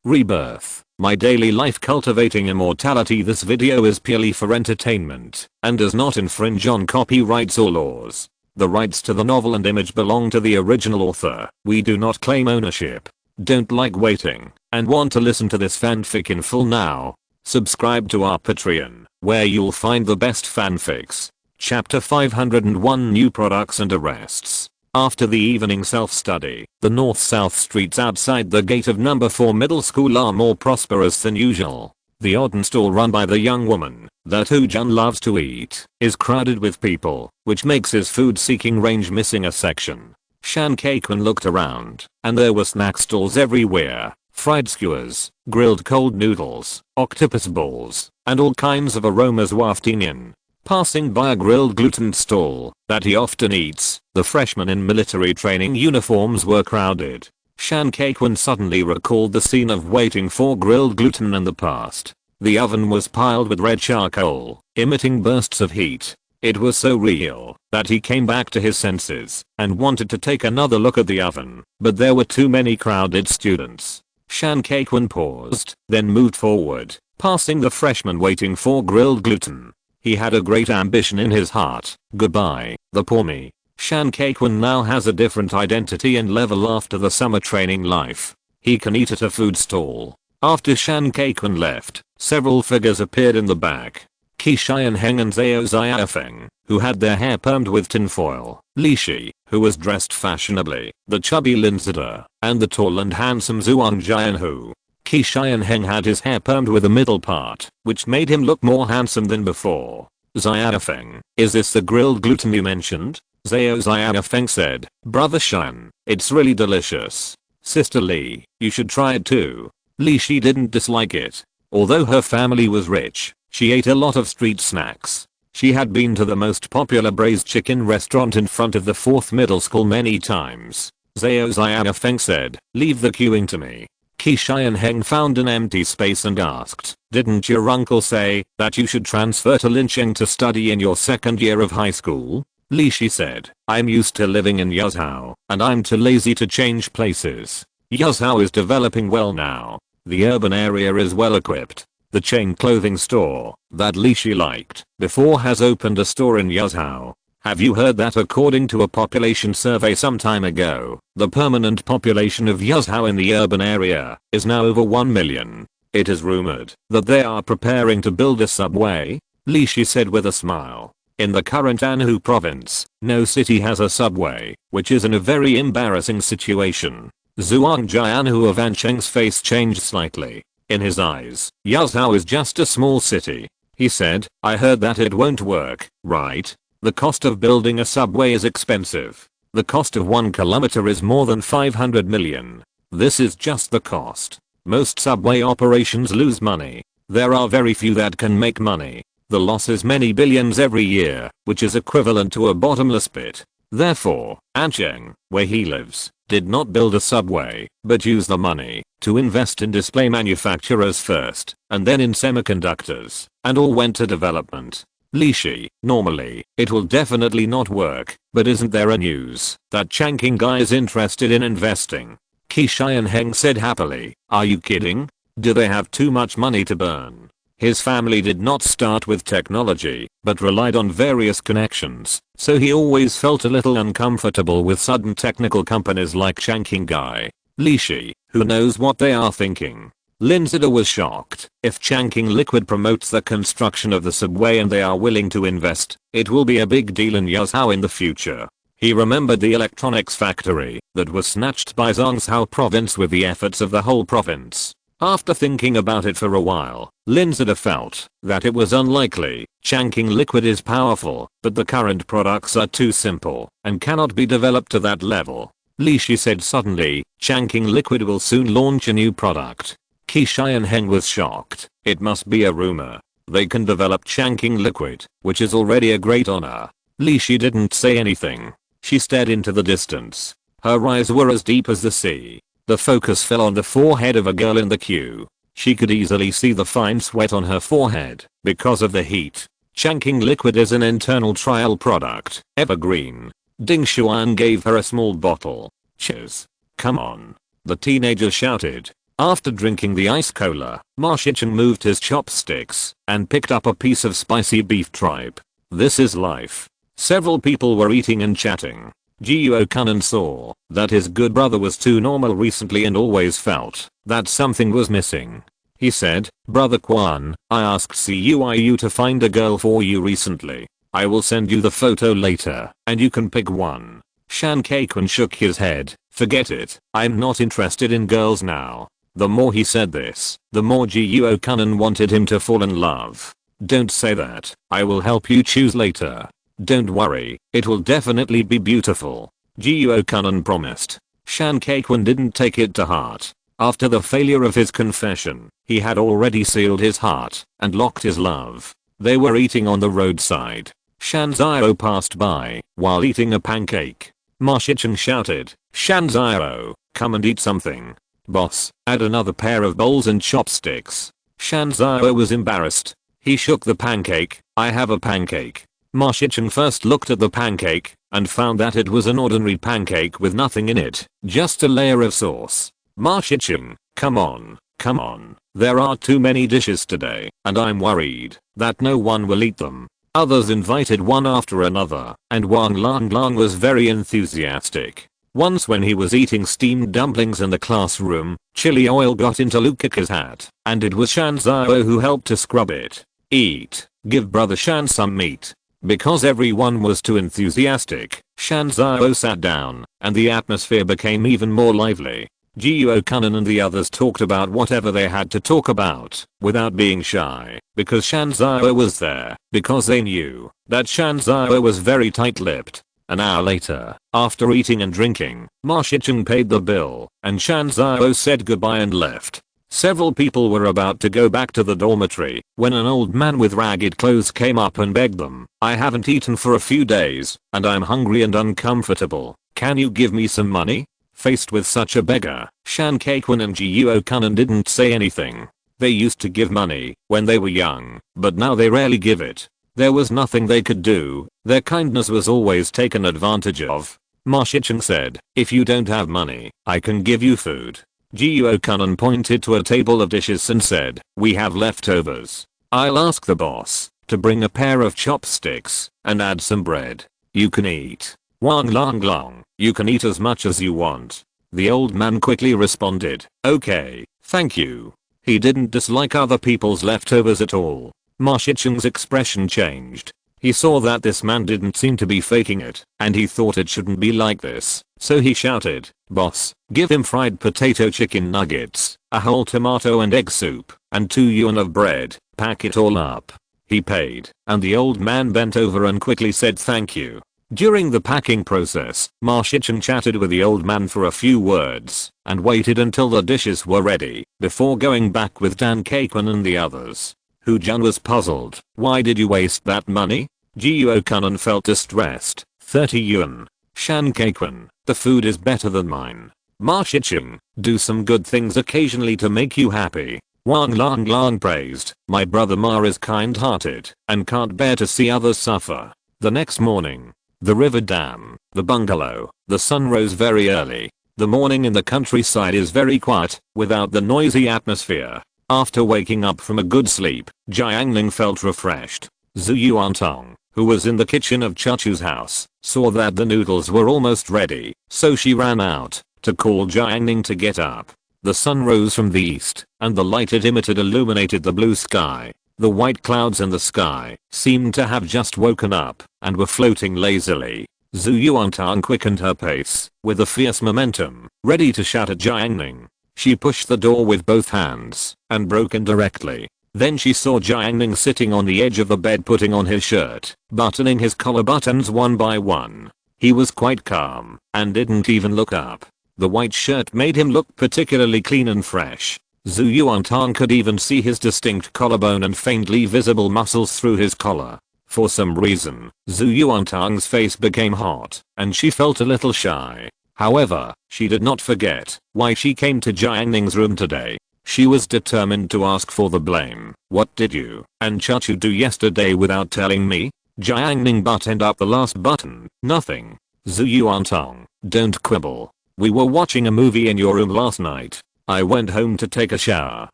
Rebirth, my daily life cultivating immortality. This video is purely for entertainment and does not infringe on copyrights or laws. The rights to the novel and image belong to the original author. We do not claim ownership. Don't like waiting and want to listen to this fanfic in full now? Subscribe to our Patreon, where you'll find the best fanfics. Chapter 501, New Products and Arrests. After the evening self-study, the north-south streets outside the gate of number 4 middle school are more prosperous than usual. The Odin stall run by the young woman that Jiang loves to eat is crowded with people, which makes his food-seeking range missing a section. Shan Kai-kun looked around, and there were snack stalls everywhere. Fried skewers, grilled cold noodles, octopus balls, and all kinds of aromas wafting in. Passing by a grilled gluten stall that he often eats, the freshmen in military training uniforms were crowded. Shan Kai-kun suddenly recalled the scene of waiting for grilled gluten in the past. The oven was piled with red charcoal, emitting bursts of heat. It was so real that he came back to his senses and wanted to take another look at the oven, but there were too many crowded students. Shan Kai-kun paused, then moved forward, passing the freshman waiting for grilled gluten. He had a great ambition in his heart. Goodbye, the poor me. Shan Kai-kun now has a different identity and level after the summer training life. He can eat at a food stall. After Shan Kai-kun left, several figures appeared in the back. Jiang and Zhao Xiaofeng, who had their hair permed with tinfoil. Li Shi, who was dressed fashionably. The chubby Lin Zida, and the tall and handsome Zhuang Jian, who Jiang had his hair permed with a middle part, which made him look more handsome than before. Xiaofeng, is this the grilled gluten you mentioned? Zhao Xiaofeng said, Brother Shan, it's really delicious. Sister Li, you should try it too. Li Shi didn't dislike it. Although her family was rich, she ate a lot of street snacks. She had been to the most popular braised chicken restaurant in front of the 4th middle school many times. Zhao Xiaofeng said, leave the queuing to me. Jiang found an empty space and asked, didn't your uncle say that you should transfer to Lincheng to study in your 2nd year of high school? Li Shi said, I'm used to living in Yuzhou, and I'm too lazy to change places. Yuzhou is developing well now. The urban area is well equipped. The chain clothing store that Li Shi liked before has opened a store in Yuzhou. Have you heard that according to a population survey some time ago, the permanent population of Yuzhou in the urban area is now over 1 million. It is rumored that they are preparing to build a subway, Li Shi said with a smile. In the current Anhui province, no city has a subway, which is in a very embarrassing situation. Zhuang Jianhu of Ancheng's face changed slightly. In his eyes, Yuzhou is just a small city. He said, I heard that it won't work, right? The cost of building a subway is expensive. The cost of 1 kilometer is more than 500 million. This is just the cost. Most subway operations lose money. There are very few that can make money. The loss is many billions every year, which is equivalent to a bottomless pit. Therefore, Ancheng, where he lives, did not build a subway, but used the money to invest in display manufacturers first, and then in semiconductors, and all went to development. Li Shi, normally, it will definitely not work, but isn't there a news that Changqing guy is interested in investing? Jiang said happily, are you kidding? Do they have too much money to burn? His family did not start with technology, but relied on various connections, so he always felt a little uncomfortable with sudden technical companies like Changqing guy. Li Shi, who knows what they are thinking? Lin Zida was shocked. If Changqing Liquid promotes the construction of the subway and they are willing to invest, it will be a big deal in Yuzhou in the future. He remembered the electronics factory that was snatched by Zhangzhou province with the efforts of the whole province. After thinking about it for a while, Lin Zida felt that it was unlikely. Changqing Liquid is powerful, but the current products are too simple and cannot be developed to that level. Li Shi said suddenly, Changqing Liquid will soon launch a new product. Jiang was shocked. It must be a rumor. They can develop Changqing Liquid, which is already a great honor. Li Shi didn't say anything. She stared into the distance. Her eyes were as deep as the sea. The focus fell on the forehead of a girl in the queue. She could easily see the fine sweat on her forehead because of the heat. Changqing Liquid is an internal trial product, evergreen. Ding Xuan gave her a small bottle. Cheers. Come on. The teenager shouted. After drinking the ice cola, Ma Shicheng moved his chopsticks and picked up a piece of spicy beef tripe. This is life. Several people were eating and chatting. Jiuo Kunan saw that his good brother was too normal recently and always felt that something was missing. He said, "Brother Quan, I asked CUIU to find a girl for you recently. I will send you the photo later and you can pick one." Shan Kaikun shook his head. "Forget it, I'm not interested in girls now." The more he said this, the more Jiuo Kunan wanted him to fall in love. "Don't say that, I will help you choose later. Don't worry, it will definitely be beautiful," Jiuo Kunan promised. Shan Kaikun didn't take it to heart. After the failure of his confession, he had already sealed his heart and locked his love. They were eating on the roadside. Shan Zhao passed by while eating a pancake. Ma Shicheng shouted, "Shan Zhao, come and eat something." "Boss, add another pair of bowls and chopsticks." Shan Zhao was embarrassed. He shook the pancake. "I have a pancake." Ma Shicheng first looked at the pancake and found that it was an ordinary pancake with nothing in it, just a layer of sauce. "Ma Shicheng, come on, come on. There are too many dishes today, and I'm worried that no one will eat them." Others invited one after another, and Wang Lang was very enthusiastic. Once when he was eating steamed dumplings in the classroom, chili oil got into Luka's hat, and it was Shan Zhao who helped to scrub it. "Eat, give brother Shan some meat." Because everyone was too enthusiastic, Shan Zhao sat down, and the atmosphere became even more lively. Jiuo Kunan and the others talked about whatever they had to talk about, without being shy, because Shan Zhao was there, because they knew that Shan Zhao was very tight-lipped. An hour later, after eating and drinking, Ma Shicheng paid the bill, and Shan Zhao said goodbye and left. Several people were about to go back to the dormitory when an old man with ragged clothes came up and begged them, "I haven't eaten for a few days, and I'm hungry and uncomfortable. Can you give me some money?" Faced with such a beggar, Shan Kaikun and Jiuo Kunan didn't say anything. They used to give money when they were young, but now they rarely give it. There was nothing they could do. Their kindness was always taken advantage of. Ma Shicheng said, "If you don't have money, I can give you food." Jiuo Kunan pointed to a table of dishes and said, "We have leftovers. I'll ask the boss to bring a pair of chopsticks and add some bread. You can eat. Wang Lang, you can eat as much as you want." The old man quickly responded, "Okay, thank you." He didn't dislike other people's leftovers at all. Ma Shicheng's expression changed. He saw that this man didn't seem to be faking it, and he thought it shouldn't be like this, so he shouted, "Boss, give him fried potato chicken nuggets, a whole tomato and egg soup, and 2 yuan of bread, pack it all up." He paid, and the old man bent over and quickly said thank you. During the packing process, Ma Shicheng chatted with the old man for a few words, and waited until the dishes were ready, before going back with Dan Kaikun and the others. Hu Jun was puzzled. "Why did you waste that money?" Jiuo Kunan felt distressed. 30 yuan. Shan Kaikun, "The food is better than mine." Ma Shicheng, "Do some good things occasionally to make you happy." Wang Lang praised, "My brother Ma is kind-hearted and can't bear to see others suffer." The next morning, the river dam, the bungalow, the sun rose very early. The morning in the countryside is very quiet, without the noisy atmosphere. After waking up from a good sleep, Jiang Ning felt refreshed. Zhu Yuantong, who was in the kitchen of Chachu's house, saw that the noodles were almost ready, so she ran out to call Jiang Ning to get up. The sun rose from the east, and the light it emitted illuminated the blue sky. The white clouds in the sky seemed to have just woken up and were floating lazily. Zhu Yuantong quickened her pace with a fierce momentum, ready to shout at Jiang Ning. She pushed the door with both hands and broke in directly. Then she saw Jiang Ning sitting on the edge of the bed putting on his shirt, buttoning his collar buttons one by one. He was quite calm and didn't even look up. The white shirt made him look particularly clean and fresh. Zhu Yuantong could even see his distinct collarbone and faintly visible muscles through his collar. For some reason, Zhu Yuantong's face became hot, and she felt a little shy. However, she did not forget why she came to Jiang Ning's room today. She was determined to ask for the blame. "What did you and Chachu do yesterday without telling me?" Jiang Ning buttoned up the last button. "Nothing." Zhu Yuantong, "Don't quibble. We were watching a movie in your room last night. I went home to take a shower.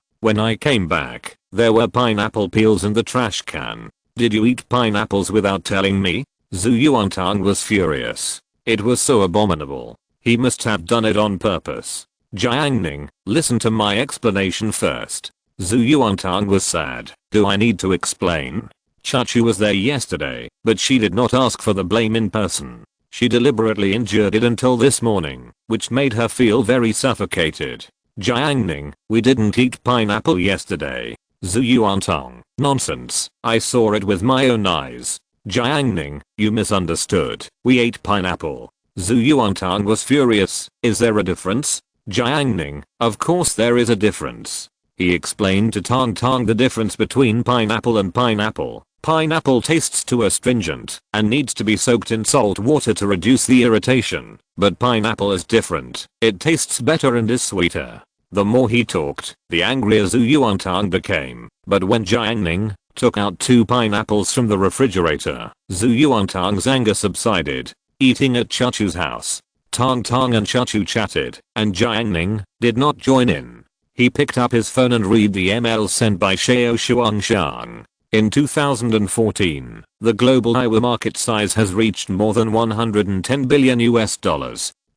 When I came back, there were pineapple peels in the trash can. Did you eat pineapples without telling me? Zhu Yuantang was furious. It was so abominable. He must have done it on purpose. Jiang Ning, listen to my explanation first. Zhu Yuantang was sad. Do I need to explain? Chachu was there yesterday, but she did not ask for the blame in person. She deliberately endured it until this morning, which made her feel very suffocated. Jiang Ning, we didn't eat pineapple yesterday. Zhu Yuantang, nonsense, I saw it with my own eyes. Jiang Ning, you misunderstood. We ate pineapple. Zhu Yuantang was furious. Is there a difference? Jiang Ning, of course there is a difference. He explained to Tang Tang the difference between pineapple and pineapple. Pineapple tastes too astringent and needs to be soaked in salt water to reduce the irritation. But pineapple is different. It tastes better and is sweeter. The more he talked, the angrier Zhu Yuantang became. But when Jiang Ning took out 2 pineapples from the refrigerator, Zhu Yuantang's anger subsided. Eating at Chachu's house, Tang Tang and Chachu chatted, and Jiang Ning did not join in. He picked up his phone and read the email sent by Xiao Shuangshan. In 2014, the global eyewear market size has reached more than $110 billion.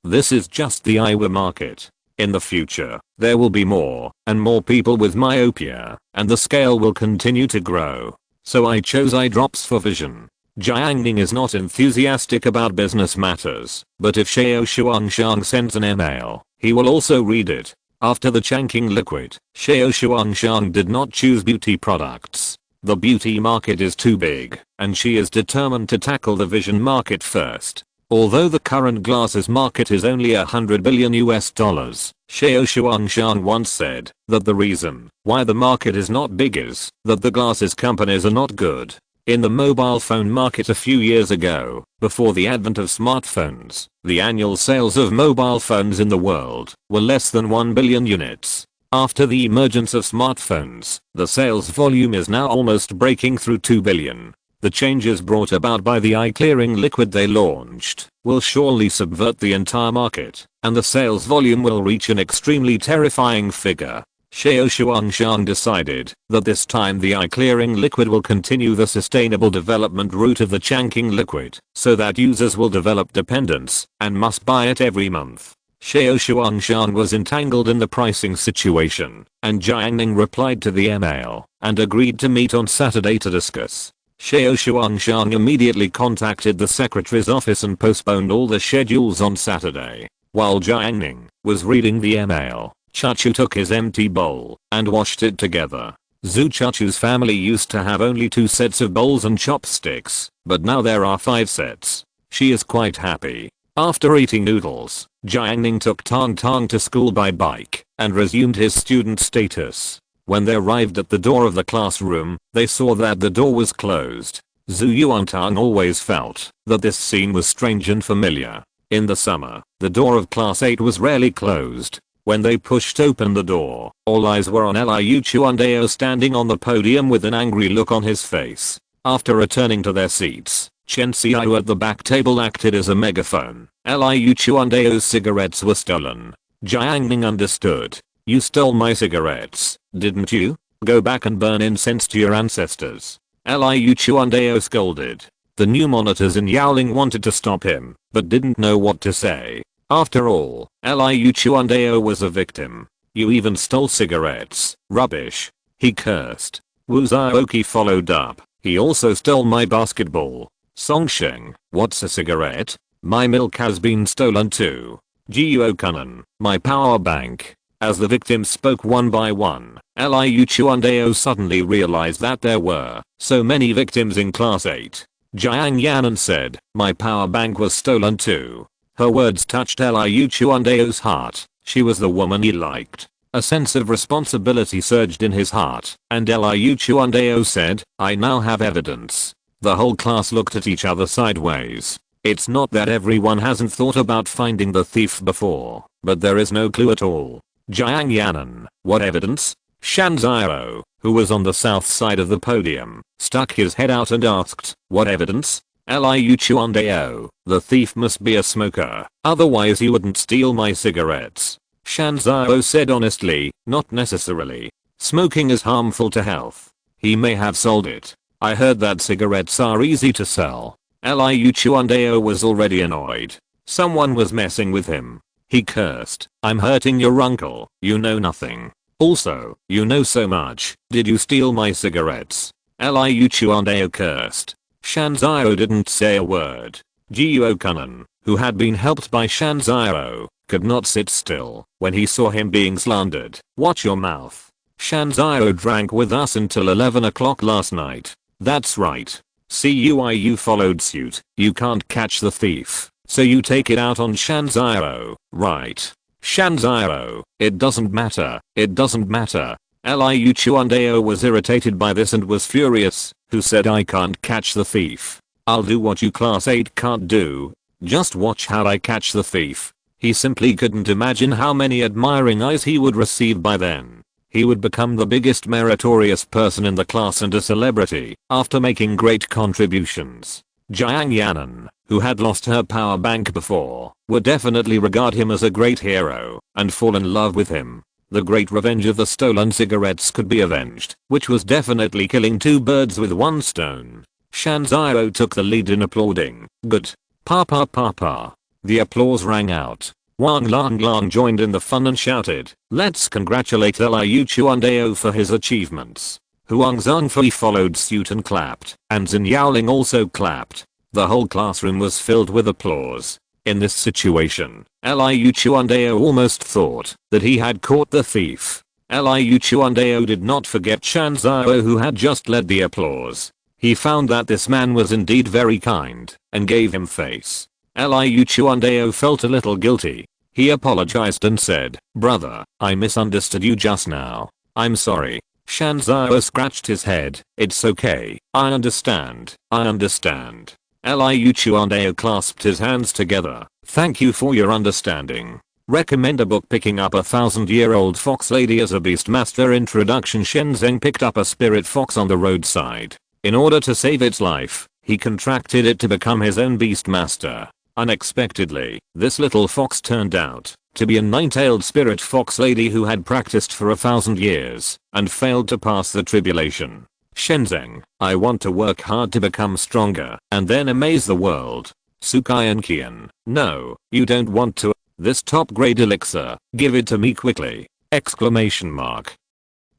This is just the eyewear market. In the future, there will be more and more people with myopia, and the scale will continue to grow. So I chose eye drops for vision. Jiang Ning is not enthusiastic about business matters, but if Xiao Shuangshan sends an email, he will also read it. After the Changqing liquid, Xiao Shuangshan did not choose beauty products. The beauty market is too big, and she is determined to tackle the vision market first. Although the current glasses market is only $100 billion, Xiao Shuangshan once said that the reason why the market is not big is that the glasses companies are not good. In the mobile phone market a few years ago, before the advent of smartphones, the annual sales of mobile phones in the world were less than 1 billion units. After the emergence of smartphones, the sales volume is now almost breaking through 2 billion. The changes brought about by the eye clearing liquid they launched will surely subvert the entire market, and the sales volume will reach an extremely terrifying figure. Xiao Shuangshan decided that this time the eye clearing liquid will continue the sustainable development route of the Changqing liquid, so that users will develop dependence and must buy it every month. Xiao Shuangshan was entangled in the pricing situation, and Jiang Ning replied to the email and agreed to meet on Saturday to discuss. Xiao Shuangshan immediately contacted the secretary's office and postponed all the schedules on Saturday. While Jiang Ning was reading the email, Chachu took his empty bowl and washed it together. Zhu Chachu's family used to have only 2 sets of bowls and chopsticks, but now there are 5 sets. She is quite happy. After eating noodles, Jiang Ning took Tang Tang to school by bike and resumed his student status. When they arrived at the door of the classroom, they saw that the door was closed. Zhu Yuantang always felt that this scene was strange and familiar. In the summer, the door of class 8 was rarely closed. When they pushed open the door, all eyes were on Liu Chuandao standing on the podium with an angry look on his face. After returning to their seats, Chen Xiao at the back table acted as a megaphone. Liu Chuandao's cigarettes were stolen. Jiang Ning understood. You stole my cigarettes, didn't you? Go back and burn incense to your ancestors. Liu Chuandao scolded. The new monitors in Yaoling wanted to stop him, but didn't know what to say. After all, Liu Chuandao was a victim. You even stole cigarettes. Rubbish. He cursed. Wu Zhaoqi followed up. He also stole my basketball. Songsheng, what's a cigarette? My milk has been stolen too. Jiuo Kunan, my power bank. As the victims spoke one by one, Liu Chuandao suddenly realized that there were so many victims in class 8. Jiang Yanan said, my power bank was stolen too. Her words touched Liu Chuandao's heart. She was the woman he liked. A sense of responsibility surged in his heart, and Liu Chuandao said, I now have evidence. The whole class looked at each other sideways. It's not that everyone hasn't thought about finding the thief before, but there is no clue at all. Jiang Yanan, what evidence? Shan Zhao, who was on the south side of the podium, stuck his head out and asked, what evidence? Liu Chuandao, the thief must be a smoker, otherwise he wouldn't steal my cigarettes. Shan Zhao said honestly, not necessarily. Smoking is harmful to health. He may have sold it. I heard that cigarettes are easy to sell. Liu Chuandao was already annoyed. Someone was messing with him. He cursed. I'm hurting your uncle. You know nothing. Also, you know so much. Did you steal my cigarettes? Liu Chuandao cursed. Shan Zhao didn't say a word. Jiao Kunan, who had been helped by Shan Zhao, could not sit still when he saw him being slandered. Watch your mouth. Shan Zhao drank with us until 11 o'clock last night. That's right. CUIU followed suit. You can't catch the thief, so you take it out on Shan Zhao, right? Shan Zhao, it doesn't matter. It doesn't matter. Liu Chuandao was irritated by this and was furious. Who said I can't catch the thief? I'll do what you class 8 can't do. Just watch how I catch the thief. He simply couldn't imagine how many admiring eyes he would receive by then. He would become the biggest meritorious person in the class and a celebrity after making great contributions. Jiang Ning, who had lost her power bank before, would definitely regard him as a great hero and fall in love with him. The great revenge of the stolen cigarettes could be avenged, which was definitely killing 2 birds with 1 stone. Shan Zhao took the lead in applauding. Good. Pa pa pa pa. The applause rang out. Wang Lang joined in the fun and shouted, let's congratulate Liu Chuandao for his achievements. Huang Zhengfei followed suit and clapped, and Zin Yaoling also clapped. The whole classroom was filled with applause. In this situation, Liu Chuandao almost thought that he had caught the thief. Liu Chuandao did not forget Shan Zhao, who had just led the applause. He found that this man was indeed very kind and gave him face. Liu Chuandao felt a little guilty. He apologized and said, brother, I misunderstood you just now. I'm sorry. Shan Zhao scratched his head. It's okay. I understand. I understand. Liu Chuandao clasped his hands together. Thank you for your understanding. Recommend a book. Picking up a 1,000-year-old fox lady as a beastmaster. Introduction. Shenzhen picked up a spirit fox on the roadside. In order to save its life, he contracted it to become his own beastmaster. Unexpectedly, this little fox turned out to be a 9-tailed spirit fox lady who had practiced for 1,000 years and failed to pass the tribulation. Shenzhen, I want to work hard to become stronger and then amaze the world. Sukayan Kian, no, you don't want to. This top grade elixir, give it to me quickly! Exclamation mark.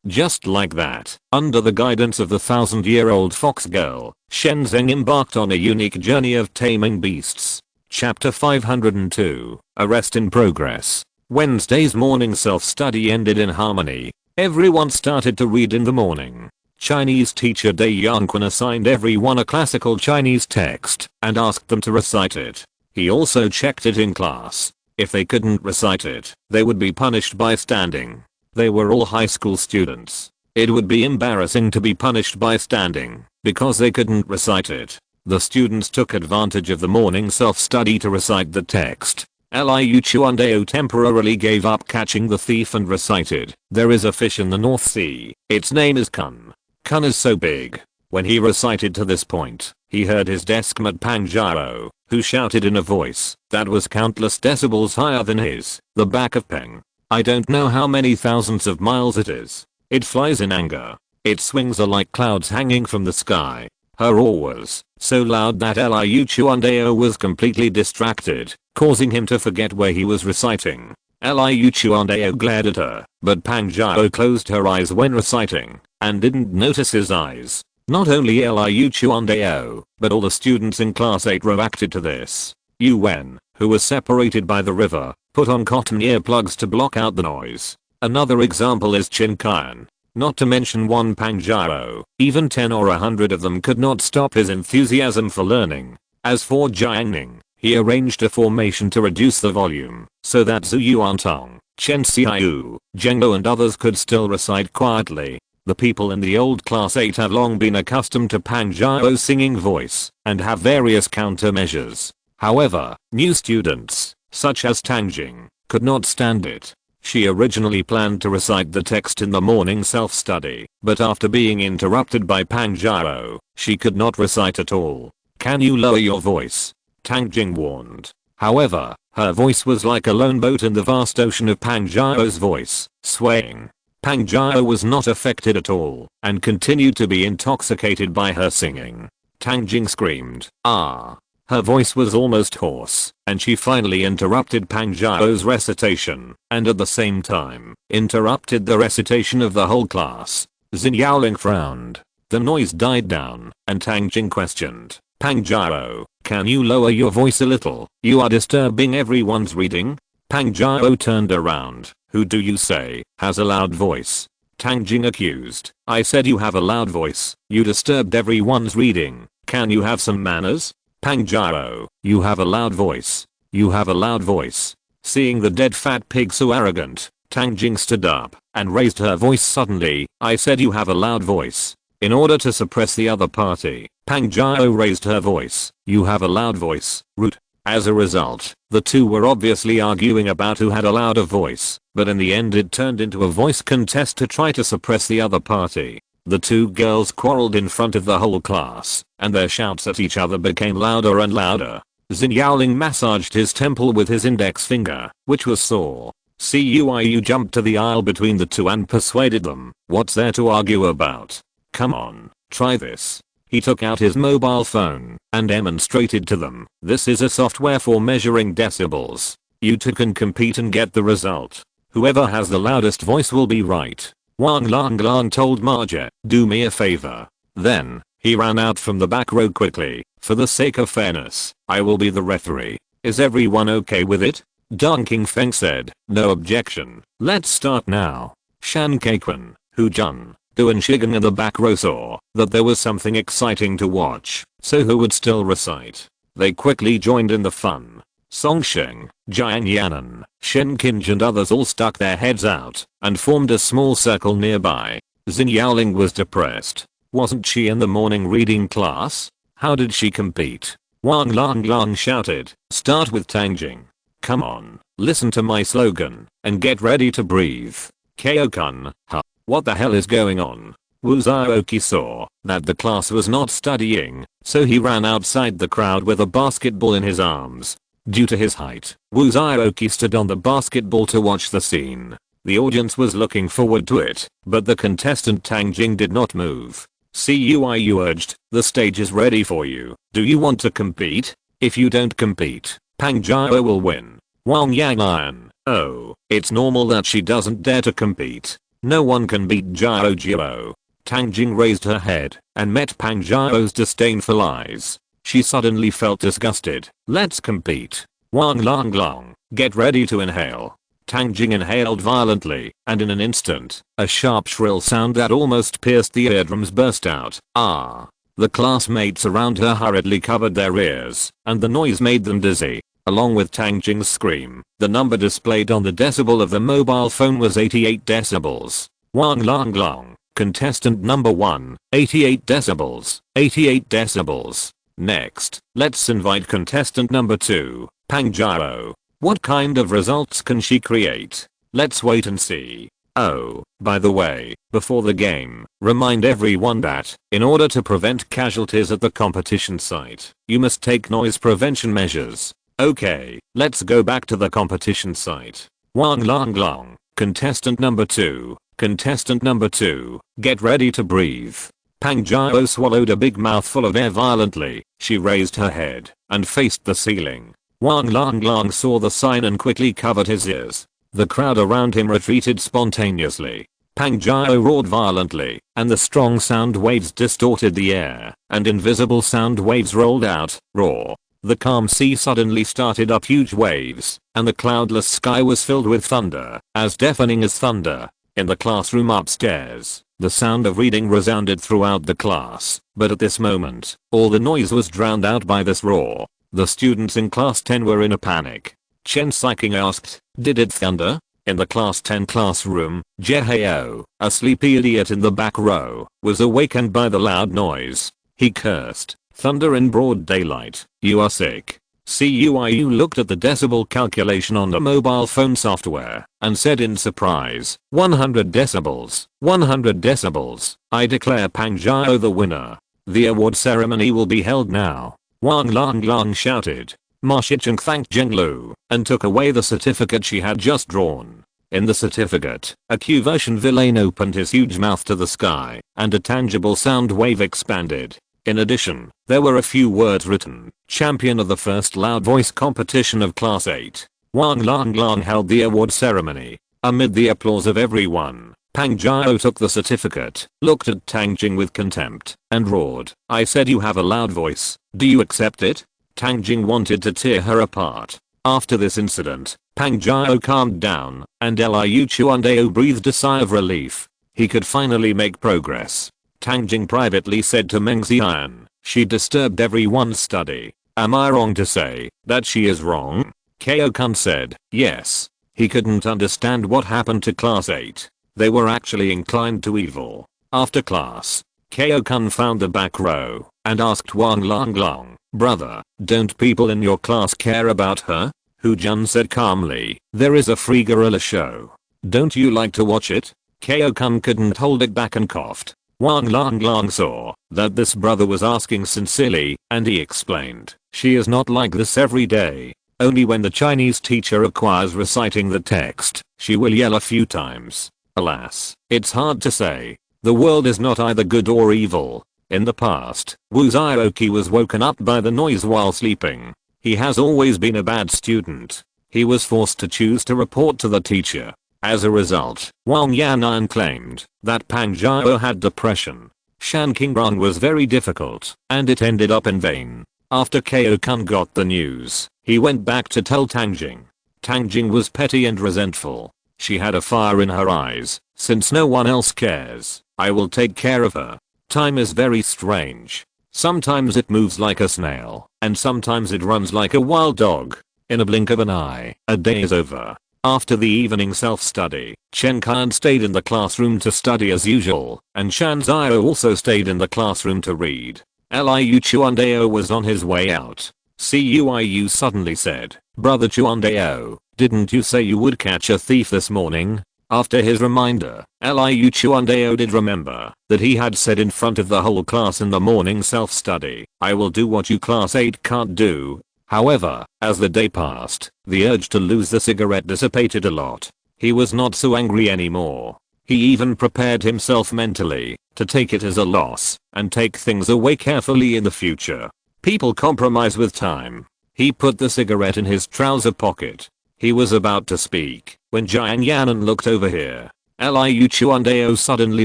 Just like that, under the guidance of the 1,000-year-old fox girl, Shenzhen embarked on a unique journey of taming beasts. Chapter 502, Arrest in Progress. Wednesday's morning self-study ended in harmony. Everyone started to read in the morning. Chinese teacher Dai Yanquan assigned everyone a classical Chinese text and asked them to recite it. He also checked it in class. If they couldn't recite it, they would be punished by standing. They were all high school students. It would be embarrassing to be punished by standing because they couldn't recite it. The students took advantage of the morning self-study to recite the text. Liu Chuandao temporarily gave up catching the thief and recited, there is a fish in the North Sea. Its name is Kun. Kun is so big. When he recited to this point, he heard his deskmate Pang Zhao, who shouted in a voice that was countless decibels higher than his, the back of Peng. I don't know how many thousands of miles it is. It flies in anger. Its wings are like clouds hanging from the sky. Her roar was so loud that Liu Chuandao was completely distracted, causing him to forget where he was reciting. Liu Chuandao glared at her, but Pang Zhao closed her eyes when reciting, and didn't notice his eyes. Not only Liu Chuandao, but all the students in class 8 reacted to this. Yuan, who was separated by the river, put on cotton earplugs to block out the noise. Another example is Qin Kaian. Not to mention one Pang Zhao, even 10 or 100 of them could not stop his enthusiasm for learning. As for Jiang Ning, he arranged a formation to reduce the volume, so that Zhu Yuantong, Chen Xiaoyu, Zheng and others could still recite quietly. The people in the old class 8 have long been accustomed to Pang Zhao's singing voice, and have various countermeasures. However, new students, such as Tang Jing, could not stand it. She originally planned to recite the text in the morning self-study, but after being interrupted by Pang Zhao, she could not recite at all. Can you lower your voice? Tang Jing warned. However, Her voice was like a lone boat in the vast ocean of Pang Jiao's voice, swaying. Pang Jiao was not affected at all and continued to be intoxicated by her singing. Tang Jing screamed, "Ah!" Her voice was almost hoarse, and she finally interrupted Pang Jiao's recitation, and at the same time, interrupted the recitation of the whole class. Xin Yaoling frowned. The noise died down, and Tang Jing questioned, "Pang Jiao, can you lower your voice a little? You are disturbing everyone's reading." Pang Jiao turned around. "Who do you say has a loud voice?" Tang Jing accused. "I said you have a loud voice. You disturbed everyone's reading. Can you have some manners?" Pang Jiao, "You have a loud voice. You have a loud voice." Seeing the dead fat pig so arrogant, Tang Jing stood up and raised her voice suddenly. "I said you have a loud voice." In order to suppress the other party, Pang Jiao raised her voice. "You have a loud voice, root." As a result, the two were obviously arguing about who had a louder voice, but in the end it turned into a voice contest to try to suppress the other party. The two girls quarreled in front of the whole class, and their shouts at each other became louder and louder. Xin Yaoling massaged his temple with his index finger, which was sore. Cuiu jumped to the aisle between the two and persuaded them. "What's there to argue about? Come on, try this." He took out his mobile phone and demonstrated to them. "This is a software for measuring decibels. You two can compete and get the result. Whoever has the loudest voice will be right." Wang Lang told Marja, "Do me a favor." Then, he ran out from the back row quickly. "For the sake of fairness, I will be the referee. Is everyone okay with it?" Dong Qingfeng said, "No objection. Let's start now." Shan Keiquan, Hu Jun, Du and Shigen in the back row saw that there was something exciting to watch, so who would still recite? They quickly joined in the fun. Songsheng, Jiang Yanan, Shen Qinj and others all stuck their heads out and formed a small circle nearby. Xin Yaoling was depressed. Wasn't she in the morning reading class? How did she compete? Wang Lang shouted, "Start with Tang Jing. Come on, listen to my slogan, and get ready to breathe. Kyo-kun, huh? What the hell is going on?" Wu Zhaoqi saw that the class was not studying, so he ran outside the crowd with a basketball in his arms. Due to his height, Wu Zhaoqi stood on the basketball to watch the scene. The audience was looking forward to it, but the contestant Tang Jing did not move. Cuiu urged, "The stage is ready for you. Do you want to compete? If you don't compete, Pang Jiao will win." Wang Yang, "Oh, it's normal that she doesn't dare to compete. No one can beat Jiao Jiao." Tang Jing raised her head and met Pang Jiao's disdainful eyes. She suddenly felt disgusted. "Let's compete." Wang Lang, "Get ready to inhale." Tang Jing inhaled violently, and in an instant, a sharp shrill sound that almost pierced the eardrums burst out. "Ah!" The classmates around her hurriedly covered their ears, and the noise made them dizzy. Along with Tang Jing's scream, the number displayed on the decibel of the mobile phone was 88 decibels. Wang Lang, contestant number 1, 88 decibels, 88 decibels. Next, let's invite contestant number 2, Pang Jiao. What kind of results can she create? Let's wait and see. Oh, by the way, before the game, remind everyone that, in order to prevent casualties at the competition site, you must take noise prevention measures. Okay, let's go back to the competition site. Wang Lang, contestant number 2, contestant number 2, get ready to breathe. Pang Jiao swallowed a big mouthful of air violently. She raised her head and faced the ceiling. Wang Lang saw the sign and quickly covered his ears. The crowd around him retreated spontaneously. Pang Jiao roared violently, and the strong sound waves distorted the air, and invisible sound waves rolled out. Roar. The calm sea suddenly started up huge waves, and the cloudless sky was filled with thunder, as deafening as thunder. In the classroom upstairs, the sound of reading resounded throughout the class, but at this moment, all the noise was drowned out by this roar. The students in class 10 were in a panic. Chen Siking asked, "Did it thunder?" In the class 10 classroom, Jeheo, a sleepy idiot in the back row, was awakened by the loud noise. He cursed, "Thunder in broad daylight, you are sick." Cuiu looked at the decibel calculation on the mobile phone software and said in surprise, 100 decibels, 100 decibels. I declare Pang Jiao the winner. The award ceremony will be held now. Wang Lang shouted. Ma Shicheng thanked Zheng Lu and took away the certificate she had just drawn. In the certificate, a Q-version villain opened his huge mouth to the sky, and a tangible sound wave expanded. In addition, there were a few words written: champion of the first loud voice competition of Class 8. Wang Lang held the award ceremony. Amid the applause of everyone, Pang Jiao took the certificate, looked at Tang Jing with contempt, and roared, "I said you have a loud voice, do you accept it?" Tang Jing wanted to tear her apart. After this incident, Pang Jiao calmed down, and Liu Chuandao breathed a sigh of relief. He could finally make progress. Tang Jing privately said to Meng Xian, "She disturbed everyone's study. Am I wrong to say that she is wrong?" Kao-kun said, "Yes." He couldn't understand what happened to Class 8. They were actually inclined to evil. After class, Kao-kun found the back row and asked Wang Lang, "Brother, don't people in your class care about her?" Hu Jun said calmly, "There is a free gorilla show. Don't you like to watch it?" Kao-kun couldn't hold it back and coughed. Wang Lang saw that this brother was asking sincerely, and he explained, "She is not like this every day. Only when the Chinese teacher requires reciting the text, she will yell a few times. Alas, it's hard to say. The world is not either good or evil." In the past, Wu Zioki was woken up by the noise while sleeping. He has always been a bad student. He was forced to choose to report to the teacher. As a result, Wang Yan'an claimed that Pang Jiao had depression. Shan Qingrong was very difficult, and it ended up in vain. After Kao-kun got the news, he went back to tell Tang Jing. Tang Jing was petty and resentful. She had a fire in her eyes. "Since no one else cares, I will take care of her. Time is very strange. Sometimes it moves like a snail, and sometimes it runs like a wild dog. In a blink of an eye, a day is over." After the evening self-study, Chen Kan stayed in the classroom to study as usual, and Shan Zio also stayed in the classroom to read. Liu Chuandao was on his way out. Cuiu suddenly said, "Brother Chuandao, didn't you say you would catch a thief this morning?" After his reminder, Liu Chuandao did remember that he had said in front of the whole class in the morning self-study, "I will do what you class 8 can't do." However, as the day passed, the urge to lose the cigarette dissipated a lot. He was not so angry anymore. He even prepared himself mentally to take it as a loss and take things away carefully in the future. People compromise with time. He put the cigarette in his trouser pocket. He was about to speak when Jiang Yanan looked over here. Liu Chuandao suddenly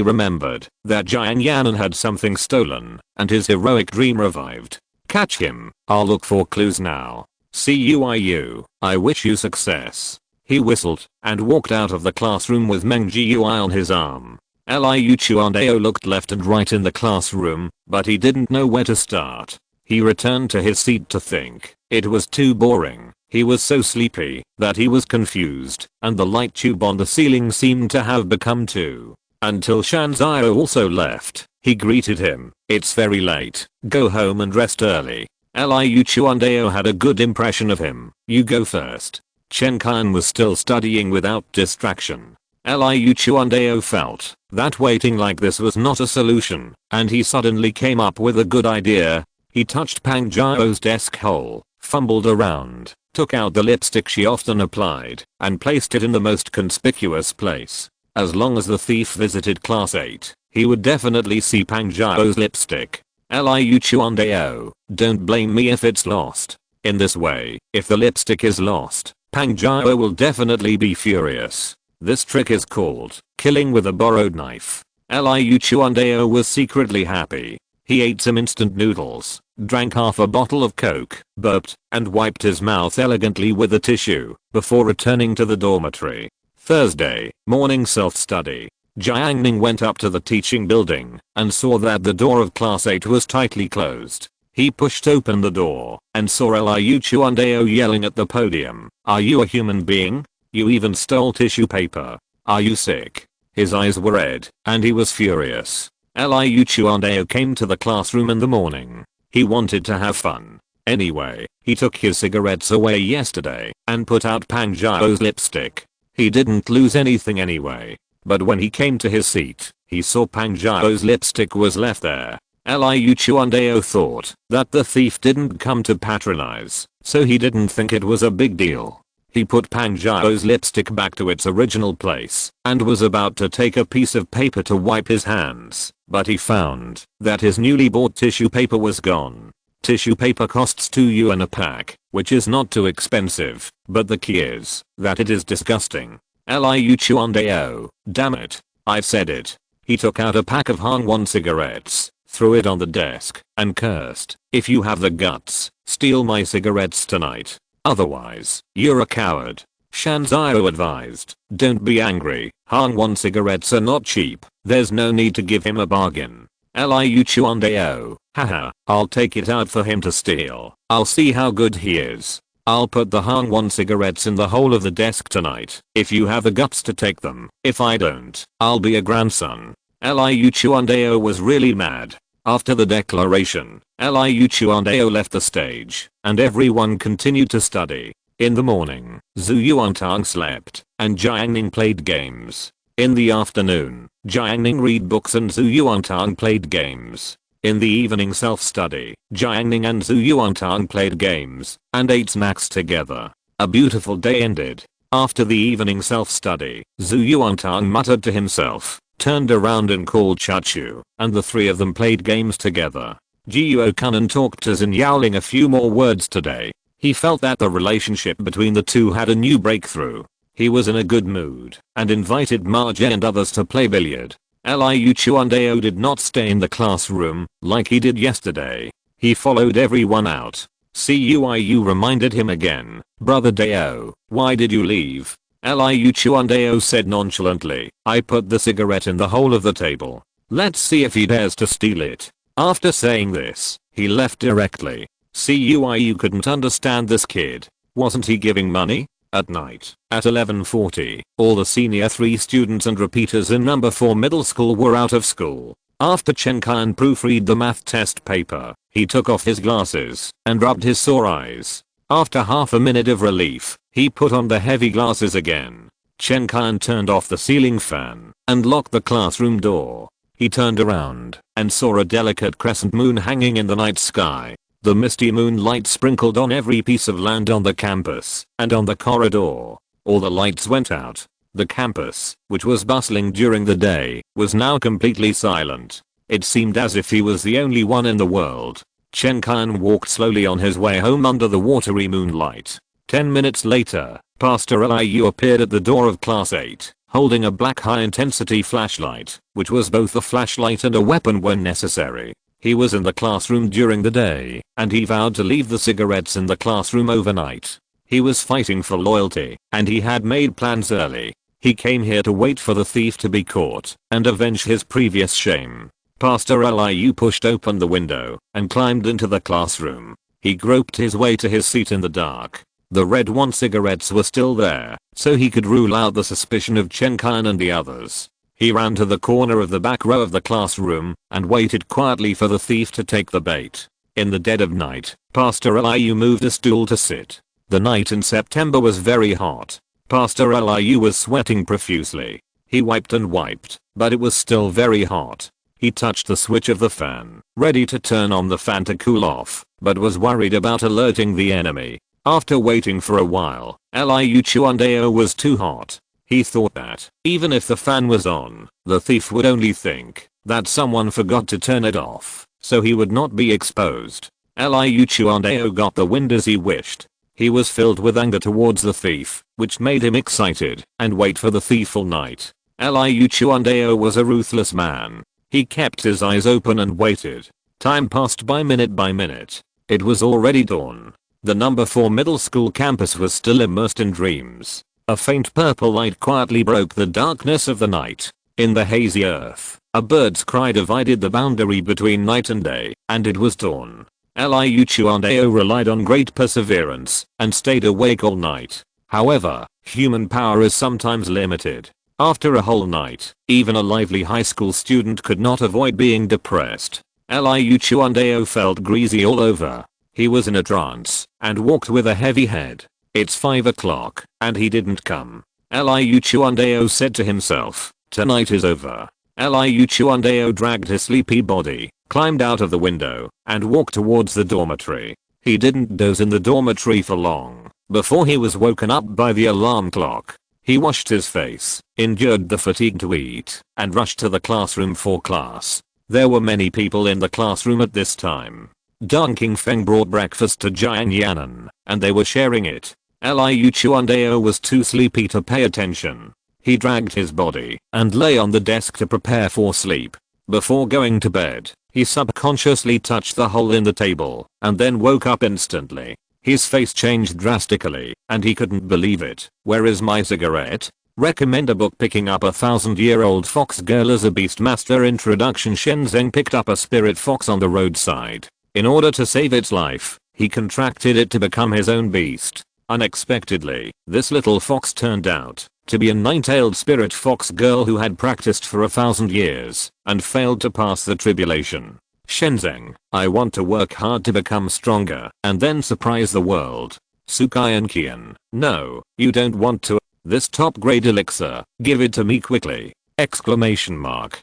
remembered that Jiang Yanan had something stolen, and his heroic dream revived. "Catch him. I'll look for clues now. Cuiu, I wish you success." He whistled and walked out of the classroom with Meng Jiui on his arm. Liu Chuandao looked left and right in the classroom, but he didn't know where to start. He returned to his seat to think. It was too boring. He was so sleepy that he was confused, and the light tube on the ceiling seemed to have become two. Until Shan Zio also left. He greeted him. "It's very late. Go home and rest early." Liu Chuandao had a good impression of him. "You go first." Chen Kan was still studying without distraction. Liu Chuandao felt that waiting like this was not a solution, and he suddenly came up with a good idea. He touched Pang Jiao's desk hole, fumbled around, took out the lipstick she often applied, and placed it in the most conspicuous place. As long as the thief visited class 8, he would definitely see Pang Jiao's lipstick. Liu Chuandao, don't blame me if it's lost. In this way, if the lipstick is lost, Pang Jiao will definitely be furious. This trick is called killing with a borrowed knife. Liu Chuandao was secretly happy. He ate some instant noodles, drank half a bottle of Coke, burped, and wiped his mouth elegantly with a tissue before returning to the dormitory. Thursday, morning self-study. Jiang Ning went up to the teaching building and saw that the door of class 8 was tightly closed. He pushed open the door and saw Liu Chuandao yelling at the podium, "Are you a human being? You even stole tissue paper. Are you sick?" His eyes were red, and he was furious. Liu Chuandao came to the classroom in the morning. He wanted to have fun. Anyway, he took his cigarettes away yesterday and put out Pang Jiao's lipstick. He didn't lose anything anyway. But when he came to his seat, he saw Pang Jiao's lipstick was left there. Liu Chuandao thought that the thief didn't come to patronize, so he didn't think it was a big deal. He put Pang Zhao's lipstick back to its original place and was about to take a piece of paper to wipe his hands, but he found that his newly bought tissue paper was gone. Tissue paper costs 2 yuan a pack, which is not too expensive, but the key is that it is disgusting. Liu Chuandao, damn it, I've said it. He took out a pack of Hangwon cigarettes, threw it on the desk, and cursed, "If you have the guts, steal my cigarettes tonight. Otherwise, you're a coward." Shan Zhao advised, "Don't be angry, Hangwon cigarettes are not cheap, there's no need to give him a bargain." Liu Chuandao, haha, I'll take it out for him to steal. I'll see how good he is. I'll put the Hangwon cigarettes in the hole of the desk tonight, if you have the guts to take them. If I don't, I'll be a grandson. Liu Chuandao was really mad. After the declaration, Liu Chuandao left the stage, and everyone continued to study. In the morning, Zhu Yuantang slept, and Jiang Ning played games. In the afternoon, Jiang Ning read books and Zhu Yuantang played games. In the evening self-study, Jiang Ning and Zhu Yuantang played games, and ate snacks together. A beautiful day ended. After the evening self-study, Zhu Yuantang muttered to himself, turned around and called Chachu, and the three of them played games together. Jiuo Kunan talked to Zin Yaoling a few more words today. He felt that the relationship between the two had a new breakthrough. He was in a good mood and invited Ma Jie and others to play billiard. Liu Chuandao did not stay in the classroom like he did yesterday. He followed everyone out. Cuiu reminded him again, "Brother Dao, why did you leave?" Liu Chuandao said nonchalantly, "I put the cigarette in the hole of the table. Let's see if he dares to steal it." After saying this, he left directly. Cuiu couldn't understand this kid. Wasn't he giving money? At night, at 11:40, all the senior 3 students and repeaters in number 4 middle school were out of school. After Chen Kan proofread the math test paper, he took off his glasses and rubbed his sore eyes. After half a minute of relief, he put on the heavy glasses again. Chen Kan turned off the ceiling fan and locked the classroom door. He turned around and saw a delicate crescent moon hanging in the night sky. The misty moonlight sprinkled on every piece of land on the campus and on the corridor. All the lights went out. The campus, which was bustling during the day, was now completely silent. It seemed as if he was the only one in the world. Chen Kan walked slowly on his way home under the watery moonlight. 10 minutes later, Pastor Liu appeared at the door of class 8, holding a black high-intensity flashlight, which was both a flashlight and a weapon when necessary. He was in the classroom during the day, and he vowed to leave the cigarettes in the classroom overnight. He was fighting for loyalty, and he had made plans early. He came here to wait for the thief to be caught and avenge his previous shame. Pastor Liu pushed open the window and climbed into the classroom. He groped his way to his seat in the dark. The red one cigarettes were still there, so he could rule out the suspicion of Chen Kan and the others. He ran to the corner of the back row of the classroom and waited quietly for the thief to take the bait. In the dead of night, Pastor Liu moved a stool to sit. The night in September was very hot. Pastor Liu was sweating profusely. He wiped and wiped, but it was still very hot. He touched the switch of the fan, ready to turn on the fan to cool off, but was worried about alerting the enemy. After waiting for a while, Liu Chuandao was too hot. He thought that, even if the fan was on, the thief would only think that someone forgot to turn it off, so he would not be exposed. Liu Chuandao got the wind as he wished. He was filled with anger towards the thief, which made him excited and wait for the thief all night. Liu Chuandao was a ruthless man. He kept his eyes open and waited. Time passed by minute. It was already dawn. The number 4 middle school campus was still immersed in dreams. A faint purple light quietly broke the darkness of the night. In the hazy earth, a bird's cry divided the boundary between night and day, and it was dawn. Liu Chuandao relied on great perseverance and stayed awake all night. However, human power is sometimes limited. After a whole night, even a lively high school student could not avoid being depressed. Liu Chuandao felt greasy all over. He was in a trance and walked with a heavy head. It's 5 o'clock, and he didn't come. Liu Chuandao said to himself, tonight is over. Liu Chuandao dragged his sleepy body climbed out of the window and walked towards the dormitory. He didn't doze in the dormitory for long before he was woken up by the alarm clock. He washed his face, endured the fatigue to eat, and rushed to the classroom for class. There were many people in the classroom at this time. Deng Qingfeng brought breakfast to Jiang Ning, and they were sharing it. Liu Chuandao was too sleepy to pay attention. He dragged his body and lay on the desk to prepare for sleep. Before going to bed, he subconsciously touched the hole in the table and then woke up instantly. His face changed drastically and he couldn't believe it. "Where is my cigarette?" Recommend a book. Picking up a 1,000-year-old fox girl as a beastmaster. Introduction. Shenzhen picked up a spirit fox on the roadside. In order to save its life, he contracted it to become his own beast. Unexpectedly, this little fox turned out to be a 9-tailed spirit fox girl who had practiced for 1,000 years and failed to pass the tribulation. Shenzhen, I want to work hard to become stronger and then surprise the world. Sukayan Kian, no, you don't want to. This top grade elixir, give it to me quickly! Exclamation mark.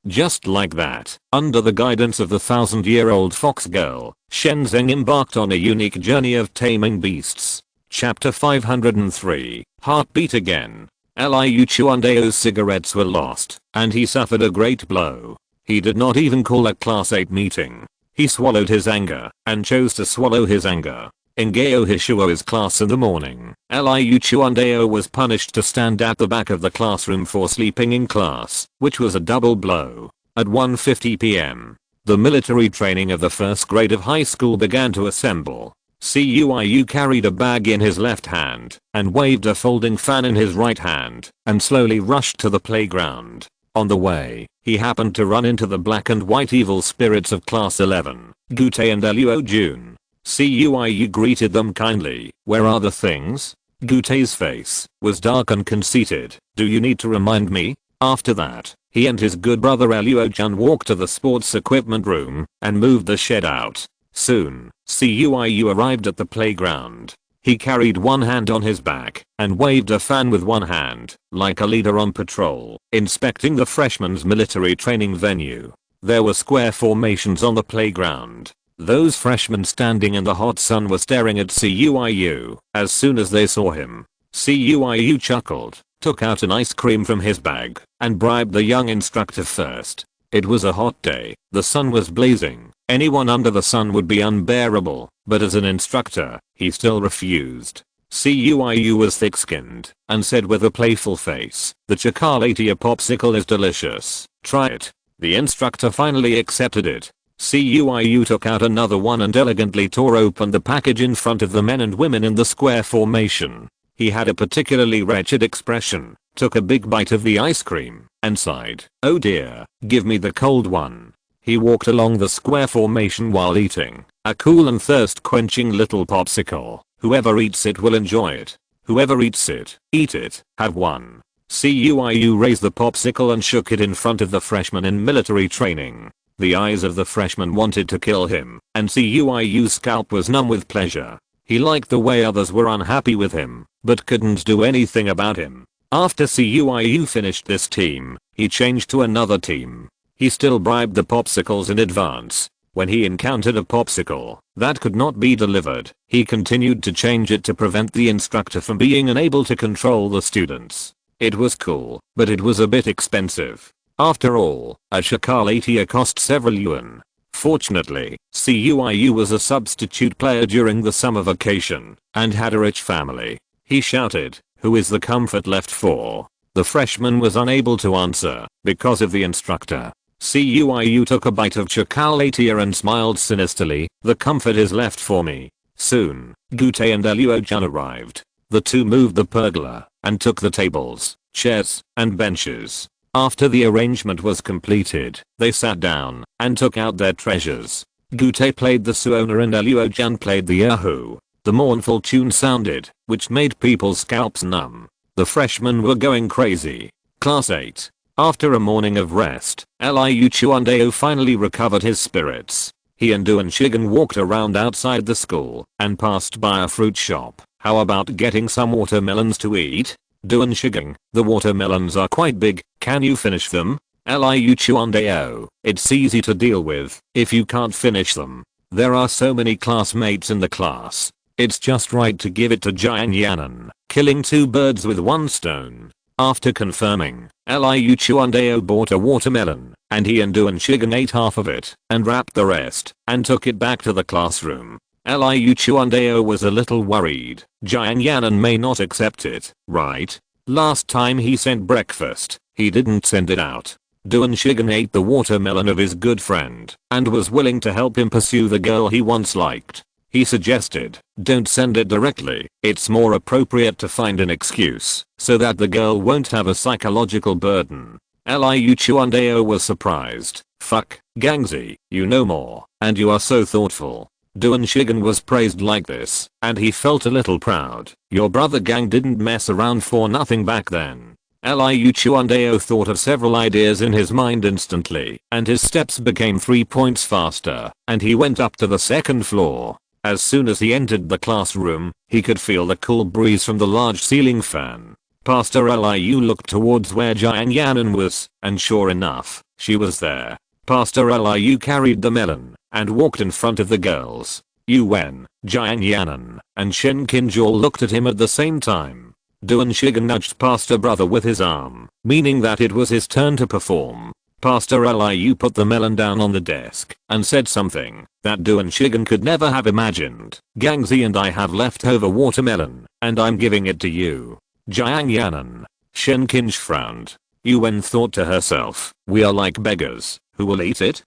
Just like that, under the guidance of the 1,000-year-old fox girl, Shenzhen embarked on a unique journey of taming beasts. Chapter 503, Heartbeat Again. Liu Chuandao's cigarettes were lost, and he suffered a great blow. He did not even call a class 8 meeting. He swallowed his anger, and chose to swallow his anger. In Gao Hishuo's class in the morning, Liu Chuandao was punished to stand at the back of the classroom for sleeping in class, which was a double blow. At 1:50 p.m., the military training of the first grade of high school began to assemble. Liu carried a bag in his left hand and waved a folding fan in his right hand and slowly rushed to the playground. On the way, he happened to run into the black and white evil spirits of class 11, Gute and Luo Jun. Liu greeted them kindly. "Where are the things?" Gute's face was dark and conceited. "Do you need to remind me?" After that, he and his good brother Luo Jun walked to the sports equipment room and moved the shed out. Soon, Liu arrived at the playground. He carried one hand on his back and waved a fan with one hand, like a leader on patrol, inspecting the freshmen's military training venue. There were square formations on the playground. Those freshmen standing in the hot sun were staring at Liu. As soon as they saw him, Liu chuckled, took out an ice cream from his bag, and bribed the young instructor first. It was a hot day, the sun was blazing, anyone under the sun would be unbearable, but as an instructor, he still refused. Liu was thick-skinned, and said with a playful face, "The chocolatier popsicle is delicious, try it." The instructor finally accepted it. Liu took out another one and elegantly tore open the package in front of the men and women in the square formation. He had a particularly wretched expression, took a big bite of the ice cream, and sighed, "Oh dear, give me the cold one." He walked along the square formation while eating, a cool and thirst-quenching little popsicle. Whoever eats it will enjoy it. Whoever eats it, eat it, have one. Liu raised the popsicle and shook it in front of the freshmen in military training. The eyes of the freshman wanted to kill him, and Liu's scalp was numb with pleasure. He liked the way others were unhappy with him, but couldn't do anything about him. After Liu finished this team, he changed to another team. He still bribed the popsicles in advance. When he encountered a popsicle that could not be delivered, he continued to change it to prevent the instructor from being unable to control the students. It was cool, but it was a bit expensive. After all, a chocolatier cost several yuan. Fortunately, Liu was a substitute player during the summer vacation and had a rich family. He shouted, "Who is the comfort left for?" The freshman was unable to answer because of the instructor. Liu took a bite of chocolatier and smiled sinisterly, "The comfort is left for me." Soon, Gute and Luo Jun arrived. The two moved the pergola and took the tables, chairs, and benches. After the arrangement was completed, they sat down and took out their treasures. Gute played the suona and Luo Jun played the erhu. The mournful tune sounded, which made people's scalps numb. The freshmen were going crazy. Class 8. After a morning of rest, Liu Chuandao finally recovered his spirits. He and Duan Shigen walked around outside the school and passed by a fruit shop. "How about getting some watermelons to eat?" "Duan Shigen, the watermelons are quite big, can you finish them?" Liu Chuandao, it's easy to deal with if you can't finish them. There are so many classmates in the class. It's just right to give it to Jiang Yanan, killing 2 birds with 1 stone. After confirming, Liu Chuandao bought a watermelon, and he and Duan Shigen ate half of it, and wrapped the rest, and took it back to the classroom. Liu Chuandao was a little worried. Jiang Yanan may not accept it, right? Last time he sent breakfast, he didn't send it out. Duan Shigen ate the watermelon of his good friend, and was willing to help him pursue the girl he once liked. He suggested, don't send it directly, it's more appropriate to find an excuse, so that the girl won't have a psychological burden. Liu Chuandao was surprised. Fuck, Gangzi, you know more, and you are so thoughtful. Duan Shigen was praised like this, and he felt a little proud. Your brother Gang didn't mess around for nothing back then. Liu Chuandao thought of several ideas in his mind instantly, and his steps became 3 points faster, and he went up to the 2nd floor. As soon as he entered the classroom, he could feel the cool breeze from the large ceiling fan. Pastor Liu looked towards where Jiang Yanan was, and sure enough, she was there. Pastor Liu carried the melon, and walked in front of the girls. Yuan, Jiang Yanan, and Shen Qinzhou looked at him at the same time. Duan Shigen nudged Pastor Brother with his arm, meaning that it was his turn to perform. Pastor Liu put the melon down on the desk, and said something that Duan Shigen could never have imagined. Gangzi and I have leftover watermelon, and I'm giving it to you. Jiang Yanan. Shen Qinzhou frowned. Yuan thought to herself, we are like beggars, who will eat it?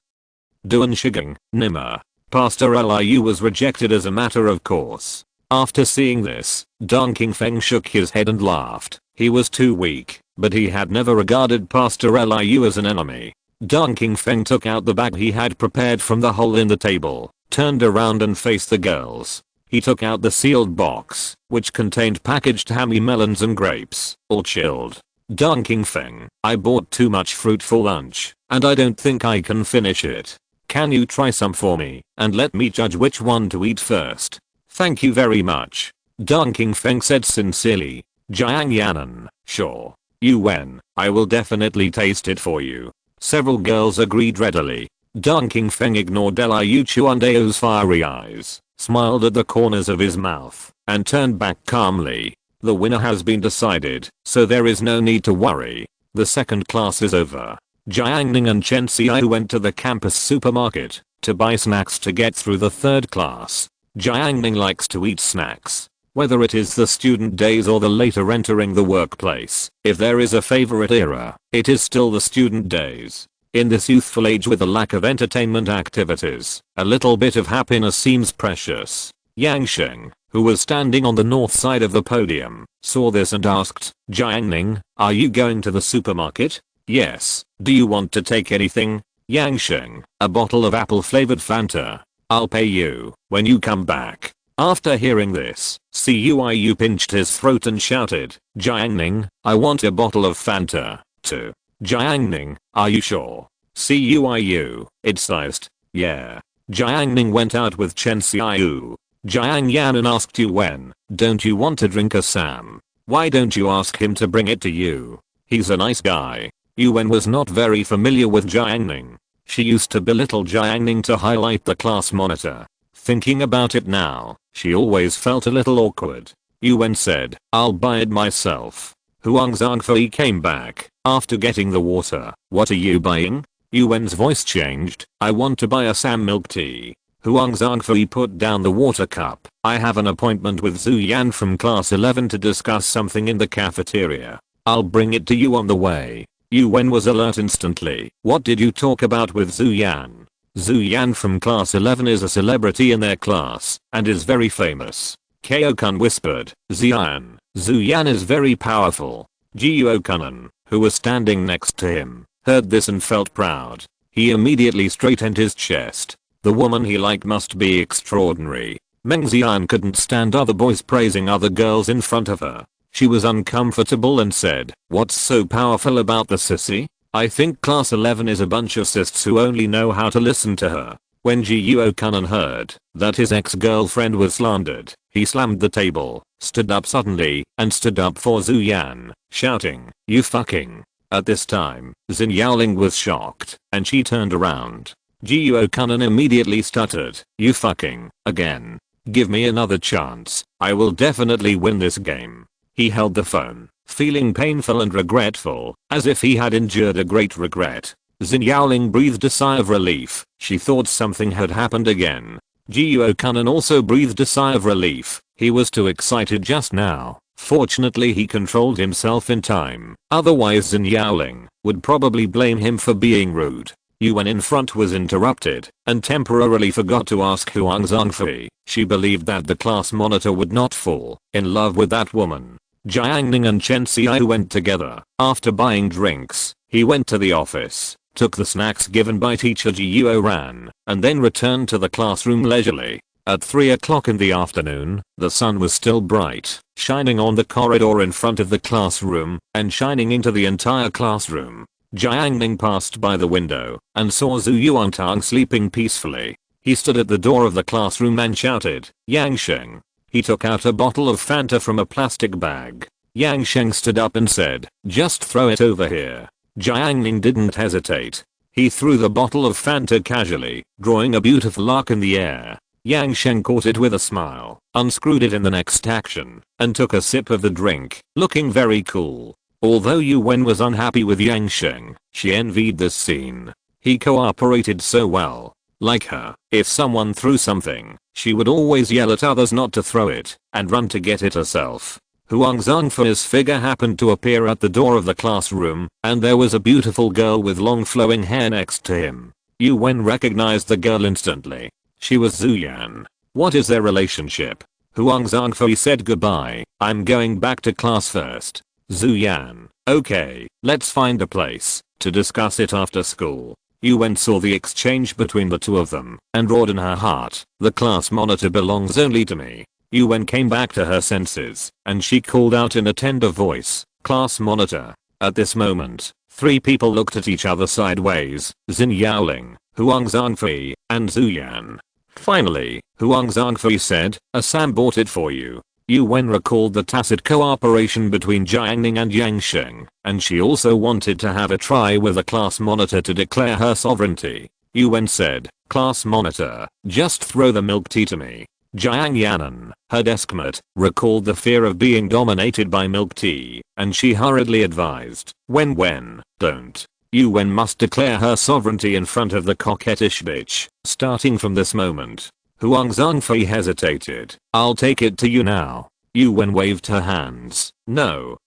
Duan Shigen, Nimmer. Pastor Liu was rejected as a matter of course. After seeing this, Dong Qingfeng shook his head and laughed. He was too weak, but he had never regarded Pastor Liu as an enemy. Dong Qingfeng took out the bag he had prepared from the hole in the table, turned around and faced the girls. He took out the sealed box, which contained packaged hammy melons and grapes, all chilled. Dong Qingfeng, I bought too much fruit for lunch, and I don't think I can finish it. Can you try some for me, and let me judge which one to eat first? Thank you very much. Dong Qingfeng said sincerely. Jiang Yanan, sure. Yuan, I will definitely taste it for you. Several girls agreed readily. Dong Qingfeng ignored Liu Chuandao's fiery eyes, smiled at the corners of his mouth, and turned back calmly. The winner has been decided, so there is no need to worry. The 2nd class is over. Jiang Ning and Chen Xiao went to the campus supermarket to buy snacks to get through the 3rd class. Jiang Ning likes to eat snacks. Whether it is the student days or the later entering the workplace, if there is a favorite era, it is still the student days. In this youthful age with a lack of entertainment activities, a little bit of happiness seems precious. Yang Sheng, who was standing on the north side of the podium, saw this and asked, Jiang Ning, are you going to the supermarket? Yes. Do you want to take anything? Yang Sheng, a bottle of apple flavored Fanta. I'll pay you when you come back. After hearing this, Ciu pinched his throat and shouted, Jiang Ning, I want a bottle of Fanta, too. Jiang Ning, are you sure? Ciu, it sized. Yeah. Jiang Ning went out with Chen Xiao. Jiang Yanan asked Yuan, don't you want to drink a Sam? Why don't you ask him to bring it to you? He's a nice guy. Yuan was not very familiar with Jiang Ning. She used to belittle Jiang Ning to highlight the class monitor. Thinking about it now, she always felt a little awkward. Yuan said, I'll buy it myself. Huang Zhangfei came back after getting the water. What are you buying? Yuan's voice changed. I want to buy a Sam milk tea. Huang Zhangfei put down the water cup. I have an appointment with Zhu Yan from class 11 to discuss something in the cafeteria. I'll bring it to you on the way. Yuan was alert instantly. What did you talk about with Zhu Yan? Zhu Yan from class 11 is a celebrity in their class and is very famous. Kyo-kun whispered, Xian, Zhu Yan is very powerful. Jiuo-kun, who was standing next to him, heard this and felt proud. He immediately straightened his chest. The woman he liked must be extraordinary. Meng Xian couldn't stand other boys praising other girls in front of her. She was uncomfortable and said, what's so powerful about the sissy? I think class 11 is a bunch of sists who only know how to listen to her. When Jiuo-kun heard that his ex-girlfriend was slandered, he slammed the table, stood up suddenly, and stood up for Zhu Yan, shouting, you fucking. At this time, Xin Yaoling was shocked, and she turned around. Jiuo Kunan immediately stuttered, "You fucking, again. Give me another chance. I will definitely win this game." He held the phone, feeling painful and regretful, as if he had endured a great regret. Xin Yaoling breathed a sigh of relief. She thought something had happened again. Jiuo Kunan also breathed a sigh of relief. He was too excited just now. Fortunately he controlled himself in time. Otherwise Xin Yaoling would probably blame him for being rude. Yuan in front was interrupted and temporarily forgot to ask Huang Zhongfei. She believed that the class monitor would not fall in love with that woman. Jiang Ning and Chen Xiao went together. After buying drinks, he went to the office, took the snacks given by teacher Jiuo Ran, and then returned to the classroom leisurely. At 3 o'clock in the afternoon, the sun was still bright, shining on the corridor in front of the classroom and shining into the entire classroom. Jiang Ning passed by the window and saw Zhu Yuantang sleeping peacefully. He stood at the door of the classroom and shouted, "Yang Sheng." He took out a bottle of Fanta from a plastic bag. Yang Sheng stood up and said, "Just throw it over here." Jiang Ning didn't hesitate. He threw the bottle of Fanta casually, drawing a beautiful arc in the air. Yang Sheng caught it with a smile, unscrewed it in the next action, and took a sip of the drink, looking very cool. Although Yu Wen was unhappy with Yang Sheng, she envied this scene. He cooperated so well. Like her, if someone threw something, she would always yell at others not to throw it, and run to get it herself. Huang Zhongfei's figure happened to appear at the door of the classroom, and there was a beautiful girl with long flowing hair next to him. Yu Wen recognized the girl instantly. She was Zhu Yan. What is their relationship? Huang Zhongfei said goodbye. "I'm going back to class first." Zhu Yan. "Okay, let's find a place to discuss it after school." Yu Wen saw the exchange between the two of them and roared in her heart, "The class monitor belongs only to me." Yu Wen came back to her senses and she called out in a tender voice, "Class monitor." At this moment, 3 people looked at each other sideways, Xin Yaoling, Huang Zhongfei, and Zhu Yan. Finally, Huang Zhongfei said, "Sam bought it for you." Yu Wen recalled the tacit cooperation between Jiang Ning and Yang Sheng, and she also wanted to have a try with the class monitor to declare her sovereignty. Yu Wen said, "Class monitor, just throw the milk tea to me." Jiang Yanan, her deskmate, recalled the fear of being dominated by milk tea, and she hurriedly advised, when, don't. Yu Wen must declare her sovereignty in front of the coquettish bitch. Starting from this moment, Huang Zhongfei hesitated. "I'll take it to you now." Yu Wen waved her hands. No,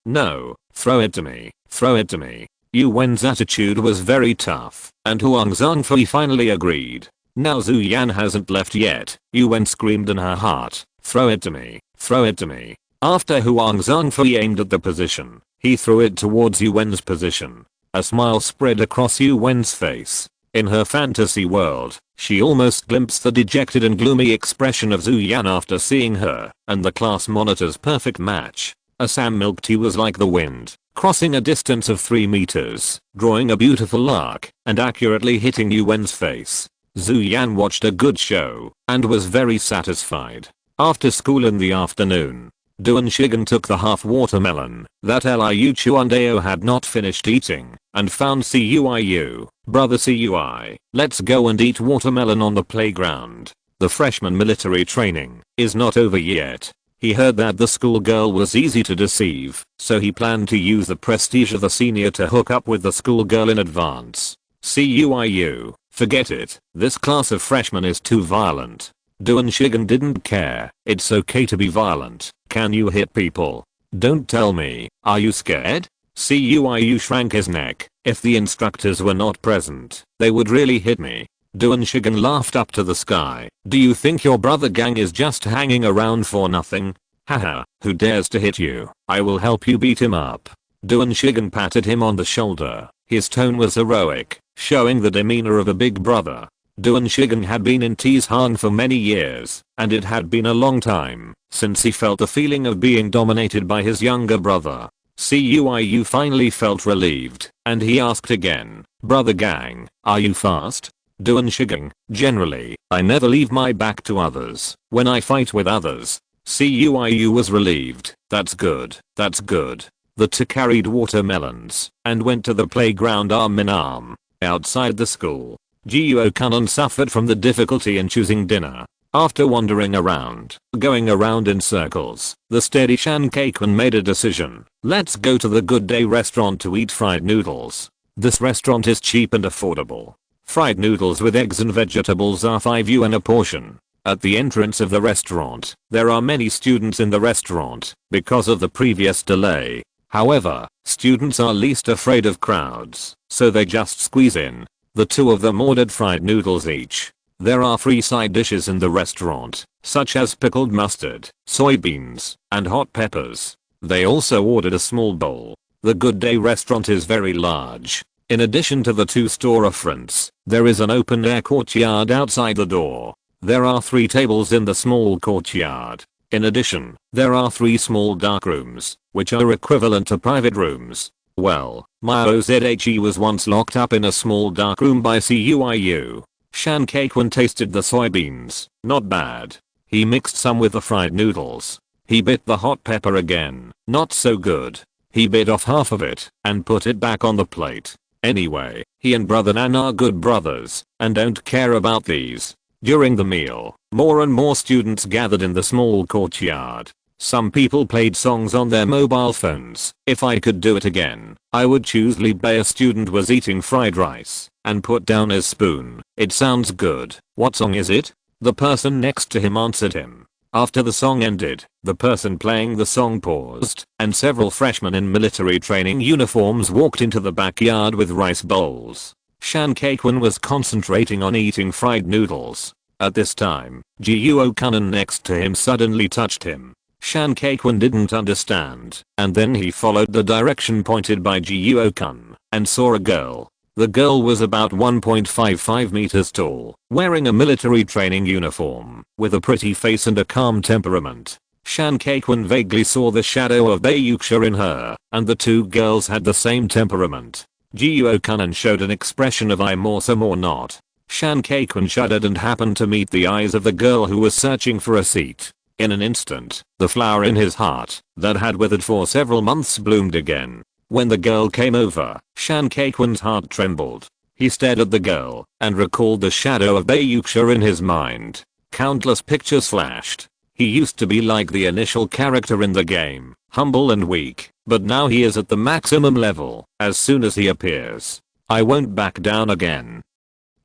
throw it to me, throw it to me." Yu Wen's attitude was very tough, and Huang Zhongfei finally agreed. "Now Zhu Yan hasn't left yet," Yu Wen screamed in her heart. "Throw it to me, throw it to me." After Huang Zhongfei aimed at the position, he threw it towards Yu Wen's position. A smile spread across Yu Wen's face. In her fantasy world, she almost glimpsed the dejected and gloomy expression of Zhu Yan after seeing her and the class monitor's perfect match. Assam milk tea was like the wind, crossing a distance of 3 meters, drawing a beautiful arc, and accurately hitting Yu Wen's face. Zhu Yan watched a good show, and was very satisfied. After school in the afternoon, Duan Shigen took the half watermelon that Liu Chuandao had not finished eating, and found Cuiu, "Brother Cui, let's go and eat watermelon on the playground. The freshman military training is not over yet." He heard that the schoolgirl was easy to deceive, so he planned to use the prestige of the senior to hook up with the schoolgirl in advance. Cuiu, forget it, this class of freshmen is too violent. Duan Shigen didn't care. "It's okay to be violent. Can you hit people? Don't tell me. Are you scared?" Cuiu shrank his neck. "If the instructors were not present, they would really hit me." Duan Shigen laughed up to the sky. "Do you think your brother Gang is just hanging around for nothing? Haha, who dares to hit you? I will help you beat him up." Duan Shigen patted him on the shoulder. His tone was heroic, showing the demeanor of a big brother. Duan Shigen had been in Tizhang for many years, and it had been a long time since he felt the feeling of being dominated by his younger brother. Cuiu finally felt relieved, and he asked again, "Brother Gang, are you fast?" Duan Shigen, "Generally, I never leave my back to others when I fight with others." Cuiu was relieved. That's good, that's good. The two carried watermelons and went to the playground arm in arm. Outside the school, Jiang suffered from the difficulty in choosing dinner. After wandering around, going around in circles, the steady Shan Kaikun made a decision. Let's go to the Good Day restaurant to eat fried noodles. This restaurant is cheap and affordable. Fried noodles with eggs and vegetables are 5 yuan a portion. At the entrance of the restaurant, there are many students in the restaurant because of the previous delay. However, students are least afraid of crowds, so they just squeeze in. The two of them ordered fried noodles each. There are free side dishes in the restaurant, such as pickled mustard, soybeans, and hot peppers. They also ordered a small bowl. The Good Day restaurant is very large. In addition to the two storefronts, there is an open-air courtyard outside the door. There are 3 tables in the small courtyard. In addition, there are 3 small dark rooms, which are equivalent to private rooms. Well, my OZHE was once locked up in a small dark room by CUIU. Shan Kaikun tasted the soybeans, not bad. He mixed some with the fried noodles. He bit the hot pepper again, not so good. He bit off half of it and put it back on the plate. Anyway, he and brother Nan are good brothers and don't care about these. During the meal, more and more students gathered in the small courtyard. Some people played songs on their mobile phones. If I could do it again, I would choose Li Bei. A student was eating fried rice and put down his spoon. It sounds good. What song is it? The person next to him answered him. After the song ended, the person playing the song paused, and several freshmen in military training uniforms walked into the backyard with rice bowls. Shan Kaikun was concentrating on eating fried noodles. At this time, Jiang next to him suddenly touched him. Shan Kaikun didn't understand, and then he followed the direction pointed by Jiang and saw a girl. The girl was about 1.55 meters tall, wearing a military training uniform, with a pretty face and a calm temperament. Shan Kaikun vaguely saw the shadow of Bayuxia in her, and the two girls had the same temperament. Jiang showed an expression of I'm awesome or not. Shan Kaikun shuddered and happened to meet the eyes of the girl who was searching for a seat. In an instant, the flower in his heart, that had withered for several months, bloomed again. When the girl came over, Shan Kaikun's heart trembled. He stared at the girl, and recalled the shadow of Bayuxia in his mind. Countless pictures flashed. He used to be like the initial character in the game, humble and weak, but now he is at the maximum level. As soon as he appears, I won't back down again.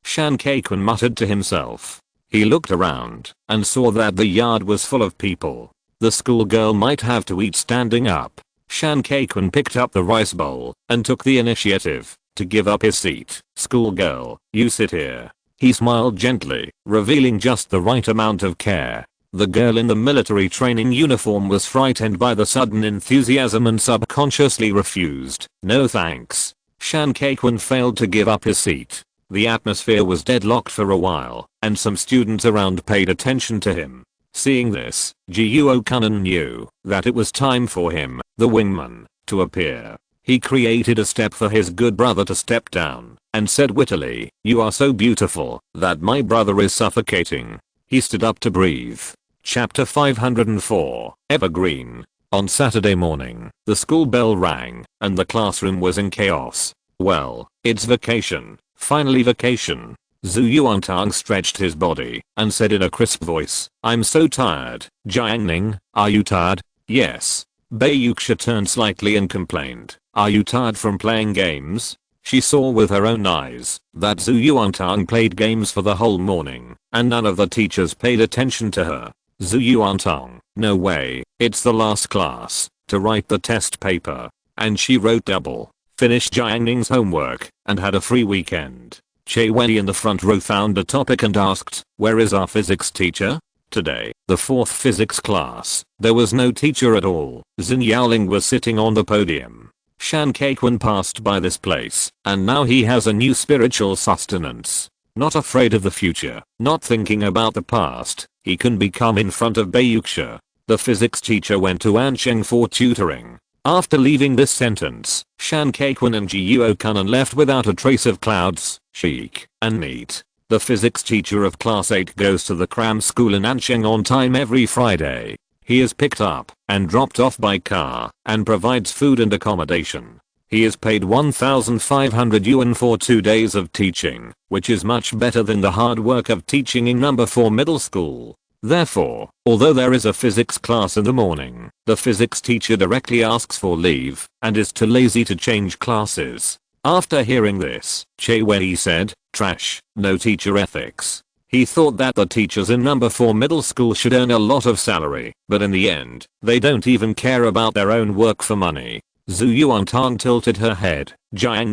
Shan Kaikun muttered to himself. He looked around and saw that the yard was full of people. The schoolgirl might have to eat standing up. Shan Kaikun picked up the rice bowl and took the initiative to give up his seat. Schoolgirl, you sit here. He smiled gently, revealing just the right amount of care. The girl in the military training uniform was frightened by the sudden enthusiasm and subconsciously refused. No thanks. Shan Kaikun failed to give up his seat. The atmosphere was deadlocked for a while, and some students around paid attention to him. Seeing this, Jiang knew that it was time for him, the wingman, to appear. He created a step for his good brother to step down, and said wittily, you are so beautiful that my brother is suffocating. He stood up to breathe. Chapter 504, Evergreen. On Saturday morning, the school bell rang, and the classroom was in chaos. Well, it's vacation. Finally vacation. Zhu Yuantang stretched his body and said in a crisp voice, I'm so tired. Jiang Ning, are you tired? Yes. Bayuxia turned slightly and complained, are you tired from playing games? She saw with her own eyes that Zhu Yuantang played games for the whole morning, and none of the teachers paid attention to her. Zhu Yuantang, no way, it's the last class to write the test paper. And she wrote double, finished Jiang Ning's homework, and had a free weekend. Che Wei in the front row found a topic and asked, where is our physics teacher? Today, the 4th physics class, there was no teacher at all. Xin Yaoling was sitting on the podium. Shan Kaikun passed by this place, and now he has a new spiritual sustenance. Not afraid of the future, not thinking about the past, he can become in front of Bayuxia. The physics teacher went to Ansheng for tutoring. After leaving this sentence, Shan Kaikun and Jiang left without a trace of clouds, chic, and neat. The physics teacher of class 8 goes to the cram school in Ansheng on time every Friday. He is picked up and dropped off by car and provides food and accommodation. He is paid 1,500 yuan for 2 days of teaching, which is much better than the hard work of teaching in number 4 middle school. Therefore, although there is a physics class in the morning, the physics teacher directly asks for leave and is too lazy to change classes. After hearing this, Che Wei said, "Trash, no teacher ethics." He thought that the teachers in number 4 middle school should earn a lot of salary, but in the end, they don't even care about their own work for money. Zhu Yuantang tilted her head. Jiang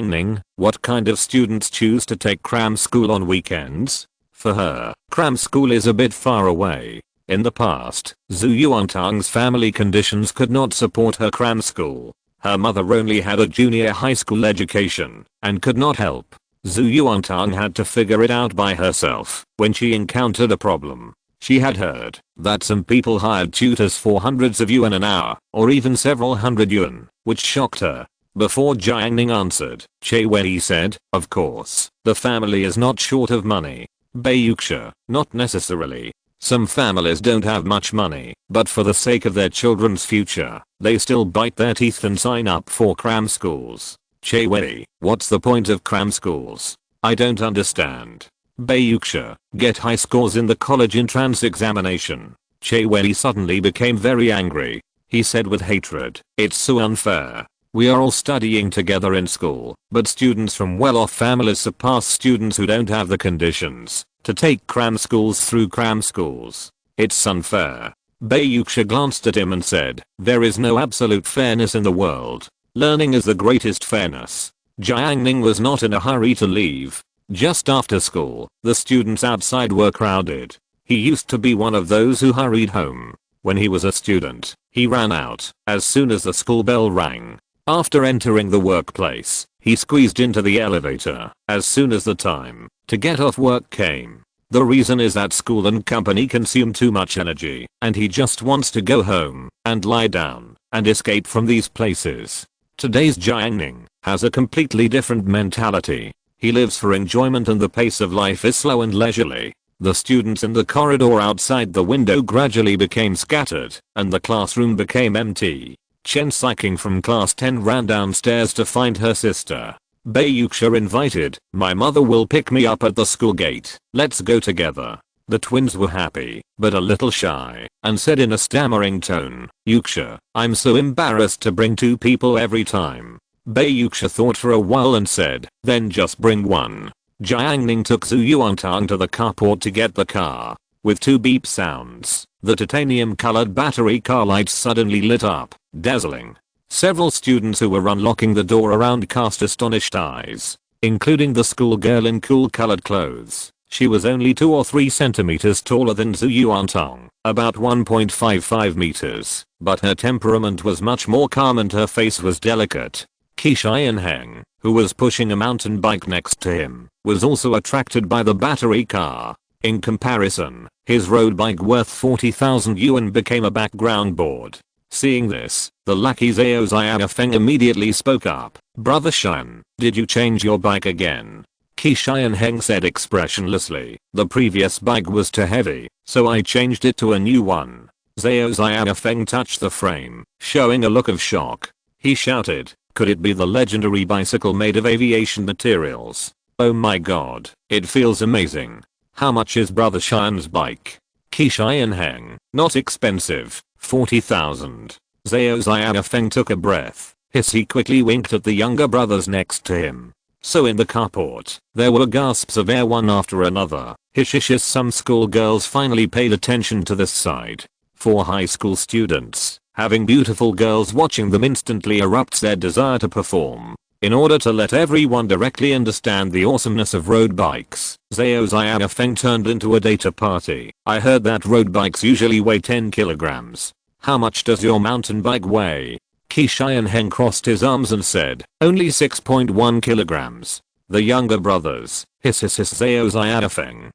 Ning, what kind of students choose to take cram school on weekends? For her, cram school is a bit far away. In the past, Zhu Yuantang's family conditions could not support her cram school. Her mother only had a junior high school education and could not help. Zhu Yuantang had to figure it out by herself when she encountered a problem. She had heard that some people hired tutors for hundreds of yuan an hour, or even several hundred yuan, which shocked her. Before Jiang Ning answered, Che Wei said, "Of course, the family is not short of money." Bayuxia, not necessarily. Some families don't have much money, but for the sake of their children's future, they still bite their teeth and sign up for cram schools. Che Wei, what's the point of cram schools? I don't understand. Bayuxia, get high scores in the college entrance examination. Che Wei suddenly became very angry. He said with hatred, "It's so unfair. We are all studying together in school, but students from well-off families surpass students who don't have the conditions to take cram schools through cram schools. It's unfair." Bayuxia glanced at him and said, "There is no absolute fairness in the world. Learning is the greatest fairness." Jiang Ning was not in a hurry to leave. Just after school, the students outside were crowded. He used to be one of those who hurried home. When he was a student, he ran out as soon as the school bell rang. After entering the workplace, he squeezed into the elevator as soon as the time to get off work came. The reason is that school and company consume too much energy, and he just wants to go home and lie down and escape from these places. Today's Jiang Ning has a completely different mentality. He lives for enjoyment and the pace of life is slow and leisurely. The students in the corridor outside the window gradually became scattered, and the classroom became empty. Chen Siking from class 10 ran downstairs to find her sister. Bayuxia invited, "My mother will pick me up at the school gate. Let's go together." The twins were happy, but a little shy, and said in a stammering tone, "Yuxia, I'm so embarrassed to bring 2 people every time." Bayuxia thought for a while and said, "Then just bring 1. Jiang Ning took Zhu Yuantang to the carport to get the car. With 2 beep sounds, the titanium-colored battery car lights suddenly lit up, dazzling. Several students who were unlocking the door around cast astonished eyes, including the schoolgirl in cool-colored clothes. She was only 2 or 3 centimeters taller than Zhu Yuantang, about 1.55 meters, but her temperament was much more calm and her face was delicate. Qianheng, who was pushing a mountain bike next to him, was also attracted by the battery car. In comparison, his road bike worth 40,000 yuan became a background board. Seeing this, the lucky Zhao Xiaofeng immediately spoke up. "Brother Xian, did you change your bike again?" Qianheng said expressionlessly, "The previous bike was too heavy, so I changed it to a new one." Zhao Xiaofeng touched the frame, showing a look of shock. He shouted, "Could it be the legendary bicycle made of aviation materials? Oh my god, it feels amazing. How much is Brother Xian's bike?" Qianheng, "Not expensive, 40,000. Zhao Xiaofeng took a breath. He quickly winked at the younger brothers next to him. So in the carport, there were gasps of air one after another. Hish. Some schoolgirls finally paid attention to this side. For high school students, having beautiful girls watching them instantly erupts their desire to perform. In order to let everyone directly understand the awesomeness of road bikes, Zhao Xiaofeng turned into a data party. "I heard that road bikes usually weigh 10 kilograms. How much does your mountain bike weigh?" Qianheng crossed his arms and said, "Only 6.1 kilograms. The younger brothers, hiss Zhao Xiaofeng,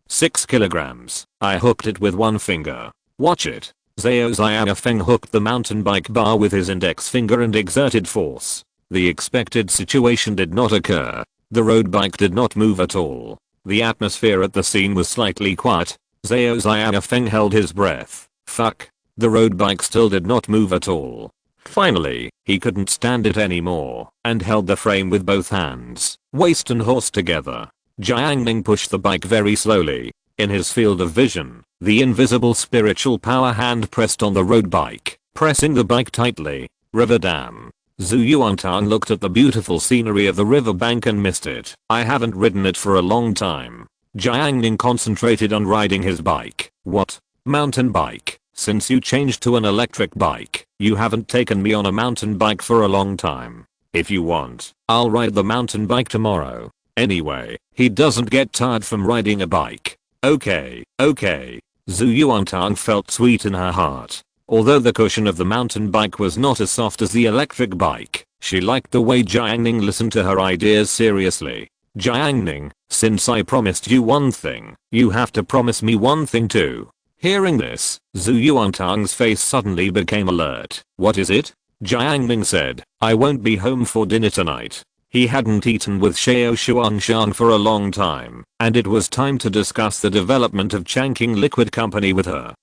6 kilograms. I hooked it with one finger. Watch it." Zhao Xiaofeng hooked the mountain bike bar with his index finger and exerted force. The expected situation did not occur. The road bike did not move at all. The atmosphere at the scene was slightly quiet. Zhao Xiaofeng held his breath. Fuck. The road bike still did not move at all. Finally, he couldn't stand it anymore and held the frame with both hands, waist and horse together. Jiang Ning pushed the bike very slowly. In his field of vision, the invisible spiritual power hand pressed on the road bike, pressing the bike tightly. River dam. Zhu Yuantang looked at the beautiful scenery of the riverbank and missed it. I haven't ridden it for a long time. Jiang Ning concentrated on riding his bike. What? Mountain bike? Since you changed to an electric bike, you haven't taken me on a mountain bike for a long time. If you want, I'll ride the mountain bike tomorrow. Anyway, he doesn't get tired from riding a bike. Okay. Zhu Yuantang felt sweet in her heart. Although the cushion of the mountain bike was not as soft as the electric bike, she liked the way Jiang Ning listened to her ideas seriously. Jiang Ning, since I promised you one thing, you have to promise me one thing too. Hearing this, Zhu Yuantang's face suddenly became alert. What is it? Jiang Ning said, I won't be home for dinner tonight. He hadn't eaten with Xiao Shuangshan for a long time, and it was time to discuss the development of Changqing Liquid Company with her.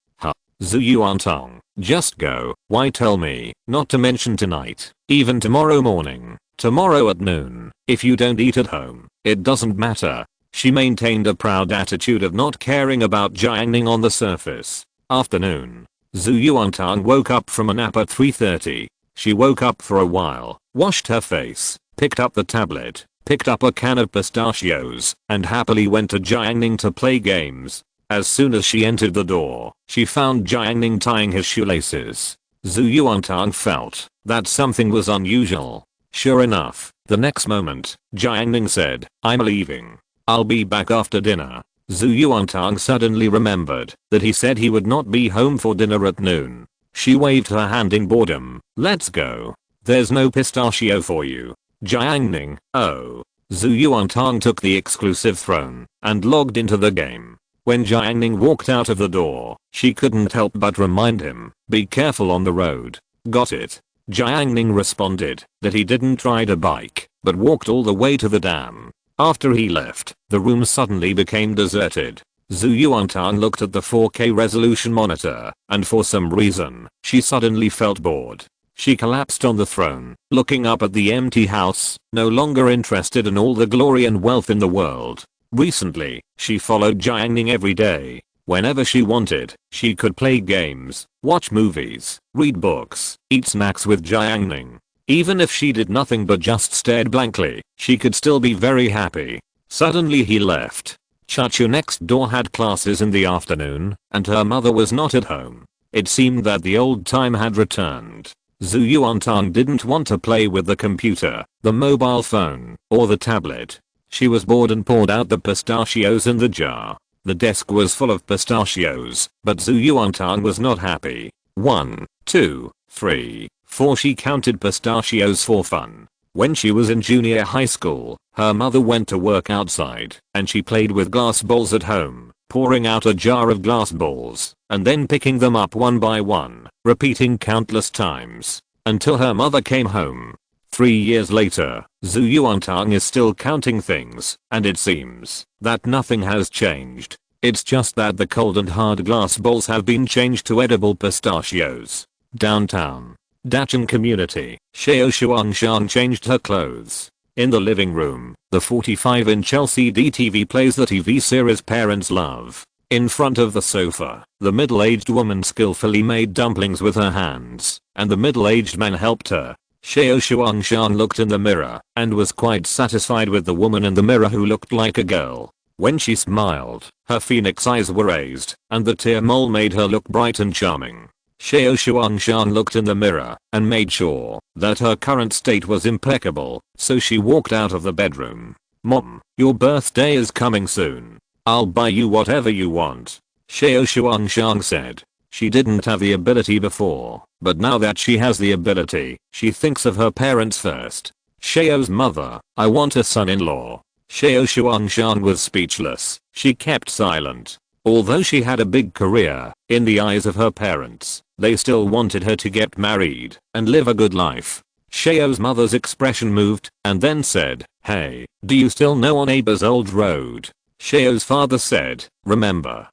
Zhu Yuantang, just go. Why tell me? Not to mention tonight. Even tomorrow morning. Tomorrow at noon. If you don't eat at home, it doesn't matter. She maintained a proud attitude of not caring about Jiang Ning on the surface. Afternoon. Zhu Yuantang woke up from a nap at 3:30. She woke up for a while, washed her face, picked up the tablet, picked up a can of pistachios, and happily went to Jiang Ning to play games. As soon as she entered the door, she found Jiang Ning tying his shoelaces. Zhu Yuantang felt that something was unusual. Sure enough, the next moment, Jiang Ning said, I'm leaving. I'll be back after dinner. Zhu Yuantang suddenly remembered that he said he would not be home for dinner at noon. She waved her hand in boredom. Let's go. There's no pistachio for you. Jiang Ning, oh. Zhu Yuantang took the exclusive throne and logged into the game. When Jiang Ning walked out of the door, she couldn't help but remind him, be careful on the road. Got it. Jiang Ning responded that he didn't ride a bike, but walked all the way to the dam. After he left, the room suddenly became deserted. Zhu Yuantang looked at the 4K resolution monitor, and for some reason, she suddenly felt bored. She collapsed on the throne, looking up at the empty house, no longer interested in all the glory and wealth in the world. Recently, she followed Jiang Ning every day. Whenever she wanted, she could play games, watch movies, read books, eat snacks with Jiang Ning. Even if she did nothing but just stared blankly, she could still be very happy. Suddenly he left. Chachu next door had classes in the afternoon, and her mother was not at home. It seemed that the old time had returned. Zhu Yuantang didn't want to play with the computer, the mobile phone, or the tablet. She was bored and poured out the pistachios in the jar. The desk was full of pistachios, but Zhu Yuantang was not happy. 1, 2, 3, 4 she counted pistachios for fun. When she was in junior high school, her mother went to work outside, and she played with glass balls at home, pouring out a jar of glass balls, and then picking them up one by one, repeating countless times, until her mother came home. 3 years later, Zhu Yuantang is still counting things, and it seems that nothing has changed. It's just that the cold and hard glass balls have been changed to edible pistachios. Downtown. Dacheng community. Xiao Shuangshan changed her clothes. In the living room, the 45-inch LCD TV plays the TV series parents love. In front of the sofa, the middle-aged woman skillfully made dumplings with her hands, and the middle-aged man helped her. Xiao Shuangshan looked in the mirror and was quite satisfied with the woman in the mirror who looked like a girl. When she smiled, her phoenix eyes were raised, and the tear mole made her look bright and charming. Xiao Shuangshan looked in the mirror and made sure that her current state was impeccable, so she walked out of the bedroom. Mom, your birthday is coming soon. I'll buy you whatever you want. Xiao Shuangshan said. She didn't have the ability before, but now that she has the ability, she thinks of her parents first. Xiao's mother, I want a son-in-law. Xiao Shuangshan was speechless. She kept silent. Although she had a big career, in the eyes of her parents, they still wanted her to get married and live a good life. Xiao's mother's expression moved and then said, hey, do you still know our neighbor's old road? Xiao's father said, remember,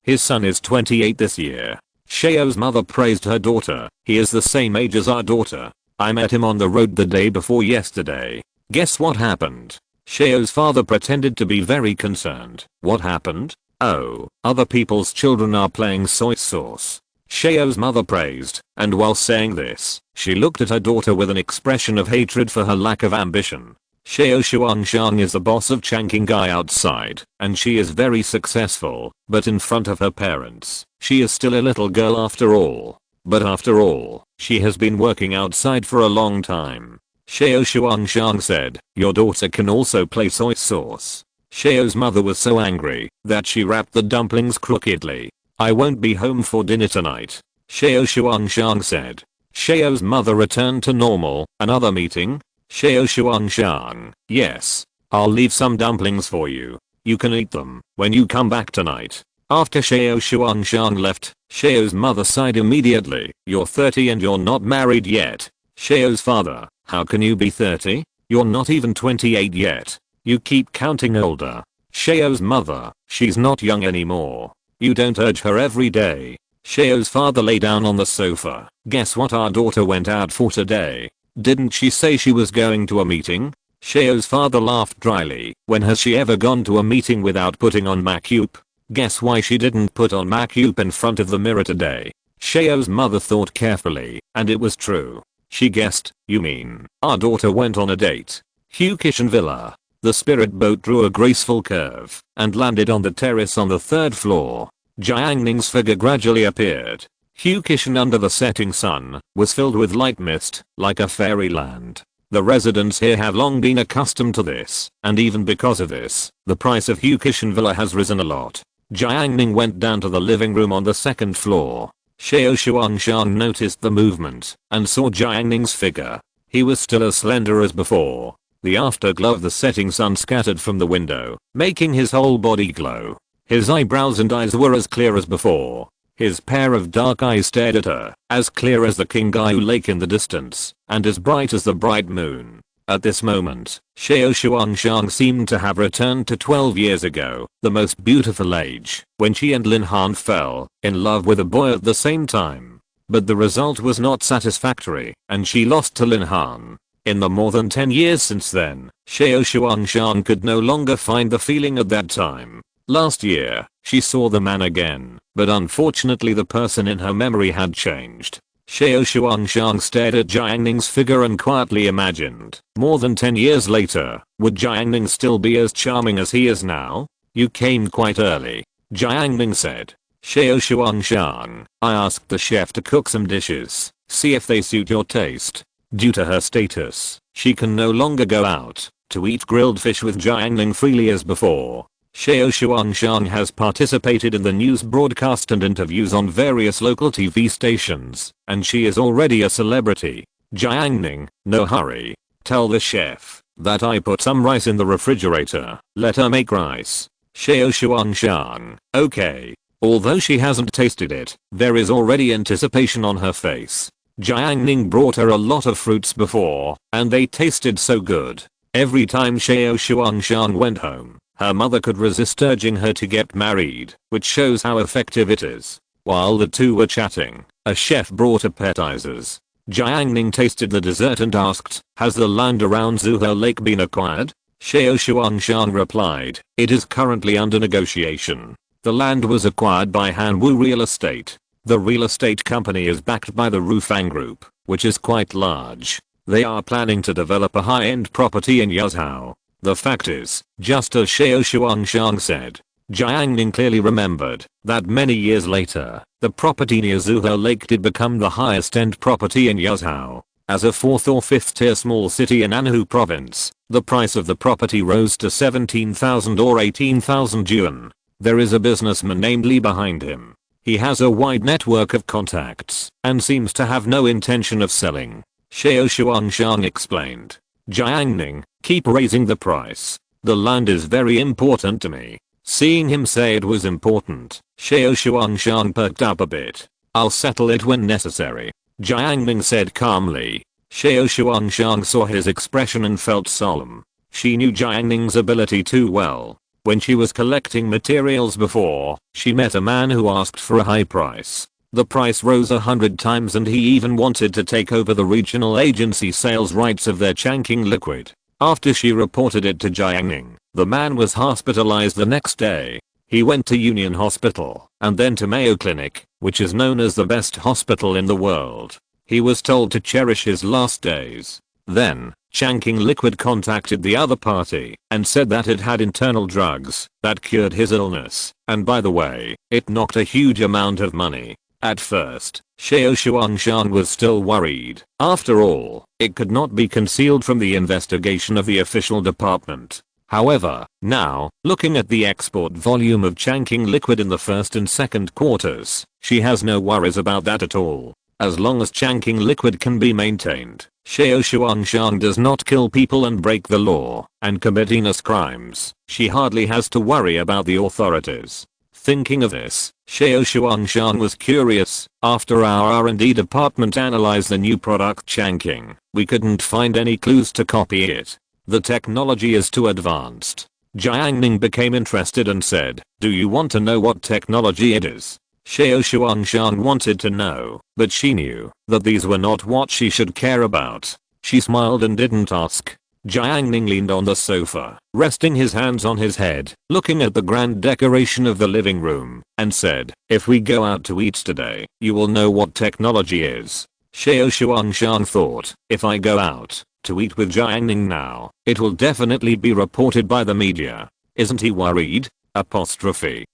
his son is 28 this year. Xiao's mother praised her daughter. He is the same age as our daughter. I met him on the road the day before yesterday. Guess what happened? Xiao's father pretended to be very concerned. What happened? Oh, other people's children are playing soy sauce. Xiao's mother praised, and while saying this, she looked at her daughter with an expression of hatred for her lack of ambition. Xiao Xuanshang is the boss of Changqing outside, and she is very successful, but in front of her parents, she is still a little girl after all. But after all, she has been working outside for a long time. Xiao Xuanshang said, your daughter can also play soy sauce. Xiao's mother was so angry that she wrapped the dumplings crookedly. I won't be home for dinner tonight. Xiao Xuanshang said. Xiao's mother returned to normal. Another meeting? Xiao Xuanshang, yes. I'll leave some dumplings for you. You can eat them when you come back tonight. After Xiao Xuanshang left, Xiao's mother sighed immediately. You're 30 and you're not married yet. Xiao's father, how can you be 30? You're not even 28 yet. You keep counting older. Xiao's mother, she's not young anymore. You don't urge her every day. Xiao's father lay down on the sofa. Guess what our daughter went out for today? Didn't she say she was going to a meeting? Xiao's father laughed dryly. When has she ever gone to a meeting without putting on makeup? Guess why she didn't put on makeup in front of the mirror today? Xiao's mother thought carefully, and it was true. She guessed, you mean, our daughter went on a date. Hukishan Villa. The spirit boat drew a graceful curve and landed on the terrace on the 3rd floor. Jiang Ning's figure gradually appeared. Hukishan under the setting sun was filled with light mist, like a fairyland. The residents here have long been accustomed to this, and even because of this, the price of Hukishan Villa has risen a lot. Jiang Ning went down to the living room on the 2nd floor. Xiao Xuanshang noticed the movement and saw Jiang Ning's figure. He was still as slender as before. The afterglow of the setting sun scattered from the window, making his whole body glow. His eyebrows and eyes were as clear as before. His pair of dark eyes stared at her, as clear as the Qingyu Lake in the distance, and as bright as the bright moon. At this moment, Xiao Xuanshang seemed to have returned to 12 years ago, the most beautiful age, when she and Lin Han fell in love with a boy at the same time. But the result was not satisfactory, and she lost to Lin Han. In the more than 10 years since then, Xiao Xuanshang could no longer find the feeling at that time. Last year, she saw the man again, but unfortunately the person in her memory had changed. Xiao Xuanshang stared at Jiang Ning's figure and quietly imagined, more than 10 years later, would Jiang Ning still be as charming as he is now? You came quite early. Jiang Ning said. Xiao Xuanshang, I asked the chef to cook some dishes, see if they suit your taste. Due to her status, she can no longer go out to eat grilled fish with Jiang Ning freely as before. Xiao Xuanshang has participated in the news broadcast and interviews on various local TV stations, and she is already a celebrity. Jiang Ning, no hurry. Tell the chef that I put some rice in the refrigerator. Let her make rice. Xiao Xuanshang, okay. Although she hasn't tasted it, there is already anticipation on her face. Jiang Ning brought her a lot of fruits before, and they tasted so good. Every time Xiao Xuanshang went home, her mother could resist urging her to get married, which shows how effective it is. While the two were chatting, a chef brought appetizers. Jiang Ning tasted the dessert and asked, has the land around Zuho Lake been acquired? Xiao Xuanshang replied, it is currently under negotiation. The land was acquired by Hanwu Real Estate. The real estate company is backed by the Rufang Group, which is quite large. They are planning to develop a high-end property in Yazhou. The fact is, just as Xiao Xuanshang said, Jiang Ning clearly remembered that many years later, the property near Zuho Lake did become the highest-end property in Yazhou. As a 4th or 5th tier small city in Anhui province, the price of the property rose to 17,000 or 18,000 yuan. There is a businessman named Li behind him. He has a wide network of contacts and seems to have no intention of selling. Xiao Xuanshang explained. Jiang Ning, keep raising the price. The land is very important to me. Seeing him say it was important, Xiao Xuanshang perked up a bit. I'll settle it when necessary. Jiang Ning said calmly. Xiao Xuanshang saw his expression and felt solemn. She knew Jiang Ning's ability too well. When she was collecting materials before, she met a man who asked for a high price. The price rose 100 times and he even wanted to take over the regional agency sales rights of their Changqing liquid. After she reported it to Jiang Ning, the man was hospitalized the next day. He went to Union Hospital and then to Mayo Clinic, which is known as the best hospital in the world. He was told to cherish his last days. Then, Changqing liquid contacted the other party and said that it had internal drugs that cured his illness, and by the way, it knocked a huge amount of money. At first, Xiao Shuangshan was still worried. After all, it could not be concealed from the investigation of the official department. However, now, looking at the export volume of Changqing liquid in the first and second quarters, she has no worries about that at all. As long as Changqing liquid can be maintained, Xiao Shuangshan does not kill people and break the law and commit heinous crimes, she hardly has to worry about the authorities. Thinking of this, Xiao Shuangshan was curious. After our R&D department analyzed the new product Changqing, we couldn't find any clues to copy it. The technology is too advanced. Jiang Ning became interested and said, "Do you want to know what technology it is?" Xiao Shuangshan wanted to know, but she knew that these were not what she should care about. She smiled and didn't ask. Jiang Ning leaned on the sofa, resting his hands on his head, looking at the grand decoration of the living room, and said, "If we go out to eat today, you will know what technology is." Xiao Shuangshan thought, if I go out to eat with Jiang Ning now, it will definitely be reported by the media. Isn't he worried? Apostrophe.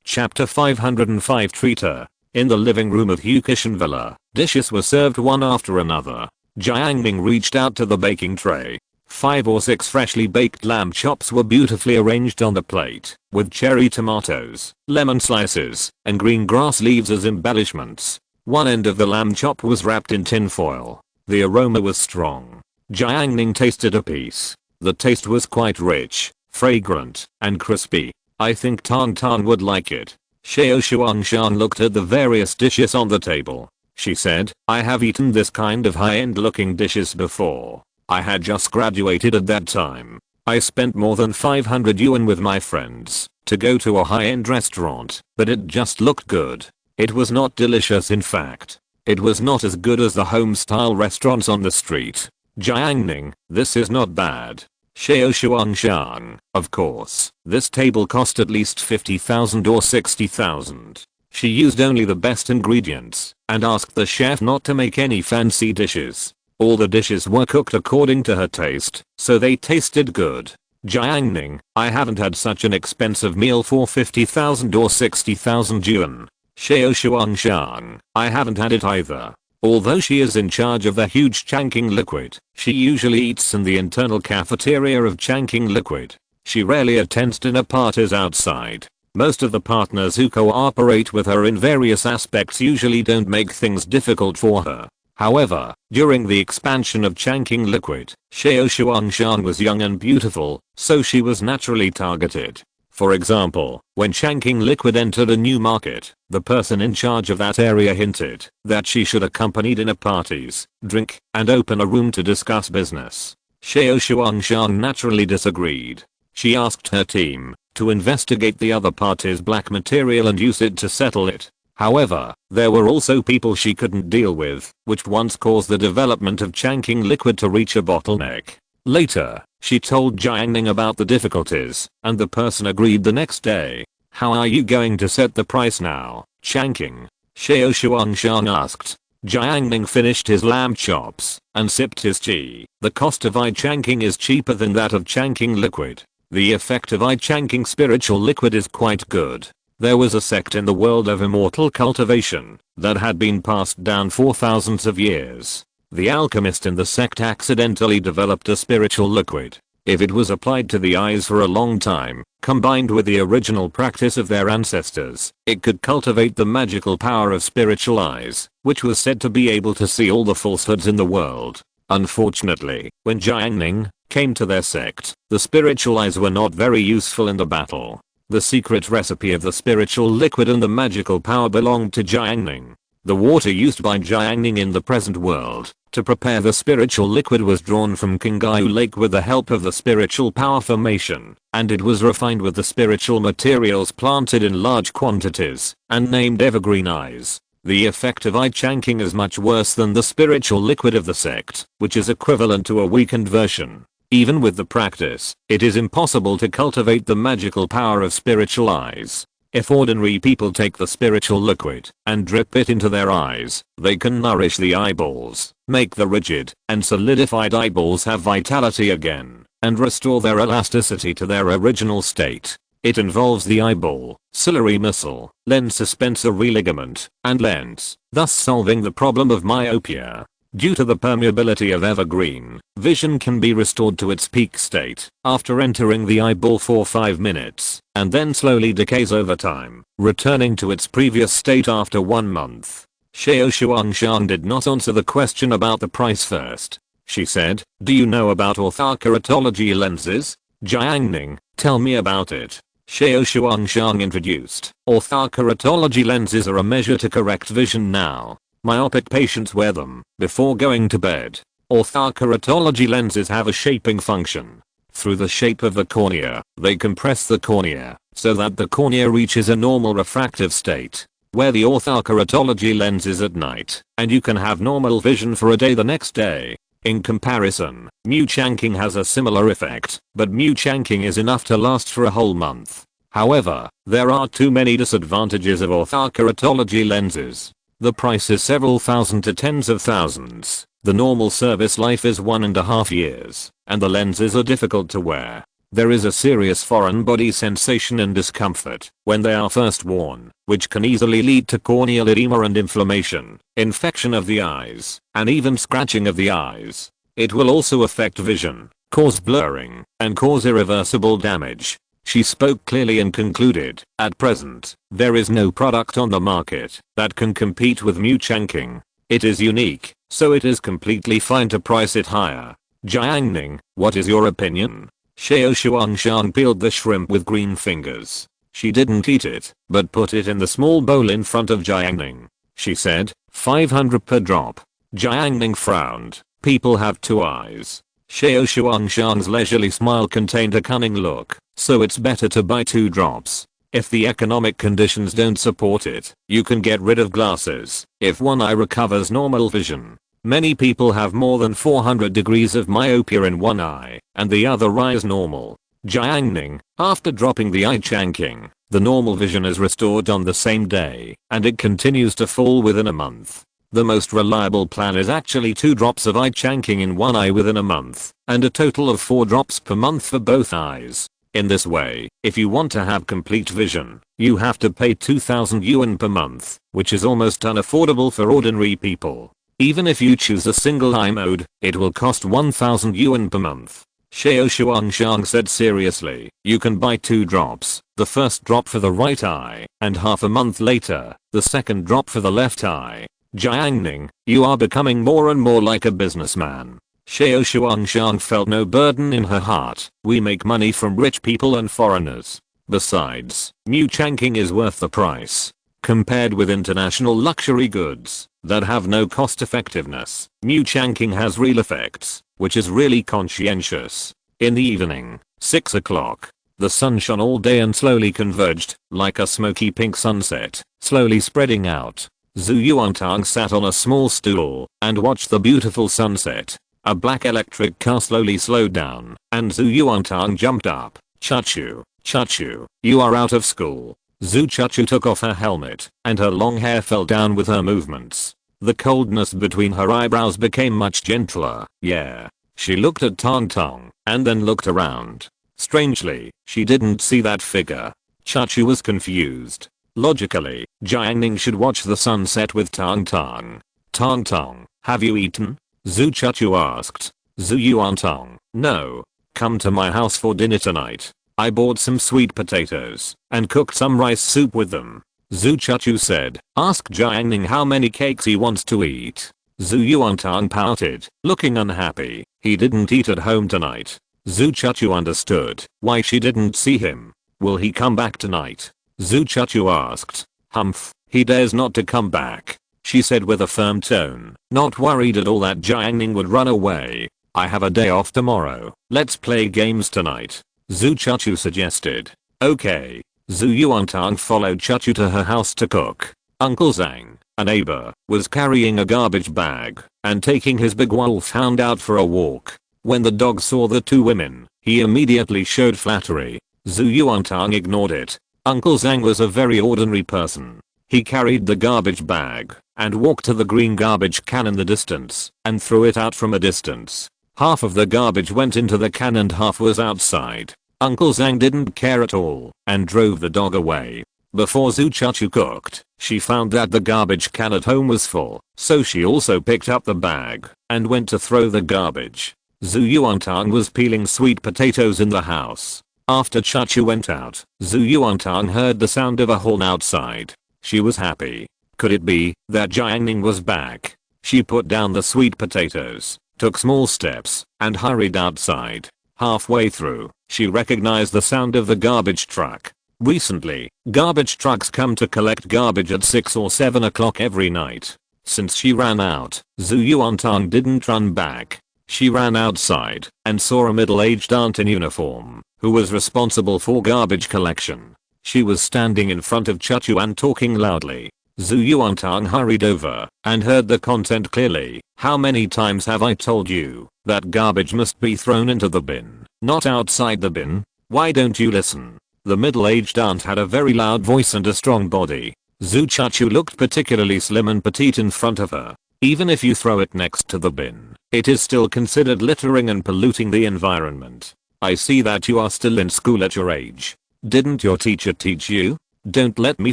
Chapter 505 Treater. In the living room of Hukishan Villa, dishes were served one after another. Jiang Ning reached out to the baking tray. 5 or 6 freshly baked lamb chops were beautifully arranged on the plate, with cherry tomatoes, lemon slices, and green grass leaves as embellishments. One end of the lamb chop was wrapped in tin foil. The aroma was strong. Jiang Ning tasted a piece. The taste was quite rich, fragrant, and crispy. I think Tan Tan would like it. Xiao Shuangshan looked at the various dishes on the table. She said, I have eaten this kind of high-end looking dishes before. I had just graduated at that time. I spent more than 500 yuan with my friends to go to a high-end restaurant, but it just looked good. It was not delicious in fact. It was not as good as the home-style restaurants on the street. Jiang Ning, this is not bad. Xiao Shuangshan, of course, this table cost at least 50,000 or 60,000. She used only the best ingredients and asked the chef not to make any fancy dishes. All the dishes were cooked according to her taste, so they tasted good. Jiang Ning, I haven't had such an expensive meal for 50,000 or 60,000 yuan. Xiao Shuangshan, I haven't had it either. Although she is in charge of the huge Changqing liquid, she usually eats in the internal cafeteria of Changqing liquid. She rarely attends dinner parties outside. Most of the partners who cooperate with her in various aspects usually don't make things difficult for her. However, during the expansion of Changqing liquid, Xiao Shuangshan was young and beautiful, so she was naturally targeted. For example, when Changqing liquid entered a new market, the person in charge of that area hinted that she should accompany dinner parties, drink, and open a room to discuss business. Xiao Shuangshan naturally disagreed. She asked her team to investigate the other party's black material and use it to settle it. However, there were also people she couldn't deal with, which once caused the development of Changqing liquid to reach a bottleneck. Later, she told Jiang Ning about the difficulties, and the person agreed the next day. How are you going to set the price now, Changqing? Xiao Shuangshan asked. Jiang Ning finished his lamb chops and sipped his tea. The cost of Changqing is cheaper than that of Changqing liquid. The effect of Changqing spiritual liquid is quite good. There was a sect in the world of immortal cultivation that had been passed down for thousands of years. The alchemist in the sect accidentally developed a spiritual liquid. If it was applied to the eyes for a long time, combined with the original practice of their ancestors, it could cultivate the magical power of spiritual eyes, which was said to be able to see all the falsehoods in the world. Unfortunately, when Jiang Ning came to their sect, the spiritual eyes were not very useful in the battle. The secret recipe of the spiritual liquid and the magical power belonged to Jiang Ning. The water used by Jiang Ning in the present world to prepare the spiritual liquid was drawn from Qingyu Lake with the help of the spiritual power formation, and it was refined with the spiritual materials planted in large quantities and named evergreen eyes. The effect of eye chanking is much worse than the spiritual liquid of the sect, which is equivalent to a weakened version. Even with the practice, it is impossible to cultivate the magical power of spiritual eyes. If ordinary people take the spiritual liquid and drip it into their eyes, they can nourish the eyeballs, make the rigid and solidified eyeballs have vitality again, and restore their elasticity to their original state. It involves the eyeball, ciliary muscle, lens suspensory ligament, and lens, thus solving the problem of myopia. Due to the permeability of evergreen, vision can be restored to its peak state after entering the eyeball for 5 minutes, and then slowly decays over time, returning to its previous state after 1 month. Xiao Shuangshang did not answer the question about the price first. She said, "Do you know about orthokeratology lenses? Jiang Ning, tell me about it." Xiao Shuangshang introduced. Orthokeratology lenses are a measure to correct vision now. Myopic patients wear them before going to bed. Orthokeratology lenses have a shaping function. Through the shape of the cornea, they compress the cornea so that the cornea reaches a normal refractive state. Wear the orthokeratology lenses at night, and you can have normal vision for a day the next day. In comparison, mu chanking has a similar effect, but mu chanking is enough to last for a whole month. However, there are too many disadvantages of orthokeratology lenses. The price is several thousand to tens of thousands. The normal service life is 1.5 years, and the lenses are difficult to wear. There is a serious foreign body sensation and discomfort when they are first worn, which can easily lead to corneal edema and inflammation, infection of the eyes, and even scratching of the eyes. It will also affect vision, cause blurring, and cause irreversible damage. She spoke clearly and concluded, "At present, there is no product on the market that can compete with mu chanking. It is unique, so it is completely fine to price it higher." Jiang Ning, what is your opinion? Xiao Shuangshang peeled the shrimp with green fingers. She didn't eat it, but put it in the small bowl in front of Jiang Ning. She said, 500 per drop. Jiang Ning frowned. People have 2 eyes. Xiao Shuangshang's leisurely smile contained a cunning look. So it's better to buy 2 drops. If the economic conditions don't support it, you can get rid of glasses. If one eye recovers normal vision. Many people have more than 400 degrees of myopia in one eye, and the other eye is normal. Jiang Ning, after dropping the eye chanking, the normal vision is restored on the same day, and it continues to fall within a month. The most reliable plan is actually 2 drops of eye chanking in one eye within a month, and a total of 4 drops per month for both eyes. In this way, if you want to have complete vision, you have to pay 2,000 yuan per month, which is almost unaffordable for ordinary people. Even if you choose a single eye mode, it will cost 1,000 yuan per month. Xiao Shuangshang said seriously, "You can buy 2 drops, the first drop for the right eye, and half a month later, the second drop for the left eye." Jiang Ning, you are becoming more and more like a businessman. Xiao Shuangshang felt no burden in her heart. We make money from rich people and foreigners. Besides, mu chanking is worth the price. Compared with international luxury goods that have no cost effectiveness, mu chanking has real effects, which is really conscientious. In the evening, 6 o'clock, the sun shone all day and slowly converged, like a smoky pink sunset, slowly spreading out. Zhu Yuantang sat on a small stool and watched the beautiful sunset. A black electric car slowly slowed down, and Zhu Yuantang jumped up. "Chachu, Chachu, you are out of school." Zhu Chachu took off her helmet, and her long hair fell down with her movements. The coldness between her eyebrows became much gentler. "Yeah." She looked at Tang Tong, and then looked around. Strangely, she didn't see that figure. Chachu was confused. Logically, Jiang Ning should watch the sunset with Tang Tong. "Tang Tong, have you eaten?" Zhu Chachu asked. Zhu Yuantong, "No. Come to my house for dinner tonight. I bought some sweet potatoes and cooked some rice soup with them." Zhu Chachu said, "Ask Jiang Ning how many cakes he wants to eat." Zhu Yuantang pouted, looking unhappy. He didn't eat at home tonight. Zhu Chachu understood why she didn't see him. "Will he come back tonight?" Zhu Chachu asked. "Humph, he dares not to come back," she said with a firm tone, not worried at all that Jiang Ning would run away. "I have a day off tomorrow. Let's play games tonight," Zhu Chachu suggested. "Okay." Zhu Yuantang followed Chachu to her house to cook. "Uncle Zhang, A neighbor was carrying a garbage bag and taking his big wolfhound out for a walk. When the dog saw the two women, he immediately showed flattery. Zhu Yuantang ignored it. Uncle Zhang was a very ordinary person. He carried the garbage bag and walked to the green garbage can in the distance and threw it out from a distance. Half of the garbage went into the can and half was outside. Uncle Zhang didn't care at all and drove the dog away. Before Zhu Chachu cooked, she found that the garbage can at home was full, so she also picked up the bag and went to throw the garbage. Zhu Yuantang was peeling sweet potatoes in the house. After Chachu went out, Zhu Yuantang heard the sound of a horn outside. She was happy. Could it be that Jiang Ning was back? She put down the sweet potatoes, took small steps, and hurried outside. Halfway through, she recognized the sound of the garbage truck. Recently, garbage trucks come to collect garbage at 6 or 7 o'clock every night. Since she ran out, Zhu Yuantang didn't run back. She ran outside and saw a middle-aged aunt in uniform who was responsible for garbage collection. She was standing in front of Chachu and talking loudly. Zhu Yuantang hurried over and heard the content clearly. How many times have I told you that garbage must be thrown into the bin, not outside the bin? Why don't you listen? The middle-aged aunt had a very loud voice and a strong body. Zhu Chachu looked particularly slim and petite in front of her. Even if you throw it next to the bin, it is still considered littering and polluting the environment. I see that you are still in school at your age. Didn't your teacher teach you? Don't let me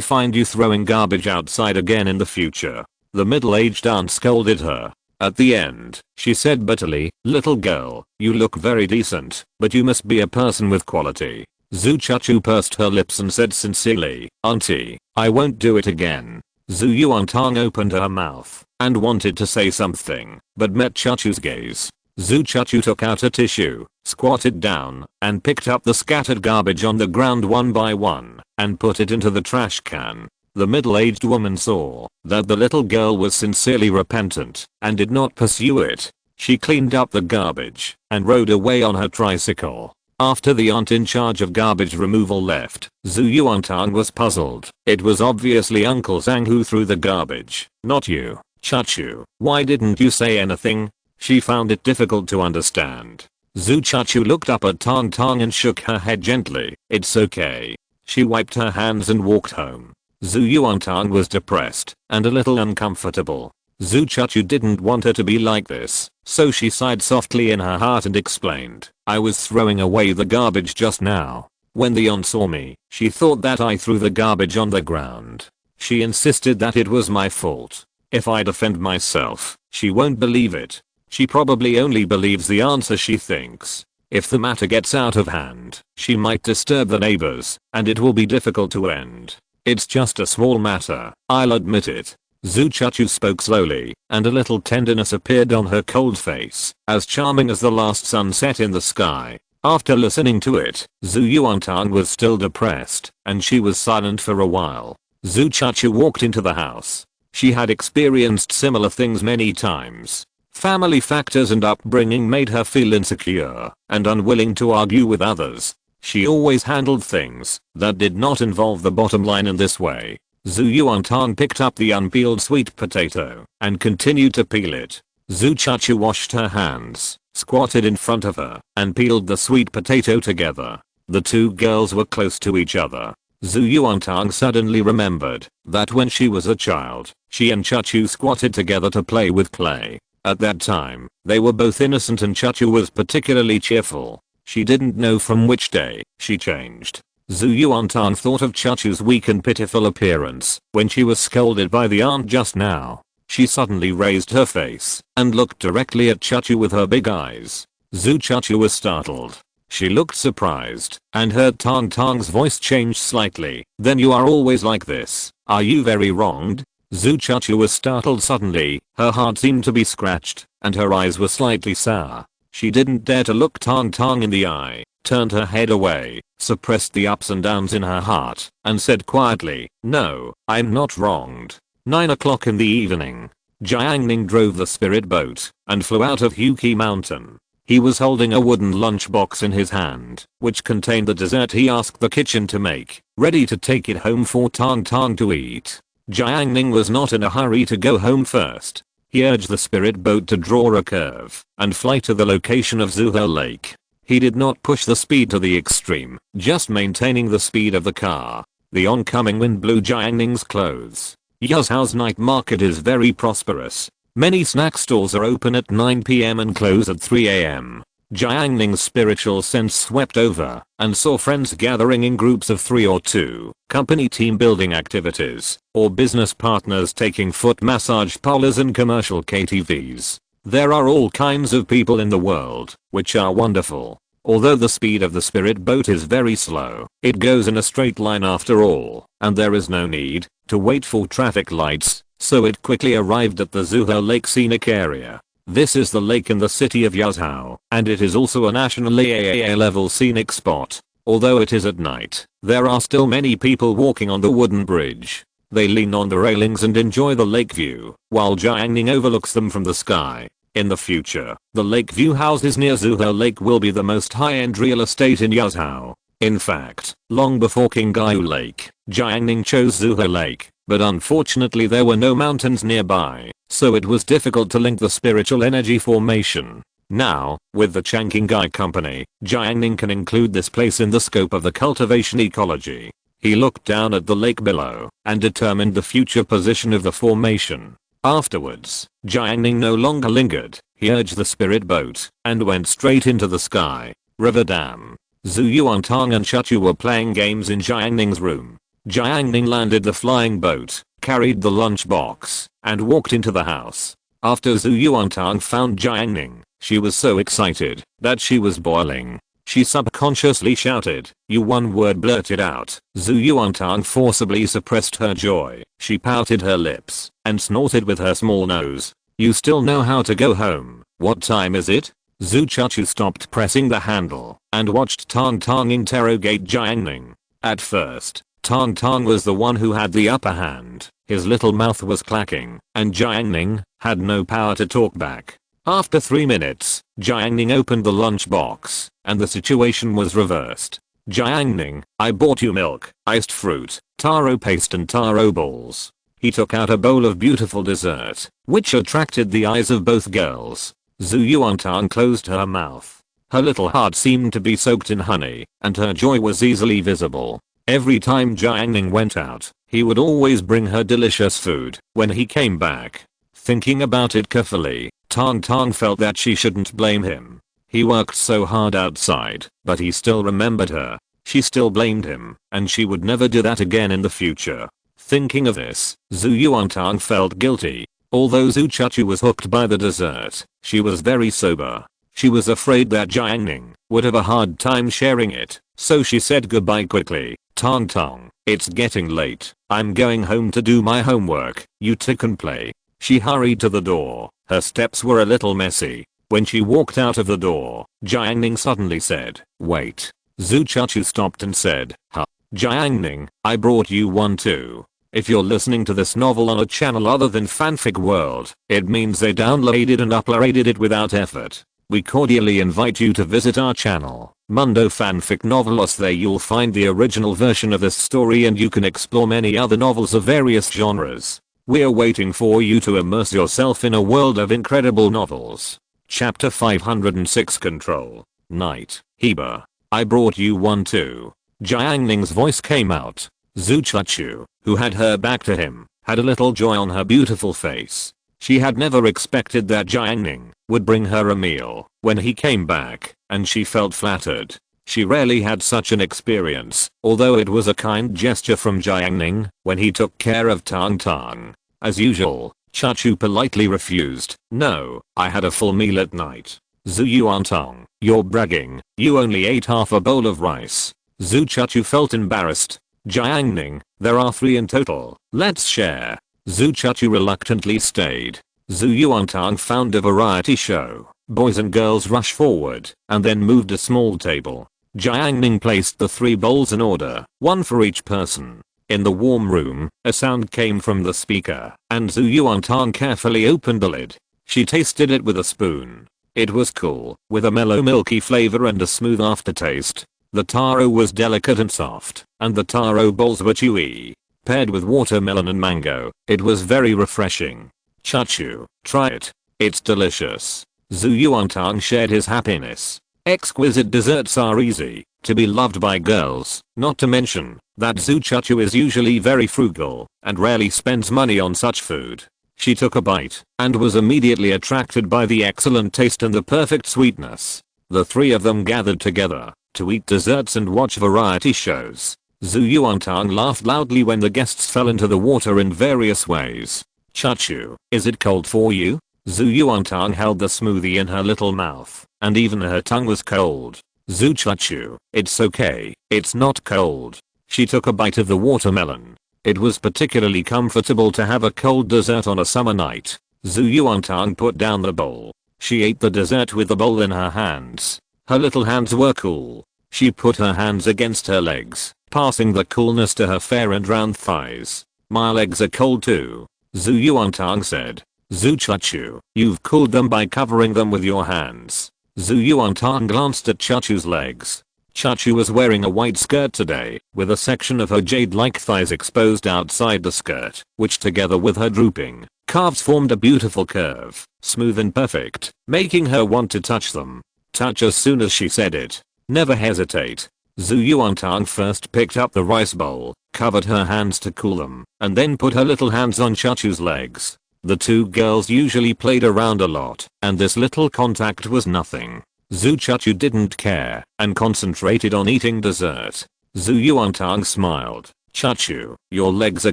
find you throwing garbage outside again in the future. The middle-aged aunt scolded her. At the end, she said bitterly, little girl, you look very decent, but you must be a person with quality. Zhu Chachu pursed her lips and said sincerely, Auntie, I won't do it again. Zhu Yuantang opened her mouth and wanted to say something, but met Chachu's gaze. Zhu Chachu took out a tissue, squatted down, and picked up the scattered garbage on the ground one by one, and put it into the trash can. The middle-aged woman saw that the little girl was sincerely repentant and did not pursue it. She cleaned up the garbage and rode away on her tricycle. After the aunt in charge of garbage removal left, Zhu Yuantang was puzzled. It was obviously Uncle Zhang who threw the garbage, not you. Chachu, why didn't you say anything? She found it difficult to understand. Zhu Chachu looked up at Tang Tang and shook her head gently. It's okay. She wiped her hands and walked home. Zhu Yuantang was depressed and a little uncomfortable. Zhu Chachu didn't want her to be like this, so she sighed softly in her heart and explained, I was throwing away the garbage just now. When the aunt saw me, she thought that I threw the garbage on the ground. She insisted that it was my fault. If I defend myself, she won't believe it. She probably only believes the answer she thinks. If the matter gets out of hand, she might disturb the neighbors, and it will be difficult to end. It's just a small matter, I'll admit it. Zhu Chachu spoke slowly, and a little tenderness appeared on her cold face, as charming as the last sunset in the sky. After listening to it, Zhu Yuantang was still depressed, and she was silent for a while. Zhu Chachu walked into the house. She had experienced similar things many times. Family factors and upbringing made her feel insecure and unwilling to argue with others. She always handled things that did not involve the bottom line in this way. Zhu Yuantang picked up the unpeeled sweet potato and continued to peel it. Zhu Chachu washed her hands, squatted in front of her, and peeled the sweet potato together. The two girls were close to each other. Zhu Yuantang suddenly remembered that when she was a child, she and Chachu squatted together to play with clay. At that time, they were both innocent and Chachu was particularly cheerful. She didn't know from which day she changed. Zhu Yuantang thought of Chachu's weak and pitiful appearance when she was scolded by the aunt just now. She suddenly raised her face and looked directly at Chachu with her big eyes. Zhu Chachu was startled. She looked surprised and heard Tang Tang's voice change slightly. Then you are always like this. Are you very wronged? Zhu Chachu was startled suddenly. Her heart seemed to be scratched and her eyes were slightly sour. She didn't dare to look Tang Tang in the eye, turned her head away, suppressed the ups and downs in her heart, and said quietly, no, I'm not wronged. 9 o'clock in the evening. Jiang Ning drove the spirit boat and flew out of Huqi Mountain. He was holding a wooden lunchbox in his hand, which contained the dessert he asked the kitchen to make, ready to take it home for Tang Tang to eat. Jiang Ning was not in a hurry to go home first. He urged the spirit boat to draw a curve and fly to the location of Zuho Lake. He did not push the speed to the extreme, just maintaining the speed of the car. The oncoming wind blew Jiang Ning's clothes. Yazhao's night market is very prosperous. Many snack stalls are open at 9 PM and close at 3 AM. Jiang Ning's spiritual sense swept over and saw friends gathering in groups of 3 or 2, company team building activities, or business partners taking foot massage parlors and commercial KTVs. There are all kinds of people in the world, which are wonderful. Although the speed of the spirit boat is very slow, it goes in a straight line after all, and there is no need to wait for traffic lights, so it quickly arrived at the Zuho Lake scenic area. This is the lake in the city of Yazhao, and it is also a national AAA level scenic spot. Although it is at night, there are still many people walking on the wooden bridge. They lean on the railings and enjoy the lake view, while Jiang Ning overlooks them from the sky. In the future, the lake view houses near Zuho Lake will be the most high-end real estate in Yazhao. In fact, long before King Gaiu Lake, Jiang Ning chose Zuho Lake, but unfortunately there were no mountains nearby, so it was difficult to link the spiritual energy formation. Now, with the Changqingai company, Jiang Ning can include this place in the scope of the cultivation ecology. He looked down at the lake below and determined the future position of the formation. Afterwards, Jiang Ning no longer lingered. He urged the spirit boat and went straight into the sky. River Dam. Zhu Yuantang and Chachu were playing games in Jiang Ning's room. Jiang Ning landed the flying boat, carried the lunchbox, and walked into the house. After Zhu Yuantang found Jiang Ning, she was so excited that she was boiling. She subconsciously shouted, "You!" One word blurted out. Zhu Yuantang forcibly suppressed her joy. She pouted her lips and snorted with her small nose. "You still know how to go home. What time is it?" Zhu Chachu stopped pressing the handle and watched Tang Tang interrogate Jiang Ning. At first, Tang Tang was the one who had the upper hand. His little mouth was clacking, and Jiang Ning had no power to talk back. After 3 minutes, Jiang Ning opened the lunchbox, and the situation was reversed. "Jiang Ning, I bought you milk, iced fruit, taro paste and taro balls." He took out a bowl of beautiful dessert, which attracted the eyes of both girls. Zhu Yuantang closed her mouth. Her little heart seemed to be soaked in honey, and her joy was easily visible. Every time Jiang Ning went out, he would always bring her delicious food when he came back. Thinking about it carefully, Tang Tang felt that she shouldn't blame him. He worked so hard outside, but he still remembered her. She still blamed him, and she would never do that again in the future. Thinking of this, Zhu Yuantang felt guilty. Although Zhu Chachu was hooked by the dessert, she was very sober. She was afraid that Jiang Ning would have a hard time sharing it, so she said goodbye quickly. "Tang Tang, it's getting late. I'm going home to do my homework. You two can play." She hurried to the door. Her steps were a little messy. When she walked out of the door, Jiang Ning suddenly said, "Wait." Zhu Chachu stopped and said, "Huh? Jiang Ning, I brought you one too." If you're listening to this novel on a channel other than Fanfic World, it means they downloaded and uploaded it without effort. We cordially invite you to visit our channel, Mundo Fanfic Novelos. There you'll find the original version of this story and you can explore many other novels of various genres. We're waiting for you to immerse yourself in a world of incredible novels. Chapter 506 Control. Night. Heba. I brought you one too. Jiang Ning's voice came out. Zhu Chachu, who had her back to him, had a little joy on her beautiful face. She had never expected that Jiang Ning would bring her a meal when he came back, and she felt flattered. She rarely had such an experience, although it was a kind gesture from Jiang Ning when he took care of Tang Tang. As usual, Chachu politely refused. "No, I had a full meal at night." "Zhu Yuantang, you're bragging. You only ate half a bowl of rice." Zhu Chachu felt embarrassed. "Jiang Ning, there are 3 in total. Let's share." Zhu Chachu reluctantly stayed. Zhu Yuantang found a variety show. Boys and girls rushed forward and then moved a small table. Jiang Ning placed the 3 bowls in order, one for each person. In the warm room, a sound came from the speaker, and Zhu Yuantang carefully opened the lid. She tasted it with a spoon. It was cool, with a mellow milky flavor and a smooth aftertaste. The taro was delicate and soft, and the taro balls were chewy. paired with watermelon and mango. It was very refreshing. Chachu, try it. It's delicious. Zhu Yuantang shared his happiness. Exquisite desserts are easy to be loved by girls, not to mention that Zhu Chachu is usually very frugal and rarely spends money on such food. She took a bite and was immediately attracted by the excellent taste and the perfect sweetness. The three of them gathered together to eat desserts and watch variety shows. Zhu Yuantang laughed loudly when the guests fell into the water in various ways. Chachu, is it cold for you? Zhu Yuantang held the smoothie in her little mouth, and even her tongue was cold. Zhu Chachu, it's okay, it's not cold. She took a bite of the watermelon. It was particularly comfortable to have a cold dessert on a summer night. Zhu Yuantang put down the bowl. She ate the dessert with the bowl in her hands. Her little hands were cool. She put her hands against her legs, passing the coolness to her fair and round thighs. My legs are cold too, Zhu Yuantang said. Zhu Chachu, you've cooled them by covering them with your hands. Zhu Yuantang glanced at Chachu's legs. Chachu was wearing a white skirt today, with a section of her jade-like thighs exposed outside the skirt, which together with her drooping calves formed a beautiful curve, smooth and perfect, making her want to touch them. Touch as soon as she said it. Never hesitate. Zhu Yuantang first picked up the rice bowl, covered her hands to cool them, and then put her little hands on Chachu's legs. The two girls usually played around a lot, and this little contact was nothing. Zhu Chachu didn't care and concentrated on eating dessert. Zhu Yuantang smiled. Chachu, your legs are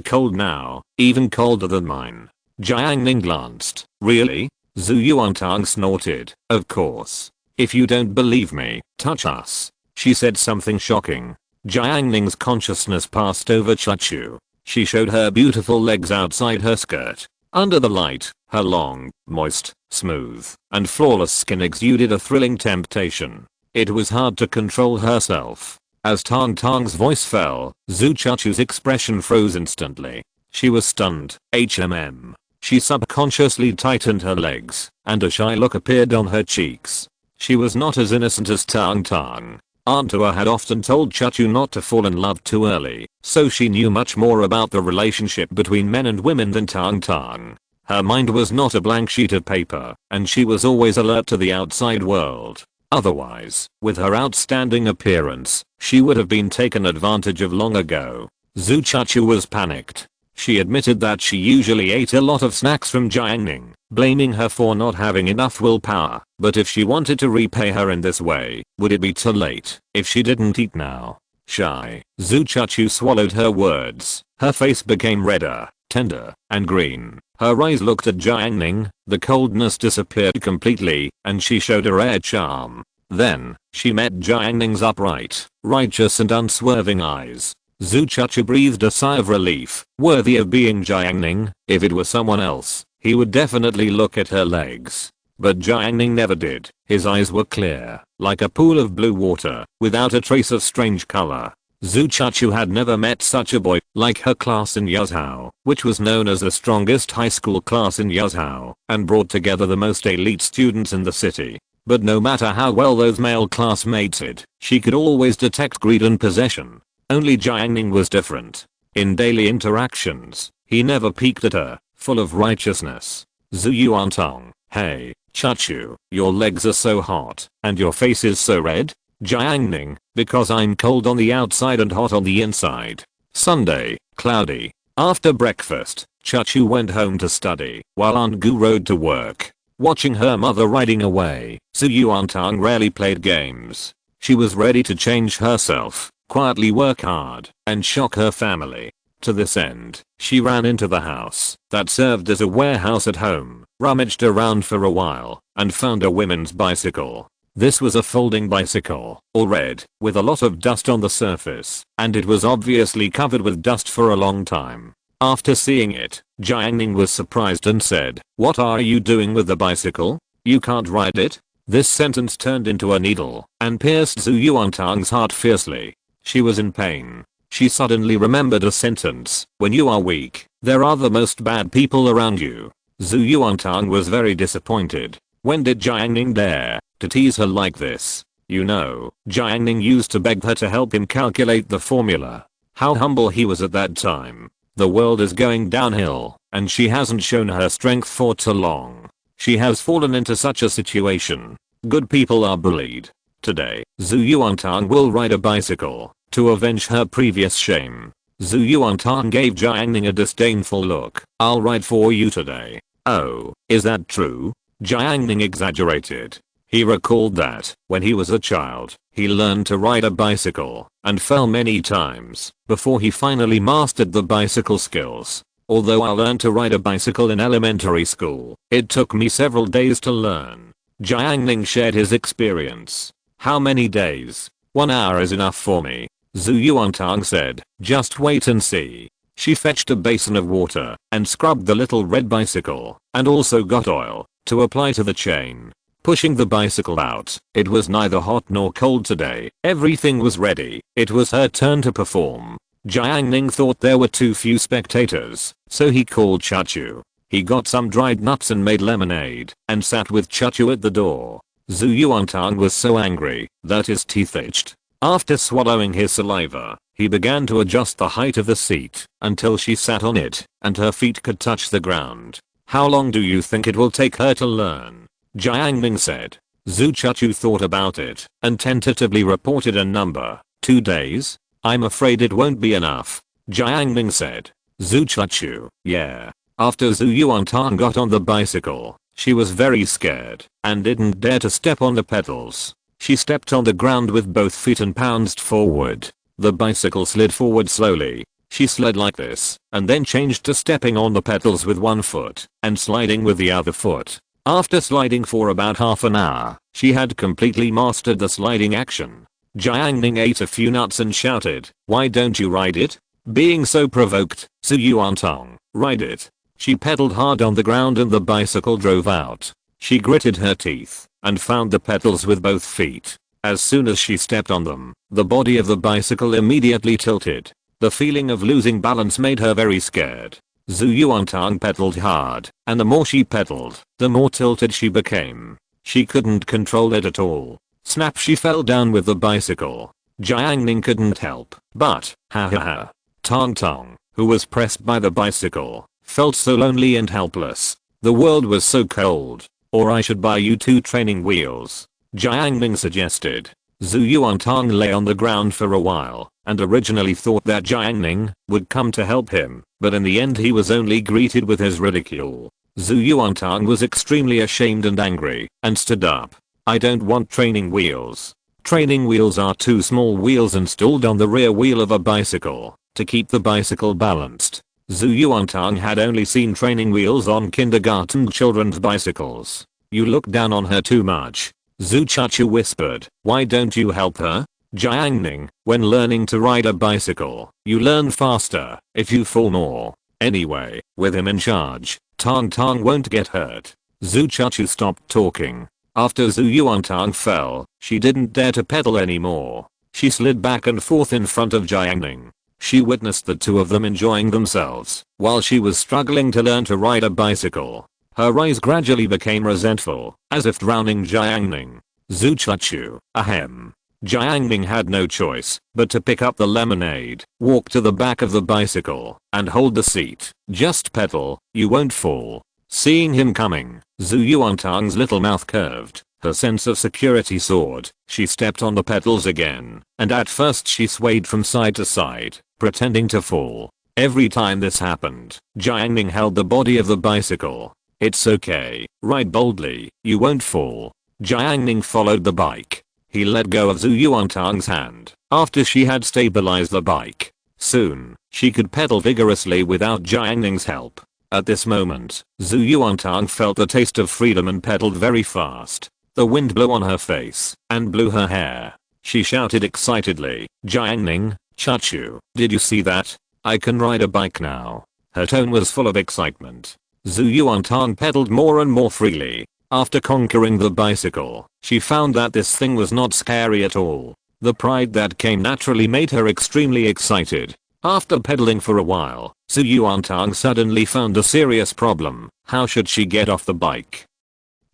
cold now, even colder than mine. Jiang Ning glanced. Really? Zhu Yuantang snorted. Of course. If you don't believe me, touch us. She said something shocking. Jiang Ning's consciousness passed over Chachu. She showed her beautiful legs outside her skirt. Under the light, her long, moist, smooth, and flawless skin exuded a thrilling temptation. It was hard to control herself. As Tang Tang's voice fell, Zhu Chachu's expression froze instantly. She was stunned. She subconsciously tightened her legs, and a shy look appeared on her cheeks. She was not as innocent as Tang Tang. Aunt Tua had often told Chachu not to fall in love too early, so she knew much more about the relationship between men and women than Tang Tang. Her mind was not a blank sheet of paper, and she was always alert to the outside world. Otherwise, with her outstanding appearance, she would have been taken advantage of long ago. Zhu Chachu was panicked. She admitted that she usually ate a lot of snacks from Jiang Ning, blaming her for not having enough willpower, but if she wanted to repay her in this way, would it be too late if she didn't eat now? Shy. Zhu Chachu swallowed her words. Her face became redder, tender, and green. Her eyes looked at Jiang Ning, the coldness disappeared completely, and she showed a rare charm. Then, she met Jiang Ning's upright, righteous and unswerving eyes. Zhu Chachu breathed a sigh of relief. Worthy of being Jiang Ning, if it were someone else, he would definitely look at her legs. But Jiang Ning never did. His eyes were clear, like a pool of blue water, without a trace of strange color. Zhu Chachu had never met such a boy. Like her class in Yazhou, which was known as the strongest high school class in Yazhou, and brought together the most elite students in the city. But no matter how well those male classmates did, she could always detect greed and possession. Only Jiang Ning was different. In daily interactions, he never peeked at her, full of righteousness. Zhu Yuantang, hey, Chachu, your legs are so hot, and your face is so red? Jiang Ning, because I'm cold on the outside and hot on the inside. Sunday, cloudy. After breakfast, Chachu went home to study, while Aunt Gu rode to work. Watching her mother riding away, Zhu Yuantang rarely played games. She was ready to change herself, quietly work hard, and shock her family. To this end, she ran into the house that served as a warehouse at home, rummaged around for a while, and found a women's bicycle. This was a folding bicycle, all red, with a lot of dust on the surface, and it was obviously covered with dust for a long time. After seeing it, Jiang Ning was surprised and said, "What are you doing with the bicycle? You can't ride it?" This sentence turned into a needle and pierced Zhu Yuantang's heart fiercely. She was in pain. She suddenly remembered a sentence, "When you are weak, there are the most bad people around you." Zhu Yuantang was very disappointed. When did Jiang Ning dare to tease her like this? You know, Jiang Ning used to beg her to help him calculate the formula. How humble he was at that time. The world is going downhill, and she hasn't shown her strength for too long. She has fallen into such a situation. Good people are bullied. Today, Zhu Yuantang will ride a bicycle to avenge her previous shame. Zhu Yuantang gave Jiang Ning a disdainful look. I'll ride for you today. Oh, is that true? Jiang Ning exaggerated. He recalled that, when he was a child, he learned to ride a bicycle and fell many times before he finally mastered the bicycle skills. Although I learned to ride a bicycle in elementary school, it took me several days to learn. Jiang Ning shared his experience. How many days? 1 hour is enough for me. Zhu Yuantang said, just wait and see. She fetched a basin of water and scrubbed the little red bicycle and also got oil to apply to the chain. Pushing the bicycle out, it was neither hot nor cold today. Everything was ready. It was her turn to perform. Jiang Ning thought there were too few spectators, so he called Chachu. He got some dried nuts and made lemonade and sat with Chachu at the door. Zhu Yuantang was so angry that his teeth itched. After swallowing his saliva, he began to adjust the height of the seat until she sat on it and her feet could touch the ground. How long do you think it will take her to learn? Jiang Ning said. Zhu Chachu thought about it and tentatively reported a number. 2 days? I'm afraid it won't be enough. Jiang Ning said. Zhu Chachu, yeah. After Zhu Yuantang got on the bicycle, she was very scared and didn't dare to step on the pedals. She stepped on the ground with both feet and pounced forward. The bicycle slid forward slowly. She slid like this and then changed to stepping on the pedals with one foot and sliding with the other foot. After sliding for about half an hour, she had completely mastered the sliding action. Jiang Ning ate a few nuts and shouted, why don't you ride it? Being so provoked, Zhu Yuantang, ride it. She pedaled hard on the ground and the bicycle drove out. She gritted her teeth and found the pedals with both feet. As soon as she stepped on them, the body of the bicycle immediately tilted. The feeling of losing balance made her very scared. Zhu Yuantang pedaled hard, and the more she pedaled, the more tilted she became. She couldn't control it at all. Snap, she fell down with the bicycle. Jiang Ning couldn't help but, ha. Tong Tong, who was pressed by the bicycle, felt so lonely and helpless. The world was so cold. Or I should buy you 2 training wheels. Jiang Ning suggested. Zhu Yuantang lay on the ground for a while and originally thought that Jiang Ning would come to help him, but in the end he was only greeted with his ridicule. Zhu Yuantang was extremely ashamed and angry and stood up. I don't want training wheels. Training wheels are 2 small wheels installed on the rear wheel of a bicycle to keep the bicycle balanced. Zhu Yuantang had only seen training wheels on kindergarten children's bicycles. You look down on her too much. Zhu Chachu whispered, why don't you help her? Jiang Ning, when learning to ride a bicycle, you learn faster if you fall more. Anyway, with him in charge, Tong Tong won't get hurt. Zhu Chachu stopped talking. After Zhu Yuantang fell, she didn't dare to pedal anymore. She slid back and forth in front of Jiang Ning. She witnessed the 2 of them enjoying themselves while she was struggling to learn to ride a bicycle. Her eyes gradually became resentful, as if drowning Jiang Ning. Zhu Chachu, ahem. Jiang Ning had no choice but to pick up the lemonade, walk to the back of the bicycle, and hold the seat. Just pedal, you won't fall. Seeing him coming, Zhu Yuantang's little mouth curved. Her sense of security soared. She stepped on the pedals again, and at first she swayed from side to side, pretending to fall. Every time this happened, Jiang Ning held the body of the bicycle. It's okay, ride boldly, you won't fall. Jiang Ning followed the bike. He let go of Zhu Yuantang's hand after she had stabilized the bike. Soon, she could pedal vigorously without Jiang Ning's help. At this moment, Zhu Yuantang felt the taste of freedom and pedaled very fast. The wind blew on her face and blew her hair. She shouted excitedly, Jiang Ning, Chachu, did you see that? I can ride a bike now. Her tone was full of excitement. Zhu Yuantang pedaled more and more freely. After conquering the bicycle, she found that this thing was not scary at all. The pride that came naturally made her extremely excited. After pedaling for a while, Zhu Yuantang suddenly found a serious problem. How should she get off the bike?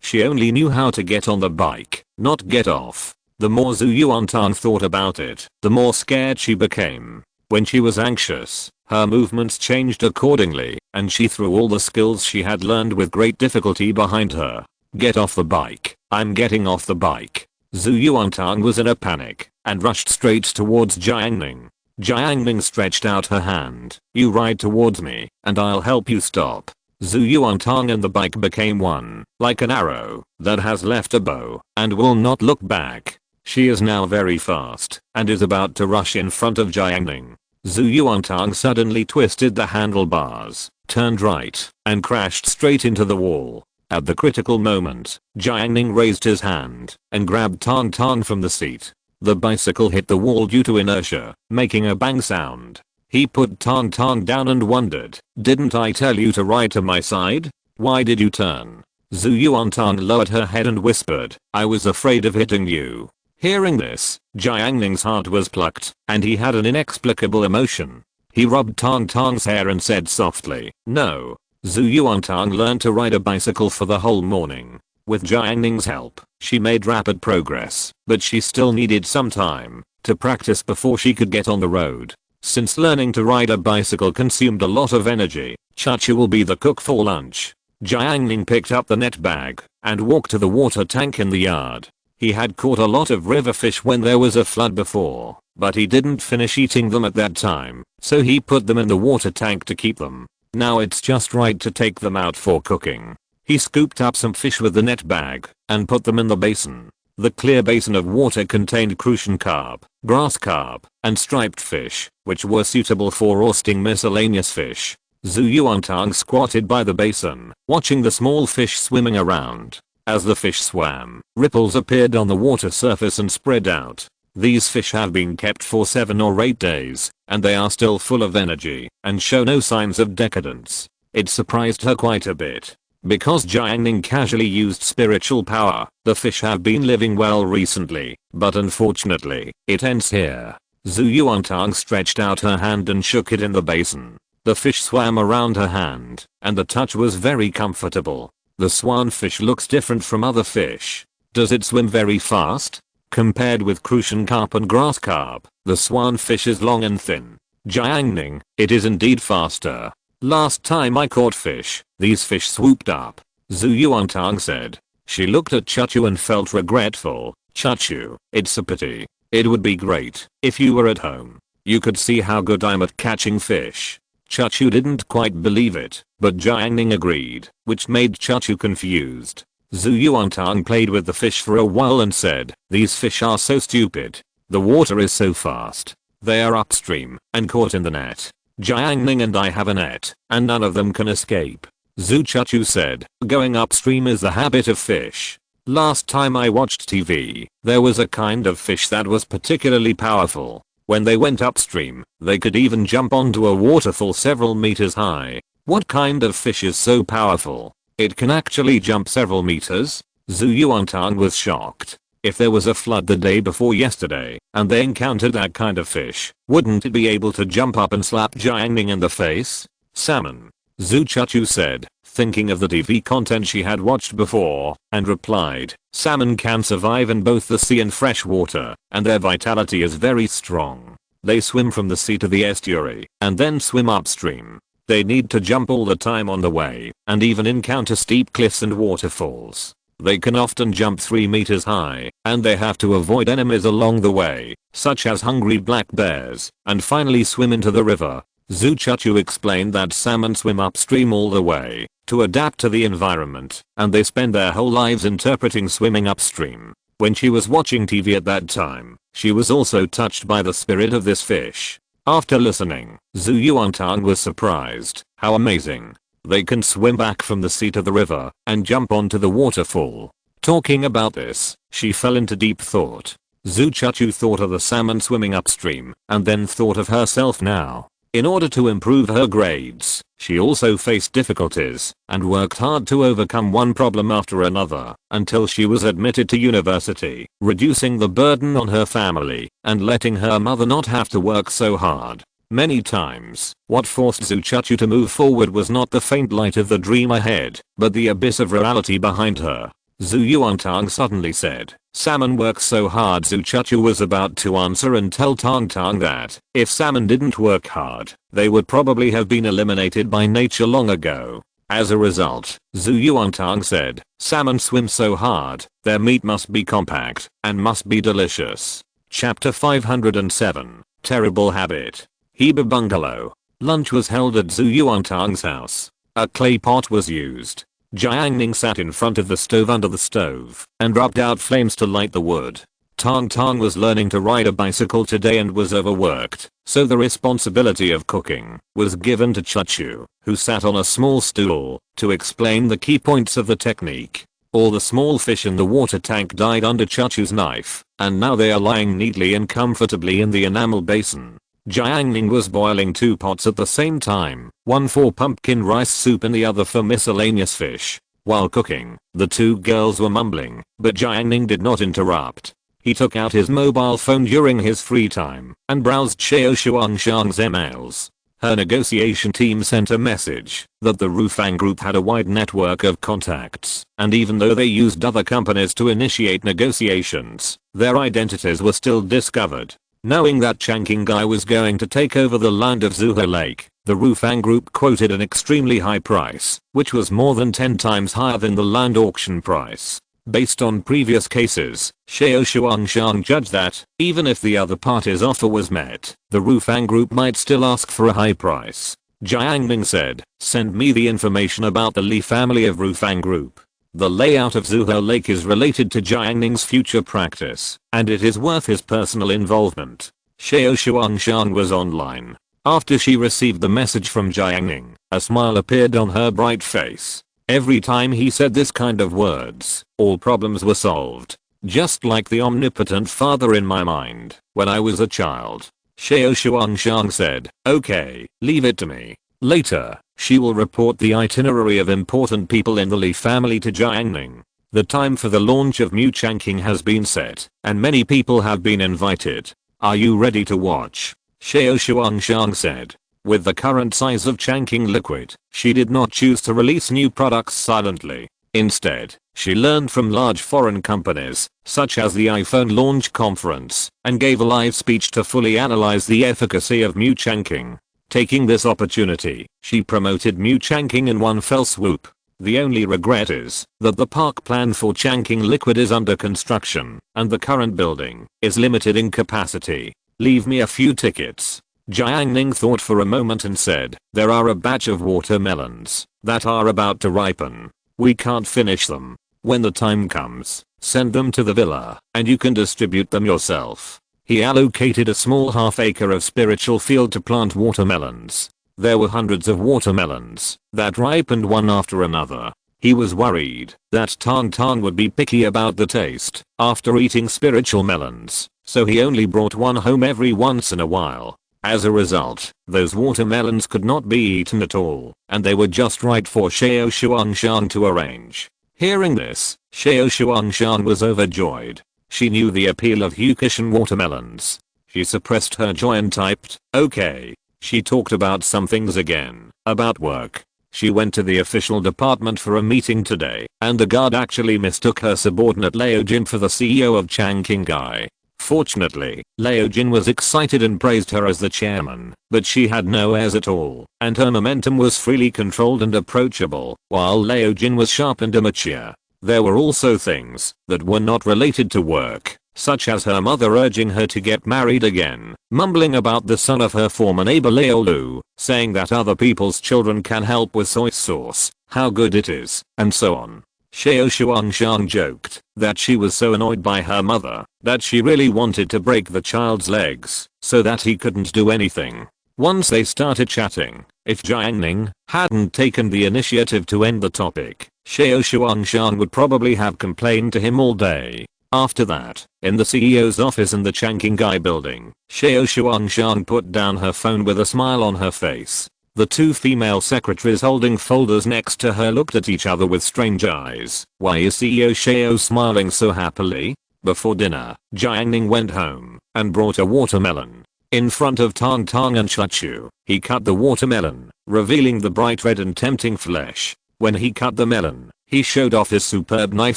She only knew how to get on the bike, not get off. The more Zhu Yuantang thought about it, the more scared she became. When she was anxious, Her movements changed accordingly, and she threw all the skills she had learned with great difficulty behind her. "Get off the bike. I'm getting off the bike." Zhu Yuantang was in a panic and rushed straight towards Jiang Ning. Jiang Ning stretched out her hand. "You ride towards me, and I'll help you stop." Zhu Yuantang and the bike became one, like an arrow that has left a bow and will not look back. She is now very fast and is about to rush in front of Jiang Ning. Zhu Yuantang suddenly twisted the handlebars, turned right, and crashed straight into the wall. At the critical moment, Jiang Ning raised his hand and grabbed Tang Tang from the seat. The bicycle hit the wall due to inertia, making a bang sound. He put Tang Tang down and wondered, "Didn't I tell you to ride to my side? Why did you turn?" Zhu Yuantang lowered her head and whispered, "I was afraid of hitting you." Hearing this, Jiang Ning's heart was plucked, and he had an inexplicable emotion. He rubbed Tang Tang's hair and said softly, "No." Zhu Yuantang learned to ride a bicycle for the whole morning. With Jiang Ning's help, she made rapid progress, but she still needed some time to practice before she could get on the road. Since learning to ride a bicycle consumed a lot of energy, Chachu will be the cook for lunch. Jiang Ning picked up the net bag and walked to the water tank in the yard. He had caught a lot of river fish when there was a flood before, but he didn't finish eating them at that time, so he put them in the water tank to keep them. Now it's just right to take them out for cooking. He scooped up some fish with the net bag and put them in the basin. The clear basin of water contained crucian carp, grass carp, and striped fish, which were suitable for roasting miscellaneous fish. Zhu Yuantang squatted by the basin, watching the small fish swimming around. As the fish swam, ripples appeared on the water surface and spread out. These fish have been kept for 7 or 8 days, and they are still full of energy and show no signs of decadence. It surprised her quite a bit. Because Jiang Ning casually used spiritual power, the fish have been living well recently, but unfortunately, it ends here. Zhu Yuantang stretched out her hand and shook it in the basin. The fish swam around her hand, and the touch was very comfortable. The swanfish looks different from other fish. Does it swim very fast? Compared with crucian carp and grass carp, the swanfish is long and thin. Jiang Ning, it is indeed faster. Last time I caught fish, these fish swooped up. Zhu Yuantang said. She looked at Chachu and felt regretful. Chachu, it's a pity. It would be great if you were at home. You could see how good I'm at catching fish. Chachu didn't quite believe it, but Jiang Ning agreed, which made Chachu confused. Zhu Yuantang played with the fish for a while and said, "These fish are so stupid. The water is so fast. They are upstream and caught in the net. Jiang Ning and I have a net, and none of them can escape." Zhu Chachu said, "Going upstream is the habit of fish. Last time I watched TV, there was a kind of fish that was particularly powerful. When they went upstream, they could even jump onto a waterfall several meters high." "What kind of fish is so powerful? It can actually jump several meters?" Zhu Yuantang was shocked. If there was a flood the day before yesterday, and they encountered that kind of fish, wouldn't it be able to jump up and slap Jiang Ning in the face? "Salmon," Zhu Chachu said, thinking of the TV content she had watched before, and replied, "Salmon can survive in both the sea and fresh water, and their vitality is very strong. They swim from the sea to the estuary, and then swim upstream. They need to jump all the time on the way, and even encounter steep cliffs and waterfalls. They can often jump 3 meters high, and they have to avoid enemies along the way, such as hungry black bears, and finally swim into the river." Zhu Chachu explained that salmon swim upstream all the way to adapt to the environment, and they spend their whole lives interpreting swimming upstream. When she was watching TV at that time, she was also touched by the spirit of this fish. After listening, Zhu Yuantang was surprised. How amazing. They can swim back from the sea to the river and jump onto the waterfall. Talking about this, she fell into deep thought. Zhu Chachu thought of the salmon swimming upstream and then thought of herself now. In order to improve her grades, she also faced difficulties and worked hard to overcome one problem after another until she was admitted to university, reducing the burden on her family and letting her mother not have to work so hard. Many times, what forced Zhu Chachu to move forward was not the faint light of the dream ahead, but the abyss of reality behind her. Zhu Yuantang suddenly said, Salmon works so hard. Zhu Chuchu was about to answer and tell Tang Tang that if salmon didn't work hard, they would probably have been eliminated by nature long ago. As a result, Zhu Yuantang said, salmon swim so hard, their meat must be compact and must be delicious. Chapter 507, Terrible Habit. Heba Bungalow. Lunch was held at Zhu Yuantang's house. A clay pot was used. Jiang Ning sat in front of the stove under the stove and rubbed out flames to light the wood. Tang Tang was learning to ride a bicycle today and was overworked, so the responsibility of cooking was given to Chuchu, who sat on a small stool, to explain the key points of the technique. All the small fish in the water tank died under Chuchu's knife, and now they are lying neatly and comfortably in the enamel basin. Jiang Ning was boiling 2 pots at the same time, one for pumpkin rice soup and the other for miscellaneous fish. While cooking, the 2 girls were mumbling, but Jiang Ning did not interrupt. He took out his mobile phone during his free time and browsed Xiao Shuangshang's emails. Her negotiation team sent a message that the Rufang Group had a wide network of contacts, and even though they used other companies to initiate negotiations, their identities were still discovered. Knowing that Changqing Guy was going to take over the land of Zuho Lake, the Rufang Group quoted an extremely high price, which was more than 10 times higher than the land auction price. Based on previous cases, Xiao Shuangshang judged that, even if the other party's offer was met, the Rufang Group might still ask for a high price. Jiang Ning said, send me the information about the Li family of Rufang Group. The layout of Zuho Lake is related to Jiang Ning's future practice, and it is worth his personal involvement. Xiao Shuangshang was online. After she received the message from Jiang Ning, a smile appeared on her bright face. Every time he said this kind of words, all problems were solved. Just like the omnipotent father in my mind, when I was a child. Xiao Shuangshang said, okay, leave it to me. Later, she will report the itinerary of important people in the Li family to Jiang Ning. The time for the launch of Mu Changqing has been set, and many people have been invited. Are you ready to watch? Xiao Shuangshang said. With the current size of Changqing liquid, she did not choose to release new products silently. Instead, she learned from large foreign companies, such as the iPhone launch conference, and gave a live speech to fully analyze the efficacy of Mu Changqing. Taking this opportunity, she promoted Mu Changqing in one fell swoop. The only regret is that the park plan for Changqing liquid is under construction, and the current building is limited in capacity. Leave me a few tickets. Jiang Ning thought for a moment and said, there are a batch of watermelons that are about to ripen. We can't finish them. When the time comes, send them to the villa, and you can distribute them yourself. He allocated a small half-acre of spiritual field to plant watermelons. There were hundreds of watermelons that ripened one after another. He was worried that Tang Tang would be picky about the taste after eating spiritual melons, so he only brought one home every once in a while. As a result, those watermelons could not be eaten at all, and they were just right for Xiao Shuangshang to arrange. Hearing this, Xiao Shuangshang was overjoyed. She knew the appeal of Hukushan watermelons. She suppressed her joy and typed, okay. She talked about some things again, about work. She went to the official department for a meeting today, and the guard actually mistook her subordinate Lao Jin for the CEO of Changqing Guy. Fortunately, Lao Jin was excited and praised her as the chairman, but she had no airs at all, and her momentum was freely controlled and approachable, while Lao Jin was sharp and immature. There were also things that were not related to work, such as her mother urging her to get married again, mumbling about the son of her former neighbor Lao Lu, saying that other people's children can help with soy sauce, how good it is, and so on. Xiao Shuangshang joked that she was so annoyed by her mother that she really wanted to break the child's legs so that he couldn't do anything. Once they started chatting, if Jiang Ning hadn't taken the initiative to end the topic, Xiao Shuangshang would probably have complained to him all day. After that, in the CEO's office in the Changqing Guy building, Xiao Shuangshang put down her phone with a smile on her face. The 2 female secretaries holding folders next to her looked at each other with strange eyes. Why is CEO Xiao smiling so happily? Before dinner, Jiang Ning went home and brought a watermelon. In front of Tang Tang and Chuchu, he cut the watermelon, revealing the bright red and tempting flesh. When he cut the melon, he showed off his superb knife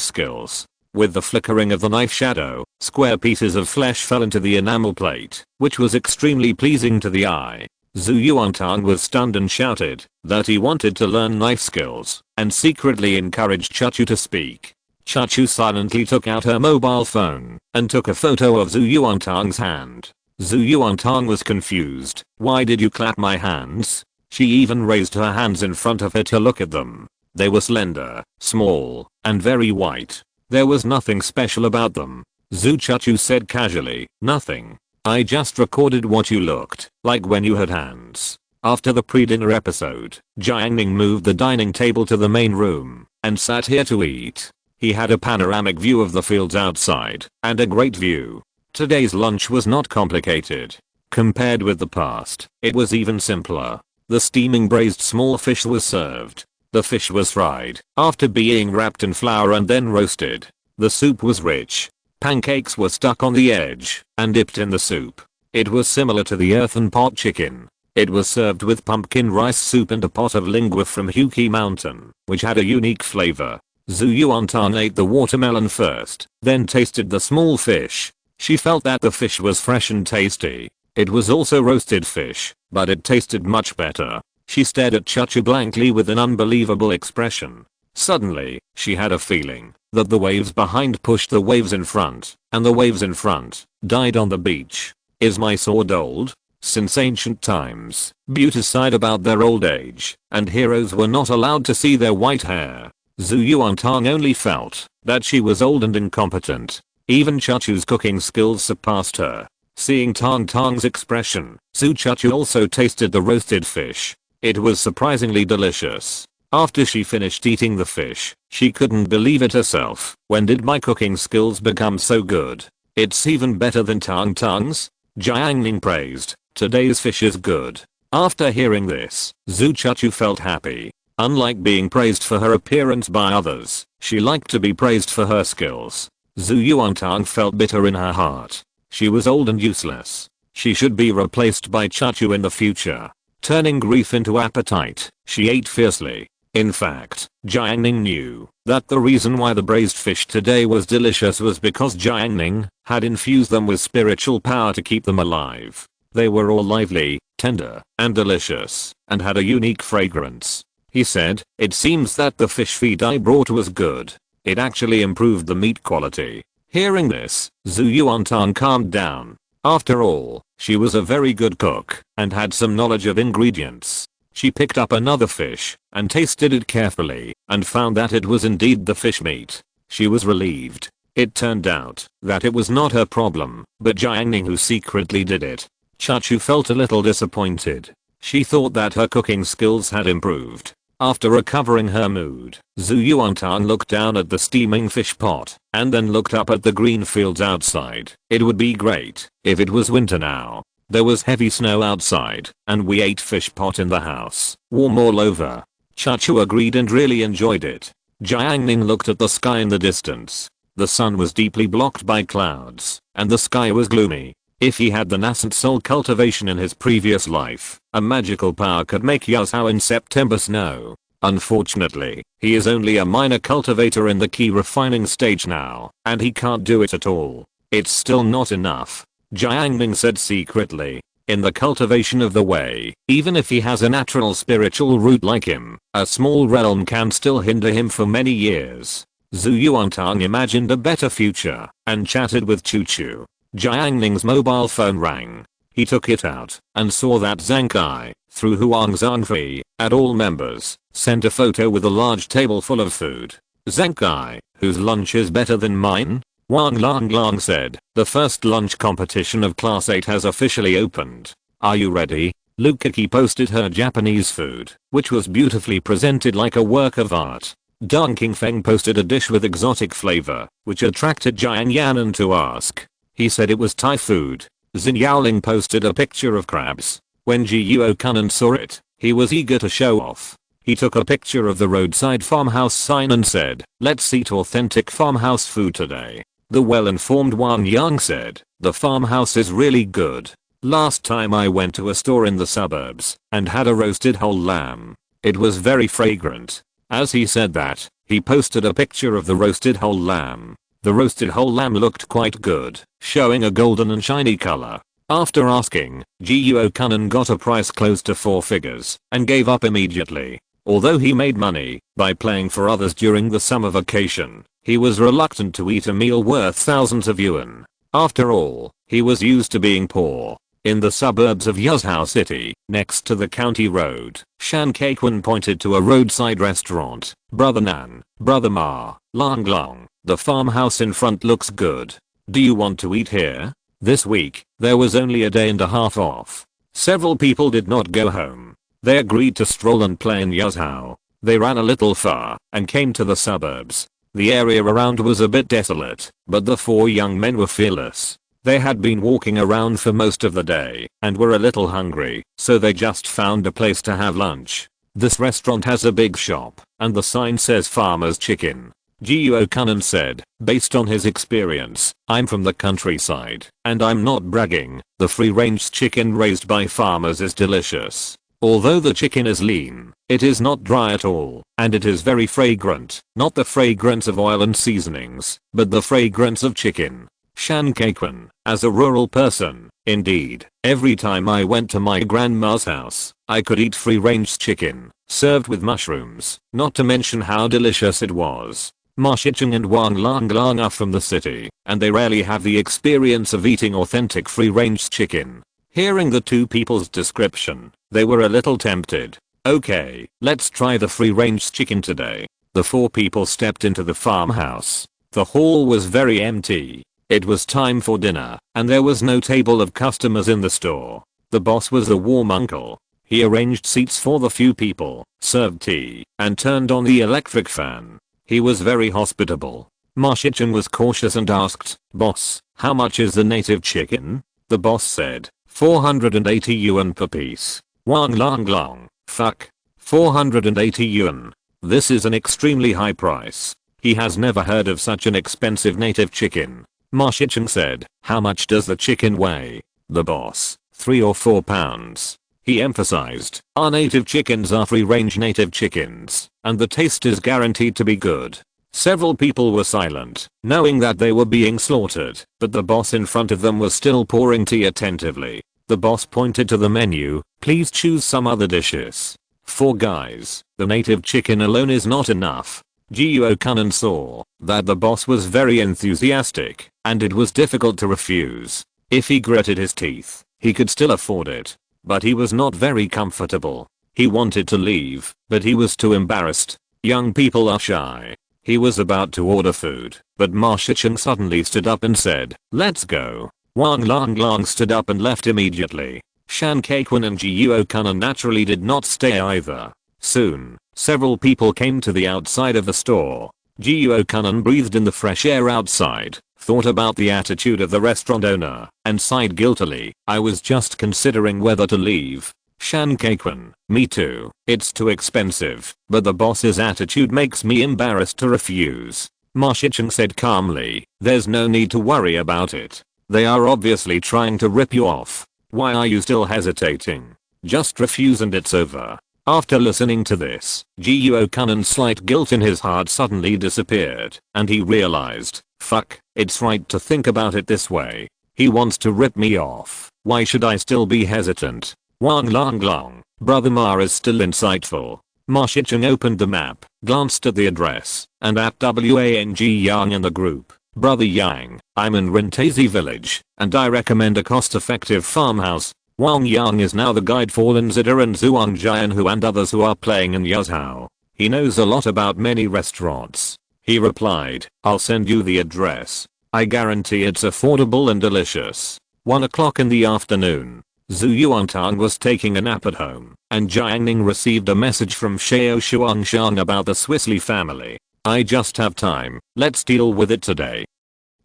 skills. With the flickering of the knife shadow, square pieces of flesh fell into the enamel plate, which was extremely pleasing to the eye. Zhu Yuantang was stunned and shouted that he wanted to learn knife skills and secretly encouraged Chachu to speak. Chachu silently took out her mobile phone and took a photo of Zhu Yuantang's hand. Zhu Yuantang was confused. Why did you clap my hands? She even raised her hands in front of her to look at them. They were slender, small, and very white. There was nothing special about them. Zhu Chachu said casually, nothing. I just recorded what you looked like when you had hands. After the pre-dinner episode, Jiang Ning moved the dining table to the main room and sat here to eat. He had a panoramic view of the fields outside and a great view. Today's lunch was not complicated. Compared with the past, it was even simpler. The steaming braised small fish was served. The fish was fried after being wrapped in flour and then roasted. The soup was rich. Pancakes were stuck on the edge and dipped in the soup. It was similar to the earthen pot chicken. It was served with pumpkin rice soup and a pot of lingua from Huki Mountain, which had a unique flavor. Zhu Yuantang ate the watermelon first, then tasted the small fish. She felt that the fish was fresh and tasty. It was also roasted fish, but it tasted much better. She stared at Chachu blankly with an unbelievable expression. Suddenly, she had a feeling that the waves behind pushed the waves in front, and the waves in front died on the beach. Is my sword old? Since ancient times, beauties sighed about their old age, and heroes were not allowed to see their white hair. Zhu Yuantang only felt that she was old and incompetent. Even Chachu's cooking skills surpassed her. Seeing Tang Tang's expression, Zhu Chachu also tasted the roasted fish. It was surprisingly delicious. After she finished eating the fish, she couldn't believe it herself. When did my cooking skills become so good? It's even better than Tang Tang's? Jiang Ning praised. Today's fish is good. After hearing this, Zhu Chachu felt happy. Unlike being praised for her appearance by others, she liked to be praised for her skills. Zhu Yuantang felt bitter in her heart. She was old and useless. She should be replaced by Chachu in the future. Turning grief into appetite, she ate fiercely. In fact, Jiang Ning knew that the reason why the braised fish today was delicious was because Jiang Ning had infused them with spiritual power to keep them alive. They were all lively, tender, and delicious, and had a unique fragrance. He said, it seems that the fish feed I brought was good. It actually improved the meat quality. Hearing this, Zhu Yuantang calmed down. After all, she was a very good cook and had some knowledge of ingredients. She picked up another fish and tasted it carefully and found that it was indeed the fish meat. She was relieved. It turned out that it was not her problem, but Jiang Ning who secretly did it. Chachu felt a little disappointed. She thought that her cooking skills had improved. After recovering her mood, Zhu Yuantang looked down at the steaming fish pot and then looked up at the green fields outside. It would be great if it was winter now. There was heavy snow outside, and we ate fish pot in the house, warm all over. Chachu agreed and really enjoyed it. Jiang Ning looked at the sky in the distance. The sun was deeply blocked by clouds, and the sky was gloomy. If he had the nascent soul cultivation in his previous life, a magical power could make Yuzhou in September snow. Unfortunately, he is only a minor cultivator in the key refining stage now, and he can't do it at all. It's still not enough. Jiang Ning said secretly. In the cultivation of the way, even if he has a natural spiritual root like him, a small realm can still hinder him for many years. Zhu Yuantang imagined a better future and chatted with Chuchu. Jiang Ning's mobile phone rang. He took it out and saw that Zhang Kai, through Huang Zhangfei, at all members, sent a photo with a large table full of food. Zhang Kai, whose lunch is better than mine? Wang Lang said, the first lunch competition of class 8 has officially opened. Are you ready? Lukaki posted her Japanese food, which was beautifully presented like a work of art. Deng Qingfeng posted a dish with exotic flavor, which attracted Jiang Yanan to ask. He said it was Thai food. Xin Yaoling posted a picture of crabs. When Ji Yuo Kunan saw it, he was eager to show off. He took a picture of the roadside farmhouse sign and said, let's eat authentic farmhouse food today. The well-informed Wang Yang said, the farmhouse is really good. Last time I went to a store in the suburbs and had a roasted whole lamb. It was very fragrant. As he said that, he posted a picture of the roasted whole lamb. The roasted whole lamb looked quite good, showing a golden and shiny color. After asking, Jiang got a price close to 4 figures and gave up immediately. Although he made money by playing for others during the summer vacation, he was reluctant to eat a meal worth thousands of yuan. After all, he was used to being poor. In the suburbs of Yuzhou City, next to the county road, Shan Kaikun pointed to a roadside restaurant. Brother Nan, Brother Ma, Long Long, the farmhouse in front looks good. Do you want to eat here? This week, there was only a day and a half off. Several people did not go home. They agreed to stroll and play in Yuzhou. They ran a little far and came to the suburbs. The area around was a bit desolate, but the 4 young men were fearless. They had been walking around for most of the day and were a little hungry, so they just found a place to have lunch. This restaurant has a big shop, and the sign says Farmer's Chicken. Jiang said, based on his experience, I'm from the countryside, and I'm not bragging, the free-range chicken raised by farmers is delicious. Although the chicken is lean, it is not dry at all, and it is very fragrant, not the fragrance of oil and seasonings, but the fragrance of chicken. Shan Kaikun, as a rural person, indeed, every time I went to my grandma's house, I could eat free-range chicken, served with mushrooms, not to mention how delicious it was. Ma Shicheng and Wang Long are from the city, and they rarely have the experience of eating authentic free-range chicken. Hearing the 2 people's description, they were a little tempted. Okay, let's try the free-range chicken today. The 4 people stepped into the farmhouse. The hall was very empty. It was time for dinner, and there was no table of customers in the store. The boss was a warm uncle. He arranged seats for the few people, served tea, and turned on the electric fan. He was very hospitable. Ma Shicheng was cautious and asked, "Boss, how much is the native chicken?" The boss said, 480 yuan per piece. Wang Long, fuck. 480 yuan. This is an extremely high price. He has never heard of such an expensive native chicken. Ma Shicheng said, how much does the chicken weigh? The boss, 3 or 4 pounds. He emphasized, our native chickens are free-range native chickens, and the taste is guaranteed to be good. Several people were silent, knowing that they were being slaughtered, but the boss in front of them was still pouring tea attentively. The boss pointed to the menu, please choose some other dishes. 4 guys, the native chicken alone is not enough. Jiang saw that the boss was very enthusiastic, and it was difficult to refuse. If he gritted his teeth, he could still afford it. But he was not very comfortable. He wanted to leave, but he was too embarrassed. Young people are shy. He was about to order food, but Ma Shicheng suddenly stood up and said, let's go. Wang Long stood up and left immediately. Shan Kaikun and Jiang naturally did not stay either. Soon, several people came to the outside of the store. Jiang breathed in the fresh air outside, thought about the attitude of the restaurant owner, and sighed guiltily. I was just considering whether to leave. Shan Kaikun, me too. It's too expensive, but the boss's attitude makes me embarrassed to refuse. Ma Shicheng said calmly, there's no need to worry about it. They are obviously trying to rip you off. Why are you still hesitating? Just refuse and it's over. After listening to this, Jiang slight guilt in his heart suddenly disappeared, and he realized, fuck, it's right to think about it this way. He wants to rip me off. Why should I still be hesitant? Wang Long, Brother Ma is still insightful. Ma Shicheng opened the map, glanced at the address, and at Wang Yang in the group. Brother Yang, I'm in Rentazi village, and I recommend a cost-effective farmhouse. Wang Yang is now the guide for Lin Zita and Zhuang Jianhu and others who are playing in Yuzhou. He knows a lot about many restaurants. He replied, I'll send you the address. I guarantee it's affordable and delicious. 1 o'clock in the afternoon. Zhu Yuantang was taking a nap at home, and Jiang Ning received a message from Xiao Shuangshan about the Swissly family. I just have time, let's deal with it today.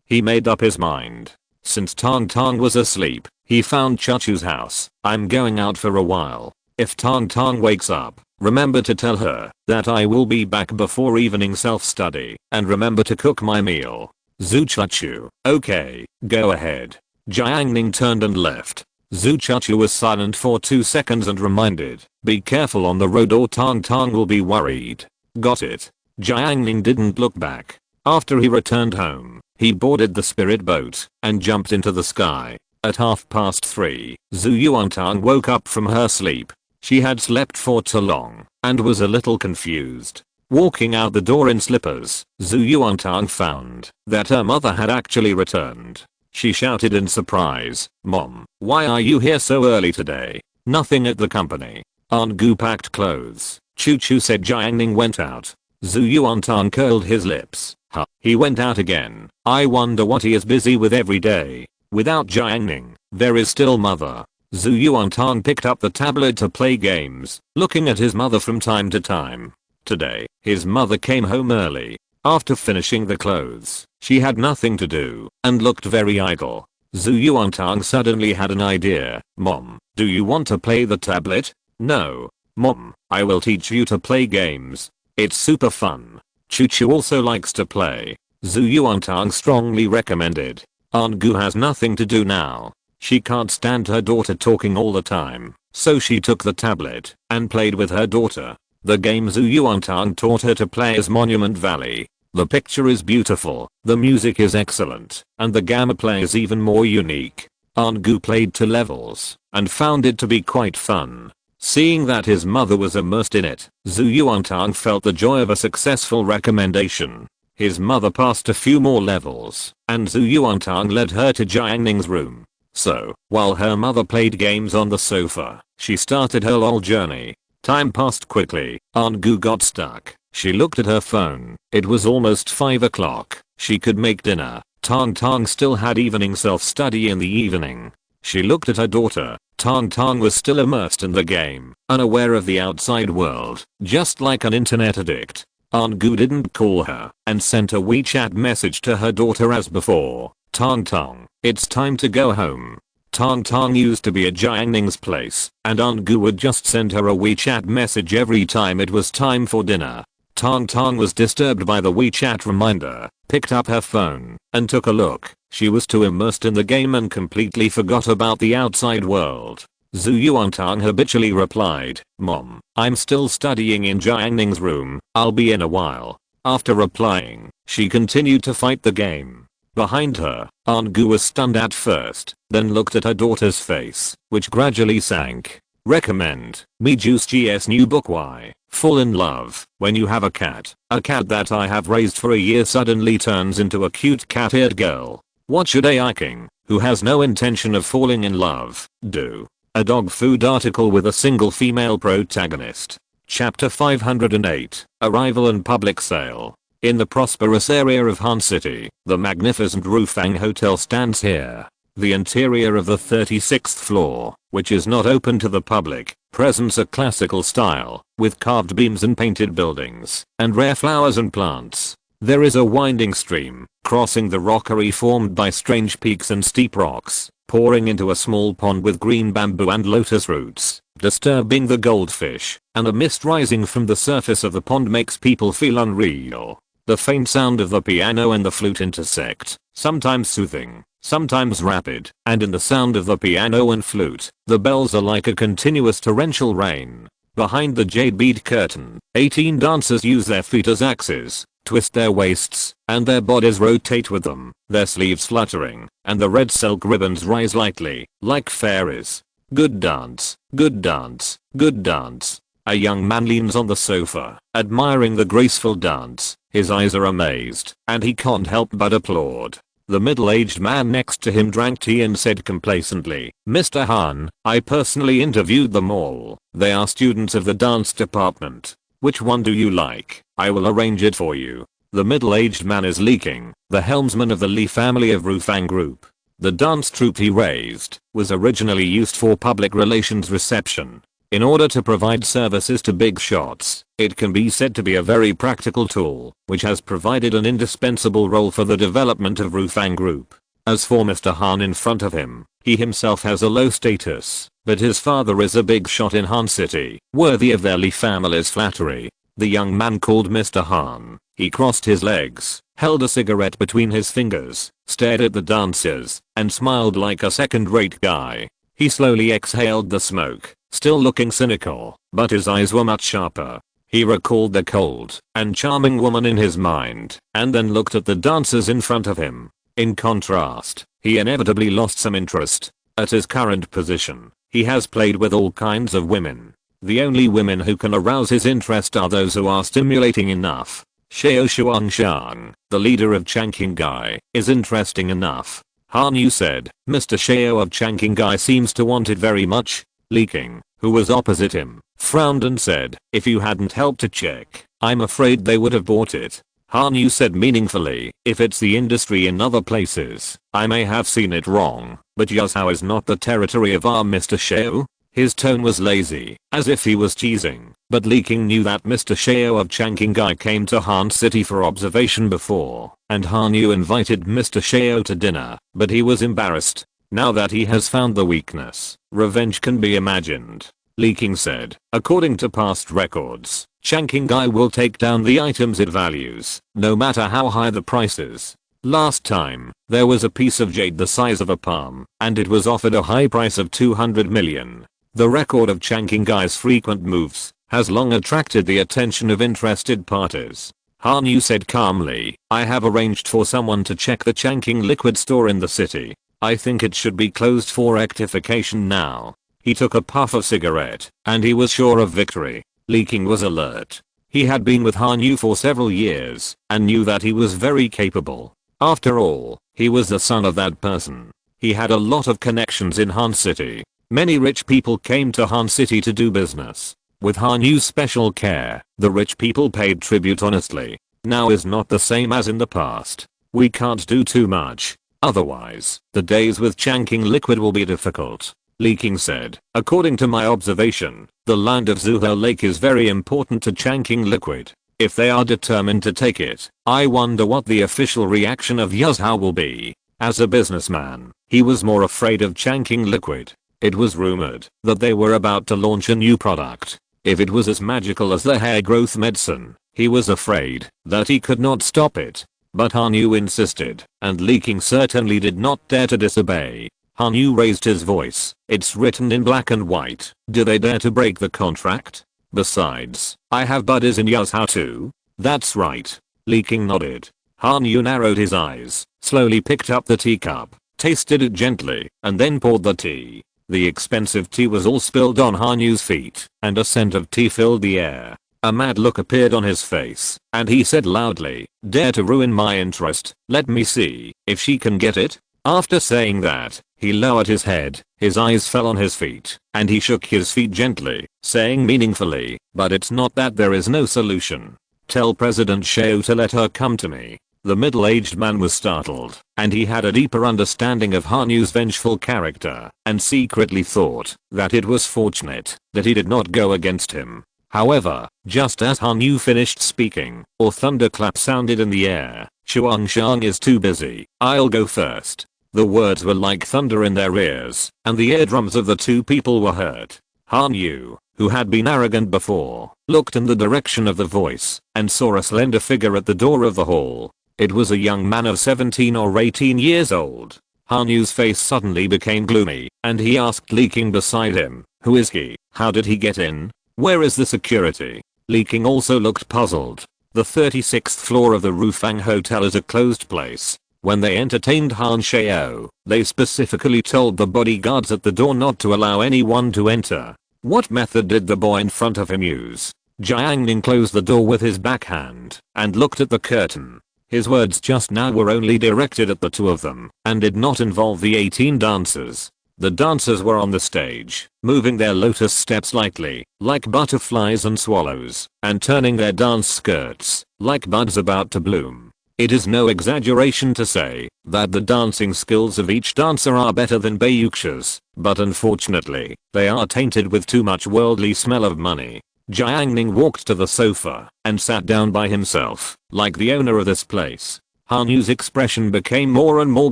He made up his mind. Since Tang Tang was asleep, he found Chachu's house. I'm going out for a while. If Tang Tang wakes up, remember to tell her that I will be back before evening self-study, and remember to cook my meal. Zhu Chachu, okay, go ahead. Jiang Ning turned and left. Zhu Chachu was silent for 2 seconds and reminded, be careful on the road or Tang Tang will be worried. Got it. Jiang Ning didn't look back. After he returned home, he boarded the spirit boat and jumped into the sky. At 3:30, Zhu Yuantang woke up from her sleep. She had slept for too long and was a little confused. Walking out the door in slippers, Zhu Yuantang found that her mother had actually returned. She shouted in surprise, "Mom, why are you here so early today? Nothing at the company." Aunt Gu packed clothes. Choo choo said Jiang Ning went out. Zhu Yuantang curled his lips. Huh, he went out again. I wonder what he is busy with every day. Without Jiang Ning, there is still mother. Zhu Yuantang picked up the tablet to play games, looking at his mother from time to time. Today, his mother came home early. After finishing the clothes, she had nothing to do and looked very idle. Zhu Yuantang suddenly had an idea. "Mom, do you want to play the tablet?" "No. Mom, I will teach you to play games. It's super fun." Choo Choo also likes to play. Zhu Yuantang strongly recommended. Aunt Gu has nothing to do now. She can't stand her daughter talking all the time, so she took the tablet and played with her daughter. The game Zhu Yuantang taught her to play is Monument Valley. The picture is beautiful, the music is excellent, and the gameplay is even more unique. Aunt Gu played 2 levels and found it to be quite fun. Seeing that his mother was immersed in it, Zhu Yuantang felt the joy of a successful recommendation. His mother passed a few more levels, and Zhu Yuantang led her to Jiang Ning's room. So, while her mother played games on the sofa, she started her LOL journey. Time passed quickly. Aunt Gu got stuck. She looked at her phone. It was almost 5 o'clock. She could make dinner. Tang Tang still had evening self-study in the evening. She looked at her daughter. Tang Tang was still immersed in the game, unaware of the outside world, just like an internet addict. Aunt Gu didn't call her and sent a WeChat message to her daughter as before. "Tang Tang, it's time to go home." Tang Tang used to be at Jiang Ning's place, and Aunt Gu would just send her a WeChat message every time it was time for dinner. Tang Tang was disturbed by the WeChat reminder, picked up her phone, and took a look. She was too immersed in the game and completely forgot about the outside world. Zhu Yuantang habitually replied, "Mom, I'm still studying in Jiang Ning's room, I'll be in a while." After replying, she continued to fight the game. Behind her, Aunt Gu was stunned at first, then looked at her daughter's face, which gradually sank. Recommend me Juice GS new book Why Fall in Love When You Have a Cat. A cat that I have raised for a year suddenly turns into a cute cat-eared girl. What should a king, who has no intention of falling in love, do? A dog food article with a single female protagonist. Chapter 508, Arrival and Public Sale. In the prosperous area of Han City, the magnificent Rufang Hotel stands here. The interior of the 36th floor, which is not open to the public, presents a classical style, with carved beams and painted buildings, and rare flowers and plants. There is a winding stream, crossing the rockery formed by strange peaks and steep rocks, pouring into a small pond with green bamboo and lotus roots, disturbing the goldfish, and a mist rising from the surface of the pond makes people feel unreal. The faint sound of the piano and the flute intersect, sometimes soothing, sometimes rapid, and in the sound of the piano and flute, the bells are like a continuous torrential rain. Behind the jade bead curtain, 18 dancers use their feet as axes, twist their waists, and their bodies rotate with them, their sleeves fluttering, and the red silk ribbons rise lightly, like fairies. Good dance, good dance, good dance. A young man leans on the sofa, admiring the graceful dance. His eyes are amazed, and he can't help but applaud. The middle-aged man next to him drank tea and said complacently, "Mr. Han, I personally interviewed them all. They are students of the dance department. Which one do you like? I will arrange it for you." The middle-aged man is Leaking, the helmsman of the Li family of Rufang Group. The dance troupe he raised was originally used for public relations reception. In order to provide services to big shots, it can be said to be a very practical tool, which has provided an indispensable role for the development of Rufang Group. As for Mr. Han in front of him, he himself has a low status, but his father is a big shot in Han City, worthy of their Li family's flattery. The young man called Mr. Han. He crossed his legs, held a cigarette between his fingers, stared at the dancers, and smiled like a second-rate guy. He slowly exhaled the smoke, still looking cynical, but his eyes were much sharper. He recalled the cold and charming woman in his mind, and then looked at the dancers in front of him. In contrast, he inevitably lost some interest. At his current position, he has played with all kinds of women. The only women who can arouse his interest are those who are stimulating enough. Xiao Shuangshan, the leader of Changqingai, is interesting enough. Han Yu said. Mr. Xiao of Changqingai seems to want it very much. Li King, who was opposite him, frowned and said, if you hadn't helped to check, I'm afraid they would have bought it. Han Yu said meaningfully, if it's the industry in other places, I may have seen it wrong, but Yazhou is not the territory of our Mr. Xiao. His tone was lazy, as if he was teasing, but Li King knew that Mr. Xiao of Changqingai came to Han City for observation before, and Han Yu invited Mr. Xiao to dinner, but he was embarrassed. Now that he has found the weakness, revenge can be imagined. Li King said, according to past records, Changqingai will take down the items it values, no matter how high the price is. Last time, there was a piece of jade the size of a palm, and it was offered a high price of 200 million. The record of Changqingai's frequent moves has long attracted the attention of interested parties. Han Yu said calmly, I have arranged for someone to check the Changqing liquid store in the city. I think it should be closed for rectification now. He took a puff of cigarette, and he was sure of victory. Li King was alert. He had been with Han Yu for several years, and knew that he was very capable. After all, he was the son of that person. He had a lot of connections in Han City. Many rich people came to Han City to do business. With Han Yu's special care, the rich people paid tribute honestly. Now is not the same as in the past. We can't do too much. Otherwise, the days with Changqing liquid will be difficult. Li King said, according to my observation, the land of Zuho Lake is very important to Changqing liquid. If they are determined to take it, I wonder what the official reaction of Yazhou will be. As a businessman, he was more afraid of Changqing liquid. It was rumored that they were about to launch a new product. If it was as magical as the hair growth medicine, he was afraid that he could not stop it. But Han Yu insisted, and Li King certainly did not dare to disobey. Han Yu raised his voice. It's written in black and white. Do they dare to break the contract? Besides, I have buddies in Yazhou too. That's right. Li King nodded. Han Yu narrowed his eyes, slowly picked up the teacup, tasted it gently, and then poured the tea. The expensive tea was all spilled on Han Yu's feet, and a scent of tea filled the air. A mad look appeared on his face, and he said loudly, dare to ruin my interest, let me see if she can get it. After saying that, he lowered his head, his eyes fell on his feet, and he shook his feet gently, saying meaningfully, but it's not that there is no solution. Tell President Xiao to let her come to me. The middle-aged man was startled, and he had a deeper understanding of Han Yu's vengeful character, and secretly thought that it was fortunate that he did not go against him. However, just as Han Yu finished speaking, a thunderclap sounded in the air. Shuangshan is too busy, I'll go first. The words were like thunder in their ears, and the eardrums of the two people were hurt. Han Yu, who had been arrogant before, looked in the direction of the voice, and saw a slender figure at the door of the hall. It was a young man of 17 or 18 years old. Han Yu's face suddenly became gloomy, and he asked Li King beside him, who is he? How did he get in? Where is the security? Li King also looked puzzled. The 36th floor of the Rufang Hotel is a closed place. When they entertained Han Xiao, they specifically told the bodyguards at the door not to allow anyone to enter. What method did the boy in front of him use? Jiang Ning closed the door with his backhand and looked at the curtain. His words just now were only directed at the two of them and did not involve the 18 dancers. The dancers were on the stage, moving their lotus steps lightly, like butterflies and swallows, and turning their dance skirts, like buds about to bloom. It is no exaggeration to say that the dancing skills of each dancer are better than Bayuksha's, but unfortunately, they are tainted with too much worldly smell of money. Jiang Ning walked to the sofa and sat down by himself, like the owner of this place. Han Yu's expression became more and more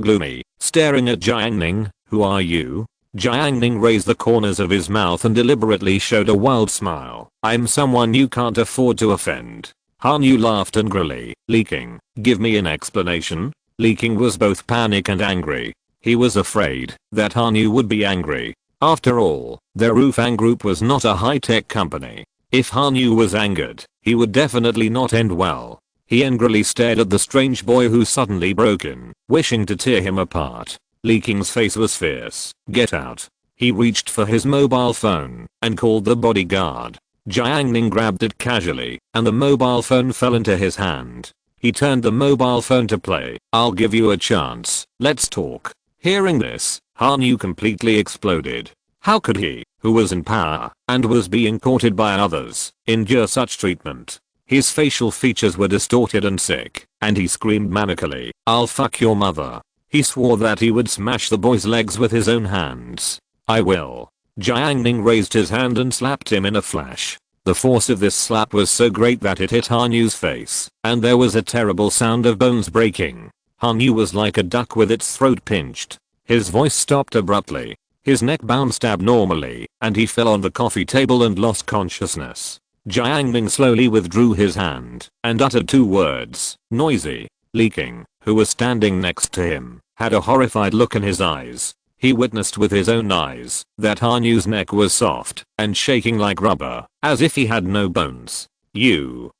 gloomy, staring at Jiang Ning. Who are you? Jiang Ning raised the corners of his mouth and deliberately showed a wild smile. I'm someone you can't afford to offend. Han Yu laughed angrily. Li King, give me an explanation. Li King was both panicked and angry. He was afraid that Han Yu would be angry. After all, their Rufang group was not a high-tech company. If Han Yu was angered, he would definitely not end well. He angrily stared at the strange boy who suddenly broke in, wishing to tear him apart. Li King's face was fierce. Get out. He reached for his mobile phone and called the bodyguard. Jiang Ning grabbed it casually, and the mobile phone fell into his hand. He turned the mobile phone to play. I'll give you a chance. Let's talk. Hearing this, Han Yu completely exploded. How could he, who was in power and was being courted by others, endure such treatment? His facial features were distorted and sick, and he screamed manically, "I'll fuck your mother." He swore that he would smash the boy's legs with his own hands. I will. Jiang Ning raised his hand and slapped him in a flash. The force of this slap was so great that it hit Han Yu's face, and there was a terrible sound of bones breaking. Han Yu was like a duck with its throat pinched. His voice stopped abruptly. His neck bounced abnormally, and he fell on the coffee table and lost consciousness. Jiang Ning slowly withdrew his hand and uttered 2 words, noisy. Li King, who was standing next to him, had a horrified look in his eyes. He witnessed with his own eyes that Han Yu's neck was soft and shaking like rubber, as if he had no bones. You.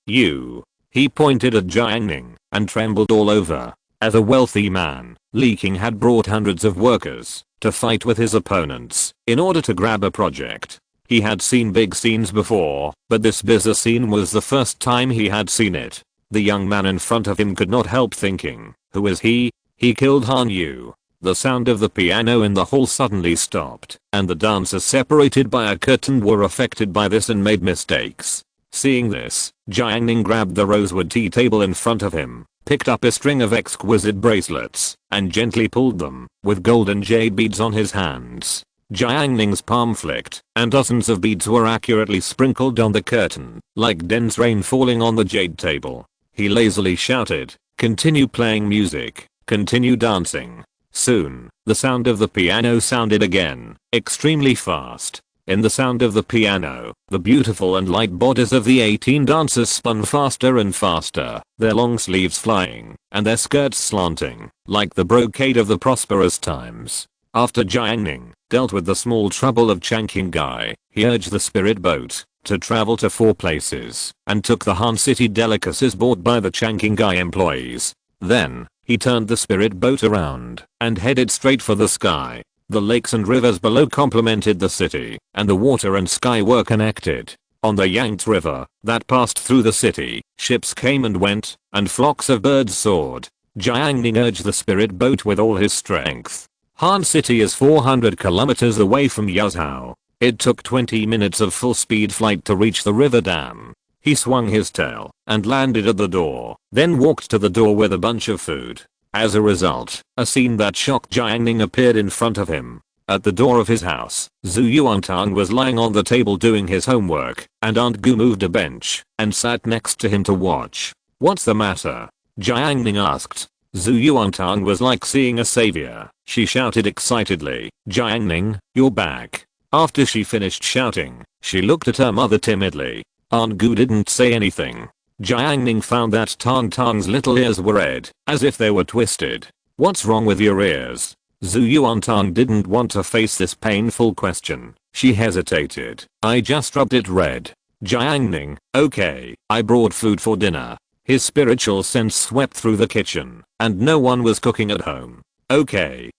He pointed at Jiang Ning and trembled all over. As a wealthy man, Li King had brought hundreds of workers to fight with his opponents in order to grab a project. He had seen big scenes before, but this bizarre scene was the first time he had seen it. The young man in front of him could not help thinking, who is he? He killed Han Yu. The sound of the piano in the hall suddenly stopped, and the dancers separated by a curtain were affected by this and made mistakes. Seeing this, Jiang Ning grabbed the rosewood tea table in front of him, picked up a string of exquisite bracelets, and gently pulled them, with golden jade beads on his hands. Jiang Ning's palm flicked, and dozens of beads were accurately sprinkled on the curtain, like dense rain falling on the jade table. He lazily shouted, "Continue playing music, continue dancing." Soon, the sound of the piano sounded again, extremely fast. In the sound of the piano, the beautiful and light bodies of the 18 dancers spun faster and faster, their long sleeves flying, and their skirts slanting, like the brocade of the prosperous times. After Jiang Ning dealt with the small trouble of Changqing, he urged the spirit boat to travel to 4 places, and took the Han City delicacies bought by the Changqing employees. Then, he turned the spirit boat around and headed straight for the sky. The lakes and rivers below complemented the city, and the water and sky were connected. On the Yangtze River that passed through the city, ships came and went, and flocks of birds soared. Jiang Ning urged the spirit boat with all his strength. Han City is 400 kilometers away from Yazhou. It took 20 minutes of full-speed flight to reach the river dam. He swung his tail and landed at the door, then walked to the door with a bunch of food. As a result, a scene that shocked Jiang Ning appeared in front of him. At the door of his house, Zhu Yuantang was lying on the table doing his homework, and Aunt Gu moved a bench and sat next to him to watch. "What's the matter?" Jiang Ning asked. Zhu Yuantang was like seeing a savior. She shouted excitedly, "Jiang Ning, you're back." After she finished shouting, she looked at her mother timidly. Aunt Gu didn't say anything. Jiang Ning found that Tang Tang's little ears were red, as if they were twisted. "What's wrong with your ears?" Zhu Yuantang didn't want to face this painful question. She hesitated. "I just rubbed it red." Jiang Ning, "Okay, I brought food for dinner." His spiritual sense swept through the kitchen, and no one was cooking at home. Okay.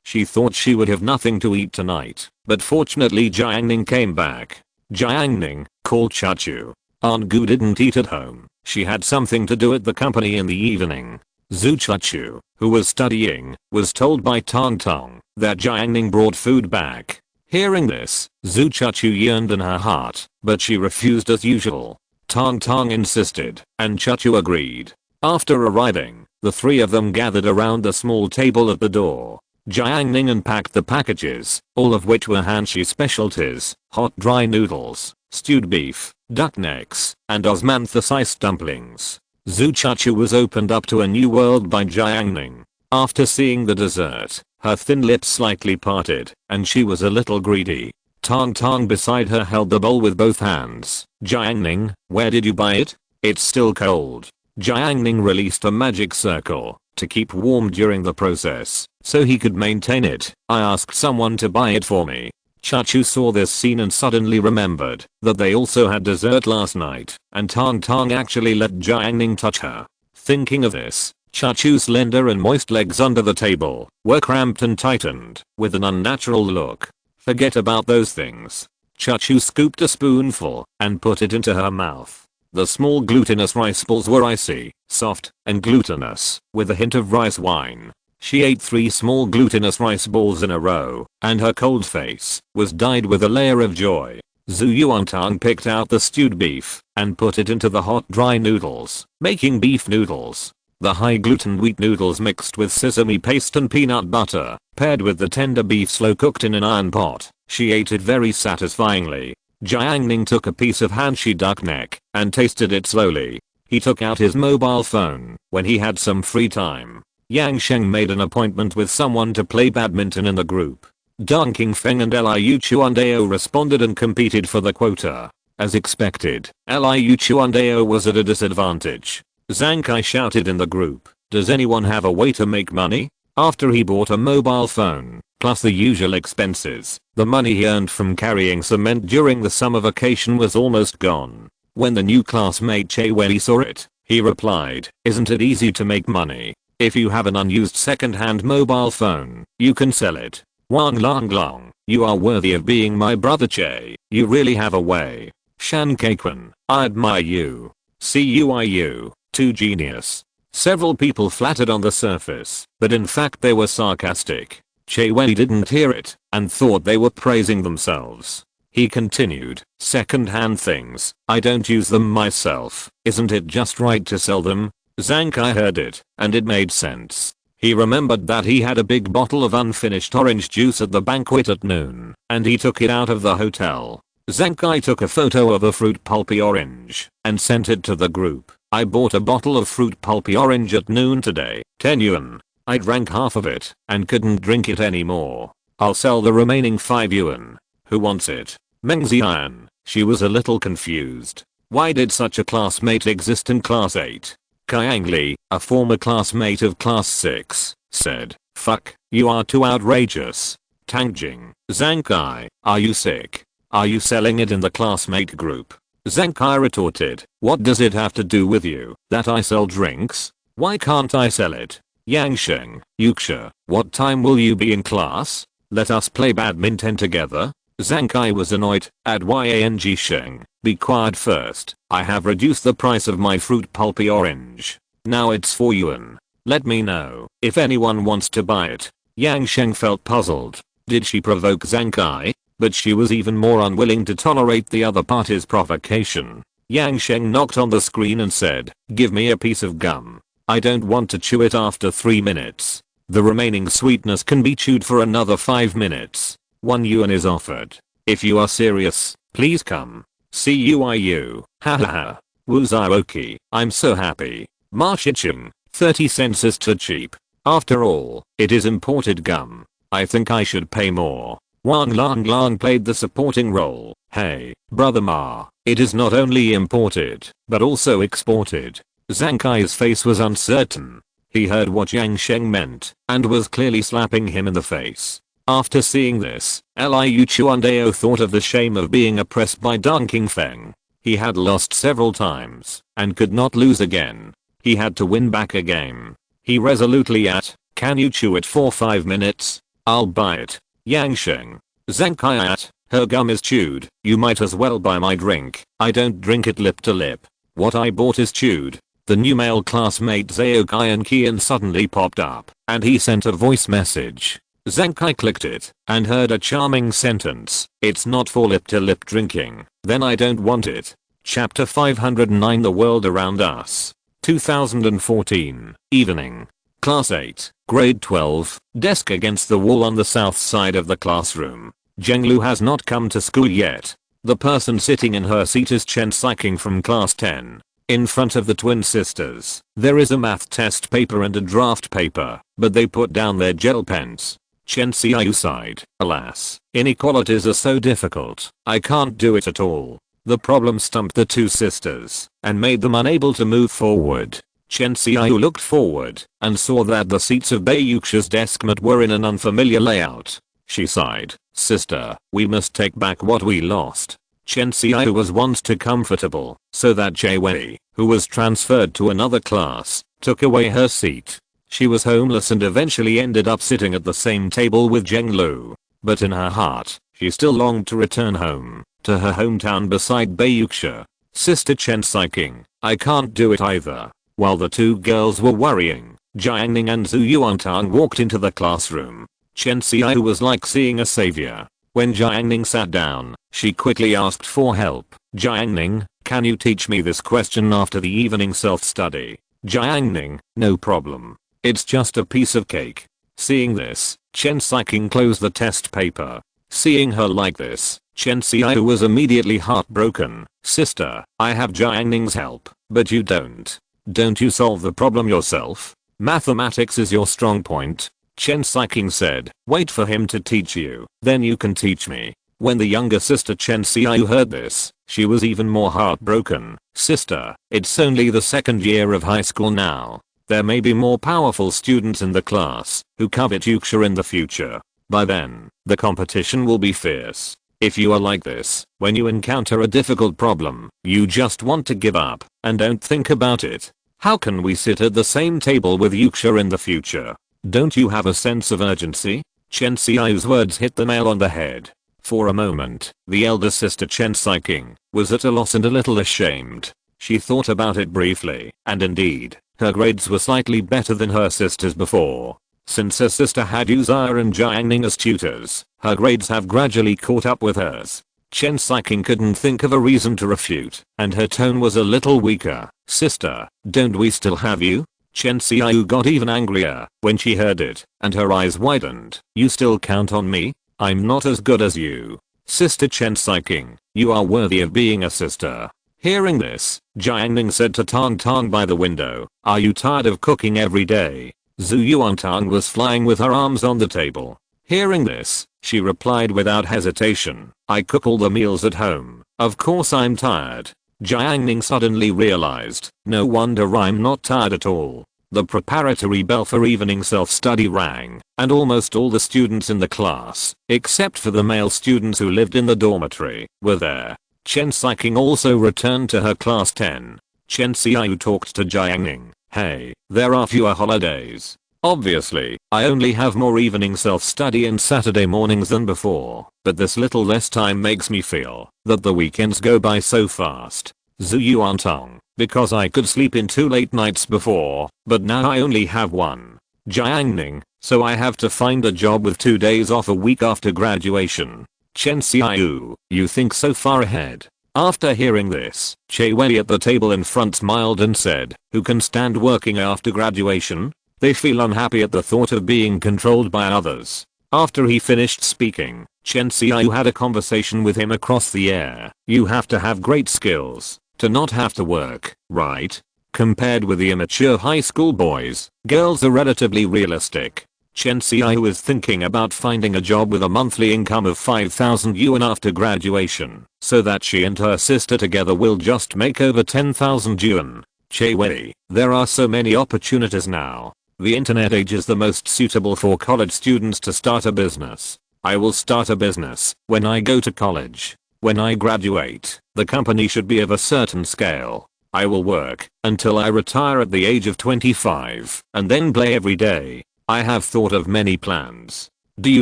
She thought she would have nothing to eat tonight, but fortunately Jiang Ning came back. Jiang Ning, call Chachu. Aunt Gu didn't eat at home. She had something to do at the company in the evening. Zhu Chachu, who was studying, was told by Tang Tang that Jiang Ning brought food back. Hearing this, Zhu Chachu yearned in her heart, but she refused as usual. Tang Tang insisted, and Chachu agreed. After arriving, the 3 of them gathered around the small table at the door. Jiang Ning unpacked the packages, all of which were Hanshi specialties, hot dry noodles, stewed beef, duck necks, and osmanthus ice dumplings. Zhu Chachu was opened up to a new world by Jiang Ning. After seeing the dessert, her thin lips slightly parted, and she was a little greedy. Tang Tang beside her held the bowl with both hands. "Jiang Ning, where did you buy it? It's still cold." Jiang Ning released a magic circle to keep warm during the process, so he could maintain it. "I asked someone to buy it for me." Chachu saw this scene and suddenly remembered that they also had dessert last night and Tang Tang actually let Jiang Ning touch her. Thinking of this, Chachu's slender and moist legs under the table were cramped and tightened with an unnatural look. Forget about those things. Chachu scooped a spoonful and put it into her mouth. The small glutinous rice balls were icy, soft, and glutinous, with a hint of rice wine. She ate 3 small glutinous rice balls in a row, and her cold face was dyed with a layer of joy. Zhu Yuantang picked out the stewed beef and put it into the hot dry noodles, making beef noodles. The high gluten wheat noodles mixed with sesame paste and peanut butter, paired with the tender beef slow cooked in an iron pot. She ate it very satisfyingly. Jiang Ning took a piece of hanshi duck neck and tasted it slowly. He took out his mobile phone when he had some free time. Yang Sheng made an appointment with someone to play badminton in the group. Deng Qingfeng and Liu Chuandao responded and competed for the quota. As expected, Liu Chuandao was at a disadvantage. Zhang Kai shouted in the group, "Does anyone have a way to make money?" After he bought a mobile phone, plus the usual expenses, the money he earned from carrying cement during the summer vacation was almost gone. When the new classmate Che Wei saw it, he replied, "Isn't it easy to make money? If you have an unused second-hand mobile phone, you can sell it. Wang Long Long, you are worthy of being my brother Che, you really have a way. Shan Kaikun, I admire you. CUIU, too genius." Several people flattered on the surface, but in fact they were sarcastic. Che Wei didn't hear it and thought they were praising themselves. He continued, "Second-hand things, I don't use them myself, isn't it just right to sell them?" Zhang Kai heard it, and it made sense. He remembered that he had a big bottle of unfinished orange juice at the banquet at noon, and he took it out of the hotel. Zhang Kai took a photo of a fruit pulpy orange and sent it to the group. "I bought a bottle of fruit pulpy orange at noon today, 10 yuan. I drank half of it and couldn't drink it anymore. I'll sell the remaining 5 yuan. Who wants it?" Meng Ziyan, she was a little confused. Why did such a classmate exist in class 8? Kaiang Li, a former classmate of class 6, said, "Fuck, you are too outrageous." Tang Jing, "Zhang Kai, are you sick? Are you selling it in the classmate group?" Zhang Kai retorted, "What does it have to do with you that I sell drinks? Why can't I sell it?" Yang Sheng, "Yuksha, what time will you be in class? Let us play badminton together." Zhang Kai was annoyed at Yang Sheng. "Be quiet first. I have reduced the price of my fruit pulpy orange. Now it's 4 yuan. Let me know if anyone wants to buy it." Yang Sheng felt puzzled. Did she provoke Zhang Kai? But she was even more unwilling to tolerate the other party's provocation. Yang Sheng knocked on the screen and said, "Give me a piece of gum. I don't want to chew it after 3 minutes. The remaining sweetness can be chewed for another 5 minutes. 1 yuan is offered. If you are serious, please come. CUIU, hahaha. Wu Zhaoqi, I'm so happy. Ma Shicheng, 30 cents is too cheap. After all, it is imported gum. I think I should pay more." Wang Lang Lang played the supporting role. "Hey, brother Ma, it is not only imported, but also exported." Zhang Kai's face was uncertain. He heard what Yang Sheng meant, and was clearly slapping him in the face. After seeing this, Liu Chuandao thought of the shame of being oppressed by Deng Qingfeng. He had lost several times, and could not lose again. He had to win back a game. He resolutely at, "Can you chew it for 5 minutes? I'll buy it." Yang Sheng, Zhang Kai at, "Her gum is chewed, you might as well buy my drink. I don't drink it lip to lip. What I bought is chewed." The new male classmate Zhao Qian Qian suddenly popped up, and he sent a voice message. Zhang Kai clicked it, and heard a charming sentence, "It's not for lip to lip drinking, then I don't want it." Chapter 509 The World Around Us. 2014, Evening. Class 8, Grade 12, desk against the wall on the south side of the classroom. Zhenglu has not come to school yet. The person sitting in her seat is Chen Siking from class 10. In front of the twin sisters, there is a math test paper and a draft paper, but they put down their gel pens. Chen Xiaoyu sighed, "Alas, inequalities are so difficult, I can't do it at all." The problem stumped the two sisters, and made them unable to move forward. Chen Xiaoyu looked forward, and saw that the seats of Bei Yuxia's deskmate were in an unfamiliar layout. She sighed, Sister, we must take back what we lost. Chen Xiao was once too comfortable, so that Chai Wei, who was transferred to another class, took away her seat. She was homeless and eventually ended up sitting at the same table with Zheng Lu. But in her heart, she still longed to return home, to her hometown beside Baiyuxia. Sister Chen Xiking, I can't do it either. While the two girls were worrying, Jiang Ning and Zhu Yuantang walked into the classroom. Chen Xiao was like seeing a savior. When Jiang Ning sat down, she quickly asked for help. Jiang Ning, can you teach me this question after the evening self-study? Jiang Ning, no problem. It's just a piece of cake. Seeing this, Chen Xiking closed the test paper. Seeing her like this, Chen Xiao was immediately heartbroken. Sister, I have Jiang Ning's help, but you don't. Don't you solve the problem yourself? Mathematics is your strong point. Chen Xiking said, wait for him to teach you, then you can teach me. When the younger sister Chen Xiao heard this, she was even more heartbroken. Sister, it's only the second year of high school now. There may be more powerful students in the class who covet Yuxia in the future. By then, the competition will be fierce. If you are like this, when you encounter a difficult problem, you just want to give up and don't think about it. How can we sit at the same table with Yuxia in the future? Don't you have a sense of urgency? Chen Xiao's words hit the nail on the head. For a moment, the elder sister Chen Xiking was at a loss and a little ashamed. She thought about it briefly, and indeed, her grades were slightly better than her sister's before. Since her sister had Yuza and Jiang Ning as tutors, her grades have gradually caught up with hers. Chen Xiking couldn't think of a reason to refute, and her tone was a little weaker. Sister, don't we still have you? Chen Xiao got even angrier when she heard it, and her eyes widened. You still count on me? I'm not as good as you. Sister Chen Xiking, you are worthy of being a sister. Hearing this, Jiang Ning said to Tang Tang by the window, are you tired of cooking every day? Zhu Yuantang was flying with her arms on the table. Hearing this, she replied without hesitation, I cook all the meals at home. Of course I'm tired. Jiang Ning suddenly realized, no wonder I'm not tired at all. The preparatory bell for evening self-study rang, and almost all the students in the class, except for the male students who lived in the dormitory, were there. Chen Xiking also returned to her class 10. Chen Xiao talked to Jiang Ning, hey, there are fewer holidays. Obviously, I only have more evening self-study and Saturday mornings than before, but this little less time makes me feel that the weekends go by so fast. Zhu Yuantang, because I could sleep in 2 late nights before, but now I only have 1. Jiang Ning, so I have to find a job with 2 days off a week after graduation. Chen Xiao, you think so far ahead. After hearing this, Chai Wei at the table in front smiled and said, who can stand working after graduation? They feel unhappy at the thought of being controlled by others. After he finished speaking, Chen Xiao had a conversation with him across the air. You have to have great skills to not have to work, right? Compared with the immature high school boys, girls are relatively realistic. Chen Xiao is thinking about finding a job with a monthly income of 5,000 yuan after graduation, so that she and her sister together will just make over 10,000 yuan. Chai Wei, there are so many opportunities now. The internet age is the most suitable for college students to start a business. I will start a business when I go to college. When I graduate, the company should be of a certain scale. I will work until I retire at the age of 25 and then play every day. I have thought of many plans. Do you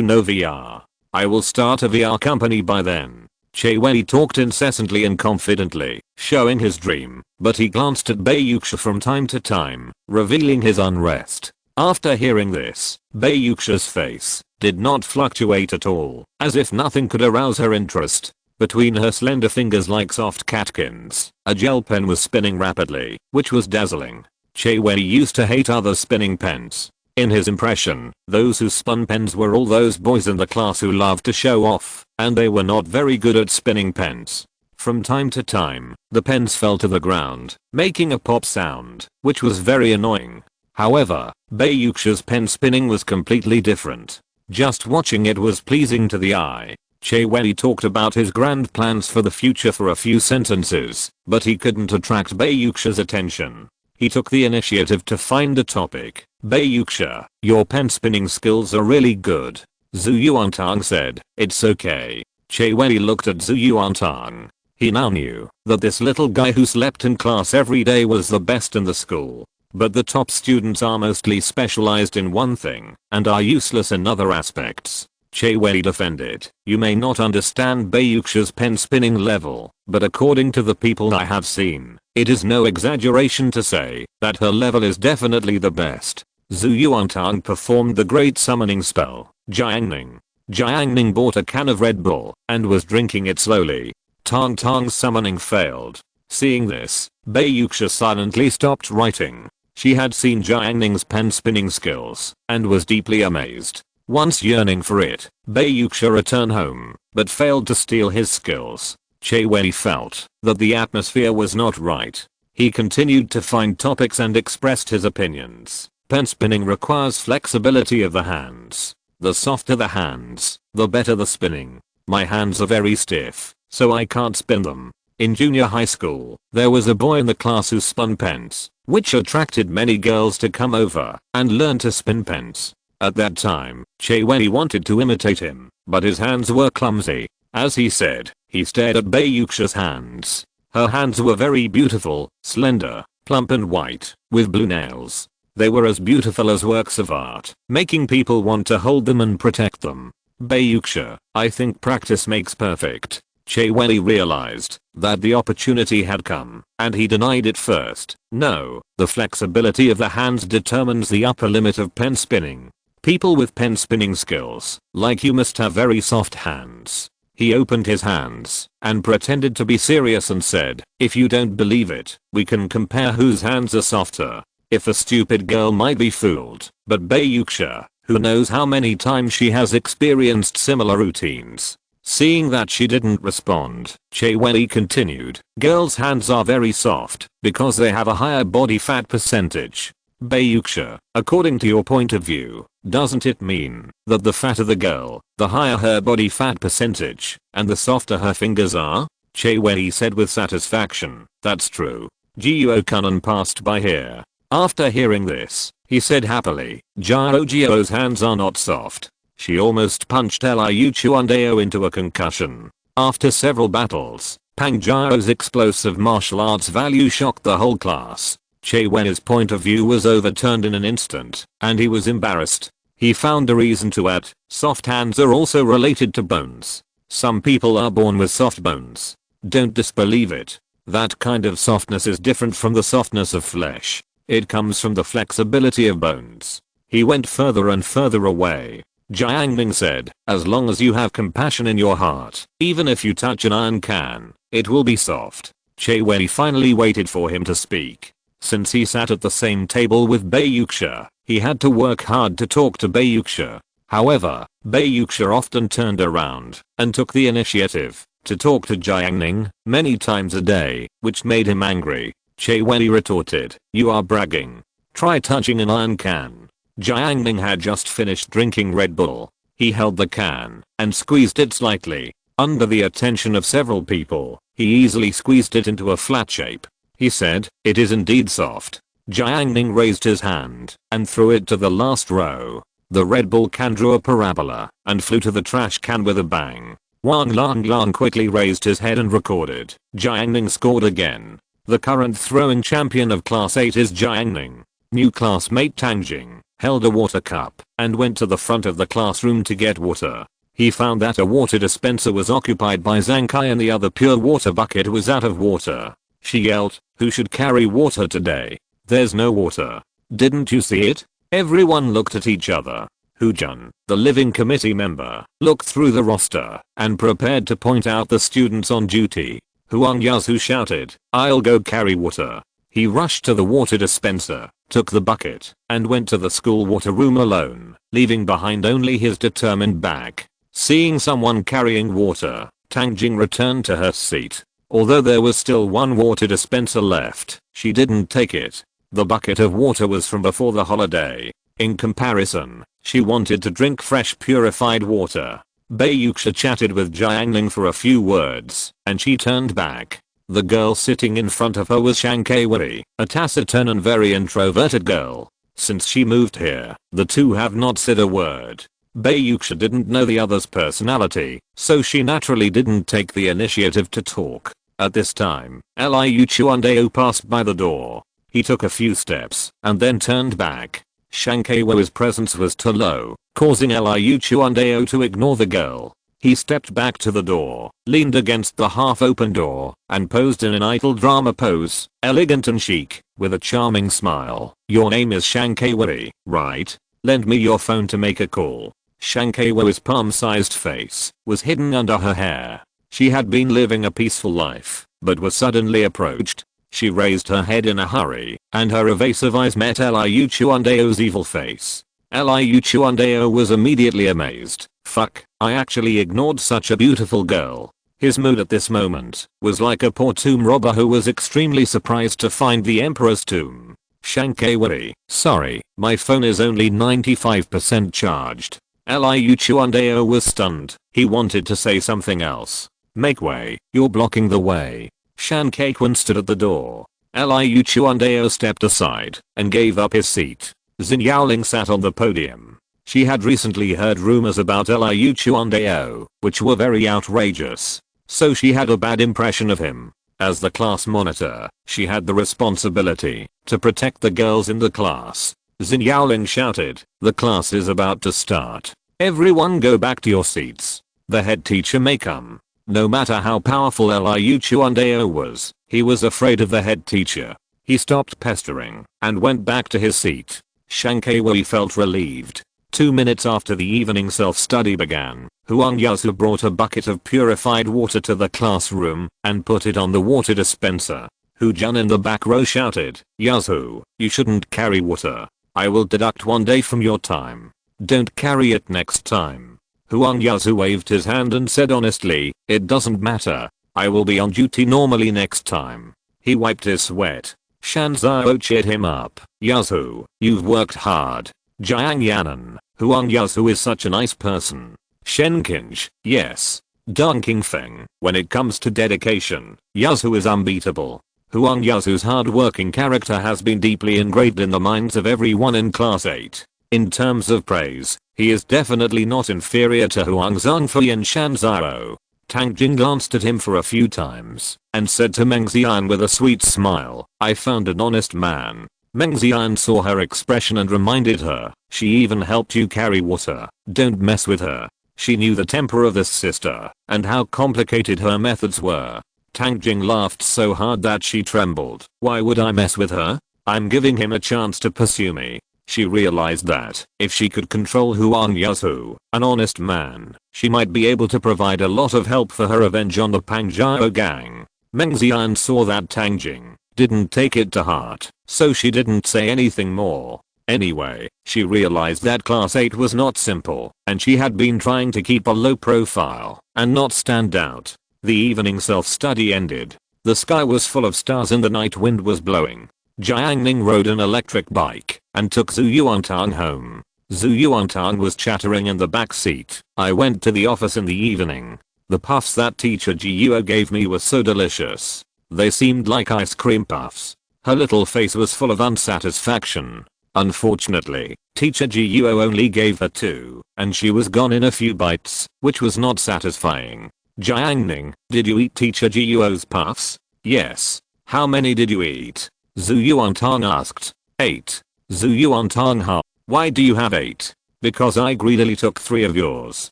know VR? I will start a VR company by then. Chai Wei talked incessantly and confidently, showing his dream, but he glanced at Baiyuxia from time to time, revealing his unrest. After hearing this, Baiyuxia's face did not fluctuate at all, as if nothing could arouse her interest. Between her slender fingers like soft catkins, a gel pen was spinning rapidly, which was dazzling. Chai Wei used to hate other spinning pens. In his impression, those who spun pens were all those boys in the class who loved to show off, and they were not very good at spinning pens. From time to time, the pens fell to the ground, making a pop sound, which was very annoying. However, Baiyuxia's pen spinning was completely different. Just watching it was pleasing to the eye. Chai Wei talked about his grand plans for the future for a few sentences, but he couldn't attract Baiyuxia's attention. He took the initiative to find a topic. Baiyuxia, your pen spinning skills are really good. Zhu Yuantang said, "It's okay." Che Wei looked at Zhu Yuantang. He now knew that this little guy who slept in class every day was the best in the school. But the top students are mostly specialized in one thing and are useless in other aspects. Che Wei defended, "You may not understand Bayuxia's pen spinning level, but according to the people I have seen, it is no exaggeration to say that her level is definitely the best." Zhu Yuantang performed the great summoning spell, Jiang Ning. Jiang Ning bought a can of Red Bull and was drinking it slowly. Tang Tang's summoning failed. Seeing this, Bayuxia silently stopped writing. She had seen Jiang Ning's pen spinning skills and was deeply amazed. Once yearning for it, Bayuxia returned home, but failed to steal his skills. Che Wei felt that the atmosphere was not right. He continued to find topics and expressed his opinions. Pen spinning requires flexibility of the hands. The softer the hands, the better the spinning. My hands are very stiff, so I can't spin them. In junior high school, there was a boy in the class who spun pens, which attracted many girls to come over and learn to spin pens. At that time, Che Wei wanted to imitate him, but his hands were clumsy. As he said, he stared at Bayuxia's hands. Her hands were very beautiful, slender, plump and white, with blue nails. They were as beautiful as works of art, making people want to hold them and protect them. Bayuxia, I think practice makes perfect. Che Wei realized that the opportunity had come, and he denied it first. No, the flexibility of the hands determines the upper limit of pen spinning. People with pen spinning skills, like you, must have very soft hands. He opened his hands and pretended to be serious and said, "If you don't believe it, we can compare whose hands are softer." If a stupid girl might be fooled, but Bayuxia, who knows how many times she has experienced similar routines. Seeing that she didn't respond, Che Wei continued, "Girls' hands are very soft because they have a higher body fat percentage. Bayuxia, according to your point of view, doesn't it mean that the fatter the girl, the higher her body fat percentage, and the softer her fingers are?" Che Wei said with satisfaction, "That's true." Jiao Kanan passed by here. After hearing this, he said happily, "Jiao's hands are not soft." She almost punched Liu Chuandao into a concussion. After several battles, Pang Jiao's explosive martial arts value shocked the whole class. Che Wei's point of view was overturned in an instant, and he was embarrassed. He found a reason to add, "Soft hands are also related to bones. Some people are born with soft bones. Don't disbelieve it. That kind of softness is different from the softness of flesh. It comes from the flexibility of bones." He went further and further away. Jiang Ning said, "As long as you have compassion in your heart, even if you touch an iron can, it will be soft." Che Wei finally waited for him to speak. Since he sat at the same table with Bayuxia, he had to work hard to talk to Bayuxia. However, Bayuxia often turned around and took the initiative to talk to Jiang Ning many times a day, which made him angry. Che Wei retorted, "You are bragging. Try touching an iron can." Jiang Ning had just finished drinking Red Bull. He held the can and squeezed it slightly. Under the attention of several people, he easily squeezed it into a flat shape. He said, "It is indeed soft." Jiang Ning raised his hand and threw it to the last row. The Red Bull can drew a parabola and flew to the trash can with a bang. Wang Lang quickly raised his head and recorded. Jiang Ning scored again. The current throwing champion of class 8 is Jiang Ning. New classmate Tang Jing held a water cup and went to the front of the classroom to get water. He found that a water dispenser was occupied by Zhang Kai and the other pure water bucket was out of water. She yelled, "Who should carry water today? There's no water. Didn't you see it?" Everyone looked at each other. Hu Jun, the living committee member, looked through the roster and prepared to point out the students on duty. Huang Yazhu shouted, "I'll go carry water." He rushed to the water dispenser, took the bucket, and went to the school water room alone, leaving behind only his determined back. Seeing someone carrying water, Tang Jing returned to her seat. Although there was still one water dispenser left, she didn't take it. The bucket of water was from before the holiday. In comparison, she wanted to drink fresh purified water. Bayuxia chatted with Jiang Ning for a few words, and she turned back. The girl sitting in front of her was Shang Keiwei, a taciturn and very introverted girl. Since she moved here, the two have not said a word. Bayuxia didn't know the other's personality, so she naturally didn't take the initiative to talk. At this time, Liu Chuandao passed by the door. He took a few steps and then turned back. Shankaiwo's presence was too low, causing Liu Chuandao to ignore the girl. He stepped back to the door, leaned against the half-open door, and posed in an idle drama pose, elegant and chic, with a charming smile. "Your name is Shankaiwo, right? Lend me your phone to make a call." Shankaiwo's palm-sized face was hidden under her hair. She had been living a peaceful life, but was suddenly approached. She raised her head in a hurry, and her evasive eyes met Liu Chuandao's evil face. Liu Chuandao was immediately amazed. "Fuck, I actually ignored such a beautiful girl." His mood at this moment was like a poor tomb robber who was extremely surprised to find the emperor's tomb. "Shankaiwo, sorry, my phone is only 95% charged." Liu Chuandao was stunned. He wanted to say something else. "Make way, you're blocking the way." Shankaiwo stood at the door. Liu Chuandao stepped aside and gave up his seat. Xin Yaoling sat on the podium. She had recently heard rumors about Liu Chuandao, which were very outrageous. So she had a bad impression of him. As the class monitor, she had the responsibility to protect the girls in the class. Xin Yaoling shouted, "The class is about to start. Everyone go back to your seats. The head teacher may come." No matter how powerful Liu Chuandao was, he was afraid of the head teacher. He stopped pestering and went back to his seat. Shankaiwo felt relieved. 2 minutes after the evening self-study began, Huang Yazu brought a bucket of purified water to the classroom and put it on the water dispenser. Hu Jun in the back row shouted, "Yazu, you shouldn't carry water. I will deduct 1 day from your time. Don't carry it next time." Huang Yazu waved his hand and said honestly, "It doesn't matter. I will be on duty normally next time." He wiped his sweat. Shan Zhao cheered him up. "Yazu, you've worked hard." Jiang Yanan, Huang Yazu is such a nice person. Shen Qinj, yes. Deng Qingfeng, when it comes to dedication, Yazu is unbeatable. Huang Yazu's hard-working character has been deeply engraved in the minds of everyone in class 8. In terms of praise, he is definitely not inferior to Huang Zhongfei and Shan Zhao. Tang Jing glanced at him for a few times and said to Meng Xian with a sweet smile, "I found an honest man." Meng Xian saw her expression and reminded her, "She even helped you carry water. Don't mess with her." She knew the temper of this sister and how complicated her methods were. Tang Jing laughed so hard that she trembled. "Why would I mess with her? I'm giving him a chance to pursue me." She realized that if she could control Huang Yazu, an honest man, she might be able to provide a lot of help for her revenge on the Pangzhao gang. Meng Xian saw that Tang Jing didn't take it to heart, so she didn't say anything more. Anyway, she realized that class 8 was not simple, and she had been trying to keep a low profile and not stand out. The evening self-study ended. The sky was full of stars and the night wind was blowing. Jiang Ning rode an electric bike and took Zhu Yuantang home. Zhu Yuantang was chattering in the back seat. "I went to the office in the evening. The puffs that teacher Jiuo gave me were so delicious. They seemed like ice cream puffs." Her little face was full of unsatisfaction. Unfortunately, teacher Jiuo only gave her 2, and she was gone in a few bites, which was not satisfying. "Jiang Ning, did you eat teacher Jiuo's puffs?" "Yes." "How many did you eat?" Zhu Yuantang asked. 8. Zhu Yuantang, huh? Why do you have 8? "Because I greedily took 3 of yours."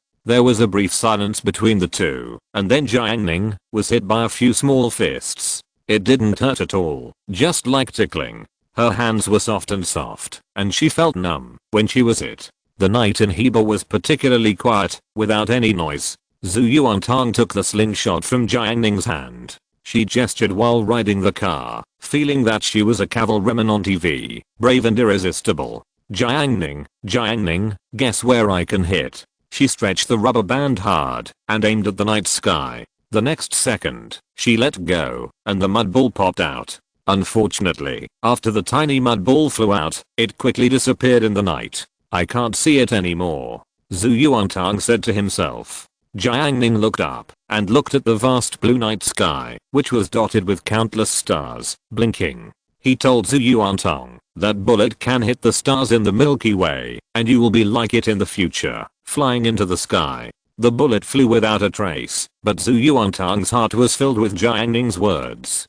There was a brief silence between the two, and then Jiang Ning was hit by a few small fists. It didn't hurt at all, just like tickling. Her hands were soft, and she felt numb when she was hit. The night in Heba was particularly quiet, without any noise. Zhu Yuantang took the slingshot from Jiang Ning's hand. She gestured while riding the car, feeling that she was a cavalryman on TV, brave and irresistible. Jiang Ning, guess where I can hit?" She stretched the rubber band hard and aimed at the night sky. The next second, she let go, and the mud ball popped out. Unfortunately, after the tiny mud ball flew out, it quickly disappeared in the night. "I can't see it anymore," Zhu Yuantang said to himself. Jiang Ning looked up and looked at the vast blue night sky, which was dotted with countless stars, blinking. He told Zhu Yuantong, that bullet can hit the stars in the Milky Way, and you will be like it in the future, flying into the sky. The bullet flew without a trace, but Zhu Yuantong's heart was filled with Jiang Ning's words.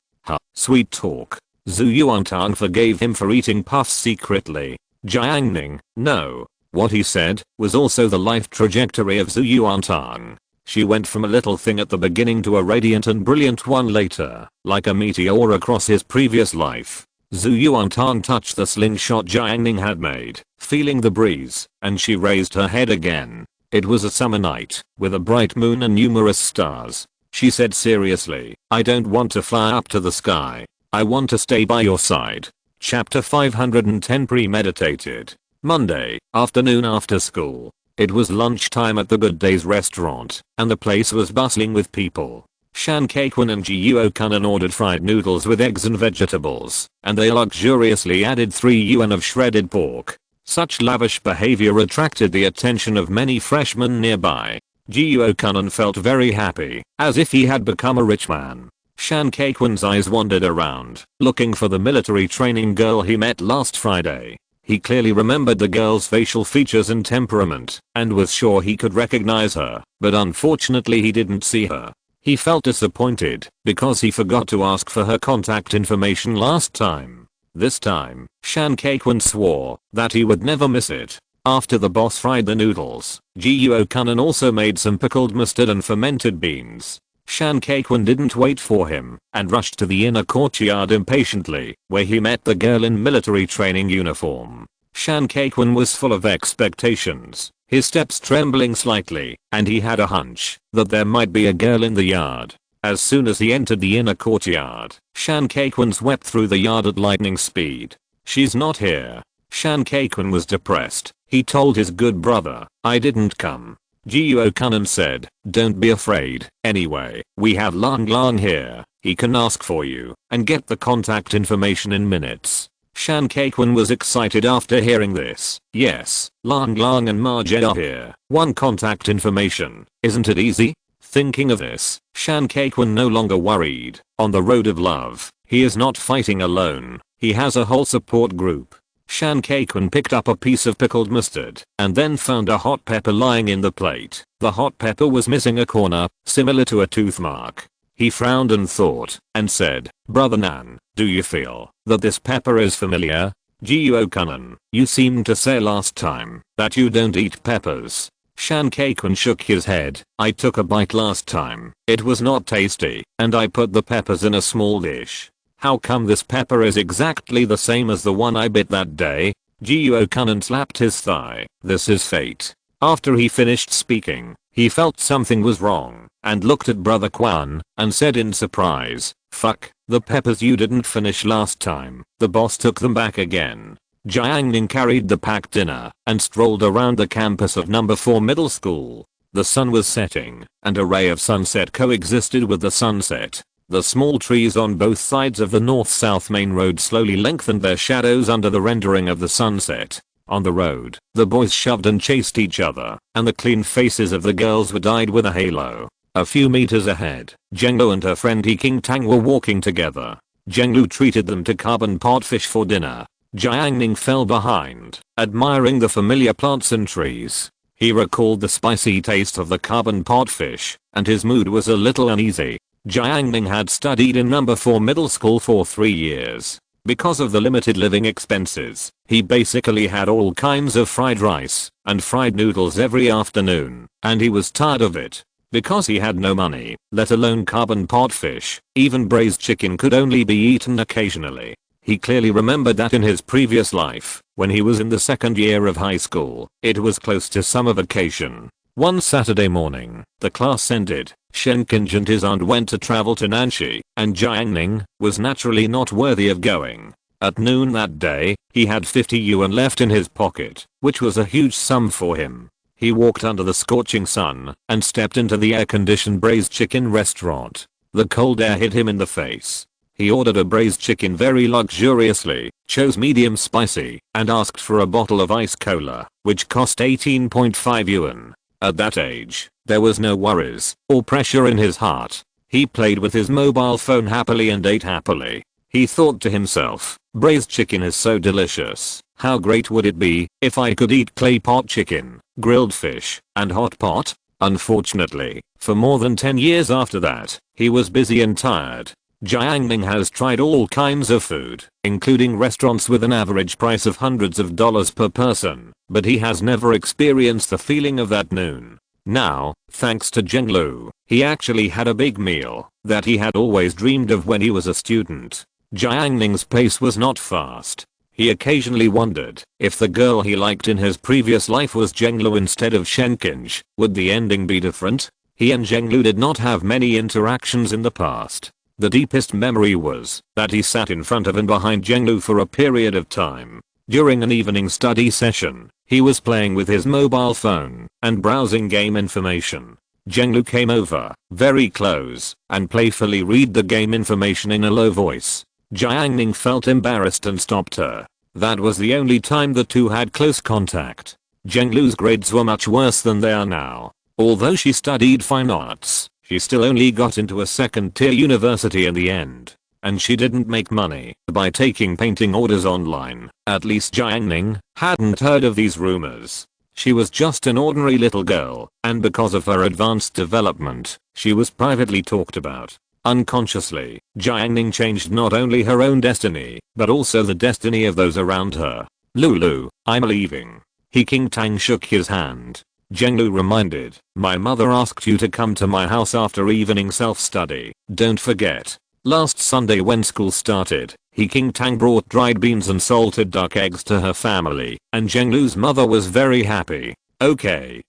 Sweet talk. Zhu Yuantong forgave him for eating puffs secretly. Jiang Ning, no. What he said was also the life trajectory of Zhu Yuantong. She went from a little thing at the beginning to a radiant and brilliant one later, like a meteor across his previous life. Zhu Yuantong touched the slingshot Jiang Ning had made, feeling the breeze, and she raised her head again. It was a summer night, with a bright moon and numerous stars. She said seriously, I don't want to fly up to the sky. I want to stay by your side. Chapter 510 Premeditated. Monday, afternoon after school. It was lunchtime at the Good Days restaurant, and the place was bustling with people. Shan Kaikwan and Jiuo Kunan ordered fried noodles with eggs and vegetables, and they luxuriously added 3 yuan of shredded pork. Such lavish behavior attracted the attention of many freshmen nearby. Jiuo Kunan felt very happy, as if he had become a rich man. Shan Kaikwan's eyes wandered around, looking for the military training girl he met last Friday. He clearly remembered the girl's facial features and temperament, and was sure he could recognize her, but unfortunately he didn't see her. He felt disappointed, because he forgot to ask for her contact information last time. This time, Shan Kaikwan swore that he would never miss it. After the boss fried the noodles, Jiuo Kunan also made some pickled mustard and fermented beans. Shan Kaikwan didn't wait for him, and rushed to the inner courtyard impatiently, where he met the girl in military training uniform. Shan Kaikwan was full of expectations, his steps trembling slightly, and he had a hunch that there might be a girl in the yard. As soon as he entered the inner courtyard, Shan Kaikwan swept through the yard at lightning speed. She's not here. Shan Kaikwan was depressed. He told his good brother, I didn't come. Jiuo Kunan said, don't be afraid. Anyway, we have Lang Lang here. He can ask for you and get the contact information in minutes. Shan Kaikwan was excited after hearing this. Yes, Lang Lang and Ma Jie are here. One contact information. Isn't it easy? Thinking of this, Shan Kaikwan no longer worried. On the road of love, he is not fighting alone. He has a whole support group. Shan Kaikwan picked up a piece of pickled mustard and then found a hot pepper lying in the plate. The hot pepper was missing a corner, similar to a tooth mark. He frowned and thought, and said, Brother Nan, do you feel that this pepper is familiar? Jiuo Kunan, you seemed to say last time that you don't eat peppers. Shan Kaikwan shook his head. I took a bite last time. It was not tasty, and I put the peppers in a small dish. How come this pepper is exactly the same as the one I bit that day? Jiuo Kunan slapped his thigh. This is fate. After he finished speaking, he felt something was wrong, and looked at Brother Quan, and said in surprise, fuck, the peppers you didn't finish last time. The boss took them back again. Jiang Ning carried the packed dinner and strolled around the campus of number 4 middle school. The sun was setting, and a ray of sunset coexisted with the sunset. The small trees on both sides of the north-south main road slowly lengthened their shadows under the rendering of the sunset. On the road, the boys shoved and chased each other, and the clean faces of the girls were dyed with a halo. A few meters ahead, Zhenglu and her friend He King Tang were walking together. Zhenglu treated them to carbon pot fish for dinner. Jiang Ning fell behind, admiring the familiar plants and trees. He recalled the spicy taste of the carbon pot fish, and his mood was a little uneasy. Jiang Ning had studied in number 4 middle school for 3 years. Because of the limited living expenses, he basically had all kinds of fried rice and fried noodles every afternoon, and he was tired of it. Because he had no money, let alone carbon pot fish, even braised chicken could only be eaten occasionally. He clearly remembered that in his previous life, when he was in the second year of high school, it was close to summer vacation. One Saturday morning, the class ended. Shen Qinj and his aunt went to travel to Nanxi, and Jiang Ning was naturally not worthy of going. At noon that day, he had 50 yuan left in his pocket, which was a huge sum for him. He walked under the scorching sun and stepped into the air-conditioned braised chicken restaurant. The cold air hit him in the face. He ordered a braised chicken very luxuriously, chose medium spicy, and asked for a bottle of ice cola, which cost 18.5 yuan. At that age, there was no worries or pressure in his heart. He played with his mobile phone happily and ate happily. He thought to himself, Braised chicken is so delicious. How great would it be if I could eat clay pot chicken, grilled fish, and hot pot? Unfortunately, for more than 10 years after that, he was busy and tired. Jiang Ning has tried all kinds of food, including restaurants with an average price of hundreds of dollars per person, but he has never experienced the feeling of that noon. Now, thanks to Zhenglu, he actually had a big meal that he had always dreamed of when he was a student. Jiang Ning's pace was not fast. He occasionally wondered if the girl he liked in his previous life was Zhenglu instead of Shenkinj, would the ending be different? He and Zhenglu did not have many interactions in the past. The deepest memory was that he sat in front of and behind Zhenglu for a period of time. During an evening study session, he was playing with his mobile phone and browsing game information. Zhenglu came over, very close, and playfully read the game information in a low voice. Jiang Ning felt embarrassed and stopped her. That was the only time the two had close contact. Zhenglu's grades were much worse than they are now. Although she studied fine arts, she still only got into a second-tier university in the end. And she didn't make money by taking painting orders online. At least Jiang Ning hadn't heard of these rumors. She was just an ordinary little girl, and because of her advanced development, she was privately talked about. Unconsciously, Jiang Ning changed not only her own destiny, but also the destiny of those around her. Lulu, I'm leaving. He King Tang shook his hand. Zhenglu reminded, my mother asked you to come to my house after evening self-study. Don't forget. Last Sunday when school started, He King Tang brought dried beans and salted duck eggs to her family, and Zhenglu's mother was very happy. Okay.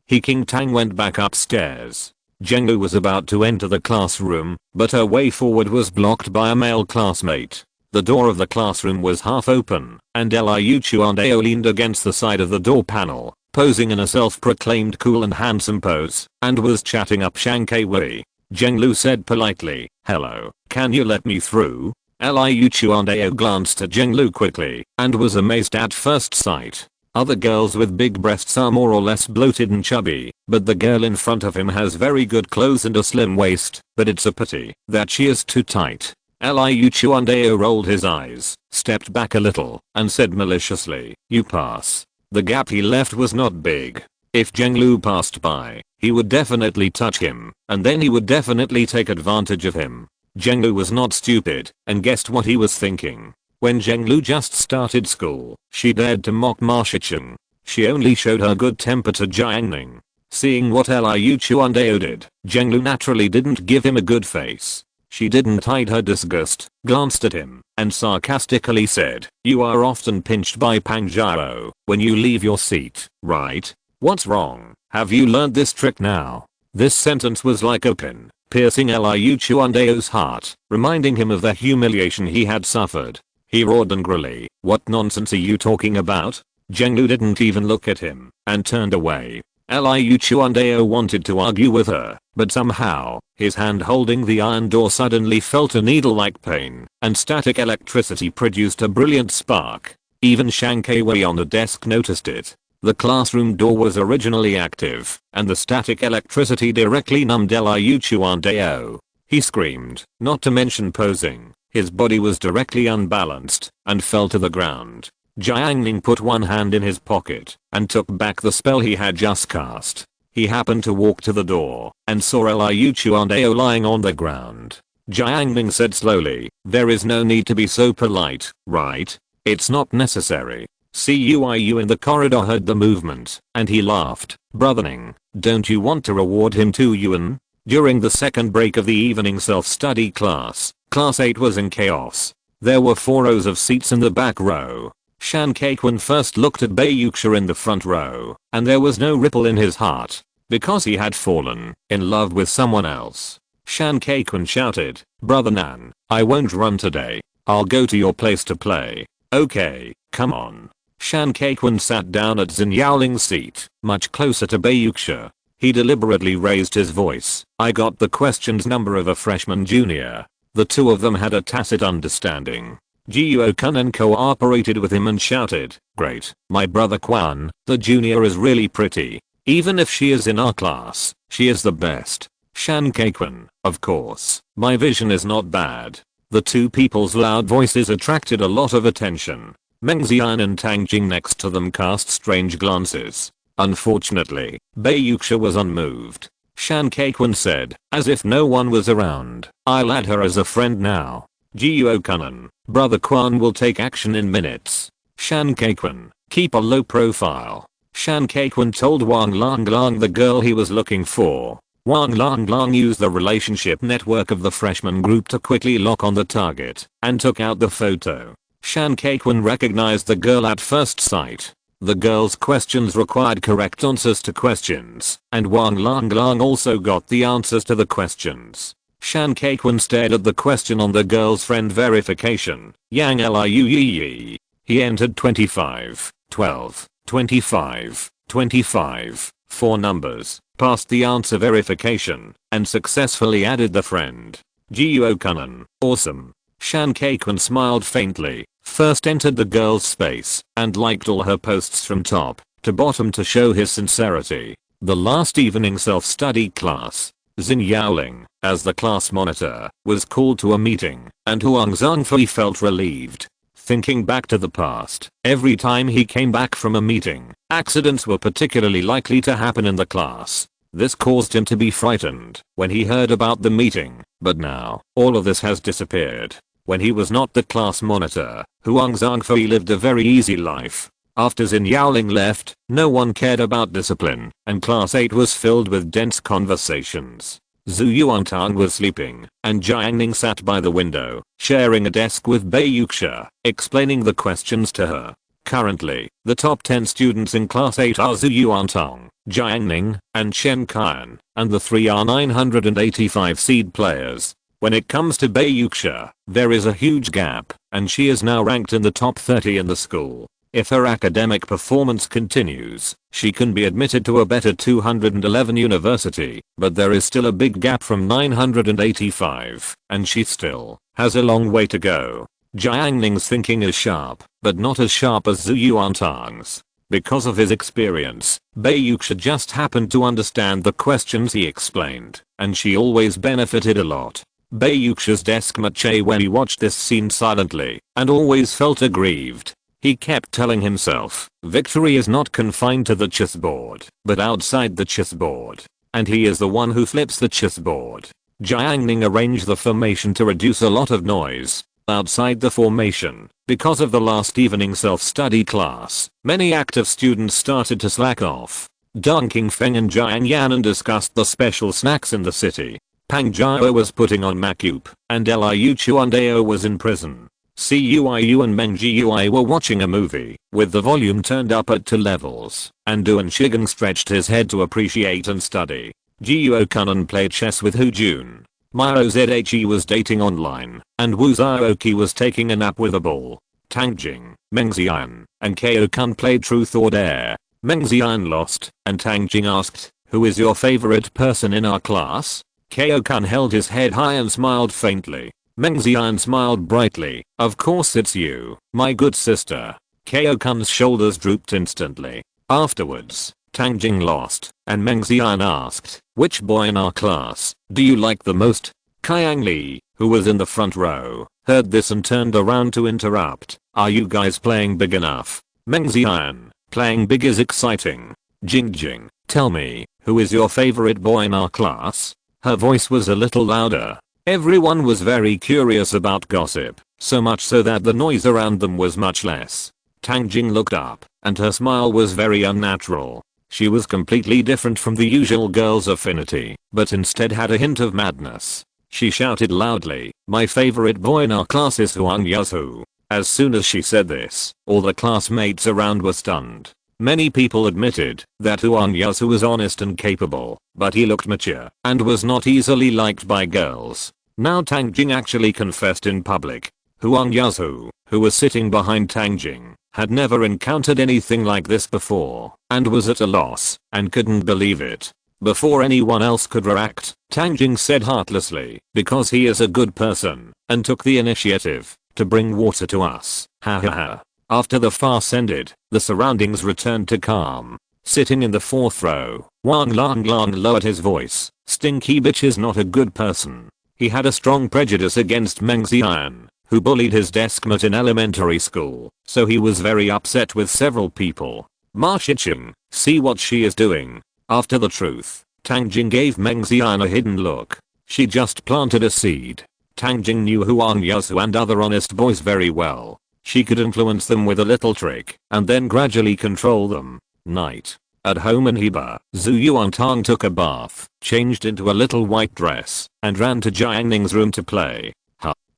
He King Tang went back upstairs. Zhenglu was about to enter the classroom, but her way forward was blocked by a male classmate. The door of the classroom was half open, and Liu Chuandao leaned against the side of the door panel, posing in a self-proclaimed cool and handsome pose, and was chatting up Shang Wei. Zhenglu said politely, hello, can you let me through? Liu Chuandao glanced at Zhenglu quickly, and was amazed at first sight. Other girls with big breasts are more or less bloated and chubby, but the girl in front of him has very good clothes and a slim waist, but it's a pity that she is too tight. Liu Chuandao rolled his eyes, stepped back a little, and said maliciously, you pass. The gap he left was not big. If Zhenglu passed by, he would definitely touch him, and then he would definitely take advantage of him. Zhenglu was not stupid, and guessed what he was thinking. When Zhenglu just started school, she dared to mock Ma Shicheng. She only showed her good temper to Jiang Ning. Seeing what Liu Chuandao did, Zhenglu naturally didn't give him a good face. She didn't hide her disgust, glanced at him, and sarcastically said, you are often pinched by Pang Zhao when you leave your seat, right? What's wrong? Have you learned this trick now? This sentence was like a pin, piercing Liu Chuandao's heart, reminding him of the humiliation he had suffered. He roared angrily, what nonsense are you talking about? Zhenglu didn't even look at him, and turned away. Liu Chuandao wanted to argue with her, but somehow, his hand holding the iron door suddenly felt a needle-like pain, and static electricity produced a brilliant spark. Even Shang Wei on the desk noticed it. The classroom door was originally active, and the static electricity directly numbed Liu Chuandao. He screamed, not to mention posing. His body was directly unbalanced, and fell to the ground. Jiang Ning put one hand in his pocket, and took back the spell he had just cast. He happened to walk to the door, and saw Liu Chuandao lying on the ground. Jiang Ning said slowly, there is no need to be so polite, right? It's not necessary. Ciu in the corridor heard the movement, and he laughed. Brother Ning, don't you want to reward him too, Yuan? During the second break of the evening self-study class, Class 8 was in chaos. There were 4 rows of seats in the back row. Shan Kaikun first looked at Bayuxia in the front row, and there was no ripple in his heart, because he had fallen in love with someone else. Shan Kaikun shouted, Brother Nan, I won't run today. I'll go to your place to play. Okay, come on. Shan Kaikun sat down at Xin Yaoling's seat, much closer to Bayuxia. He deliberately raised his voice. I got the questions number of a freshman junior. The two of them had a tacit understanding. Jiuo Kunan cooperated with him and shouted, great, my brother Quan, the junior is really pretty. Even if she is in our class, she is the best. Shan Kaikun, of course, my vision is not bad. The two people's loud voices attracted a lot of attention. Meng Xian and Tang Jing next to them cast strange glances. Unfortunately, Bei Yuxia was unmoved. Shan Keiquan said, as if no one was around, "I'll add her as a friend now. Jiuo Kunan, Brother Quan will take action in minutes." Shan Keiquan, keep a low profile. Shan Keiquan told Wang Lang the girl he was looking for. Wang Lang used the relationship network of the freshman group to quickly lock on the target and took out the photo. Shan Keiquan recognized the girl at first sight. The girl's questions required correct answers to questions, and Wang Lang also got the answers to the questions. Shan Keiquan stared at the question on the girl's friend verification. Yang Liu Yi. He entered 25, 12, 25, 25, 4 numbers, passed the answer verification, and successfully added the friend. Jiuo Kunan, awesome. Shan Keiquan smiled faintly, first entered the girl's space, and liked all her posts from top to bottom to show his sincerity. The last evening self-study class, Xin Yaoling, as the class monitor, was called to a meeting, and Huang Zhangfei felt relieved. Thinking back to the past, every time he came back from a meeting, accidents were particularly likely to happen in the class. This caused him to be frightened when he heard about the meeting, but now, all of this has disappeared. When he was not the class monitor, Huang Zhangfei lived a very easy life. After Xin Yaoling left, no one cared about discipline, and class 8 was filled with dense conversations. Zhu Yuantang was sleeping, and Jiang Ning sat by the window, sharing a desk with Bei Yuxia, explaining the questions to her. Currently, the top 10 students in class 8 are Zhu Yuantang, Jiang Ning, and Shen Qian, and the 3 are 985 seed players. When it comes to Bei Yuxia, there is a huge gap, and she is now ranked in the top 30 in the school. If her academic performance continues, she can be admitted to a better 211 university, but there is still a big gap from 985, and she still has a long way to go. Jiang Ning's thinking is sharp, but not as sharp as Zhu Yuantang's. Because of his experience, Bei Yuxia just happened to understand the questions he explained, and she always benefited a lot. Bei Yuxia's desk matched when he watched this scene silently, and always felt aggrieved. He kept telling himself, victory is not confined to the chessboard, but outside the chessboard. And he is the one who flips the chessboard. Jiang Ning arranged the formation to reduce a lot of noise. Outside the formation, because of the last evening self-study class, many active students started to slack off. Deng Qingfeng and Jiang Yanan discussed the special snacks in the city. Pang Jiao was putting on macup, and Liu Chuandao was in prison. Cuiyu and Meng Jiui were watching a movie, with the volume turned up at 2 levels, and Duan Shigang stretched his head to appreciate and study. Jiuo Kunan played chess with Hu Jun. Miro Zhe was dating online, and Wu Zhaoqi was taking a nap with a ball. Tang Jing, Meng Xian, and Ko Kun played Truth or Dare. Meng Xian lost, and Tang Jing asked, "Who is your favorite person in our class?" Ko Kun held his head high and smiled faintly. Meng Xian smiled brightly. "Of course it's you, my good sister." Ko Kun's shoulders drooped instantly. Afterwards, Tang Jing lost, and Meng Xian asked, "Which boy in our class do you like the most?" Qiang Li, who was in the front row, heard this and turned around to interrupt. "Are you guys playing big enough?" Meng Xian, "Playing big is exciting. Jing, tell me, who is your favorite boy in our class?" Her voice was a little louder. Everyone was very curious about gossip, so much so that the noise around them was much less. Tang Jing looked up, and her smile was very unnatural. She was completely different from the usual girl's affinity, but instead had a hint of madness. She shouted loudly, "My favorite boy in our class is Huang Yazhu." As soon as she said this, all the classmates around were stunned. Many people admitted that Huang Yazhu was honest and capable, but he looked mature and was not easily liked by girls. Now Tang Jing actually confessed in public. Huang Yazhu, who was sitting behind Tang Jing, had never encountered anything like this before, and was at a loss, and couldn't believe it. Before anyone else could react, Tang Jing said heartlessly, "Because he is a good person, and took the initiative to bring water to us." Ha ha ha. After the farce ended, the surroundings returned to calm. Sitting in the 4th row, Wang Lang lowered his voice. "Stinky bitch is not a good person. He had a strong prejudice against Meng Xian, who bullied his deskmate in elementary school, so he was very upset with several people. Ma Shiqing, see what she is doing. After the truth, Tang Jing gave Meng Xian a hidden look. She just planted a seed. Tang Jing knew Huang Yasu and other honest boys very well. She could influence them with a little trick, and then gradually control them. Night. At home in Heba, Zhu Yuantang took a bath, changed into a little white dress, and ran to Jiang Ning's room to play.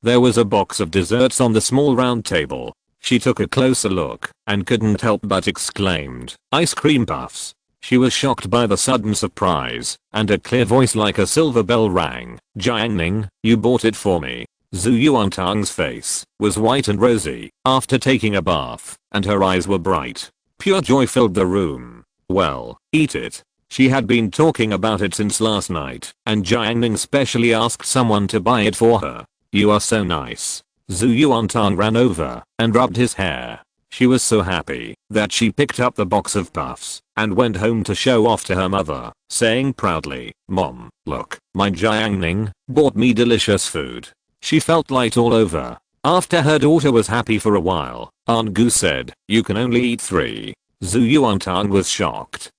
There was a box of desserts on the small round table. She took a closer look, and couldn't help but exclaimed, "Ice cream puffs." She was shocked by the sudden surprise, and a clear voice like a silver bell rang. "Jiang Ning, you bought it for me." Zhu Yuantang's face was white and rosy after taking a bath, and her eyes were bright. Pure joy filled the room. "Well, eat it." She had been talking about it since last night, and Jiang Ning specially asked someone to buy it for her. "You are so nice." Zhu Yuantang ran over and rubbed his hair. She was so happy that she picked up the box of puffs and went home to show off to her mother, saying proudly, "Mom, look, my Jiang Ning bought me delicious food." She felt light all over. After her daughter was happy for a while, Aunt Gu said, "You can only eat 3. Zhu Yuantang was shocked.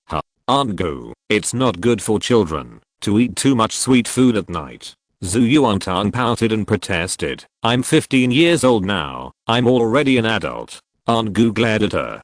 Aunt Gu, it's not good for children to eat too much sweet food at night." Zhu Yuantang pouted and protested, "I'm 15 years old now, I'm already an adult." Aunt Gu glared at her.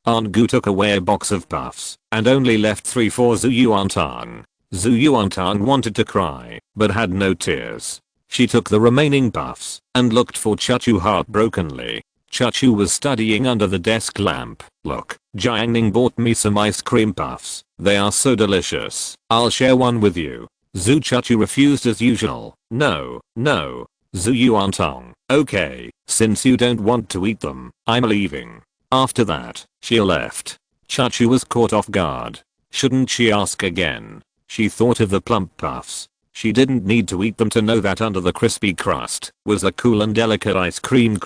Aunt Gu took away a box of puffs and only left 3 for Zhu Yuantang. Zhu Yuantang wanted to cry, but had no tears. She took the remaining puffs and looked for Chachu heartbrokenly. Chachu was studying under the desk lamp. "Look, Jiang Ning bought me some ice cream puffs. They are so delicious. I'll share one with you." Zhu Chachu refused as usual. "No, no." Zhu Yuantang, "Okay, since you don't want to eat them, I'm leaving." After that, she left. Chachu was caught off guard. Shouldn't she ask again? She thought of the plump puffs. She didn't need to eat them to know that under the crispy crust was a cool and delicate ice cream.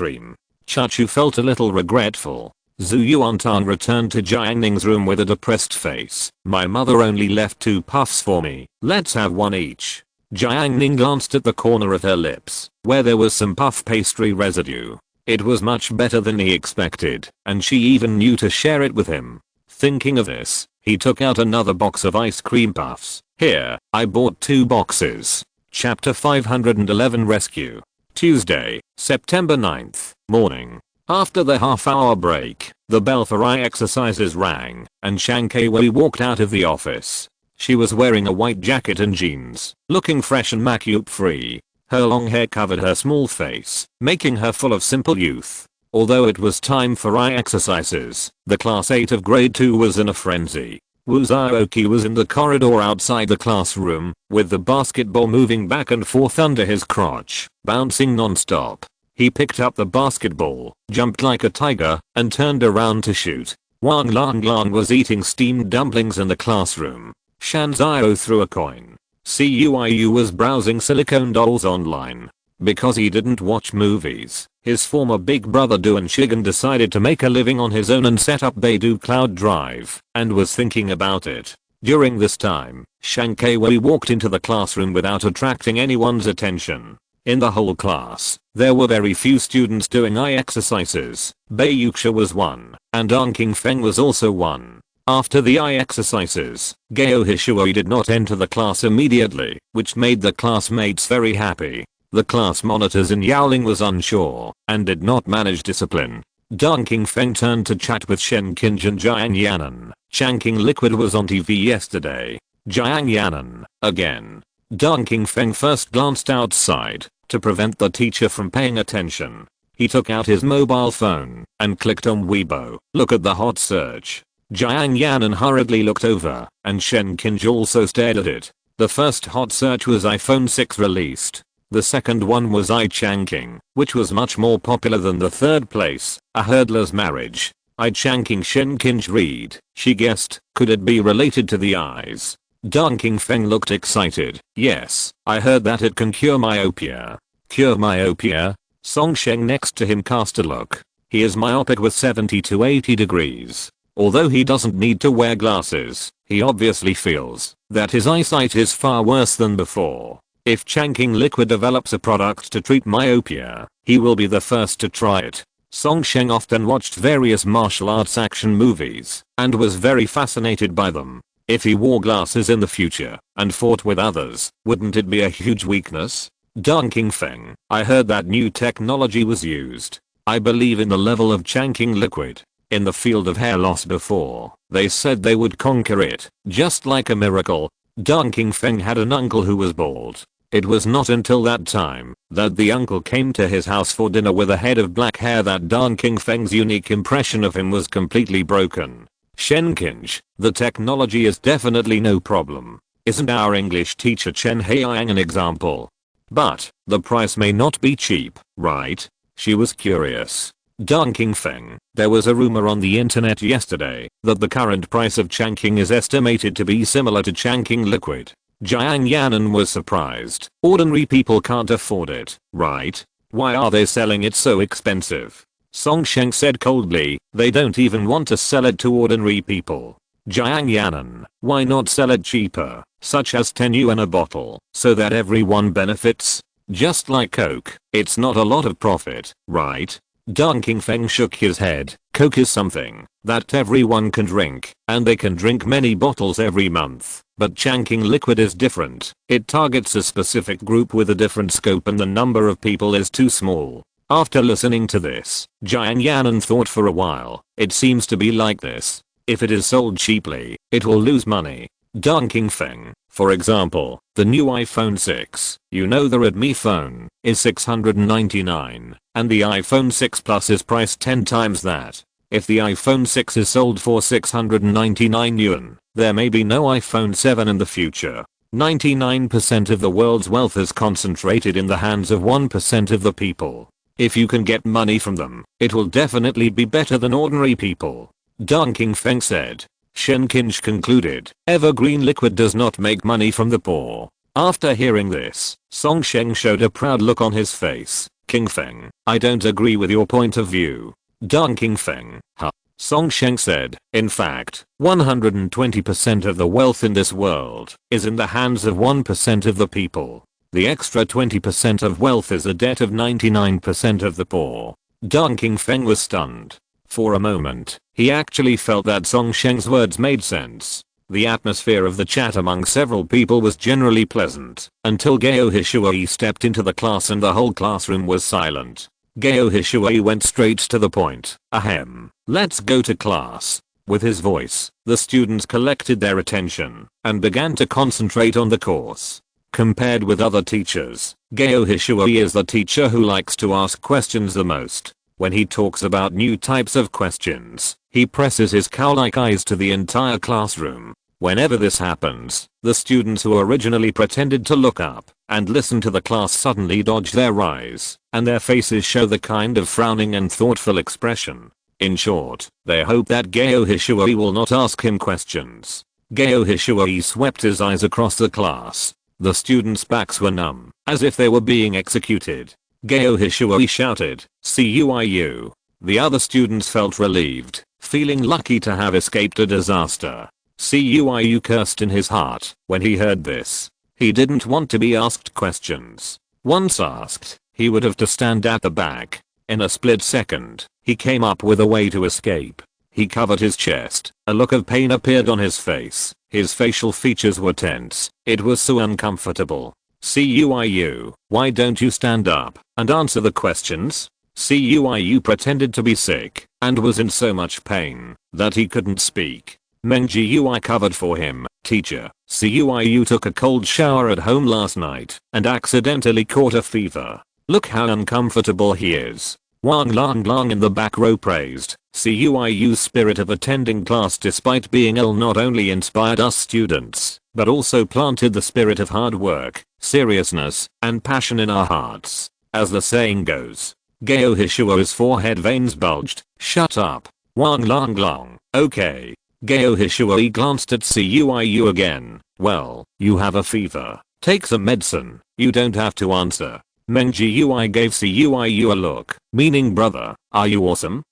Chachu felt a little regretful. Zhu Yuantang returned to Jiang Ning's room with a depressed face. "My mother only left 2 puffs for me. Let's have one each." Jiang Ning glanced at the corner of her lips, where there was some puff pastry residue. It was much better than he expected, and she even knew to share it with him. Thinking of this, he took out another box of ice cream puffs. "Here, I bought 2 boxes." Chapter 511 Rescue. Tuesday, September 9th, morning. After the half-hour break, the bell for eye exercises rang, and Shang Kei-wei walked out of the office. She was wearing a white jacket and jeans, looking fresh and makeup-free. Her long hair covered her small face, making her full of simple youth. Although it was time for eye exercises, the class 8 of grade 2 was in a frenzy. Wu Zhaoqi was in the corridor outside the classroom, with the basketball moving back and forth under his crotch, bouncing non-stop. He picked up the basketball, jumped like a tiger, and turned around to shoot. Wang Lang was eating steamed dumplings in the classroom. Shan Zhao threw a coin. Cuiyu was browsing silicone dolls online. Because he didn't watch movies, his former big brother Duan Shigen decided to make a living on his own and set up Baidu Cloud Drive, and was thinking about it. During this time, Shang Kei-wei walked into the classroom without attracting anyone's attention. In the whole class, there were very few students doing eye exercises. Bai Yuxia was one, and An Qingfeng was also one. After the eye exercises, Gao Hishuoi did not enter the class immediately, which made the classmates very happy. The class monitors in Yaoling was unsure, and did not manage discipline. Deng Qingfeng turned to chat with Shen Qinj and Jiang Yanan. Changqing Liquid was on TV yesterday. Jiang Yanan, again. Deng Qingfeng first glanced outside, to prevent the teacher from paying attention. He took out his mobile phone, and clicked on Weibo. Look at the hot search. Jiang Yanan hurriedly looked over, and Shen Qinj also stared at it. The first hot search was iPhone 6 released. The second one was I Changqing, which was much more popular than the third place, a hurdler's marriage. I Changqing Shen Qinj read. She guessed, could it be related to the eyes? Deng Qingfeng looked excited. Yes, I heard that it can cure myopia. Cure myopia? Song Sheng next to him cast a look. He is myopic with 70 to 80 degrees. Although he doesn't need to wear glasses, he obviously feels that his eyesight is far worse than before. If Changqing Liquid develops a product to treat myopia, he will be the first to try it. Song Sheng often watched various martial arts action movies and was very fascinated by them. If he wore glasses in the future and fought with others, wouldn't it be a huge weakness? Dunking Feng, I heard that new technology was used. I believe in the level of Changqing Liquid. In the field of hair loss before, they said they would conquer it, just like a miracle. Dunking Feng had an uncle who was bald. It was not until that time that the uncle came to his house for dinner with a head of black hair that Dunking Feng's unique impression of him was completely broken. Shenkinj, the technology is definitely no problem. Isn't our English teacher Chen Haiyang an example? But the price may not be cheap, right? She was curious. Dunking Feng, there was a rumor on the internet yesterday that the current price of Changqing is estimated to be similar to Changqing Liquid. Jiang Ning was surprised. Ordinary people can't afford it, right? Why are they selling it so expensive? Song Sheng said coldly, they don't even want to sell it to ordinary people. Jiang Ning, why not sell it cheaper, such as 10 yuan a bottle, so that everyone benefits? Just like Coke, it's not a lot of profit, right? Dunking Feng shook his head. Coke is something that everyone can drink, and they can drink many bottles every month. But Changqing Liquid is different. It targets a specific group with a different scope and the number of people is too small. After listening to this, Jiang Ning thought for a while. It seems to be like this. If it is sold cheaply, it will lose money. Dunking Feng, for example, the new iPhone 6, you know the Redmi phone, is $699, and the iPhone 6 Plus is priced 10 times that. If the iPhone 6 is sold for 699 yuan, there may be no iPhone 7 in the future. 99% of the world's wealth is concentrated in the hands of 1% of the people. If you can get money from them, it will definitely be better than ordinary people. Dunking Feng said. Shen Kinj concluded, Evergreen Liquid does not make money from the poor. After hearing this, Song Sheng showed a proud look on his face. King Feng, I don't agree with your point of view. Dunking Feng, huh? Song Sheng said, in fact, 120% of the wealth in this world is in the hands of 1% of the people. The extra 20% of wealth is the debt of 99% of the poor. Dunking Feng was stunned. For a moment, he actually felt that Song Sheng's words made sense. The atmosphere of the chat among several people was generally pleasant, until Gao Hishuai stepped into the class and the whole classroom was silent. Gao Hishuai went straight to the point. Ahem. Let's go to class. With his voice, the students collected their attention and began to concentrate on the course. Compared with other teachers, Gao Hishuai is the teacher who likes to ask questions the most. When he talks about new types of questions, he presses his cow-like eyes to the entire classroom. Whenever this happens, the students who originally pretended to look up and listen to the class suddenly dodge their eyes, and their faces show the kind of frowning and thoughtful expression. In short, they hope that Gao Hishuai will not ask him questions. Gao Hishuai swept his eyes across the class. The students' backs were numb, as if they were being executed. Gao Hishuai shouted, "CUIU." The other students felt relieved, feeling lucky to have escaped a disaster. CUIU cursed in his heart when he heard this. He didn't want to be asked questions. Once asked, he would have to stand at the back. In a split second, he came up with a way to escape. He covered his chest. A look of pain appeared on his face. His facial features were tense. It was so uncomfortable. CUIU, why don't you stand up and answer the questions? CUIU pretended to be sick and was in so much pain that he couldn't speak. Meng Jiui covered for him. Teacher, CUIU took a cold shower at home last night and accidentally caught a fever. Look how uncomfortable he is. Wang Lang Lang in the back row praised. CUIU's spirit of attending class despite being ill not only inspired us students, but also planted the spirit of hard work, seriousness, and passion in our hearts. As the saying goes, Gao Hishuo's forehead veins bulged. Shut up. Wang Lang Lang. Okay. Gao Hishuo glanced at CUIU again. Well, you have a fever. Take some medicine. You don't have to answer. Meng Jiui gave CUIU a look, meaning brother, are you awesome?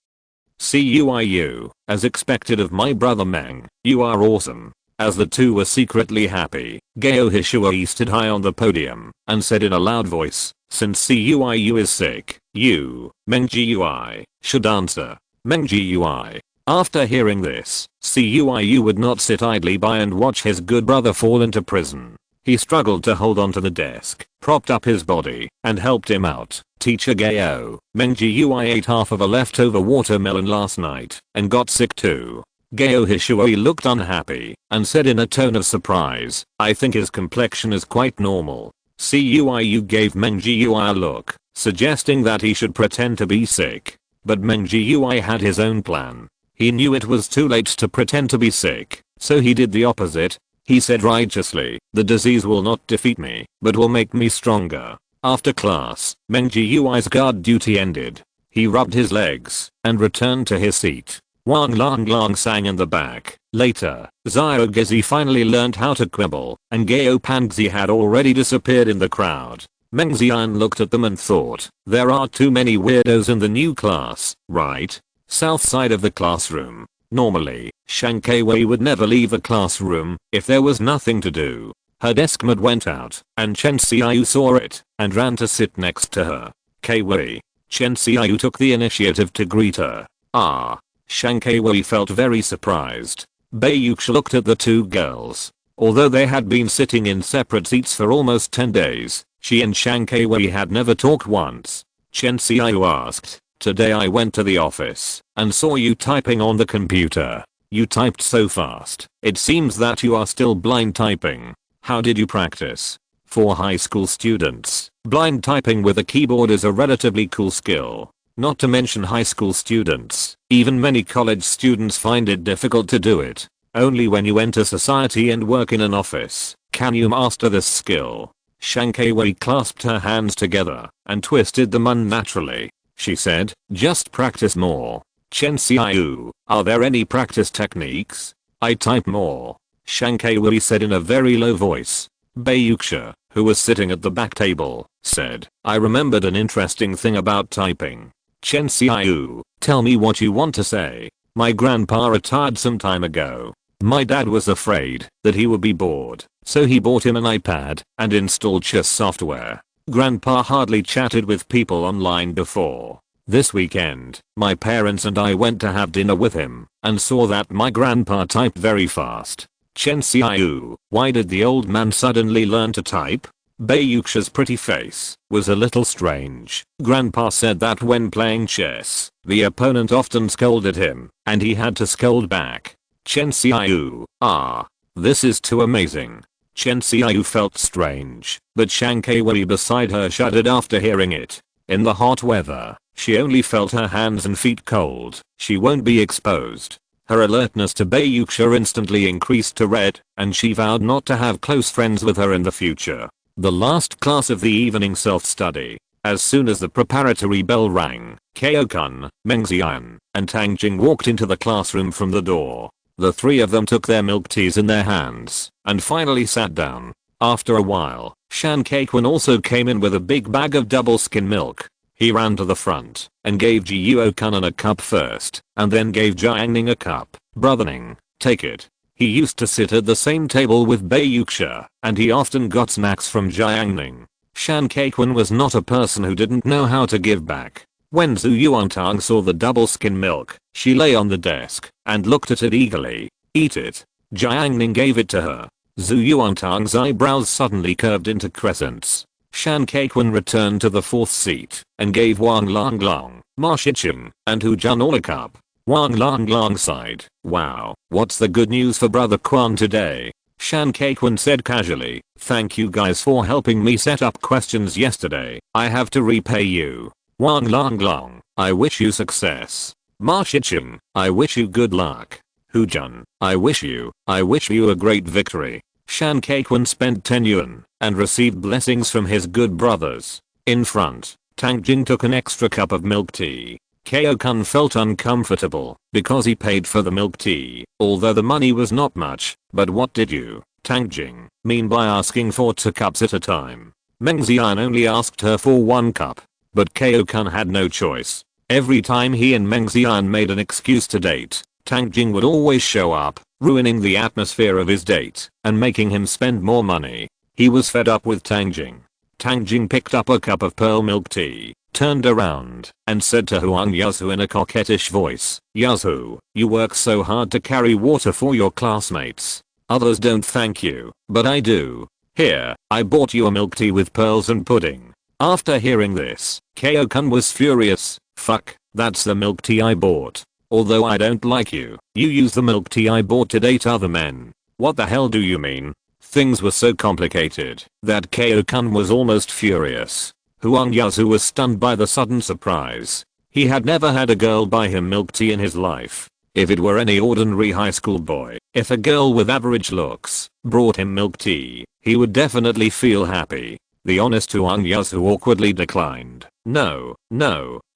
CUIU, as expected of my brother Meng, you are awesome. As the two were secretly happy, Geo Hishuai stood high on the podium and said in a loud voice, "Since CUIU is sick, you, Meng Gui, should answer." Meng Gui. After hearing this, CUIU would not sit idly by and watch his good brother fall into prison. He struggled to hold onto the desk, propped up his body, and helped him out. Teacher Geo, Meng Gui ate half of a leftover watermelon last night and got sick too. Geo Hishuai looked unhappy and said in a tone of surprise, "I think his complexion is quite normal." CUIU gave Meng Gui a look, suggesting that he should pretend to be sick. But Meng Gui had his own plan. He knew it was too late to pretend to be sick, so he did the opposite. He said righteously, "The disease will not defeat me, but will make me stronger." After class, Meng Gui's guard duty ended. He rubbed his legs and returned to his seat. Wang Lang Lang sang in the back. Later, Xiao Gezi finally learned how to quibble, and Geo Pangzi had already disappeared in the crowd. Meng Xian looked at them and thought, there are too many weirdos in the new class, right? South side of the classroom. Normally, Shang Kei-wei would never leave the classroom if there was nothing to do. Her deskmate went out, and Chen Xiaoyu saw it, and ran to sit next to her. Kei-wei. Chen Xiaoyu took the initiative to greet her. Ah. Shang Kei-wei felt very surprised. Bai Yuxia looked at the two girls. Although they had been sitting in separate seats for almost 10 days, she and Shang Kei-wei had never talked once. Chen Xiaoyu asked, "Today I went to the office and saw you typing on the computer. You typed so fast. It seems that you are still blind typing. How did you practice?" For high school students, blind typing with a keyboard is a relatively cool skill. Not to mention high school students, even many college students find it difficult to do it. Only when you enter society and work in an office can you master this skill. Shang Kei-wei clasped her hands together and twisted them unnaturally. She said, "Just practice more." Chen Xiaoyu, "Are there any practice techniques?" "I type more," Shang Kei-wei said in a very low voice. Bai Yuxia, who was sitting at the back table, said, "I remembered an interesting thing about typing." Chen Xiaoyu, "Tell me what you want to say." "My grandpa retired some time ago. My dad was afraid that he would be bored, so he bought him an iPad and installed chess software. Grandpa hardly chatted with people online before. This weekend, my parents and I went to have dinner with him and saw that my grandpa typed very fast." Chen Xiaoyu, "Why did the old man suddenly learn to type?" Bai Yuxia's pretty face was a little strange. Grandpa said that when playing chess, the opponent often scolded him, and he had to scold back. Chen Xiaoyu, "Ah. This is too amazing." Chen Xiaoyu felt strange, but Shang Kei-wei beside her shuddered after hearing it. In the hot weather, she only felt her hands and feet cold. She won't be exposed. Her alertness to Bai Yuxia instantly increased to red, and she vowed not to have close friends with her in the future. The last class of the evening self-study. As soon as the preparatory bell rang, Keo-kun, Meng Xian, and Tang Jing walked into the classroom from the door. The three of them took their milk teas in their hands and finally sat down. After a while, Shan Kei-kun also came in with a big bag of double skim milk. He ran to the front and gave Jiuo-kun a cup first and then gave Jiang Ning a cup. "Brother Ning, take it." He used to sit at the same table with Bai Yuxia, and he often got snacks from Jiang Ning. Shan Kei-kun was not a person who didn't know how to give back. When Zhu Yuantang saw the double skim milk, she lay on the desk and looked at it eagerly. "Eat it." Jiang Ning gave it to her. Zhu Yuantang's eyebrows suddenly curved into crescents. Shan Kei-kun returned to the fourth seat and gave Wang Lang Lang, Ma Shiqing, and Hu Jun all a cup. Wang Lang Lang sighed. "Wow, what's the good news for Brother Quan today?" Shan Kei-kun said casually, "Thank you guys for helping me set up questions yesterday. I have to repay you." Wang Lang Lang, "I wish you success." Ma Shiqing, "I wish you good luck." Hu Jun, I wish you a great victory." Shan Kei-kun spent 10 yuan and received blessings from his good brothers. In front, Tang Jing took an extra cup of milk tea. Keo-kun felt uncomfortable because he paid for the milk tea, although the money was not much. "But what did you, Tang Jing, mean by asking for 2 cups at a time?" Meng Xian only asked her for 1 cup, but Keo-kun had no choice. Every time he and Meng Xian made an excuse to date, Tang Jing would always show up, ruining the atmosphere of his date and making him spend more money. He was fed up with Tang Jing. Tang Jing picked up a cup of pearl milk tea, turned around, and said to Huang Yasu in a coquettish voice, "Yasu, you work so hard to carry water for your classmates. Others don't thank you, but I do. Here, I bought you a milk tea with pearls and pudding." After hearing this, Kyo-kun was furious. "Fuck, that's the milk tea I bought. Although I don't like you, you use the milk tea I bought to date other men. What the hell do you mean?" Things were so complicated that Kyo-kun was almost furious. Huang Yasu was stunned by the sudden surprise. He had never had a girl buy him milk tea in his life. If it were any ordinary high school boy, if a girl with average looks brought him milk tea, he would definitely feel happy. The honest Huang Yasu awkwardly declined. No,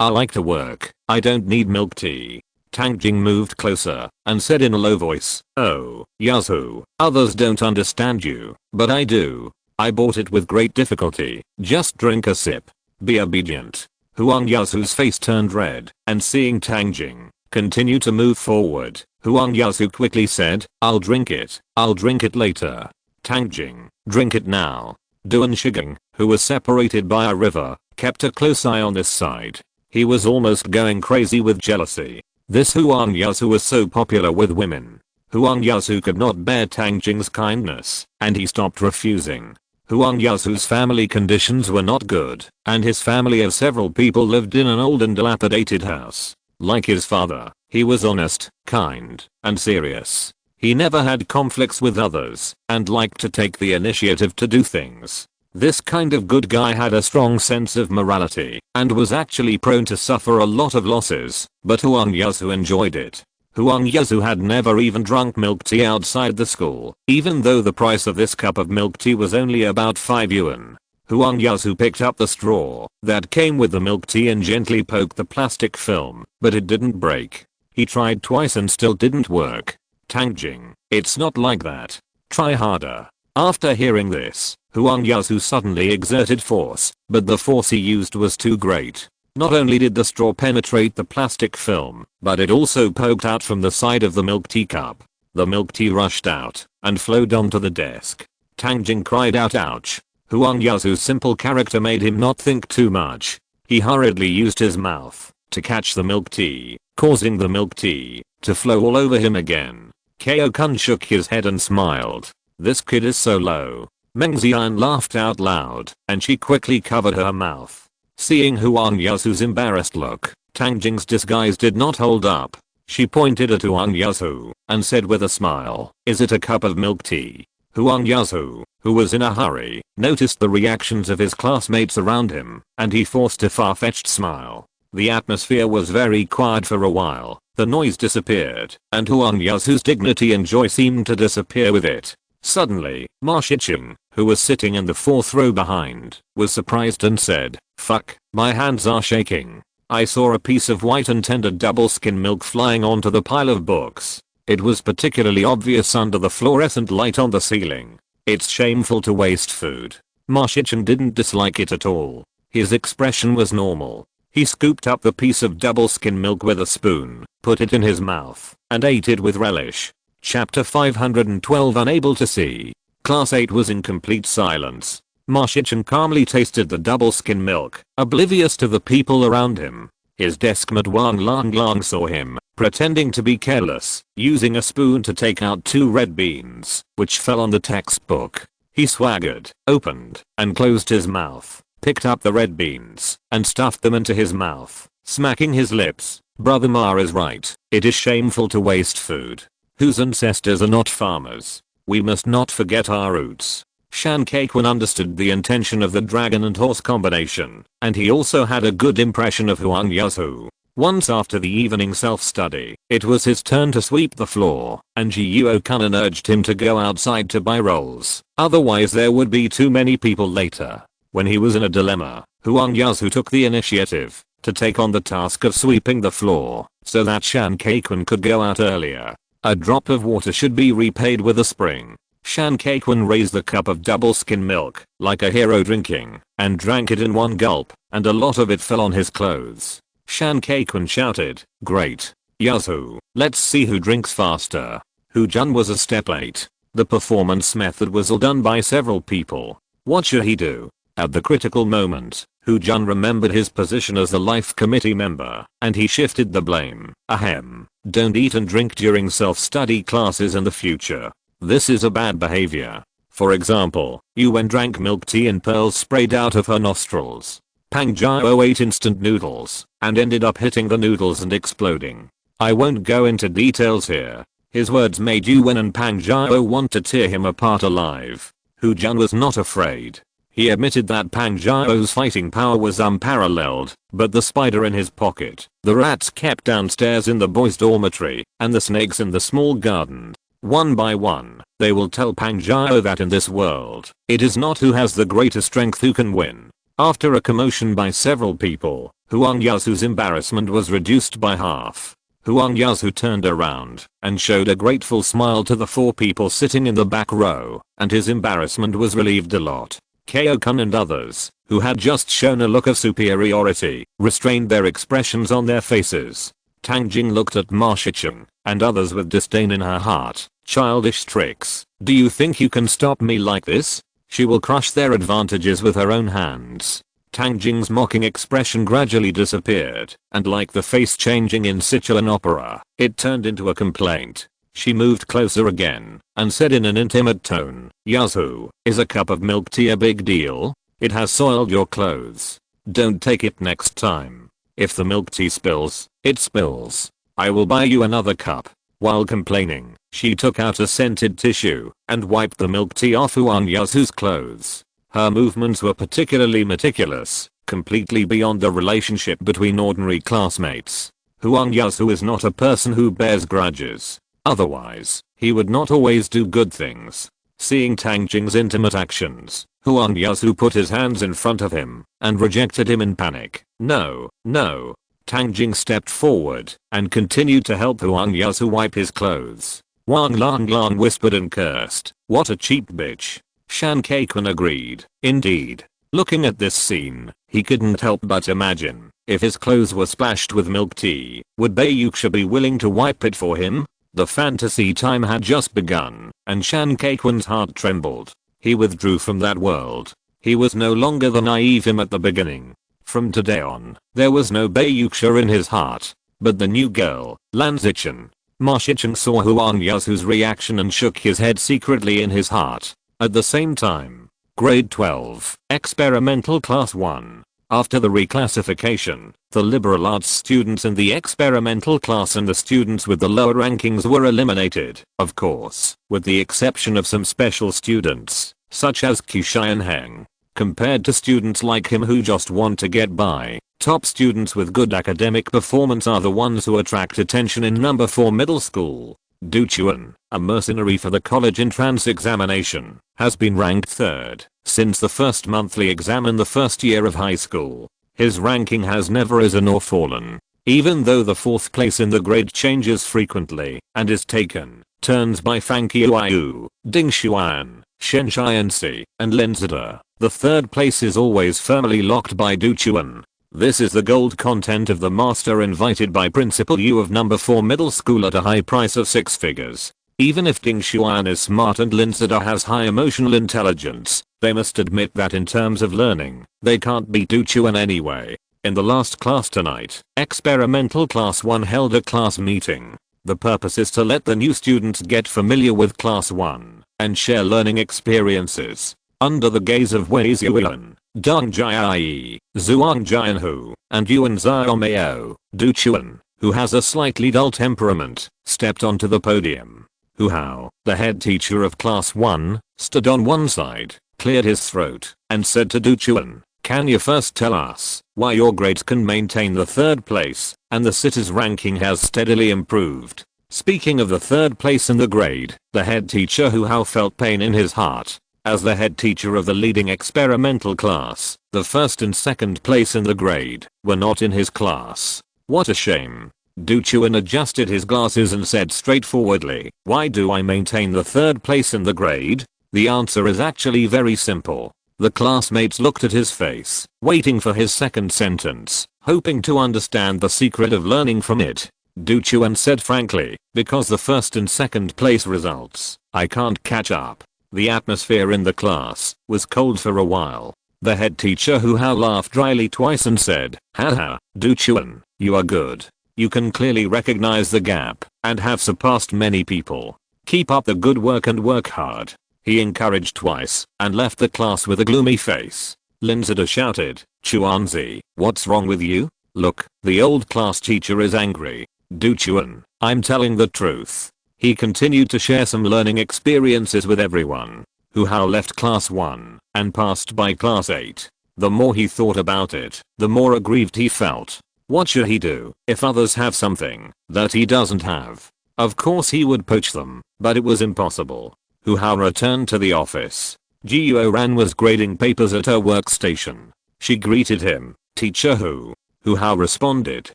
I like to work. I don't need milk tea." Tang Jing moved closer and said in a low voice, "Oh, Yasu, others don't understand you, but I do. I bought it with great difficulty. Just drink a sip. Be obedient." Huang Yasu's face turned red, and seeing Tang Jing continue to move forward, Huang Yasu quickly said, I'll drink it later." Tang Jing, "Drink it now." Duan Shigang, who was separated by a river, kept a close eye on this side. He was almost going crazy with jealousy. This Huang Yasu was so popular with women. Huang Yasu could not bear Tang Jing's kindness, and he stopped refusing. Huang Yasu's family conditions were not good, and his family of several people lived in an old and dilapidated house. Like his father, he was honest, kind, and serious. He never had conflicts with others, and liked to take the initiative to do things. This kind of good guy had a strong sense of morality, and was actually prone to suffer a lot of losses, but Huang Yasu enjoyed it. Huang Yasu had never even drunk milk tea outside the school, even though the price of this cup of milk tea was only about 5 yuan. Huang Yasu picked up the straw that came with the milk tea and gently poked the plastic film, but it didn't break. He tried twice and still didn't work. Tang Jing, it's not like that. Try harder. After hearing this, Huang Yasu suddenly exerted force, but the force he used was too great. Not only did the straw penetrate the plastic film, but it also poked out from the side of the milk tea cup. The milk tea rushed out and flowed onto the desk. Tang Jing cried out, ouch. Huang Yasu's simple character made him not think too much. He hurriedly used his mouth to catch the milk tea, causing the milk tea to flow all over him again. Kyo-kun shook his head and smiled. This kid is so low. Meng Xian laughed out loud, and she quickly covered her mouth. Seeing Huang Yasu's embarrassed look, Tang Jing's disguise did not hold up. She pointed at Huang Yasu and said with a smile, "Is it a cup of milk tea?" Huang Yasu, who was in a hurry, noticed the reactions of his classmates around him, and he forced a far-fetched smile. The atmosphere was very quiet for a while. The noise disappeared, and Huang Yasu's dignity and joy seemed to disappear with it. Suddenly, Ma Shicheng, who was sitting in the fourth row behind, was surprised and said, "Fuck, my hands are shaking. I saw a piece of white and tender double skim milk flying onto the pile of books. It was particularly obvious under the fluorescent light on the ceiling. It's shameful to waste food." Ma Shicheng didn't dislike it at all. His expression was normal. He scooped up the piece of double skim milk with a spoon, put it in his mouth, and ate it with relish. Chapter 512 Unable to see. Class 8 was in complete silence. Ma Shicheng calmly tasted the double skim milk, oblivious to the people around him. His deskmate Wang Lang saw him, pretending to be careless, using a spoon to take out 2 red beans, which fell on the textbook. He swaggered, opened, and closed his mouth, picked up the red beans, and stuffed them into his mouth, smacking his lips. Brother Ma is right. It is shameful to waste food. Whose ancestors are not farmers? We must not forget our roots. Shan Kaikun understood the intention of the dragon and horse combination, and he also had a good impression of Huang Yasu. Once after the evening self-study, it was his turn to sweep the floor, and Jiuo-kun urged him to go outside to buy rolls, otherwise there would be too many people later. When he was in a dilemma, Huang Yasu took the initiative to take on the task of sweeping the floor, so that Shan Kaikun could go out earlier. A drop of water should be repaid with a spring. Shan Kaikun raised the cup of double skim milk, like a hero drinking, and drank it in one gulp, and a lot of it fell on his clothes. Shan Kaikun shouted, "Great. Yazoo, let's see who drinks faster. Hu Jun was a step late. The performance method was all done by several people. What should he do? At the critical moment, Hu Jun remembered his position as the life committee member, and he shifted the blame. Ahem. Don't eat and drink during self-study classes in the future. This is a bad behavior. For example, Yuan drank milk tea and pearls sprayed out of her nostrils. Pang Jiao ate instant noodles, and ended up hitting the noodles and exploding. I won't go into details here. His words made Yuan and Pang Jiao want to tear him apart alive. Hu Jun was not afraid. He admitted that Pang Jiao's fighting power was unparalleled, but the spider in his pocket, the rats kept downstairs in the boys' dormitory, and the snakes in the small garden. One by one, they will tell Pang Jiao that in this world, it is not who has the greater strength who can win. After a commotion by several people, Huang Yazhu's embarrassment was reduced by half. Huang Yazhu turned around and showed a grateful smile to the 4 people sitting in the back row, and his embarrassment was relieved a lot. Kao-kun and others, who had just shown a look of superiority, restrained their expressions on their faces. Tang Jing looked at Ma Shicheng and others with disdain in her heart. Childish tricks. Do you think you can stop me like this? She will crush their advantages with her own hands. Tang Jing's mocking expression gradually disappeared, and like the face changing in Sichuan opera, it turned into a complaint. She moved closer again, and said in an intimate tone, Yazoo, is a cup of milk tea a big deal? It has soiled your clothes. Don't take it next time. If the milk tea spills, it spills. I will buy you another cup. While complaining, she took out a scented tissue, and wiped the milk tea off Huang Yazhu's clothes. Her movements were particularly meticulous, completely beyond the relationship between ordinary classmates. Huang Yazhu is not a person who bears grudges. Otherwise, he would not always do good things. Seeing Tang Jing's intimate actions, Huang Yazhu put his hands in front of him and rejected him in panic. No, no. Tang Jing stepped forward and continued to help Huang Yazhu wipe his clothes. Wang Lang whispered and cursed. What a cheap bitch. Shan Kaikun agreed. Indeed. Looking at this scene, he couldn't help but imagine, if his clothes were splashed with milk tea, would Bayuksha be willing to wipe it for him? The fantasy time had just begun, and Shan Kaikun's heart trembled. He withdrew from that world. He was no longer the naive him at the beginning. From today on, there was no Bayuksha in his heart, but the new girl, Lan Zichen. Ma Shicheng saw Huang Yazhu's reaction and shook his head secretly in his heart. At the same time, Grade 12, Experimental Class 1. After the reclassification, the liberal arts students in the experimental class and the students with the lower rankings were eliminated, of course, with the exception of some special students, such as Qian Heng. Compared to students like him who just want to get by, top students with good academic performance are the ones who attract attention in number 4 middle school. Du Chuan, a mercenary for the college entrance examination, has been ranked 3rd since the first monthly exam in the first year of high school. His ranking has never risen or fallen, even though the 4th place in the grade changes frequently and is taken turns by Fang Qiuyu, Ding Xuan, Shen Xianxi, and Lin Zida. The 3rd place is always firmly locked by Du Chuan. This is the gold content of the master invited by Principal Yu of number 4 middle school at a high price of 6 figures. Even if Ding Xuan is smart and Lin Zida has high emotional intelligence, they must admit that in terms of learning, they can't beat Du Chuan anyway. In the last class tonight, Experimental Class 1 held a class meeting. The purpose is to let the new students get familiar with Class 1 and share learning experiences. Under the gaze of Wei Ziyuan, Deng Jiai, Zhuang Jianhu, and Yuan Xiaomao, Du Chuan, who has a slightly dull temperament, stepped onto the podium. Hu Hao, the head teacher of Class 1, stood on one side, cleared his throat, and said to Du Chuan, can you first tell us why your grades can maintain the 3rd place, and the city's ranking has steadily improved? Speaking of the 3rd place in the grade, the head teacher Hu Hao felt pain in his heart. As the head teacher of the leading experimental class, the 1st and 2nd place in the grade were not in his class. What a shame. Du Chuan adjusted his glasses and said straightforwardly, why do I maintain the 3rd place in the grade? The answer is actually very simple. The classmates looked at his face, waiting for his second sentence, hoping to understand the secret of learning from it. Du Chuan said frankly, because the first and second place results, I can't catch up. The atmosphere in the class was cold for a while. The head teacher Hu Hao laughed dryly twice and said, haha, Du Chuan, you are good. You can clearly recognize the gap and have surpassed many people. Keep up the good work and work hard. He encouraged twice and left the class with a gloomy face. Lin Zida shouted, Chuanzi, what's wrong with you? Look, the old class teacher is angry. Du Chuan, I'm telling the truth. He continued to share some learning experiences with everyone. Hu Hao left class 1 and passed by class 8. The more he thought about it, the more aggrieved he felt. What should he do if others have something that he doesn't have? Of course he would poach them, but it was impossible. Hu Hao returned to the office. Jiuo Ran was grading papers at her workstation. She greeted him, Teacher Hu. Hu Hao responded,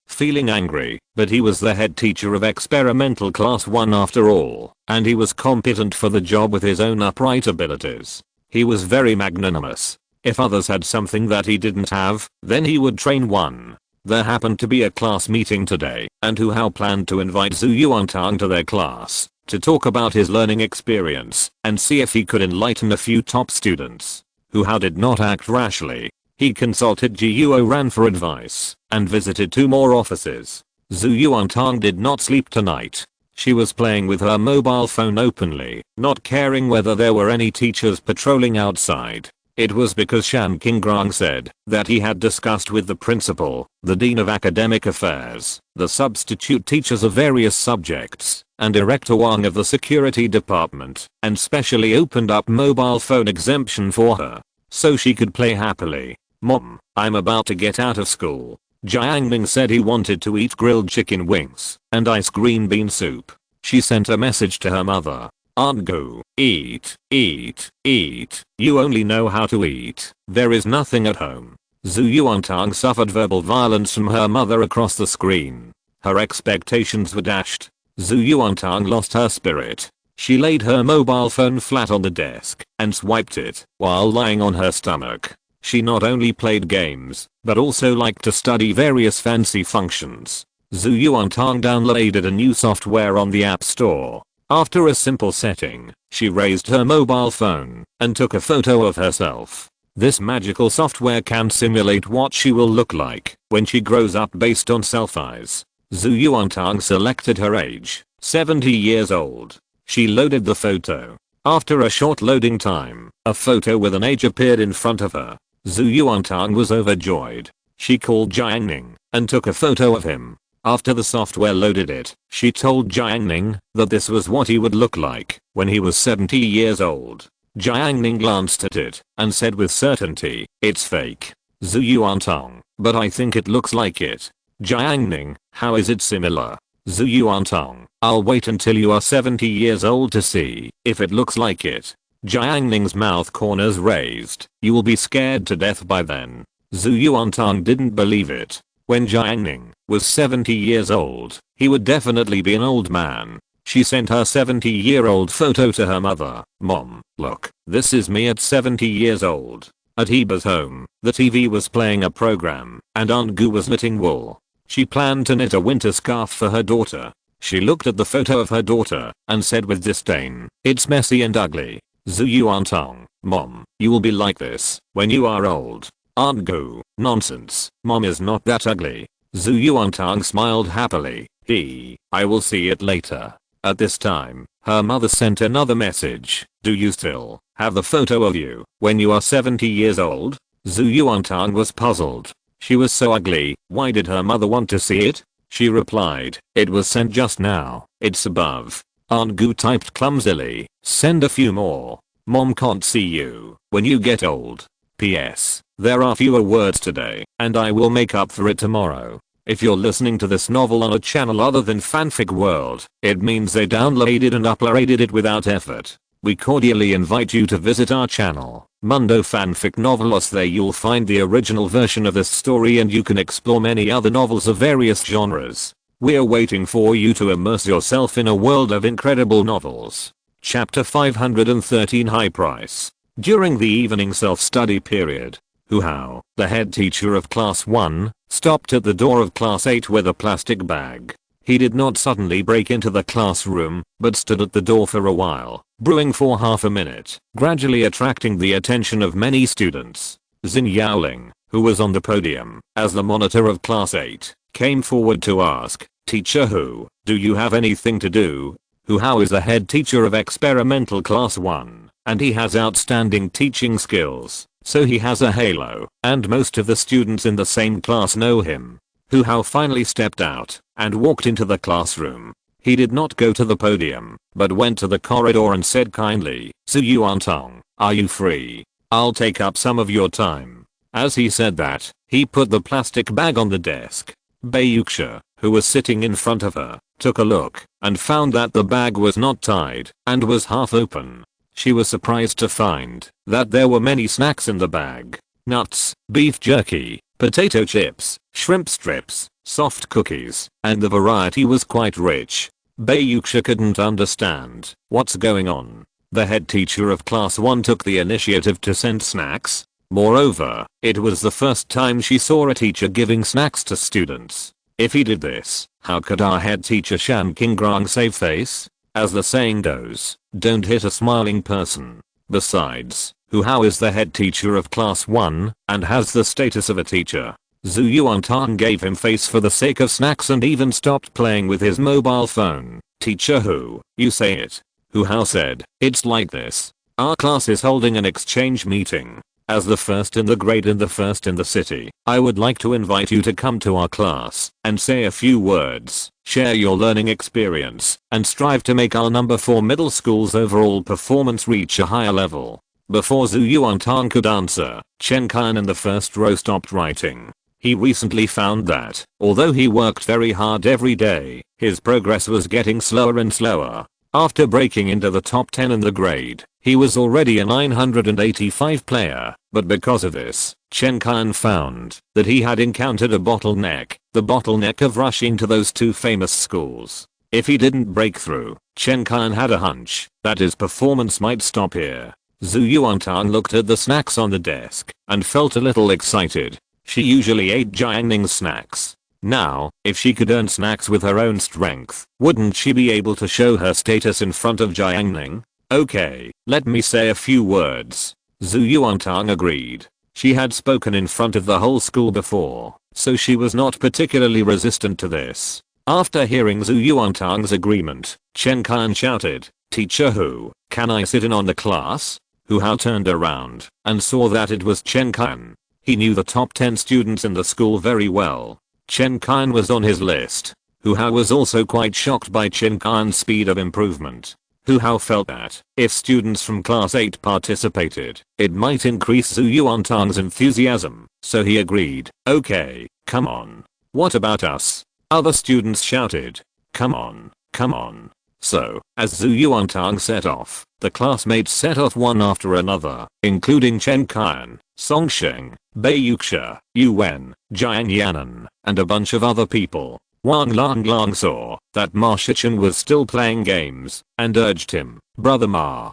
feeling angry, but he was the head teacher of experimental class 1 after all, and he was competent for the job with his own upright abilities. He was very magnanimous. If others had something that he didn't have, then he would train one. There happened to be a class meeting today, and Hu Hao planned to invite Zhu Yuantang to their class to talk about his learning experience and see if he could enlighten a few top students. Hu Hao did not act rashly. He consulted Jiuo Ran for advice and visited 2 more offices. Zhu Yuantang did not sleep tonight. She was playing with her mobile phone openly, not caring whether there were any teachers patrolling outside. It was because Shan Qingrang said that he had discussed with the principal, the dean of academic affairs, the substitute teachers of various subjects, and Director Wang of the security department, and specially opened up mobile phone exemption for her, so she could play happily. Mom, I'm about to get out of school. Jiang Ning said he wanted to eat grilled chicken wings and ice green bean soup. She sent a message to her mother. Aunt Gu, eat, eat, eat. You only know how to eat. There is nothing at home. Zhu Yuantang suffered verbal violence from her mother across the screen. Her expectations were dashed. Zhu Yuantang lost her spirit. She laid her mobile phone flat on the desk and swiped it while lying on her stomach. She not only played games, but also liked to study various fancy functions. Zhu Yuantang downloaded a new software on the App Store. After a simple setting, she raised her mobile phone and took a photo of herself. This magical software can simulate what she will look like when she grows up based on self-eyes. Zhu Yuantang selected her age, 70 years old. She loaded the photo. After a short loading time, a photo with an age appeared in front of her. Zhu Yuantang was overjoyed. She called Jiang Ning and took a photo of him. After the software loaded it, she told Jiang Ning that this was what he would look like when he was 70 years old. Jiang Ning glanced at it and said with certainty, it's fake. Zhu Yuantang, but I think it looks like it. Jiang Ning, how is it similar? Zhu Yuantang, I'll wait until you are 70 years old to see if it looks like it. Jiang Ning's mouth corners raised. You will be scared to death by then. Zhu Yuantang didn't believe it. When Jiang Ning was 70 years old, he would definitely be an old man. She sent her 70-year-old photo to her mother. Mom, look, this is me at 70 years old. At Heba's home, the TV was playing a program, and Aunt Gu was knitting wool. She planned to knit a winter scarf for her daughter. She looked at the photo of her daughter and said with disdain, it's messy and ugly. Zhu Yuantang, Mom, you will be like this when you are old. Aunt Gu, nonsense, Mom is not that ugly. Zhu Yuantang smiled happily. I will see it later. At this time, her mother sent another message. Do you still have the photo of you when you are 70 years old? Zhu Yuantang was puzzled. She was so ugly, why did her mother want to see it? She replied, it was sent just now, it's above. Aunt Gu typed clumsily, send a few more. Mom can't see you when you get old. P.S. There are fewer words today, and I will make up for it tomorrow. If you're listening to this novel on a channel other than Fanfic World, it means they downloaded and uploaded it without effort. We cordially invite you to visit our channel, Mundo Fanfic Novelos. There you'll find the original version of this story and you can explore many other novels of various genres. We're waiting for you to immerse yourself in a world of incredible novels. Chapter 513 High Price. During the evening self-study period, Hu Hao, the head teacher of Class 1, stopped at the door of Class 8 with a plastic bag. He did not suddenly break into the classroom, but stood at the door for a while, brewing for half a minute, gradually attracting the attention of many students. Jiang Ning, who was on the podium as the monitor of class 8, came forward to ask, "Teacher Hu, do you have anything to do? Hu Hao is the head teacher of experimental class 1, and he has outstanding teaching skills, so he has a halo, and most of the students in the same class know him." Hu Hao finally stepped out and walked into the classroom. He did not go to the podium, but went to the corridor and said kindly, "Zhu Yuantong, are you free? I'll take up some of your time." As he said that, he put the plastic bag on the desk. Bayuxia, who was sitting in front of her, took a look and found that the bag was not tied and was half open. She was surprised to find that there were many snacks in the bag: nuts, beef jerky, potato chips, shrimp strips, soft cookies, and the variety was quite rich. Bayuxia couldn't understand what's going on. The head teacher of class 1 took the initiative to send snacks. Moreover, it was the first time she saw a teacher giving snacks to students. If he did this, how could our head teacher Shan Qingrang save face? As the saying goes, don't hit a smiling person. Besides, Hu Hao is the head teacher of class 1 and has the status of a teacher. Zhu Yuantang gave him face for the sake of snacks and even stopped playing with his mobile phone. "Teacher Hu, you say it." Hu Hao said, "It's like this. Our class is holding an exchange meeting. As the first in the grade and the first in the city, I would like to invite you to come to our class and say a few words, share your learning experience, and strive to make our number 4 middle school's overall performance reach a higher level." Before Zhu Yuantang could answer, Chen Kan in the first row stopped writing. He recently found that, although he worked very hard every day, his progress was getting slower and slower. After breaking into the top 10 in the grade, he was already a 985 player, but because of this, Chen Kan found that he had encountered a bottleneck, the bottleneck of rushing to those 2 famous schools. If he didn't break through, Chen Kan had a hunch that his performance might stop here. Zhu Yuantang looked at the snacks on the desk and felt a little excited. She usually ate Jiang Ning's snacks. Now, if she could earn snacks with her own strength, wouldn't she be able to show her status in front of Jiang Ning? "Okay, let me say a few words." Zhu Yuantang agreed. She had spoken in front of the whole school before, so she was not particularly resistant to this. After hearing Zhu Yuantang's agreement, Chen Kan shouted, "Teacher Hu, can I sit in on the class?" Hu Hao turned around and saw that it was Chen Kan. He knew the top 10 students in the school very well. Chen Kan was on his list. Hu Hao was also quite shocked by Chen Kan's speed of improvement. Hu Hao felt that, if students from class 8 participated, it might increase Zhu Yuantang's enthusiasm, so he agreed. "Okay, come on. What about us?" Other students shouted. "Come on, come on." So, as Zhu Yuantang set off, the classmates set off one after another, including Chen Kan, Song Sheng, Bayuxia, Yuan, Jiang Yanan, and a bunch of other people. Wang Lang saw that Ma Shichen was still playing games and urged him, Brother Ma.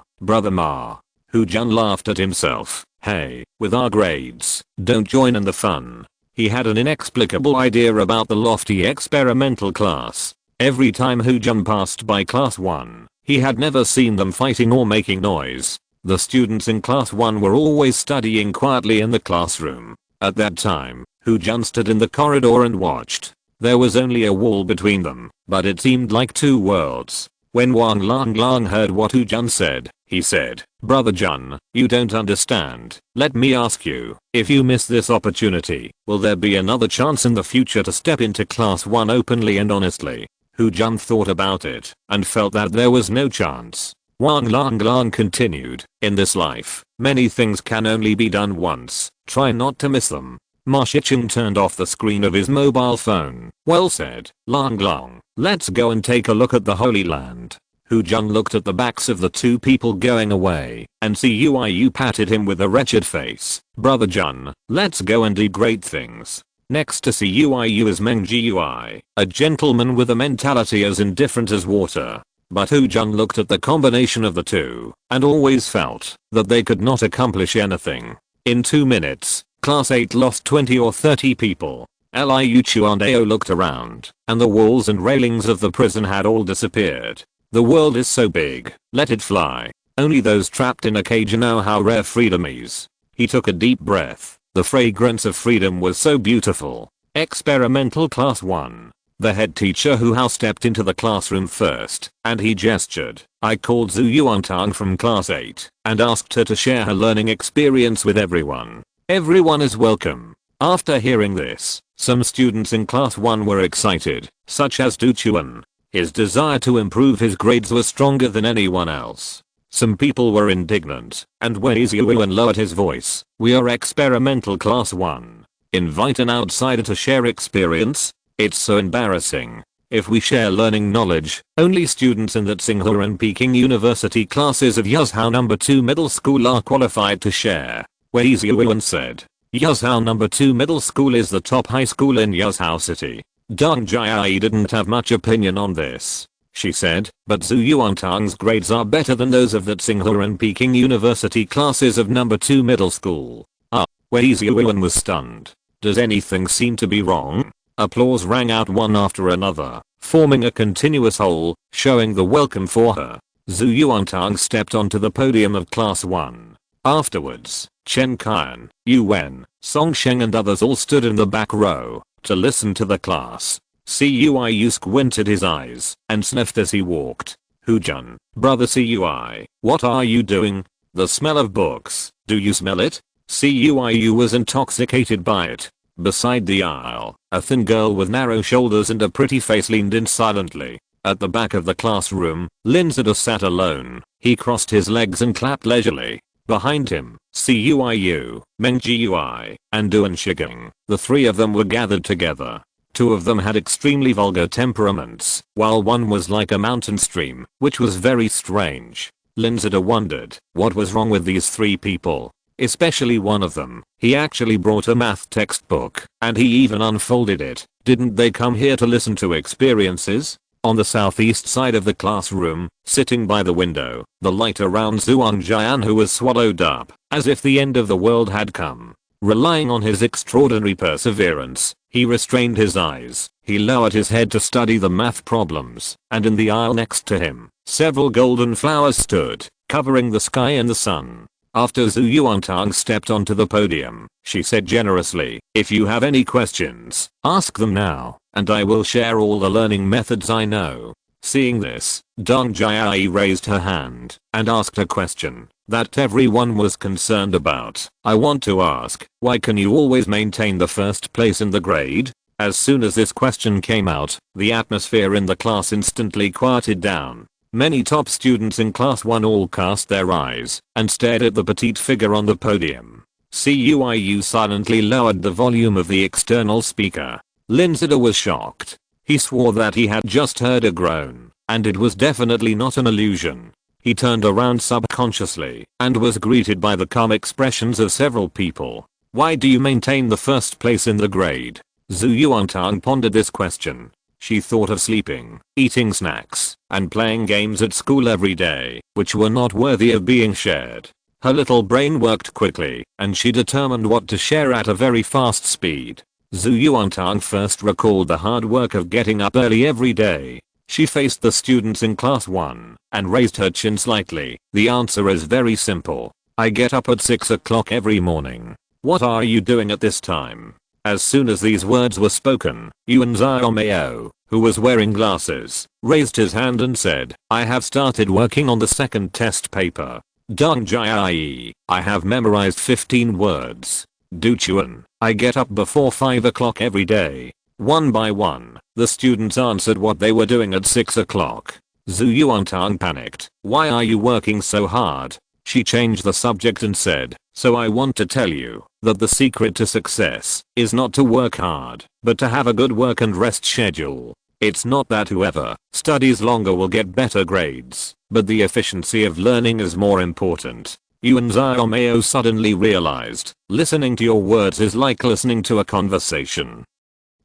Hu Jun laughed at himself. "Hey, with our grades, don't join in the fun." He had an inexplicable idea about the lofty experimental class. Every time Hu Jun passed by class 1, he had never seen them fighting or making noise. The students in class 1 were always studying quietly in the classroom. At that time, Hu Jun stood in the corridor and watched. There was only a wall between them, but it seemed like 2 worlds. When Wang Lang heard what Hu Jun said, he said, "Brother Jun, you don't understand. Let me ask you, if you miss this opportunity, will there be another chance in the future to step into class 1 openly and honestly?" Hu Jun thought about it and felt that there was no chance. Wang Lang continued, "In this life, many things can only be done once. Try not to miss them." Ma Shichen turned off the screen of his mobile phone. "Well said, Lang. Let's go and take a look at the Holy Land." Hu Jun looked at the backs of the 2 people going away, and Cuiu patted him with a wretched face. "Brother Jun, let's go and do great things." Next to Cuiu is Meng Gui, a gentleman with a mentality as indifferent as water. But Hu Jun looked at the combination of the 2, and always felt that they could not accomplish anything. In 2 minutes, class 8 lost 20 or 30 people. Liu Chuandao looked around, and the walls and railings of the prison had all disappeared. The world is so big, let it fly. Only those trapped in a cage know how rare freedom is. He took a deep breath. The fragrance of freedom was so beautiful. Experimental Class 1. The head teacher Hu Hao stepped into the classroom first, and he gestured. I called Zhu Yuantang from Class 8, and asked her to share her learning experience with everyone. Everyone is welcome. After hearing this, some students in Class 1 were excited, such as Du Chuan. His desire to improve his grades was stronger than anyone else. Some people were indignant, and Wei Ziyuan lowered his voice. We are experimental Class 1. Invite an outsider to share experience? It's so embarrassing. If we share learning knowledge, only students in the Tsinghua and Peking University classes of Yuzhou No. 2 Middle School are qualified to share, Wei Ziyuan said. Yuzhou No. 2 Middle School is the top high school in Yuzhou City. Deng Jiai didn't have much opinion on this. She said, but Zhu Yuantang's grades are better than those of the Tsinghua and Peking University classes of No. 2 Middle School. Wei Ziyuan was stunned. Does anything seem to be wrong? Applause rang out one after another, forming a continuous whole, showing the welcome for her. Zhu Yuantang stepped onto the podium of Class 1. Afterwards, Chen Qian, Yu Wen, Song Sheng and others all stood in the back row to listen to the class. Cui squinted his eyes and sniffed as he walked. Hujun, brother Cui, what are you doing? The smell of books, do you smell it? Cui was intoxicated by it. Beside the aisle, a thin girl with narrow shoulders and a pretty face leaned in silently. At the back of the classroom, Lin Zida sat alone. He crossed his legs and clapped leisurely. Behind him, Cuiu, Meng Jiui, and Duan Shigang, the three of them were gathered together. Two of them had extremely vulgar temperaments, while one was like a mountain stream, which was very strange. Lin Zida wondered what was wrong with these three people. Especially one of them. He actually brought a math textbook, and he even unfolded it. Didn't they come here to listen to experiences? On the southeast side of the classroom, sitting by the window, the light around Zhuang Jian who was swallowed up, as if the end of the world had come. Relying on his extraordinary perseverance, he restrained his eyes. He lowered his head to study the math problems, and in the aisle next to him, several golden flowers stood, covering the sky and the sun. After Zhu Yuantang stepped onto the podium, she said generously, if you have any questions, ask them now, and I will share all the learning methods I know. Seeing this, Deng Jiai raised her hand and asked a question that everyone was concerned about. I want to ask, why can you always maintain the first place in the grade? As soon as this question came out, the atmosphere in the class instantly quieted down. Many top students in Class 1 all cast their eyes and stared at the petite figure on the podium. Cuiu silently lowered the volume of the external speaker. Lin Zida was shocked. He swore that he had just heard a groan, and it was definitely not an illusion. He turned around subconsciously and was greeted by the calm expressions of several people. Why do you maintain the first place in the grade? Zhu Yuantang pondered this question. She thought of sleeping, eating snacks, and playing games at school every day, which were not worthy of being shared. Her little brain worked quickly, and she determined what to share at a very fast speed. Zhu Yuantang first recalled the hard work of getting up early every day. She faced the students in Class 1, and raised her chin slightly. The answer is very simple. I get up at 6 o'clock every morning. What are you doing at this time? As soon as these words were spoken, Yuan Xiaomao, who was wearing glasses, raised his hand and said, I have started working on the second test paper. Deng Jiai, I have memorized 15 words. Du Chuan, I get up before 5 o'clock every day. One by one, the students answered what they were doing at 6 o'clock. Zhu Yuantang panicked. Why are you working so hard? She changed the subject and said, so I want to tell you that the secret to success is not to work hard, but to have a good work and rest schedule. It's not that whoever studies longer will get better grades, but the efficiency of learning is more important. Yuan Xiaomao suddenly realized, listening to your words is like listening to a conversation.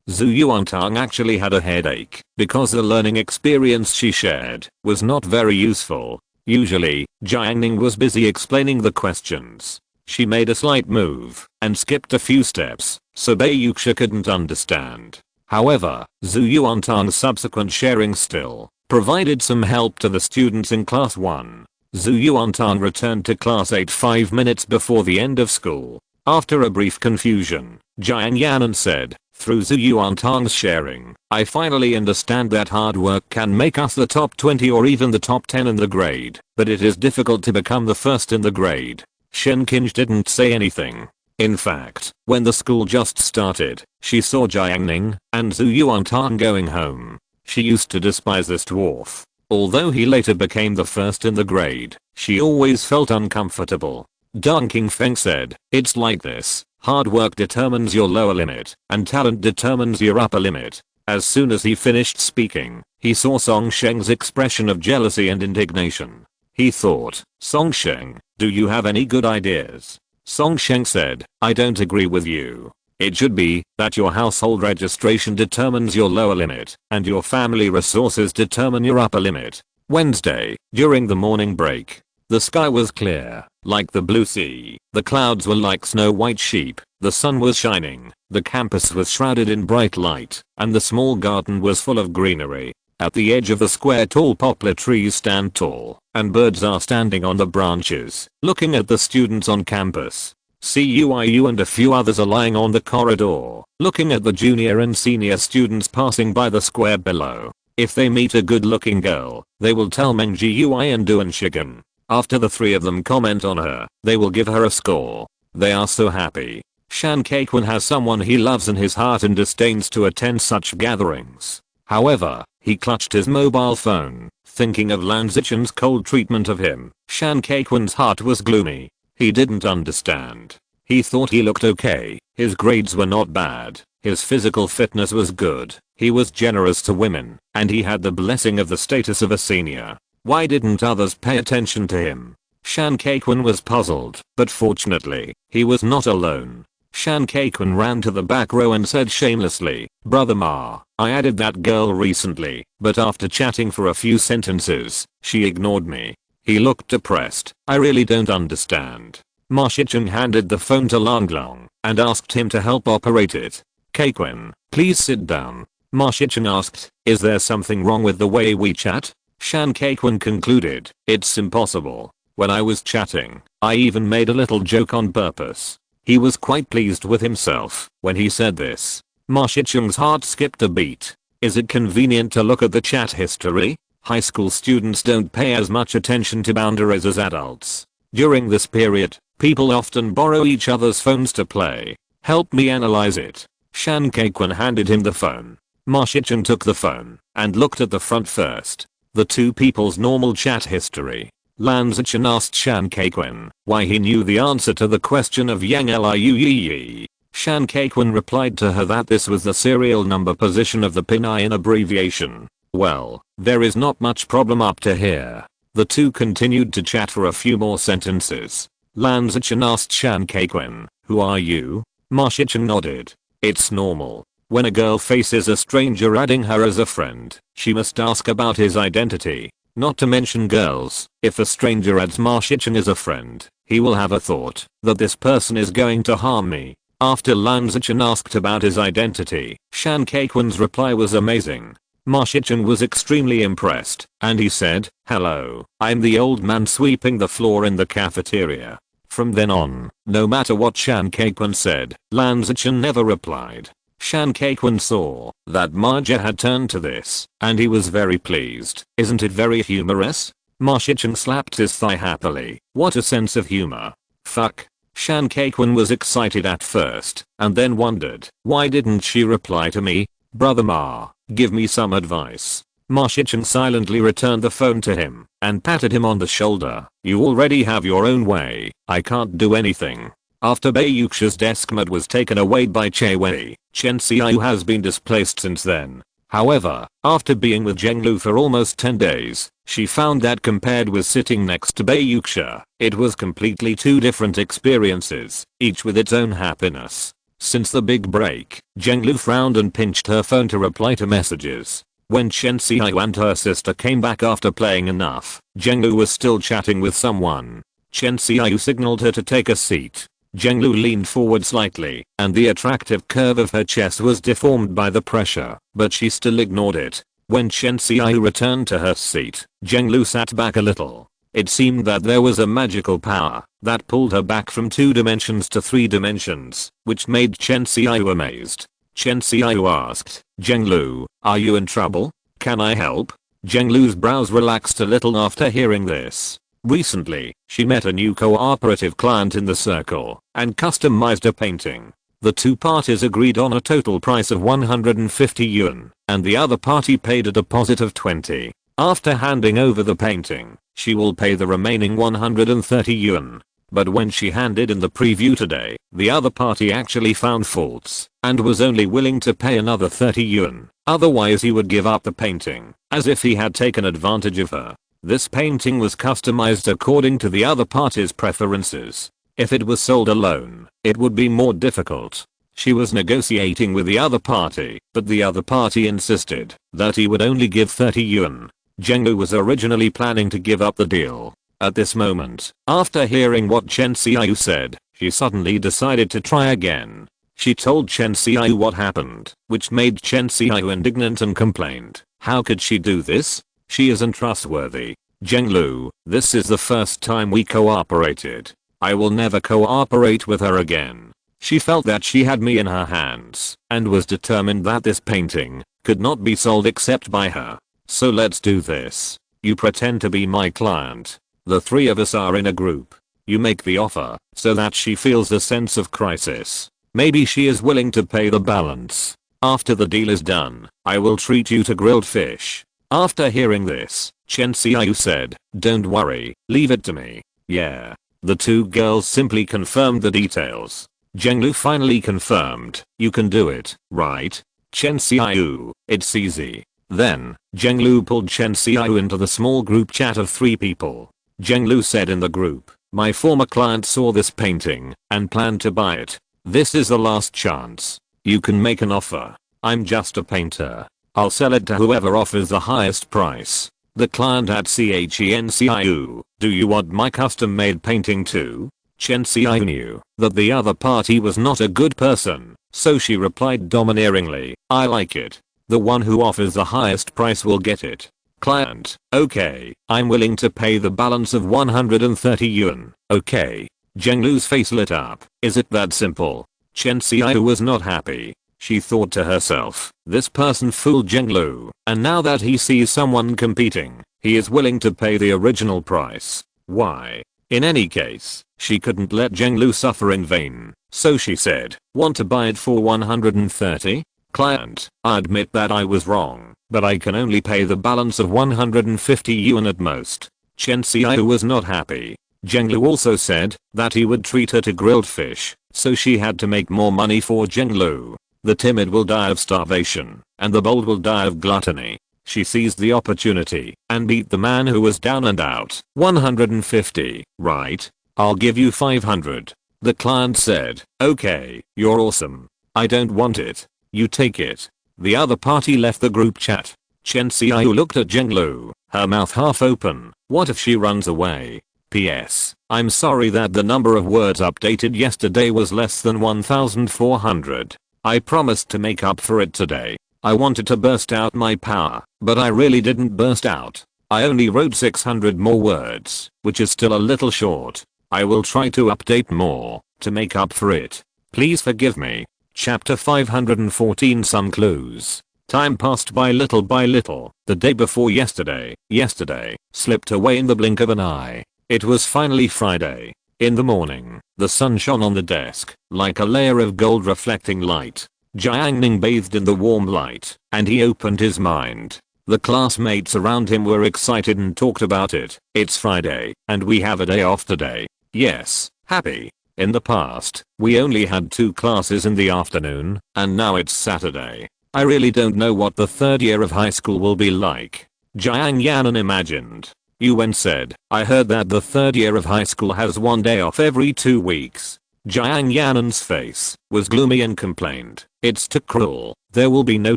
Zhu Yuantang actually had a headache because the learning experience she shared was not very useful. Usually, Jiang Ning was busy explaining the questions. She made a slight move and skipped a few steps, so Baiyuksha couldn't understand. However, Zhu Yuantang's subsequent sharing still provided some help to the students in class 1. Zhu Yuantang returned to class 8 5 minutes before the end of school. After a brief confusion, Jiang Ning said, "Through Zhu Yuantang's sharing, I finally understand that hard work can make us the top 20 or even the top 10 in the grade, but it is difficult to become the first in the grade." Shen Qinj didn't say anything. In fact, when the school just started, she saw Jiang Ning and Zhu Yuantang going home. She used to despise this dwarf. Although he later became the first in the grade, she always felt uncomfortable. Deng Qingfeng said, "It's like this. Hard work determines your lower limit, and talent determines your upper limit." As soon as he finished speaking, he saw Song Sheng's expression of jealousy and indignation. He thought, "Song Sheng, do you have any good ideas?" Song Sheng said, "I don't agree with you. It should be that your household registration determines your lower limit, and your family resources determine your upper limit." Wednesday, during the morning break, the sky was clear, like the blue sea. The clouds were like snow-white sheep. The sun was shining. The campus was shrouded in bright light, and the small garden was full of greenery. At the edge of the square, tall poplar trees stand tall, and birds are standing on the branches, looking at the students on campus. CUIU and a few others are lying on the corridor, looking at the junior and senior students passing by the square below. If they meet a good-looking girl, they will tell Meng Gui and Duan Shigen. After the three of them comment on her, they will give her a score. They are so happy. Shan Kaikun has someone he loves in his heart and disdains to attend such gatherings. However, he clutched his mobile phone, thinking of Lan Zichen's cold treatment of him. Shan Kaikun's heart was gloomy. He didn't understand. He thought he looked okay, his grades were not bad, his physical fitness was good, he was generous to women, and he had the blessing of the status of a senior. Why didn't others pay attention to him? Shan Kaikun was puzzled, but fortunately, he was not alone. Shan Kaikun ran to the back row and said shamelessly, "Brother Ma, I added that girl recently, but after chatting for a few sentences, she ignored me." He looked depressed. "I really don't understand." Ma Shicheng handed the phone to Lang Long and asked him to help operate it. "Kaikun, please sit down." Ma Shicheng asked, "Is there something wrong with the way we chat?" Shan Kaikun concluded, "It's impossible. When I was chatting, I even made a little joke on purpose." He was quite pleased with himself when he said this. Ma Shicheng's heart skipped a beat. Is it convenient to look at the chat history? High school students don't pay as much attention to boundaries as adults. During this period, people often borrow each other's phones to play. Help me analyze it. Shan Kaikun handed him the phone. Ma Shicheng took the phone and looked at the front first. The two people's normal chat history. Lan Zichen asked Shan Kaikun why he knew the answer to the question of Yang Liu. Shan Kaikun replied to her that this was the serial number position of the pinyin abbreviation. Well, there is not much problem up to here. The two continued to chat for a few more sentences. Lan Zichen asked Shan Kaikun, "Who are you?" Ma Shicheng nodded. It's normal. When a girl faces a stranger adding her as a friend, she must ask about his identity. Not to mention girls, if a stranger adds Ma Shicheng as a friend, he will have a thought that this person is going to harm me. After Lan Zichen asked about his identity, Shan Kaikun's reply was amazing. Ma Shicheng was extremely impressed, and he said, "Hello, I'm the old man sweeping the floor in the cafeteria." From then on, no matter what Shan Kaikun said, Lan Zichen never replied. Shan Kaikun saw that Maja had turned to this, and he was very pleased. Isn't it very humorous? Ma Shicheng slapped his thigh happily. What a sense of humor. Fuck. Shan Kaikun was excited at first, and then wondered, why didn't she reply to me? Brother Ma, give me some advice. Ma Shicheng silently returned the phone to him, and patted him on the shoulder. You already have your own way, I can't do anything. After Baiyuksha's deskmat was taken away by Che Wei, Chen Xiaoyu has been displaced since then. However, after being with Zhenglu for almost 10 days, she found that compared with sitting next to Baiyuksha, it was completely two different experiences, each with its own happiness. Since the big break, Zhenglu frowned and pinched her phone to reply to messages. When Chen Xiaoyu and her sister came back after playing enough, Zhenglu was still chatting with someone. Chen Xiaoyu signaled her to take a seat. Zhenglu leaned forward slightly, and the attractive curve of her chest was deformed by the pressure, but she still ignored it. When Chen Xiaoyu returned to her seat, Zhenglu sat back a little. It seemed that there was a magical power that pulled her back from 2 dimensions to 3 dimensions, which made Chen Xiaoyu amazed. Chen Xiaoyu asked, "Zhenglu, are you in trouble? Can I help?" Zhenglu's brows relaxed a little after hearing this. Recently, she met a new cooperative client in the circle and customized a painting. The 2 parties agreed on a total price of 150 yuan, and the other party paid a deposit of 20. After handing over the painting, she will pay the remaining 130 yuan. But when she handed in the preview today, the other party actually found faults and was only willing to pay another 30 yuan. Otherwise he would give up the painting, as if he had taken advantage of her. This painting was customized according to the other party's preferences. If it was sold alone, it would be more difficult. She was negotiating with the other party, but the other party insisted that he would only give 30 yuan. Zhenglu was originally planning to give up the deal. At this moment, after hearing what Chen Xiaoyu said, she suddenly decided to try again. She told Chen Xiaoyu what happened, which made Chen Xiaoyu indignant and complained. How could she do this? She isn't trustworthy. Zhenglu, this is the first time we cooperated. I will never cooperate with her again. She felt that she had me in her hands and was determined that this painting could not be sold except by her. So let's do this. You pretend to be my client. The 3 of us are in a group. You make the offer so that she feels a sense of crisis. Maybe she is willing to pay the balance. After the deal is done, I will treat you to grilled fish. After hearing this, Chen Xiaoyu said, "Don't worry, leave it to me." Yeah. The 2 girls simply confirmed the details. Zhenglu finally confirmed, "You can do it, right? Chen Xiaoyu, it's easy." Then, Zhenglu pulled Chen Xiaoyu into the small group chat of 3 people. Zhenglu said in the group, "My former client saw this painting and planned to buy it. This is the last chance. You can make an offer. I'm just a painter. I'll sell it to whoever offers the highest price." The client had Chen Xiaoyu, "Do you want my custom-made painting too?" Chen Xiaoyu knew that the other party was not a good person, so she replied domineeringly, "I like it. The one who offers the highest price will get it." Client, "Okay, I'm willing to pay the balance of 130 yuan. Okay." Zhenglu's face lit up. Is it that simple? Chen Xiaoyu was not happy. She thought to herself, this person fooled Zhenglu, and now that he sees someone competing, he is willing to pay the original price. Why? In any case, she couldn't let Zhenglu suffer in vain, so she said, "Want to buy it for 130? Client, I admit that I was wrong, but I can only pay the balance of 150 yuan at most." Chen Xiaoyu was not happy. Zhenglu also said that he would treat her to grilled fish, so she had to make more money for Zhenglu. The timid will die of starvation, and the bold will die of gluttony. She seized the opportunity and beat the man who was down and out. 150, right? I'll give you 500. The client said, "Okay, you're awesome. I don't want it. You take it." The other party left the group chat. Chen Xiaoyu looked at Zhenglu, her mouth half open. What if she runs away? PS, I'm sorry that the number of words updated yesterday was less than 1,400. I promised to make up for it today. I wanted to burst out my power, but I really didn't burst out. I only wrote 600 more words, which is still a little short. I will try to update more to make up for it. Please forgive me. Chapter 514 Some clues. Time passed by little. The day before yesterday slipped away in the blink of an eye. It was finally Friday. In the morning, the sun shone on the desk, like a layer of gold reflecting light. Jiang Ning bathed in the warm light, and he opened his mind. The classmates around him were excited and talked about it. It's Friday, and we have a day off today. Yes, happy. In the past, we only had 2 classes in the afternoon, and now it's Saturday. I really don't know what the 3rd year of high school will be like. Jiang Yanan imagined. Yuan said, I heard that the 3rd year of high school has 1 day off every 2 weeks. Jiang Yanan's face was gloomy and complained, it's too cruel. There will be no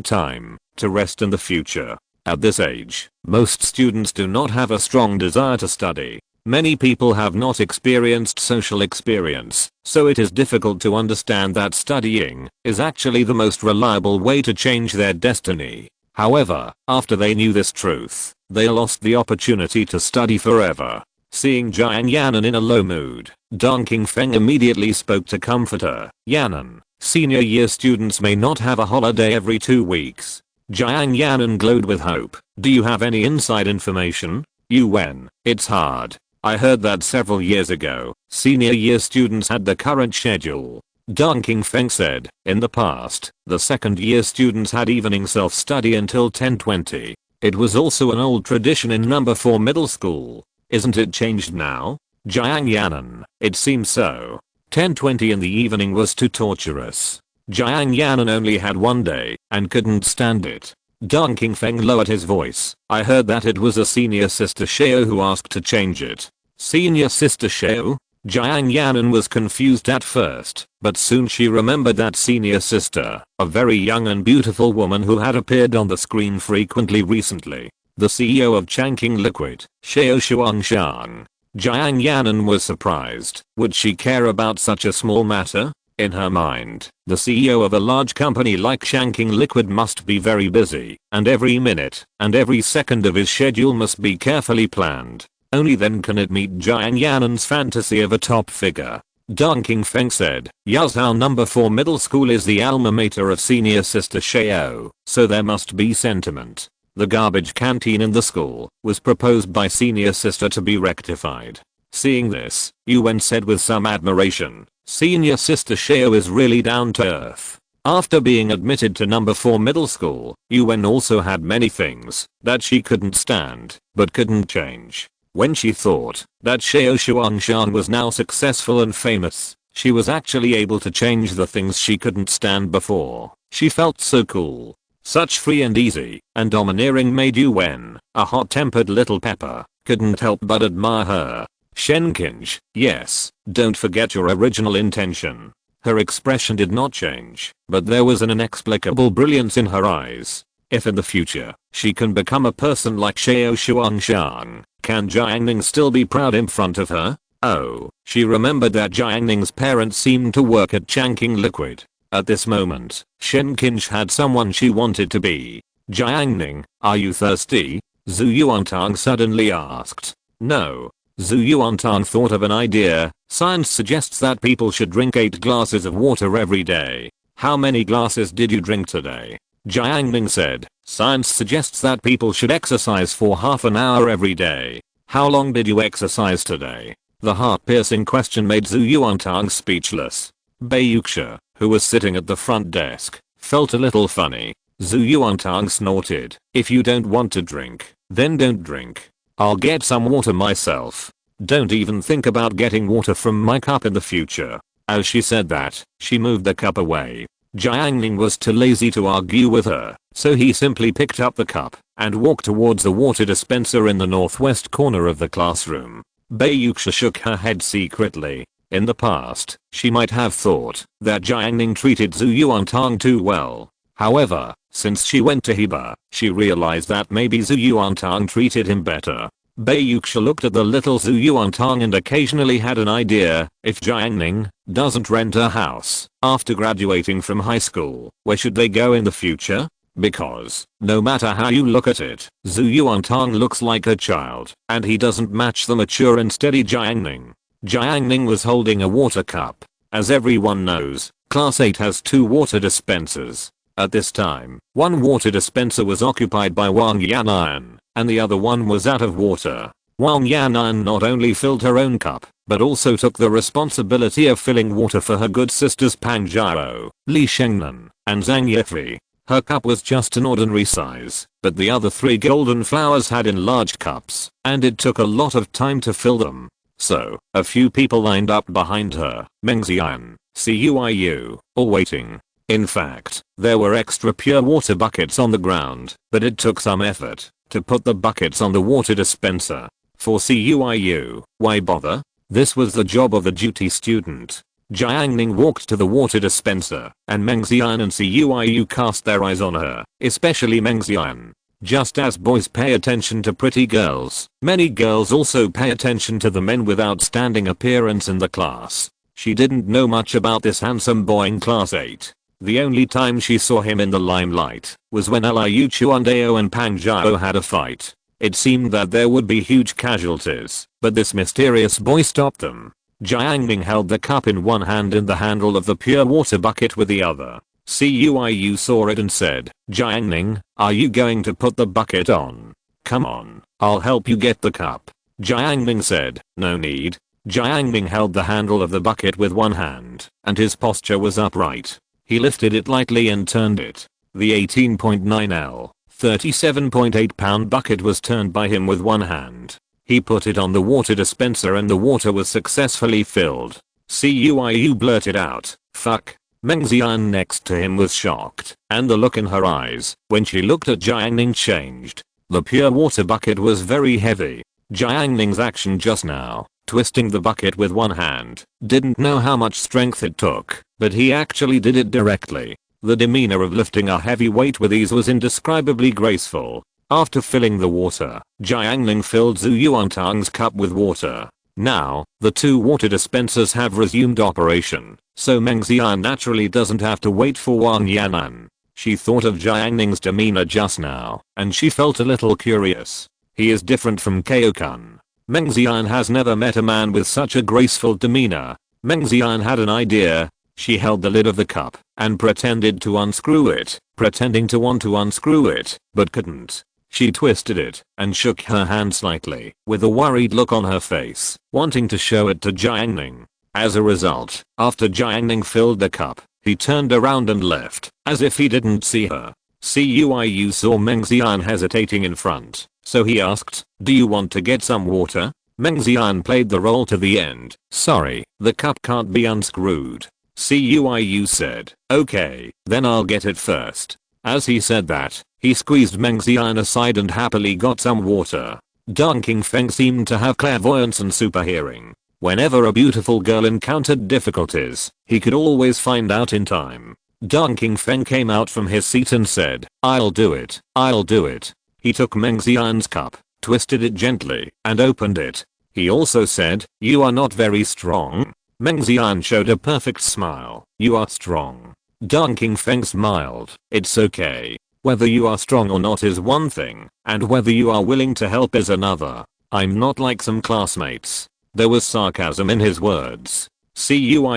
time to rest in the future. At this age, most students do not have a strong desire to study. Many people have not experienced social experience, so it is difficult to understand that studying is actually the most reliable way to change their destiny. However, after they knew this truth, they lost the opportunity to study forever. Seeing Jiang Yanan in a low mood, Dong Qingfeng immediately spoke to comfort her. Yanan, senior year students may not have a holiday every 2 weeks. Jiang Yanan glowed with hope. Do you have any inside information? Yuan, it's hard. I heard that several years ago, senior year students had the current schedule. Dong Qingfeng said, in the past, the second year students had evening self-study until 10:20. It was also an old tradition in number 4 middle school. Isn't it changed now? Jiang Yanan, it seems so. 10:20 in the evening was too torturous. Jiang Yanan only had one day, and couldn't stand it. Dong Qingfeng lowered his voice. I heard that it was a senior sister Xiao who asked to change it. Senior sister Xiao? Jiang Yanan was confused at first, but soon she remembered that senior sister, a very young and beautiful woman who had appeared on the screen frequently recently. The CEO of Changqing Liquid, Xiao Shuangshan. Jiang Yanan was surprised. Would she care about such a small matter? In her mind, the CEO of a large company like Changqing Liquid must be very busy, and every minute and every second of his schedule must be carefully planned. Only then can it meet Jiang Yanan's fantasy of a top figure. Dong Qingfeng said, Yazhou number 4 middle school is the alma mater of senior sister Xiao, so there must be sentiment. The garbage canteen in the school was proposed by senior sister to be rectified. Seeing this, Yuan said with some admiration, senior sister Xiao is really down to earth. After being admitted to number 4 middle school, Yuan also had many things that she couldn't stand, but couldn't change. When she thought that Xiao Shuangshan was now successful and famous, she was actually able to change the things she couldn't stand before. She felt so cool. Such free and easy and domineering made Yuan, a hot-tempered little pepper, couldn't help but admire her. Shenkinj, yes, don't forget your original intention. Her expression did not change, but there was an inexplicable brilliance in her eyes. If in the future, she can become a person like Xiao Shuangshan, can Jiang Ning still be proud in front of her? Oh, she remembered that Jiang Ning's parents seemed to work at Changqing Liquid. At this moment, Shen Qinj had someone she wanted to be. Jiang Ning, are you thirsty? Zhu Yuantang suddenly asked. No. Zhu Yuantang thought of an idea. Science suggests that people should drink 8 glasses of water every day. How many glasses did you drink today? Jiang Ning said, science suggests that people should exercise for half an hour every day. How long did you exercise today? The heart-piercing question made Zhu Yuantang speechless. Bayuxia, who was sitting at the front desk, felt a little funny. Zhu Yuantang snorted, if you don't want to drink, then don't drink. I'll get some water myself. Don't even think about getting water from my cup in the future. As she said that, she moved the cup away. Jiang Ning was too lazy to argue with her, so he simply picked up the cup and walked towards the water dispenser in the northwest corner of the classroom. Bayuxia shook her head secretly. In the past, she might have thought that Jiang Ning treated Zhu Yuantang too well. However, since she went to Heba, she realized that maybe Zhu Yuantang treated him better. Bayuxia looked at the little Zhu Yuantang and occasionally had an idea, if Jiang Ning doesn't rent a house after graduating from high school, where should they go in the future? Because, no matter how you look at it, Zhu Yuantang looks like a child, and he doesn't match the mature and steady Jiang Ning. Jiang Ning was holding a water cup. As everyone knows, Class 8 has 2 water dispensers. At this time, one water dispenser was occupied by Wang Yan'an, and the other one was out of water. Wang Yan'an not only filled her own cup, but also took the responsibility of filling water for her good sisters Pang Jiao, Li Shengnan, and Zhang Yifei. Her cup was just an ordinary size, but the other 3 golden flowers had enlarged cups, and it took a lot of time to fill them. So, a few people lined up behind her, Mengxian, Cuiu, all waiting. In fact, there were extra pure water buckets on the ground, but it took some effort to put the buckets on the water dispenser. For Cuiu, why bother? This was the job of the duty student. Jiang Ning walked to the water dispenser, and Mengxian and Cuiu cast their eyes on her, especially Mengxian. Just as boys pay attention to pretty girls, many girls also pay attention to the men with outstanding appearance in the class. She didn't know much about this handsome boy in class 8. The only time she saw him in the limelight was when Liu Chuandao and Pang Zhao had a fight. It seemed that there would be huge casualties, but this mysterious boy stopped them. Jiang Ning held the cup in one hand and the handle of the pure water bucket with the other. Liu saw it and said, "Jiang Ning, are you going to put the bucket on? Come on, I'll help you get the cup." Jiang Ning said, "No need." Jiang Ning held the handle of the bucket with one hand, and his posture was upright. He lifted it lightly and turned it. The 18.9 L, 37.8 pound bucket was turned by him with one hand. He put it on the water dispenser and the water was successfully filled. Liu blurted out, "Fuck." Meng Xian next to him was shocked, and the look in her eyes when she looked at Jiang Ning changed. The pure water bucket was very heavy. Jiang Ning's action just now, twisting the bucket with one hand, didn't know how much strength it took, but he actually did it directly. The demeanor of lifting a heavy weight with ease was indescribably graceful. After filling the water, Jiang Ning filled Zhu Yuantang's cup with water. Now, the two water dispensers have resumed operation, so Meng Xian naturally doesn't have to wait for Wang Yanan. She thought of Jiang Ning's demeanor just now, and she felt a little curious. He is different from Kao-kun. Meng Xian has never met a man with such a graceful demeanor. Meng Xian had an idea. She held the lid of the cup and pretended to unscrew it, pretending to want to unscrew it, but couldn't. She twisted it and shook her hand slightly with a worried look on her face, wanting to show it to Jiang Ning. As a result, after Jiang Ning filled the cup, he turned around and left, as if he didn't see her. Liu saw Meng Xian hesitating in front, so he asked, "Do you want to get some water?" Meng Xian played the role to the end. "Sorry, the cup can't be unscrewed." Liu said, "Okay, then I'll get it first." As he said that, he squeezed Meng Xian aside and happily got some water. Deng Qingfeng seemed to have clairvoyance and super hearing. Whenever a beautiful girl encountered difficulties, he could always find out in time. Deng Qingfeng came out from his seat and said, "I'll do it, I'll do it." He took Meng Xian's cup, twisted it gently, and opened it. He also said, "You are not very strong." Meng Xian showed a perfect smile. "You are strong." Deng Qingfeng smiled. "It's okay. Whether you are strong or not is one thing, and whether you are willing to help is another. I'm not like some classmates." There was sarcasm in his words. Liu,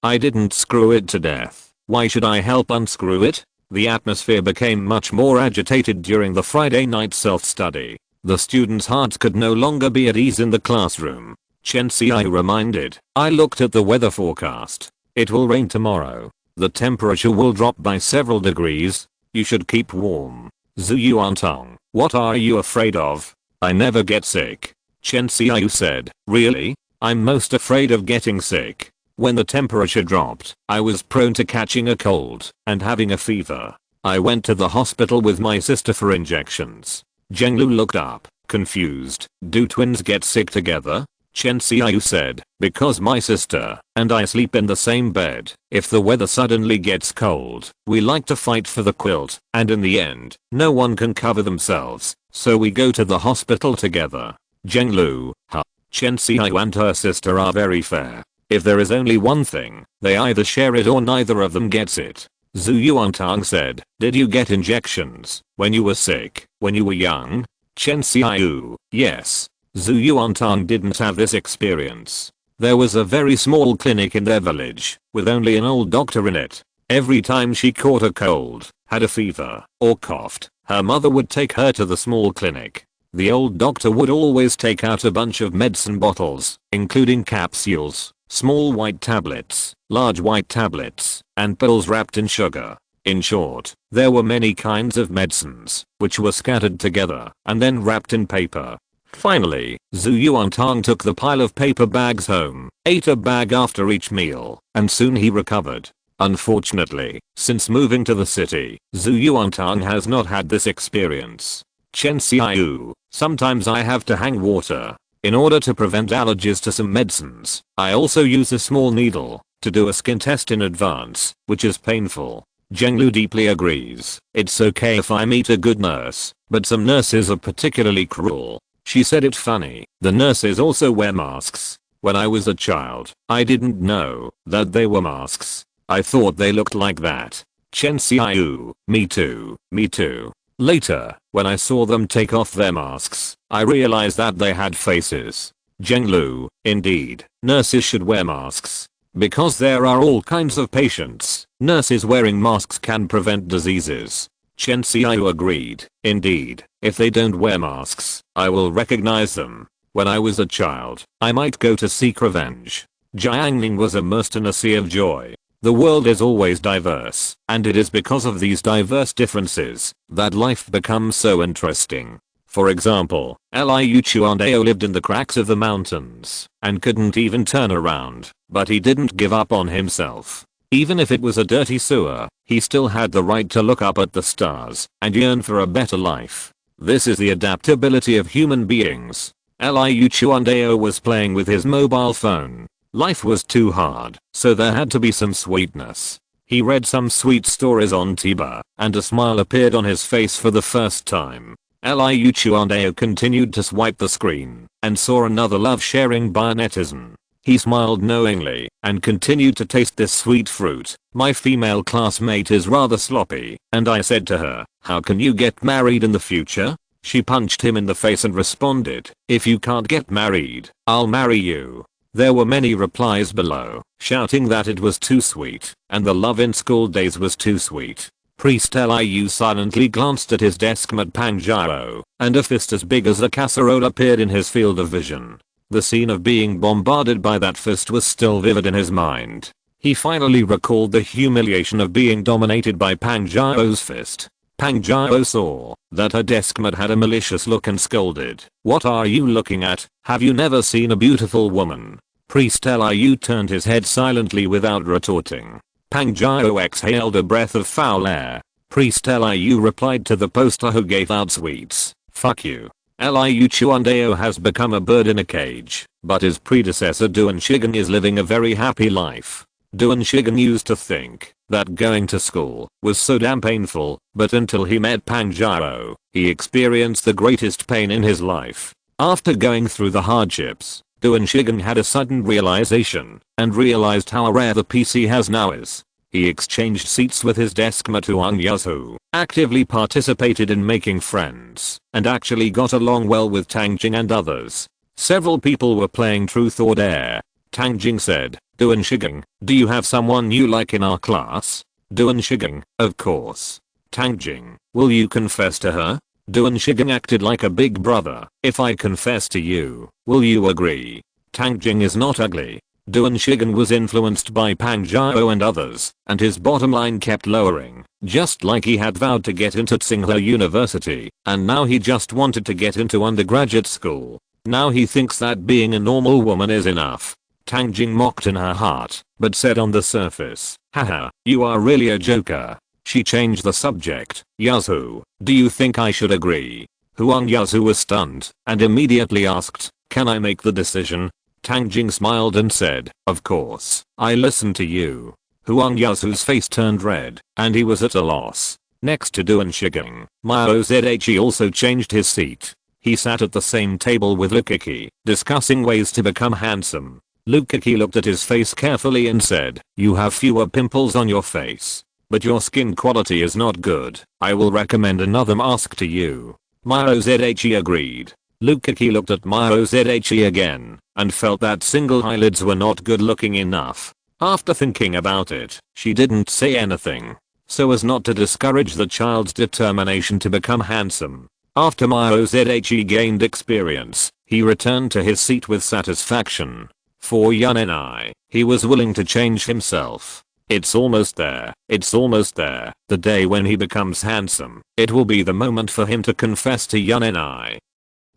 I didn't screw it to death. Why should I help unscrew it?" The atmosphere became much more agitated during the Friday night self-study. The students' hearts could no longer be at ease in the classroom. Chen Xiai reminded, "I looked at the weather forecast. It will rain tomorrow. The temperature will drop by several degrees. You should keep warm." Zhu Yuantang, "What are you afraid of? I never get sick." Chen Xiai said, "Really? I'm most afraid of getting sick. When the temperature dropped, I was prone to catching a cold and having a fever. I went to the hospital with my sister for injections." Zhenglu looked up, confused. "Do twins get sick together?" Chen Xiaoyu said, "Because my sister and I sleep in the same bed. If the weather suddenly gets cold, we like to fight for the quilt, and in the end, no one can cover themselves, so we go to the hospital together." Zhenglu, huh? Chen Xiaoyu and her sister are very fair. If there is only one thing, they either share it or neither of them gets it. Zhu Yuantang said, "Did you get injections when you were sick, when you were young?" Chen Xiaoyu, "Yes." Zhu Yuantang didn't have this experience. There was a very small clinic in their village, with only an old doctor in it. Every time she caught a cold, had a fever, or coughed, her mother would take her to the small clinic. The old doctor would always take out a bunch of medicine bottles, including capsules, small white tablets, large white tablets, and pills wrapped in sugar. In short, there were many kinds of medicines, which were scattered together and then wrapped in paper. Finally, Zhu Yuantang took the pile of paper bags home, ate a bag after each meal, and soon he recovered. Unfortunately, since moving to the city, Zhu Yuantang has not had this experience. Chen Xiaoyu, sometimes I have to hang water. In order to prevent allergies to some medicines, I also use a small needle to do a skin test in advance, which is painful. Zhenglu deeply agrees. It's okay if I meet a good nurse, but some nurses are particularly cruel. She said it funny. The nurses also wear masks. When I was a child, I didn't know that they were masks. I thought they looked like that. Chen Xiaoyu, me too, me too. Later, when I saw them take off their masks, I realized that they had faces. Zhenglu, indeed, nurses should wear masks. Because there are all kinds of patients, nurses wearing masks can prevent diseases. Chen Xiaoyu agreed. Indeed, if they don't wear masks, I will recognize them. When I was a child, I might go to seek revenge. Jiang Ning was immersed in a sea of joy. The world is always diverse, and it is because of these diverse differences that life becomes so interesting. For example, Liu Chuandao lived in the cracks of the mountains and couldn't even turn around, but he didn't give up on himself. Even if it was a dirty sewer, he still had the right to look up at the stars and yearn for a better life. This is the adaptability of human beings. Liu Chuandao was playing with his mobile phone. Life was too hard, so there had to be some sweetness. He read some sweet stories on Tiba, and a smile appeared on his face for the first time. Liu Chuandao continued to swipe the screen, and saw another love-sharing netizen. He smiled knowingly, and continued to taste this sweet fruit. My female classmate is rather sloppy, and I said to her, how can you get married in the future? She punched him in the face and responded, if you can't get married, I'll marry you. There were many replies below, shouting that it was too sweet, and the love in school days was too sweet. Priest Liu silently glanced at his deskmate Pang Jiao, and a fist as big as a casserole appeared in his field of vision. The scene of being bombarded by that fist was still vivid in his mind. He finally recalled the humiliation of being dominated by Pang Jiao's fist. Pang Jiao saw that her deskmate had a malicious look and scolded, what are you looking at? Have you never seen a beautiful woman? Priest Liu turned his head silently without retorting. Pang Jiao exhaled a breath of foul air. Priest Liu replied to the poster who gave out sweets, fuck you. Liu Chuandao has become a bird in a cage, but his predecessor Duan Shigen is living a very happy life. Duan Shigen used to think that going to school was so damn painful, but until he met Pang Jiao, he experienced the greatest pain in his life. After going through the hardships, Duan Shigen had a sudden realization, and realized how rare the peace he has now is. He exchanged seats with his deskmate Huang Yazhu, actively participated in making friends, and actually got along well with Tang Jing and others. Several people were playing truth or dare. Tang Jing said, Duan Shigen, do you have someone you like in our class? Duan Shigen, of course. Tang Jing, will you confess to her? Duan Shigen acted like a big brother. If I confess to you, will you agree? Tang Jing is not ugly. Duan Shigen was influenced by Pang Jiao and others, and his bottom line kept lowering, just like he had vowed to get into Tsinghua University, and now he just wanted to get into undergraduate school. Now he thinks that being a normal woman is enough. Tang Jing mocked in her heart, but said on the surface, haha, you are really a joker. She changed the subject. Yazhu, do you think I should agree? Huang Yazhu was stunned, and immediately asked, can I make the decision? Tang Jing smiled and said, of course, I listen to you. Huang Yazhu's face turned red, and he was at a loss. Next to Duan Shigen, Miao Zhe also changed his seat. He sat at the same table with Lukaki, discussing ways to become handsome. Lukaki looked at his face carefully and said, you have fewer pimples on your face, but your skin quality is not good. I will recommend another mask to you. Miao Zhe agreed. Lukaki looked at Miao Zhe again, and felt that single eyelids were not good looking enough. After thinking about it, she didn't say anything, so as not to discourage the child's determination to become handsome. After Miao Zhe gained experience, he returned to his seat with satisfaction. For Yunenai, he was willing to change himself. It's almost there, it's almost there. The day when he becomes handsome, it will be the moment for him to confess to Yunenai.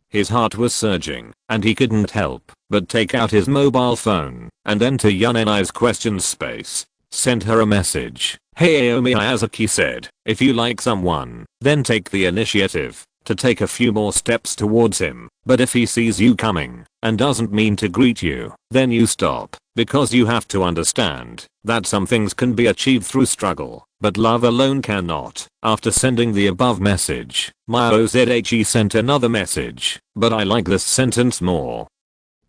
His heart was surging, and he couldn't help but take out his mobile phone and enter Yunenai's questions space. Send her a message. Hey Aomi Miyazaki said, if you like someone, then take the initiative to take a few more steps towards him, but if he sees you coming and doesn't mean to greet you, then you stop, because you have to understand that some things can be achieved through struggle. but love alone cannot. After sending the above message, my OZHE sent another message, but I like this sentence more.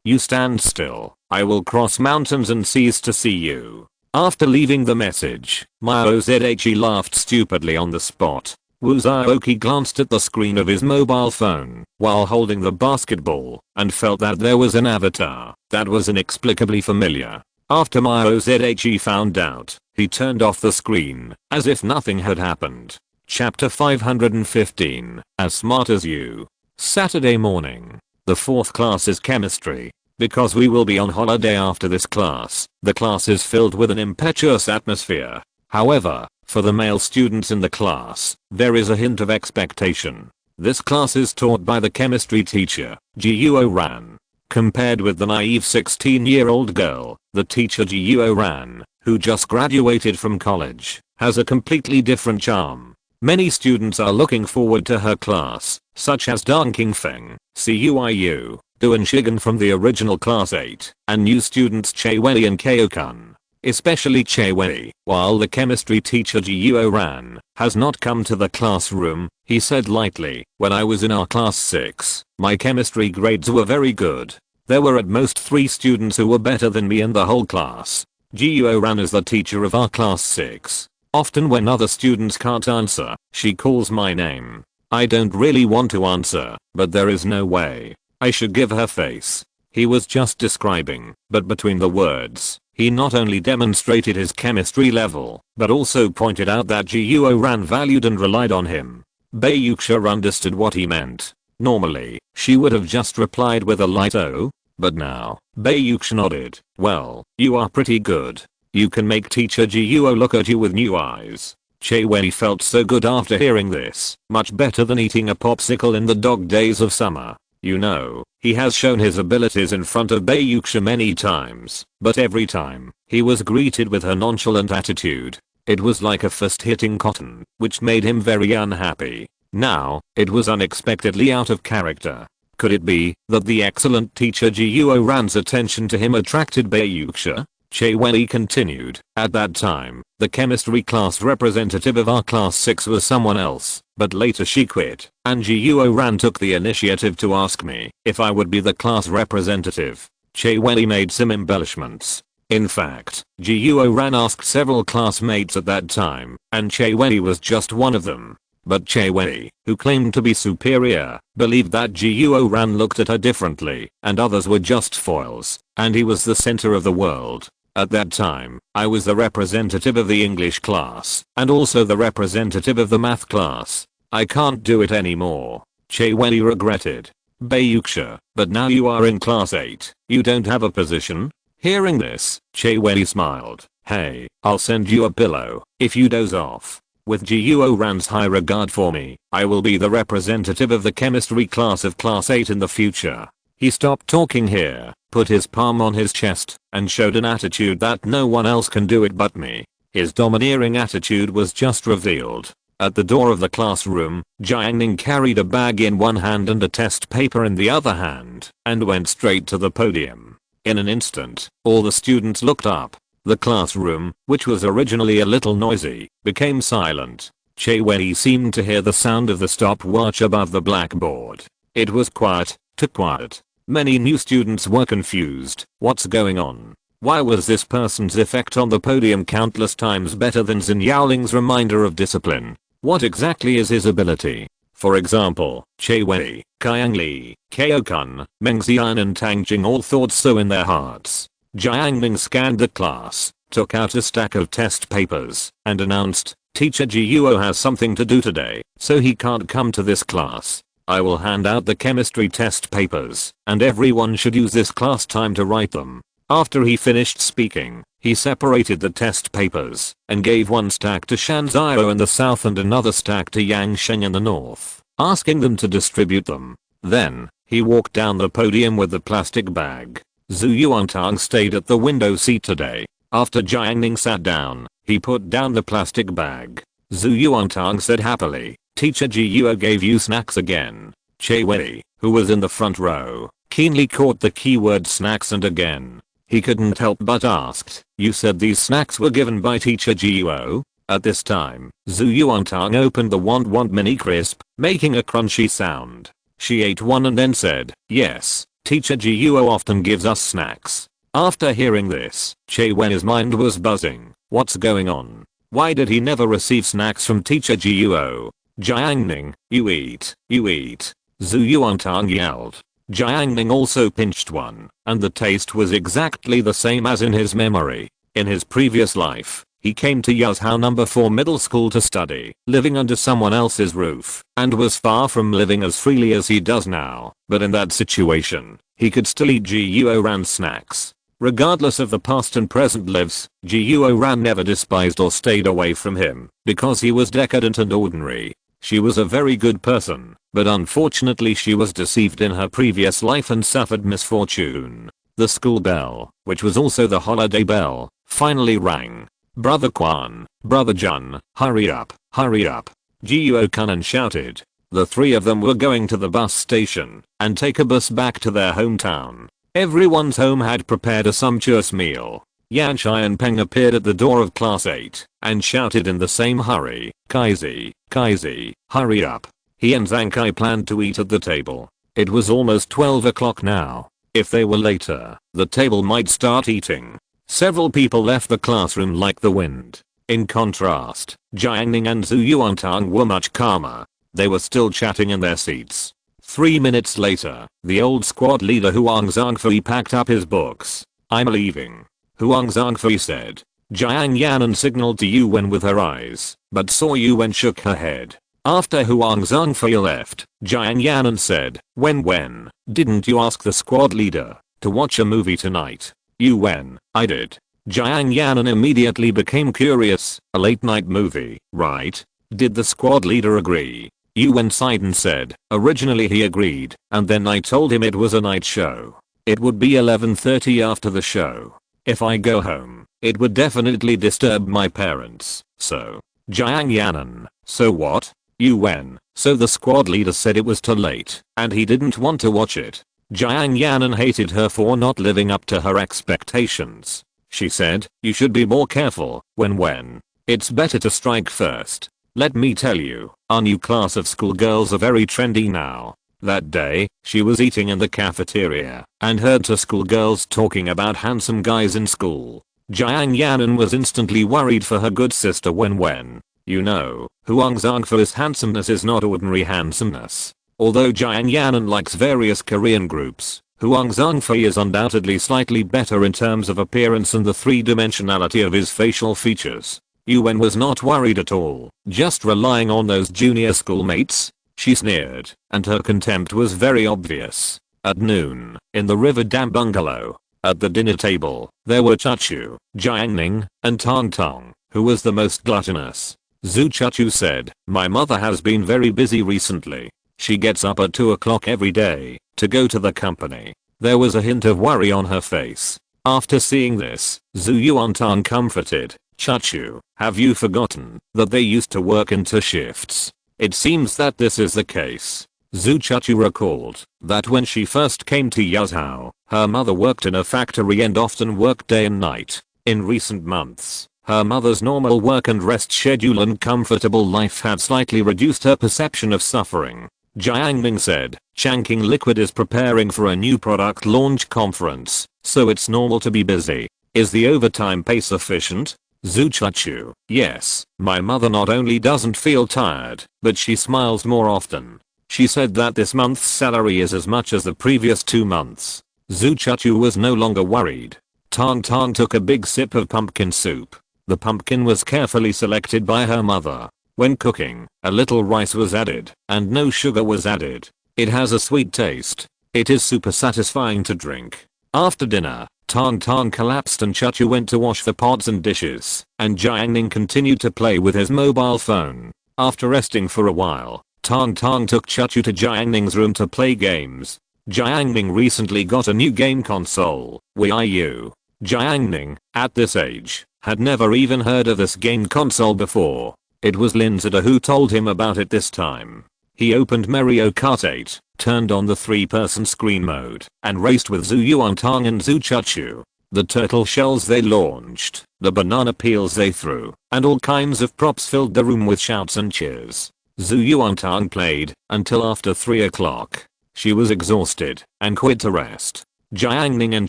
You stand still, I will cross mountains and seas to see you. After leaving the message, my OZHE laughed stupidly on the spot. Wuzaoki glanced at the screen of his mobile phone while holding the basketball and felt that there was an avatar that was inexplicably familiar. After my OZHE found out, he turned off the screen as if nothing had happened. Chapter 515, As Smart as You. Saturday morning. The fourth class is chemistry. Because we will be on holiday after this class, the class is filled with an impetuous atmosphere. However, for the male students in the class, there is a hint of expectation. This class is taught by the chemistry teacher, Jiuo Ran. Compared with the naive 16-year-old girl, the teacher Jiuo Ran, who just graduated from college, has a completely different charm. Many students are looking forward to her class, such as Deng Qingfeng, Cuiu, Duan Shigen from the original class 8, and new students Che Wei and Kyo-kun. Especially Che Wei. While the chemistry teacher Jiuo Ran has not come to the classroom, he said lightly, when I was in our class 6, my chemistry grades were very good. There were at most 3 students who were better than me in the whole class. Jiuo Ran is the teacher of our class 6. Often when other students can't answer, she calls my name. I don't really want to answer, but there is no way. I should give her face. He was just describing, but between the words, he not only demonstrated his chemistry level, but also pointed out that Jiuo Ran valued and relied on him. Bayuxia understood what he meant. Normally, she would have just replied with a light "oh," but now, Bayuxia nodded. Well, you are pretty good. You can make teacher Jiuo look at you with new eyes. Che Wei felt so good after hearing this, much better than eating a popsicle in the dog days of summer. You know, he has shown his abilities in front of Bayuxia many times, but every time, he was greeted with her nonchalant attitude. It was like a fist hitting cotton, which made him very unhappy. Now, it was unexpectedly out of character. Could it be that the excellent teacher Jiuo Ran's attention to him attracted Bayuxia? Che Wei continued. At that time, the chemistry class representative of our class 6 was someone else, but later she quit, and Jiuo Ran took the initiative to ask me if I would be the class representative. Che Wei made some embellishments. In fact, Jiuo Ran asked several classmates at that time, and Che Wei was just one of them. But Che Wei, who claimed to be superior, believed that Jiuo Ran looked at her differently, and others were just foils, and he was the center of the world. At that time, I was the representative of the English class, and also the representative of the math class. I can't do it anymore. Che Wei regretted. Bayuxia, but now you are in class 8, you don't have a position? Hearing this, Che Wei smiled. Hey, I'll send you a pillow, if you doze off. With Jiuo Ran's high regard for me, I will be the representative of the chemistry class of class 8 in the future. He stopped talking here, put his palm on his chest, and showed an attitude that no one else can do it but me. His domineering attitude was just revealed. At the door of the classroom, Jiang Ning carried a bag in one hand and a test paper in the other hand, and went straight to the podium. In an instant, all the students looked up. The classroom, which was originally a little noisy, became silent. Che Wei seemed to hear the sound of the stopwatch above the blackboard. It was quiet, too quiet. Many new students were confused. What's going on? Why was this person's effect on the podium countless times better than Xin Yaoling's reminder of discipline? What exactly is his ability? For example, Che Wei, Qiang Li, Kyo-kun, Meng Xian and Tang Jing all thought so in their hearts. Jiang Ning scanned the class, took out a stack of test papers, and announced, Teacher Jiuo has something to do today, so he can't come to this class. I will hand out the chemistry test papers, and everyone should use this class time to write them. After he finished speaking, he separated the test papers, and gave one stack to Shan Zhao in the south and another stack to Yang Sheng in the north, asking them to distribute them. Then, he walked down the podium with the plastic bag. Zhu Yuantang stayed at the window seat today. After Jiang Ning sat down, he put down the plastic bag. Zhu Yuantang said happily, Teacher Jiuo gave you snacks again. Che Wei, who was in the front row, keenly caught the keyword snacks and again. He couldn't help but asked, you said these snacks were given by Teacher Jiuo? At this time, Zhu Yuantang opened the Want mini crisp, making a crunchy sound. She ate one and then said, "Yes, Teacher Guo often gives us snacks." After hearing this, Che Wen's mind was buzzing. What's going on? Why did he never receive snacks from Teacher Guo? Jiang Ning, you eat, you eat. Zhu Yuantang yelled. Jiang Ning also pinched one, and the taste was exactly the same as in his memory. In his previous life, he came to Yazhou No. 4 middle school to study, living under someone else's roof, and was far from living as freely as he does now. But in that situation, he could still eat Guo Ran snacks. Regardless of the past and present lives, Guo Ran never despised or stayed away from him, because he was decadent and ordinary. She was a very good person, but unfortunately she was deceived in her previous life and suffered misfortune. The school bell, which was also the holiday bell, finally rang. "Brother Quan, Brother Jun, hurry up, hurry up." Guo Kunan shouted. The three of them were going to the bus station and take a bus back to their hometown. Everyone's home had prepared a sumptuous meal. Yan Shai and Peng appeared at the door of class 8 and shouted in the same hurry, Kaizi, Kaizi, hurry up." He and Zhang Kai planned to eat at the table. It was almost 12 o'clock now. If they were later, the table might start eating. Several people left the classroom like the wind. In contrast, Jiang Ning and Zhu Yuantang were much calmer. They were still chatting in their seats. 3 minutes later, the old squad leader Huang Zhangfei packed up his books. "I'm leaving," Huang Zhangfei said. Jiang Yanan signaled to Yuwen with her eyes, but saw Yuwen shook her head. After Huang Zhangfei left, Jiang Yanan said, When, didn't you ask the squad leader to watch a movie tonight?" "Yuwen, I did." Jiang Yanan immediately became curious. "A late night movie, right? Did the squad leader agree?" Yuwen sighed and said, "Originally he agreed, and then I told him it was a night show. It would be 11:30 after the show. If I go home, it would definitely disturb my parents, so." Jiang Yanan, "So what?" Yuwen, "So the squad leader said it was too late, and he didn't want to watch it." Jiang Yanan hated her for not living up to her expectations. She said, "You should be more careful when. It's better to strike first. Let me tell you, our new class of schoolgirls are very trendy now." That day, she was eating in the cafeteria and heard two schoolgirls talking about handsome guys in school. Jiang Yanan was instantly worried for her good sister Wen. You know, Huang Zhangfei's handsomeness is not ordinary handsomeness. Although Jiang Yanan likes various Korean groups, Huang Zhangfei is undoubtedly slightly better in terms of appearance and the three-dimensionality of his facial features. Yuwen was not worried at all, just relying on those junior schoolmates. She sneered, and her contempt was very obvious. At noon, in the River Dam bungalow, at the dinner table, there were Chachu, Jiang Ning, and Tong Tong, who was the most gluttonous. Zhu Chachu said, "My mother has been very busy recently. She gets up at 2 o'clock every day to go to the company." There was a hint of worry on her face. After seeing this, Zhu Yuantang comforted, "Chachu, have you forgotten that they used to work in 2 shifts? It seems that this is the case." Zhu Chachu recalled that when she first came to Yazhou, her mother worked in a factory and often worked day and night. In recent months, her mother's normal work and rest schedule and comfortable life had slightly reduced her perception of suffering. Jiang Ning said, "Changqing Liquid is preparing for a new product launch conference, so it's normal to be busy. Is the overtime pay sufficient?" Zhu Chachu, "Yes, my mother not only doesn't feel tired, but she smiles more often. She said that this month's salary is as much as the previous 2 months." Zhu Chachu was no longer worried. Tong Tong took a big sip of pumpkin soup. The pumpkin was carefully selected by her mother. When cooking, a little rice was added, and no sugar was added. It has a sweet taste. It is super satisfying to drink. After dinner, Tong Tong collapsed and Chachu went to wash the pots and dishes, and Jiang Ning continued to play with his mobile phone. After resting for a while, Tong Tong took Chachu to Jiang Ning's room to play games. Jiang Ning recently got a new game console, Wii U. Jiang Ning, at this age, had never even heard of this game console before. It was Lin Zida who told him about it this time. He opened Mario Kart 8, turned on the 3-person screen mode, and raced with Zhu Yuantang and Zhu Chachu. the turtle shells they launched, the banana peels they threw, and all kinds of props filled the room with shouts and cheers. Zhu Yuantang played until after 3 o'clock. She was exhausted and quit to rest. Jiang Ning and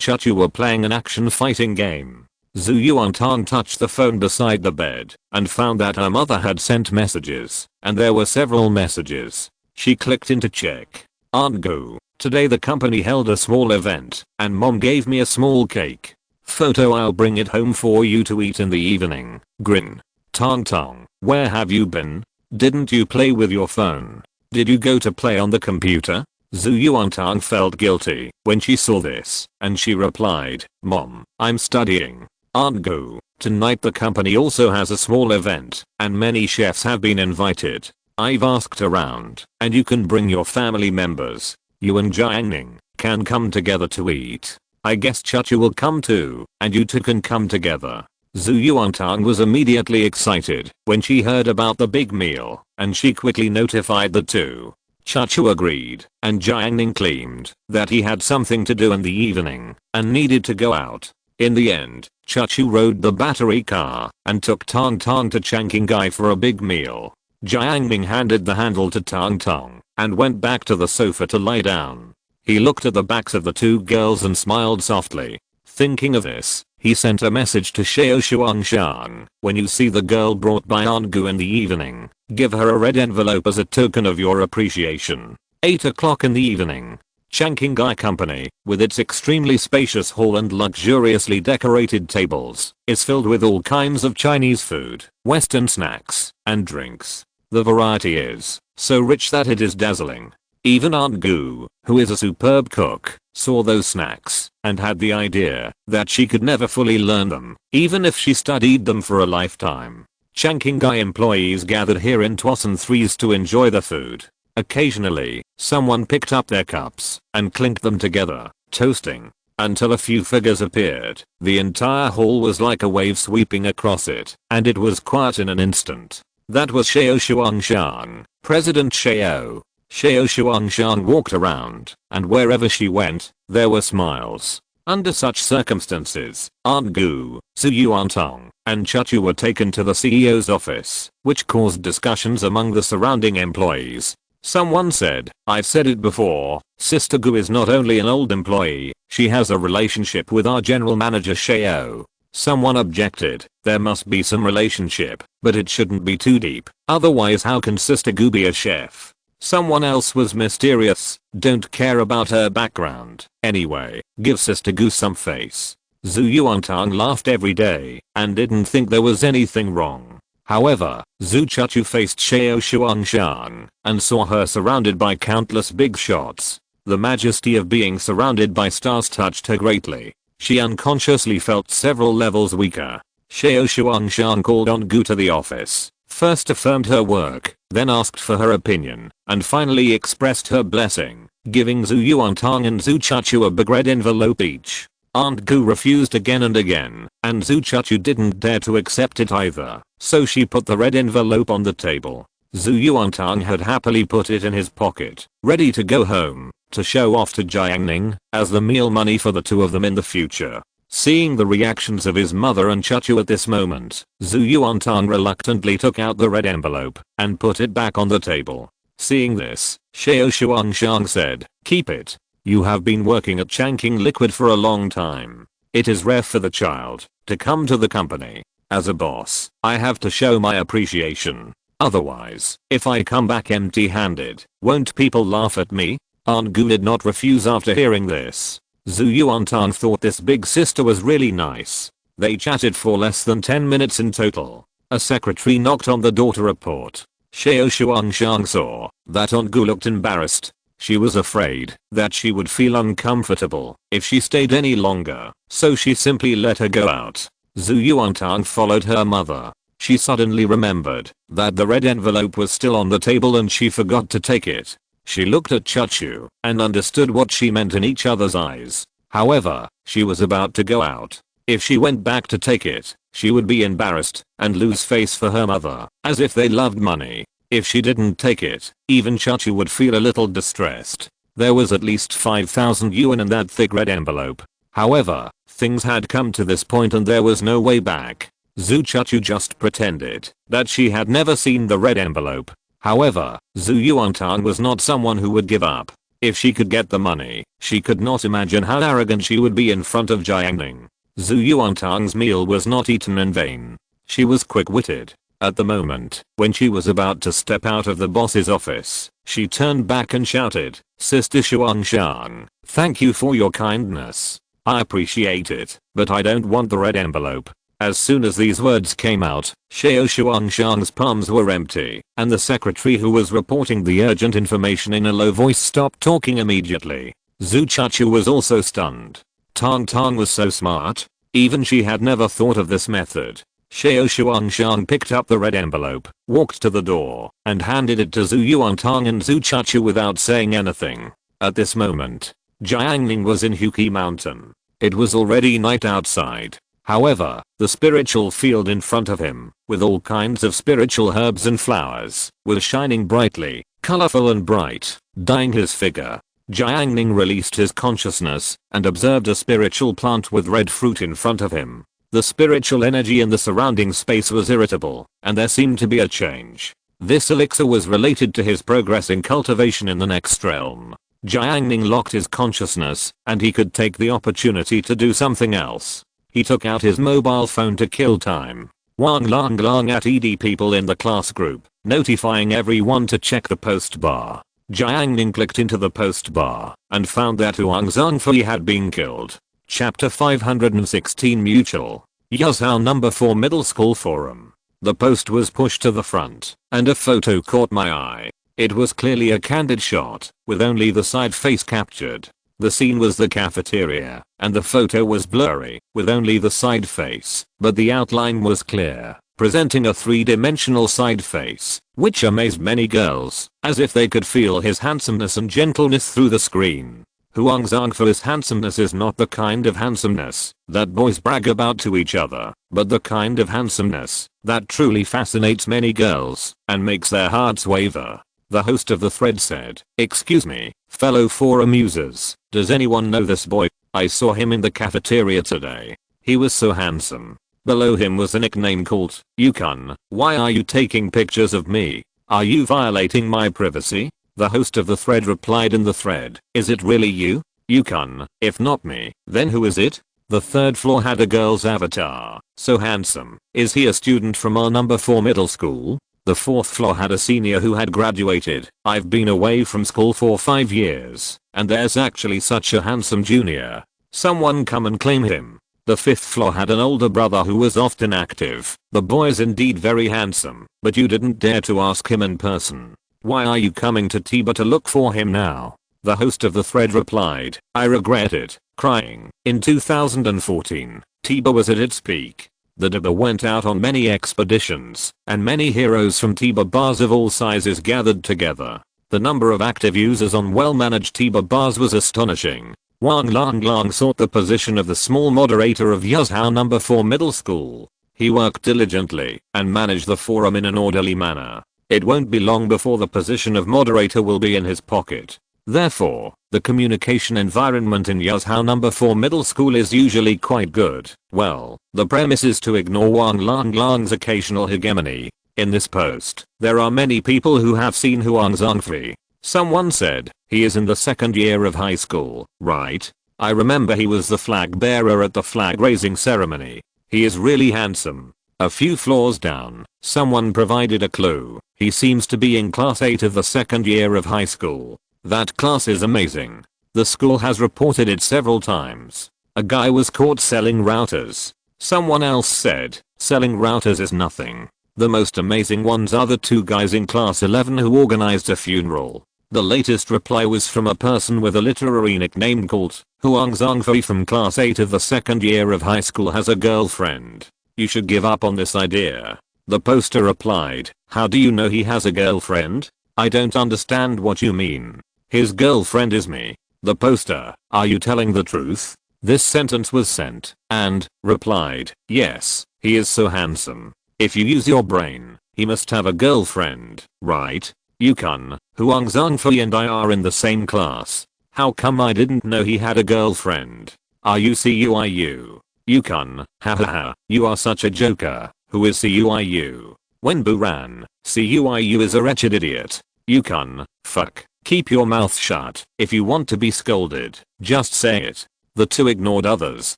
Chachu were playing an action fighting game. Zhu Yuantang touched the phone beside the bed and found that her mother had sent messages, and there were several messages. She clicked in to check. Aunt Gu, today the company held a small event, and mom gave me a small cake. Photo, I'll bring it home for you to eat in the evening. Grin. Tong Tong, where have you been? Didn't you play with your phone? Did you go to play on the computer? Zhu Yuantang felt guilty when she saw this, and she replied, Mom, I'm studying. Aunt Gu, tonight the company also has a small event, and many chefs have been invited. I've asked around, and you can bring your family members. You and Jiang Ning can come together to eat. I guess Chachu will come too, and you two can come together. Zhu Yuantang was immediately excited when she heard about the big meal, and she quickly notified the two. Chachu agreed, and Jiang Ning claimed that he had something to do in the evening and needed to go out. In the end, Chachu rode the battery car and took Tong Tong to Changqingai for a big meal. Jiang Ning handed the handle to Tong Tong and went back to the sofa to lie down. He looked at the backs of the two girls and smiled softly. Thinking of this, he sent a message to Xiao Shuangshan. When you see the girl brought by Aunt Gu in the evening, give her a red envelope as a token of your appreciation. 8 o'clock in the evening. Changqingai Company, with its extremely spacious hall and luxuriously decorated tables, is filled with all kinds of Chinese food, Western snacks, and drinks. The variety is so rich that it is dazzling. Even Aunt Gu, who is a superb cook, saw those snacks and had the idea that she could never fully learn them, even if she studied them for a lifetime. Changqingai employees gathered here in twos and threes to enjoy the food. Occasionally, someone picked up their cups and clinked them together, toasting, until a few figures appeared. The entire hall was like a wave sweeping across it, and it was quiet in an instant. That was Xiao Shuangshan, President Xiao. Xiao Shuangshan walked around, and wherever she went, there were smiles. Under such circumstances, Aunt Gu, Zhu Yuantang, and Chachu were taken to the CEO's office, which caused discussions among the surrounding employees. Someone said, I've said it before, Sister Gu is not only an old employee, she has a relationship with our general manager Xiao. Someone objected, there must be some relationship, but it shouldn't be too deep, otherwise how can Sister Gu be a chef? Someone else was mysterious, don't care about her background, anyway, give Sister Gu some face. Zhu Yuantang laughed every day, and didn't think there was anything wrong. However, Zhu Chachu faced Xiao Shuangshan, and saw her surrounded by countless big shots. The majesty of being surrounded by stars touched her greatly. She unconsciously felt several levels weaker. Xiao Shuangshan called Aunt Gu to the office, first affirmed her work, then asked for her opinion, and finally expressed her blessing, giving Zhu Yuantang and Zhu Chachu a big red envelope each. Aunt Gu refused again and again, and Zhu Chachu didn't dare to accept it either, so she put the red envelope on the table. Zhu Yuantang had happily put it in his pocket, ready to go home, to show off to Jiang Ning, as the meal money for the two of them in the future. Seeing the reactions of his mother and Chachu at this moment, Zhu Yuantang reluctantly took out the red envelope, and put it back on the table. Seeing this, Xiao Shuangshan said, keep it. You have been working at Changqing Liquid for a long time. It is rare for the child to come to the company. As a boss, I have to show my appreciation. Otherwise, if I come back empty-handed, won't people laugh at me? Aunt Gu did not refuse after hearing this. Zhu Yuantang thought this big sister was really nice. They chatted for less than 10 minutes in total. A secretary knocked on the door to report. Xiao Shuangshan saw that Aunt Gu looked embarrassed. She was afraid that she would feel uncomfortable if she stayed any longer, so she simply let her go out. Zhu Yuantang followed her mother. She suddenly remembered that the red envelope was still on the table and she forgot to take it. She looked at Chachu and understood what she meant in each other's eyes. However, she was about to go out. If she went back to take it, she would be embarrassed and lose face for her mother, as if they loved money. If she didn't take it, even Chachu would feel a little distressed. There was at least 5,000 yuan in that thick red envelope. However, things had come to this point and there was no way back. Zhu Chuchu just pretended that she had never seen the red envelope. However, Zhu Yuantang was not someone who would give up. If she could get the money, she could not imagine how arrogant she would be in front of Jiang Ning. Zhu Yuantang's meal was not eaten in vain. She was quick-witted. At the moment, when she was about to step out of the boss's office, she turned back and shouted, "Sister Xuangshan, thank you for your kindness. I appreciate it, but I don't want the red envelope." As soon as these words came out, Xiao Xuangshan's palms were empty, and the secretary who was reporting the urgent information in a low voice stopped talking immediately. Zhu Chuchu was also stunned. Tang Tang was so smart. Even she had never thought of this method. Xiao Xuangshan picked up the red envelope, walked to the door, and handed it to Zhu Yuantang and Zhu Chuchu without saying anything. At this moment, Jiang Ning was in Huqi Mountain. It was already night outside. However, the spiritual field in front of him, with all kinds of spiritual herbs and flowers, was shining brightly, colorful and bright, dyeing his figure. Jiang Ning released his consciousness and observed a spiritual plant with red fruit in front of him. The spiritual energy in the surrounding space was irritable, and there seemed to be a change. This elixir was related to his progress in cultivation in the next realm. Jiang Ning locked his consciousness, and he could take the opportunity to do something else. He took out his mobile phone to kill time. Wang Lang Lang at ED people in the class group, notifying everyone to check the post bar. Jiang Ning clicked into the post bar and found that Huang Zhangfei had been killed. Chapter 516 Mutual. Yazhou number 4 Middle School Forum. The post was pushed to the front, and a photo caught my eye. It was clearly a candid shot, with only the side face captured. The scene was the cafeteria, and the photo was blurry, with only the side face, but the outline was clear, presenting a three-dimensional side face, which amazed many girls, as if they could feel his handsomeness and gentleness through the screen. Huang Zhangfei's handsomeness is not the kind of handsomeness that boys brag about to each other, but the kind of handsomeness that truly fascinates many girls and makes their hearts waver. The host of the thread said, "Excuse me, fellow forum users, does anyone know this boy? I saw him in the cafeteria today. He was so handsome." Below him was a nickname called Yukon. "Why are you taking pictures of me? Are you violating my privacy?" The host of the thread replied in the thread, "Is it really you, Yukon? If not me, then who is it?" The third floor had a girl's avatar. "So handsome. Is he a student from our number 4 middle school?" The fourth floor had a senior who had graduated. "I've been away from school for 5 years, and there's actually such a handsome junior. Someone come and claim him." The fifth floor had an older brother who was often active. "The boy is indeed very handsome, but you didn't dare to ask him in person. Why are you coming to Tiba to look for him now?" The host of the thread replied, "I regret it, crying." In 2014, Tiba was at its peak. The Tiba went out on many expeditions, and many heroes from Tiba bars of all sizes gathered together. The number of active users on well-managed Tiba bars was astonishing. Wang Lang Lang sought the position of the small moderator of Yazhou number 4 middle school. He worked diligently and managed the forum in an orderly manner. It won't be long before the position of moderator will be in his pocket. Therefore, the communication environment in Yazhou number 4 middle school is usually quite good. Well, the premise is to ignore Wang Lang Lang's occasional hegemony. In this post, there are many people who have seen Huang Zhangfei. Someone said, "He is in the second year of high school, right? I remember he was the flag bearer at the flag raising ceremony. He is really handsome." A few floors down, someone provided a clue. "He seems to be in class 8 of the second year of high school. That class is amazing. The school has reported it several times. A guy was caught selling routers." Someone else said, "Selling routers is nothing. The most amazing ones are the 2 guys in class 11 who organized a funeral." The latest reply was from a person with a literary nickname called Huang Zhangfei from class 8 of the second year of high school has a girlfriend. "You should give up on this idea." The poster replied, "How do you know he has a girlfriend? I don't understand what you mean." "His girlfriend is me." The poster, "Are you telling the truth?" This sentence was sent, and replied, "Yes, he is so handsome. If you use your brain, he must have a girlfriend, right? Yukon, Huang Zhangfei and I are in the same class. How come I didn't know he had a girlfriend?" Are you CUIU? Yukon, hahaha, you are such a joker. Who is CUIU? When Buran, CUIU is a wretched idiot. Yukon, fuck, keep your mouth shut. If you want to be scolded, just say it. The two ignored others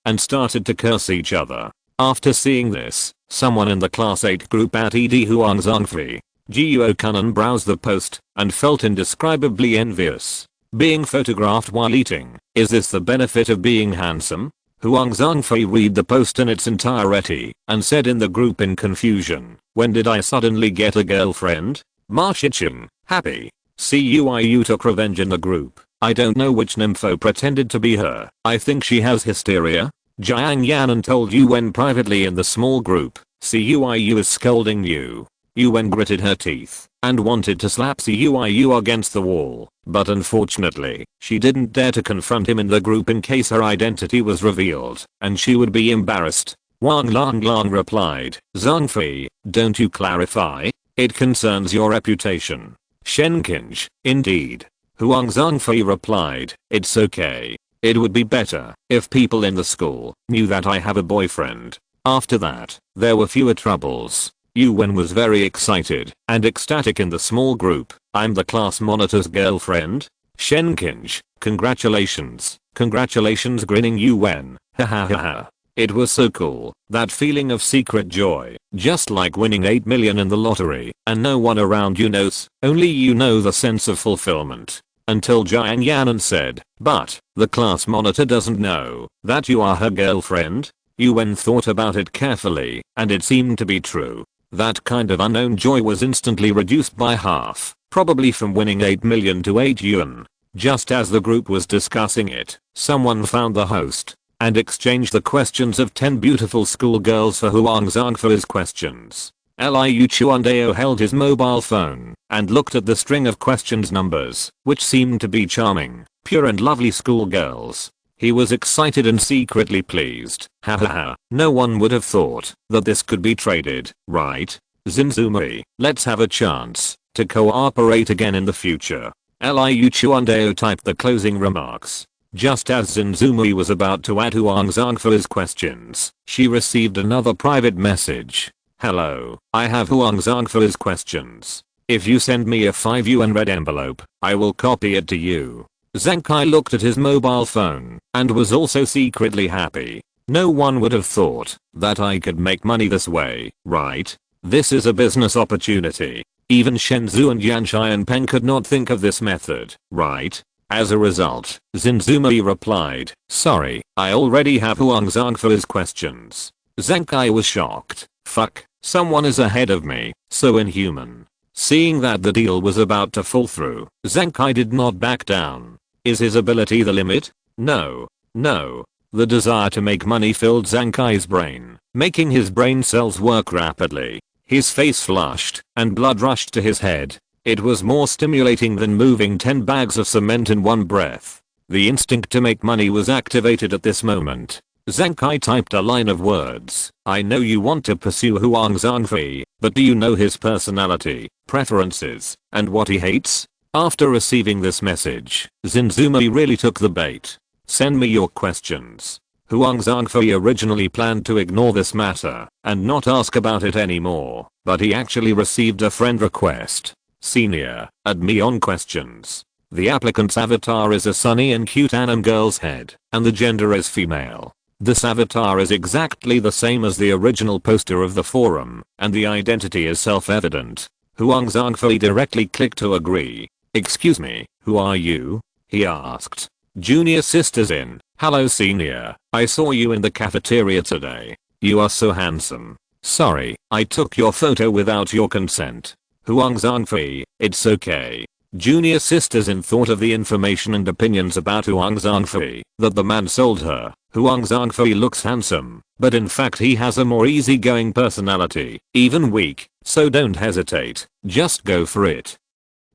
and started to curse each other. After seeing this, someone in the class 8 group at ED Huang Zhangfei, Guo Kunan browsed the post and felt indescribably envious. Being photographed while eating, is this the benefit of being handsome? Huang Zhangfei read the post in its entirety and said in the group in confusion, when did I suddenly get a girlfriend? Ma Shiqing, happy. CUIU took revenge in the group. I don't know which nympho pretended to be her. I think she has hysteria. Jiang Ning told Yuan privately in the small group, CUIU is scolding you. Yuan gritted her teeth and wanted to slap CUIU against the wall, but unfortunately, she didn't dare to confront him in the group in case her identity was revealed and she would be embarrassed. Wang Lang replied, Zhangfei, don't you clarify? It concerns your reputation. Shenkinj, indeed. Huang Zhangfei replied, it's okay. It would be better if people in the school knew that I have a boyfriend. After that, there were fewer troubles. Yuan was very excited and ecstatic in the small group. I'm the class monitor's girlfriend? Shenkinj, congratulations. Congratulations, grinning Yuan. Ha. It was so cool, that feeling of secret joy, just like winning 8 million in the lottery, and no one around you knows, only you know the sense of fulfillment. Until Jiang Ning said, but, the class monitor doesn't know that you are her girlfriend? Yuan thought about it carefully, and it seemed to be true. That kind of unknown joy was instantly reduced by half, probably from winning 8 million to 8 yuan. Just as the group was discussing it, someone found the host and exchanged the questions of 10 beautiful schoolgirls for Huang Zhangfei's questions. Liu Chuandao held his mobile phone and looked at the string of questions numbers, which seemed to be charming, pure and lovely schoolgirls. He was excited and secretly pleased. Hahaha, no one would have thought that this could be traded, right? Zinzumei, let's have a chance to cooperate again in the future. Liu Chuandao typed the closing remarks. Just as Zinzumei was about to add Huang Zhangfei's questions, she received another private message. Hello, I have Huang Zhangfei's questions. If you send me a 5 yuan red envelope, I will copy it to you. Zhang Kai looked at his mobile phone and was also secretly happy. No one would have thought that I could make money this way, right? This is a business opportunity. Even Shenzhou and Yanshai and Peng could not think of this method, right? As a result, Zinzumei replied, sorry, I already have Huang Zhangfei's questions. Zhang Kai was shocked. Fuck, someone is ahead of me, so inhuman. Seeing that the deal was about to fall through, Zhang Kai did not back down. Is his ability the limit? No. The desire to make money filled Zhang Kai's brain, making his brain cells work rapidly. His face flushed, and blood rushed to his head. It was more stimulating than moving 10 bags of cement in one breath. The instinct to make money was activated at this moment. Zhang Kai typed a line of words. I know you want to pursue Huang Zhangfei, but do you know his personality, preferences, and what he hates? After receiving this message, Zinzumei really took the bait. Send me your questions. Huang Zhangfei originally planned to ignore this matter and not ask about it anymore, but he actually received a friend request. Senior, add me on questions. The applicant's avatar is a sunny and cute anime girl's head, and the gender is female. This avatar is exactly the same as the original poster of the forum, and the identity is self-evident. Huang Zhangfei directly clicked to agree. Excuse me, who are you? He asked. Junior sisters in. Hello senior, I saw you in the cafeteria today. You are so handsome. Sorry, I took your photo without your consent. Huang Zhangfei, it's okay. Junior sisters in thought of the information and opinions about Huang Zhangfei that the man sold her. Huang Zhangfei looks handsome, but in fact he has a more easygoing personality, even weak, so don't hesitate, just go for it.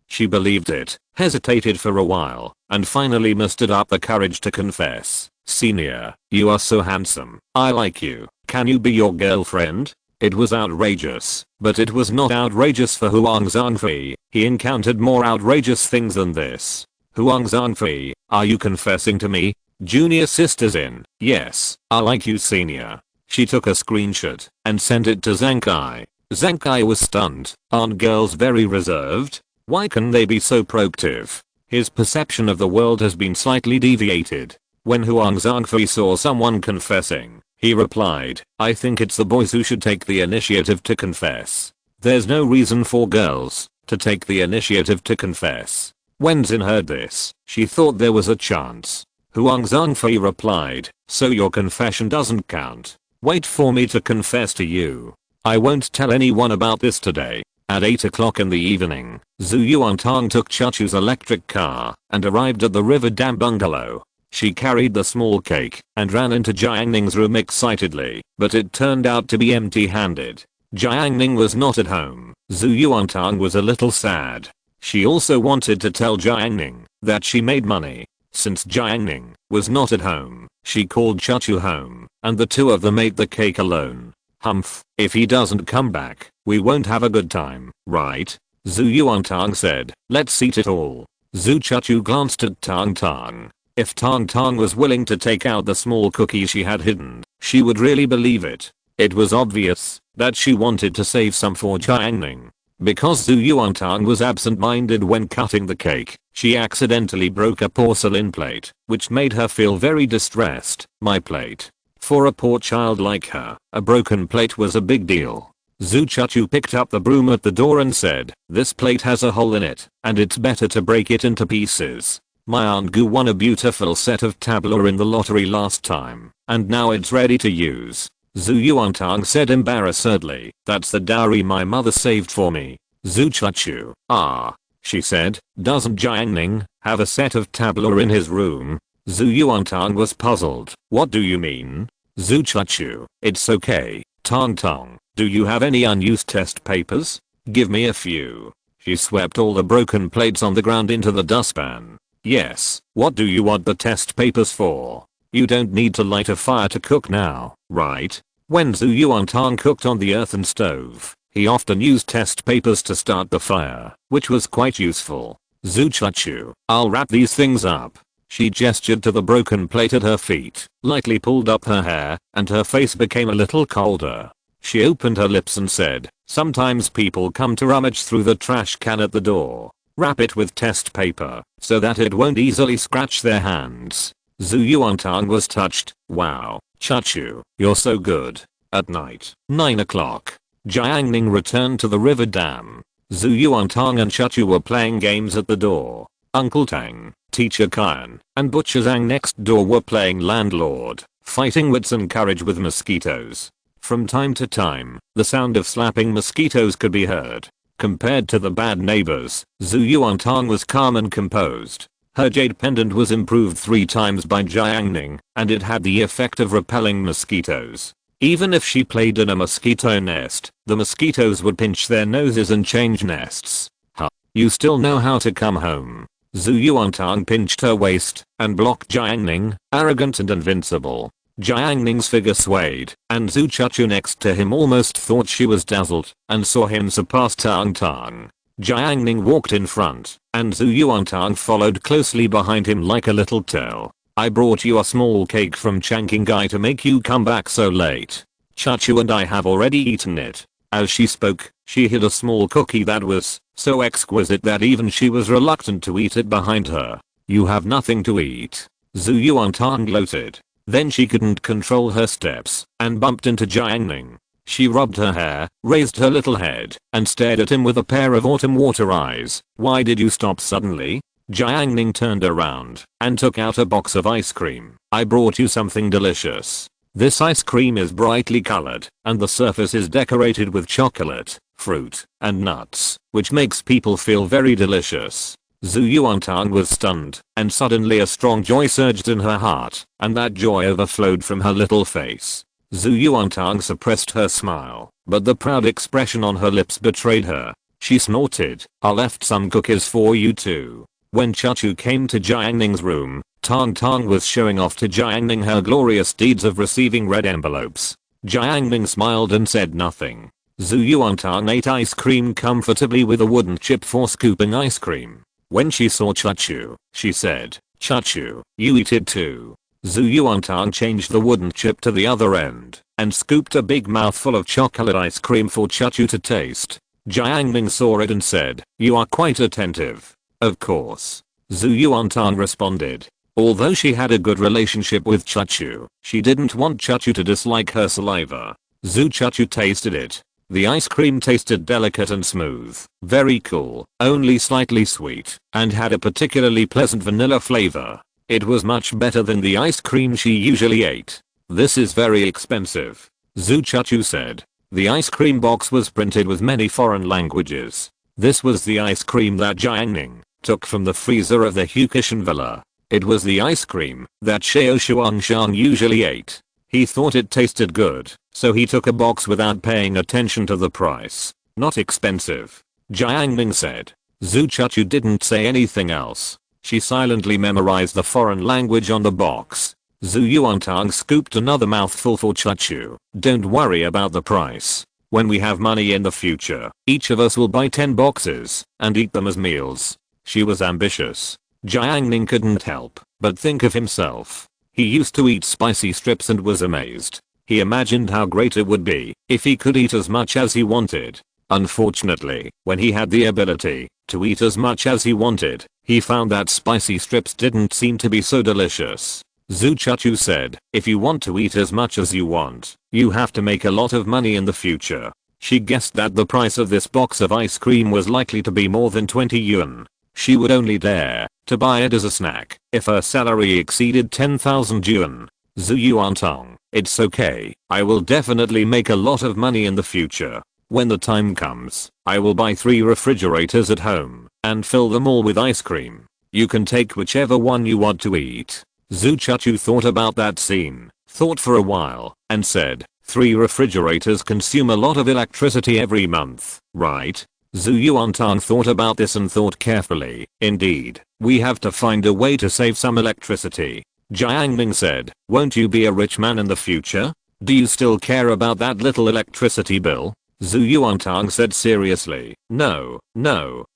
She believed it, hesitated for a while, and finally mustered up the courage to confess. Senior, you are so handsome, I like you, can you be your girlfriend? It was outrageous, but it was not outrageous for Huang Zhangfei. He encountered more outrageous things than this. Huang Zhangfei, are you confessing to me? Junior sister's in. Yes, I like you senior. She took a screenshot and sent it to Zankai. Zankai was stunned. Aren't girls very reserved? Why can they be so proactive? His perception of the world has been slightly deviated. When Huang Zhangfei saw someone confessing, he replied, I think it's the boys who should take the initiative to confess. There's no reason for girls to take the initiative to confess. When Xin heard this, she thought there was a chance. Huang Zhangfei replied, so your confession doesn't count. Wait for me to confess to you. I won't tell anyone about this today. At 8 o'clock in the evening, Zhu Yuantang took Chachu's electric car and arrived at the river dam bungalow. She carried the small cake and ran into Jiang Ning's room excitedly, but it turned out to be empty-handed. Jiang Ning was not at home. Zhu Yuantang was a little sad. She also wanted to tell Jiang Ning that she made money. Since Jiang Ning was not at home, she called Chachu home, and the two of them ate the cake alone. Humph, if he doesn't come back, we won't have a good time, right? Zhu Yuantang said, let's eat it all. Zhu Chachu glanced at Tang Tang. If Tang Tang was willing to take out the small cookie she had hidden, she would really believe it. It was obvious that she wanted to save some for Jiang Ning. Because Zhu Yuantang was absent-minded when cutting the cake, she accidentally broke a porcelain plate, which made her feel very distressed. My plate. For a poor child like her, a broken plate was a big deal. Zhu Chachu picked up the broom at the door and said, this plate has a hole in it, and it's better to break it into pieces. My Aunt Gu won a beautiful set of tabla in the lottery last time, and now it's ready to use. Zhu Yuantang said embarrassedly, that's the dowry my mother saved for me. Zhu Chachu, ah, she said, doesn't Jiang Ning have a set of tabla in his room? Zhu Yuantang was puzzled. What do you mean? Zhu Chachu, it's okay. Tang Tang, do you have any unused test papers? Give me a few. She swept all the broken plates on the ground into the dustpan. Yes, what do you want the test papers for? You don't need to light a fire to cook now, right? When Zhu Yuantang cooked on the earthen stove, he often used test papers to start the fire, which was quite useful. Zhu Chachu, I'll wrap these things up. She gestured to the broken plate at her feet, lightly pulled up her hair, and her face became a little colder. She opened her lips and said, sometimes people come to rummage through the trash can at the door. Wrap it with test paper, so that it won't easily scratch their hands. Zhu Yuantang was touched. Wow, Chachu, you're so good. At night, 9 o'clock. Jiang Ning returned to the river dam. Zhu Yuantang and Chachu were playing games at the door. Uncle Tang, Teacher Kyan, and Butcher Zhang next door were playing landlord, fighting wits and courage with mosquitoes. From time to time, the sound of slapping mosquitoes could be heard. Compared to the bad neighbors, Zhu Yuantang was calm and composed. Her jade pendant was improved 3 times by Jiang Ning, and it had the effect of repelling mosquitoes. Even if she played in a mosquito nest, the mosquitoes would pinch their noses and change nests. Huh. You still know how to come home. Zhu Yuantang pinched her waist and blocked Jiang Ning, arrogant and invincible. Jiang Ning's figure swayed, and Zhu Chachu next to him almost thought she was dazzled and saw him surpass Tang Tang. Jiang Ning walked in front, and Zhu Yuantang followed closely behind him like a little tail. I brought you a small cake from Changqingai to make you come back so late. Chachu and I have already eaten it. As she spoke, she hid a small cookie that was so exquisite that even she was reluctant to eat it behind her. You have nothing to eat. Zhu Yuantang gloated. Then she couldn't control her steps and bumped into Jiang Ning. She rubbed her hair, raised her little head, and stared at him with a pair of autumn water eyes. Why did you stop suddenly? Jiang Ning turned around and took out a box of ice cream. I brought you something delicious. This ice cream is brightly colored, and the surface is decorated with chocolate, fruit, and nuts, which makes people feel very delicious. Zhu Yuantang was stunned, and suddenly a strong joy surged in her heart, and that joy overflowed from her little face. Zhu Yuantang suppressed her smile, but the proud expression on her lips betrayed her. She snorted, I left some cookies for you too. When Chachu came to Jiang Ning's room, Tang Tang was showing off to Jiang Ning her glorious deeds of receiving red envelopes. Jiang Ning smiled and said nothing. Zhu Yuantang ate ice cream comfortably with a wooden chip for scooping ice cream. When she saw Chachu, she said, Chachu, you eat it too. Zhu Yuantang changed the wooden chip to the other end and scooped a big mouthful of chocolate ice cream for Chachu to taste. Jiang Ning saw it and said, "You are quite attentive." "Of course," Zhu Yuantang responded. Although she had a good relationship with Chachu, she didn't want Chachu to dislike her saliva. Chachu tasted it. The ice cream tasted delicate and smooth, very cool, only slightly sweet, and had a particularly pleasant vanilla flavor. It was much better than the ice cream she usually ate. "This is very expensive," Chachu said. The ice cream box was printed with many foreign languages. This was the ice cream that Jiang Ning took from the freezer of the Hukishan villa. It was the ice cream that Xiao Shuangshan usually ate. He thought it tasted good, so he took a box without paying attention to the price. "Not expensive," Jiang Ning said. Chachu didn't say anything else. She silently memorized the foreign language on the box. Zhu Yuantang scooped another mouthful for Chachu. "Don't worry about the price. When we have money in the future, each of us will buy 10 boxes and eat them as meals." She was ambitious. Jiang Ning couldn't help but think of himself. He used to eat spicy strips and was amazed. He imagined how great it would be if he could eat as much as he wanted. Unfortunately, when he had the ability to eat as much as he wanted, he found that spicy strips didn't seem to be so delicious. Chachu said, "If you want to eat as much as you want, you have to make a lot of money in the future." She guessed that the price of this box of ice cream was likely to be more than 20 yuan. She would only dare to buy it as a snack if her salary exceeded 10,000 yuan. Zhu Yuantang, "It's okay. I will definitely make a lot of money in the future. When the time comes, I will buy 3 refrigerators at home and fill them all with ice cream. You can take whichever one you want to eat." Chachu thought about that scene, thought for a while, and said, 3 refrigerators consume a lot of electricity every month, right? Zhu Yuantang thought about this and thought carefully. "Indeed, we have to find a way to save some electricity." Jiang Ning said, "Won't you be a rich man in the future? Do you still care about that little electricity bill?" Zhu Yuantang said seriously, No,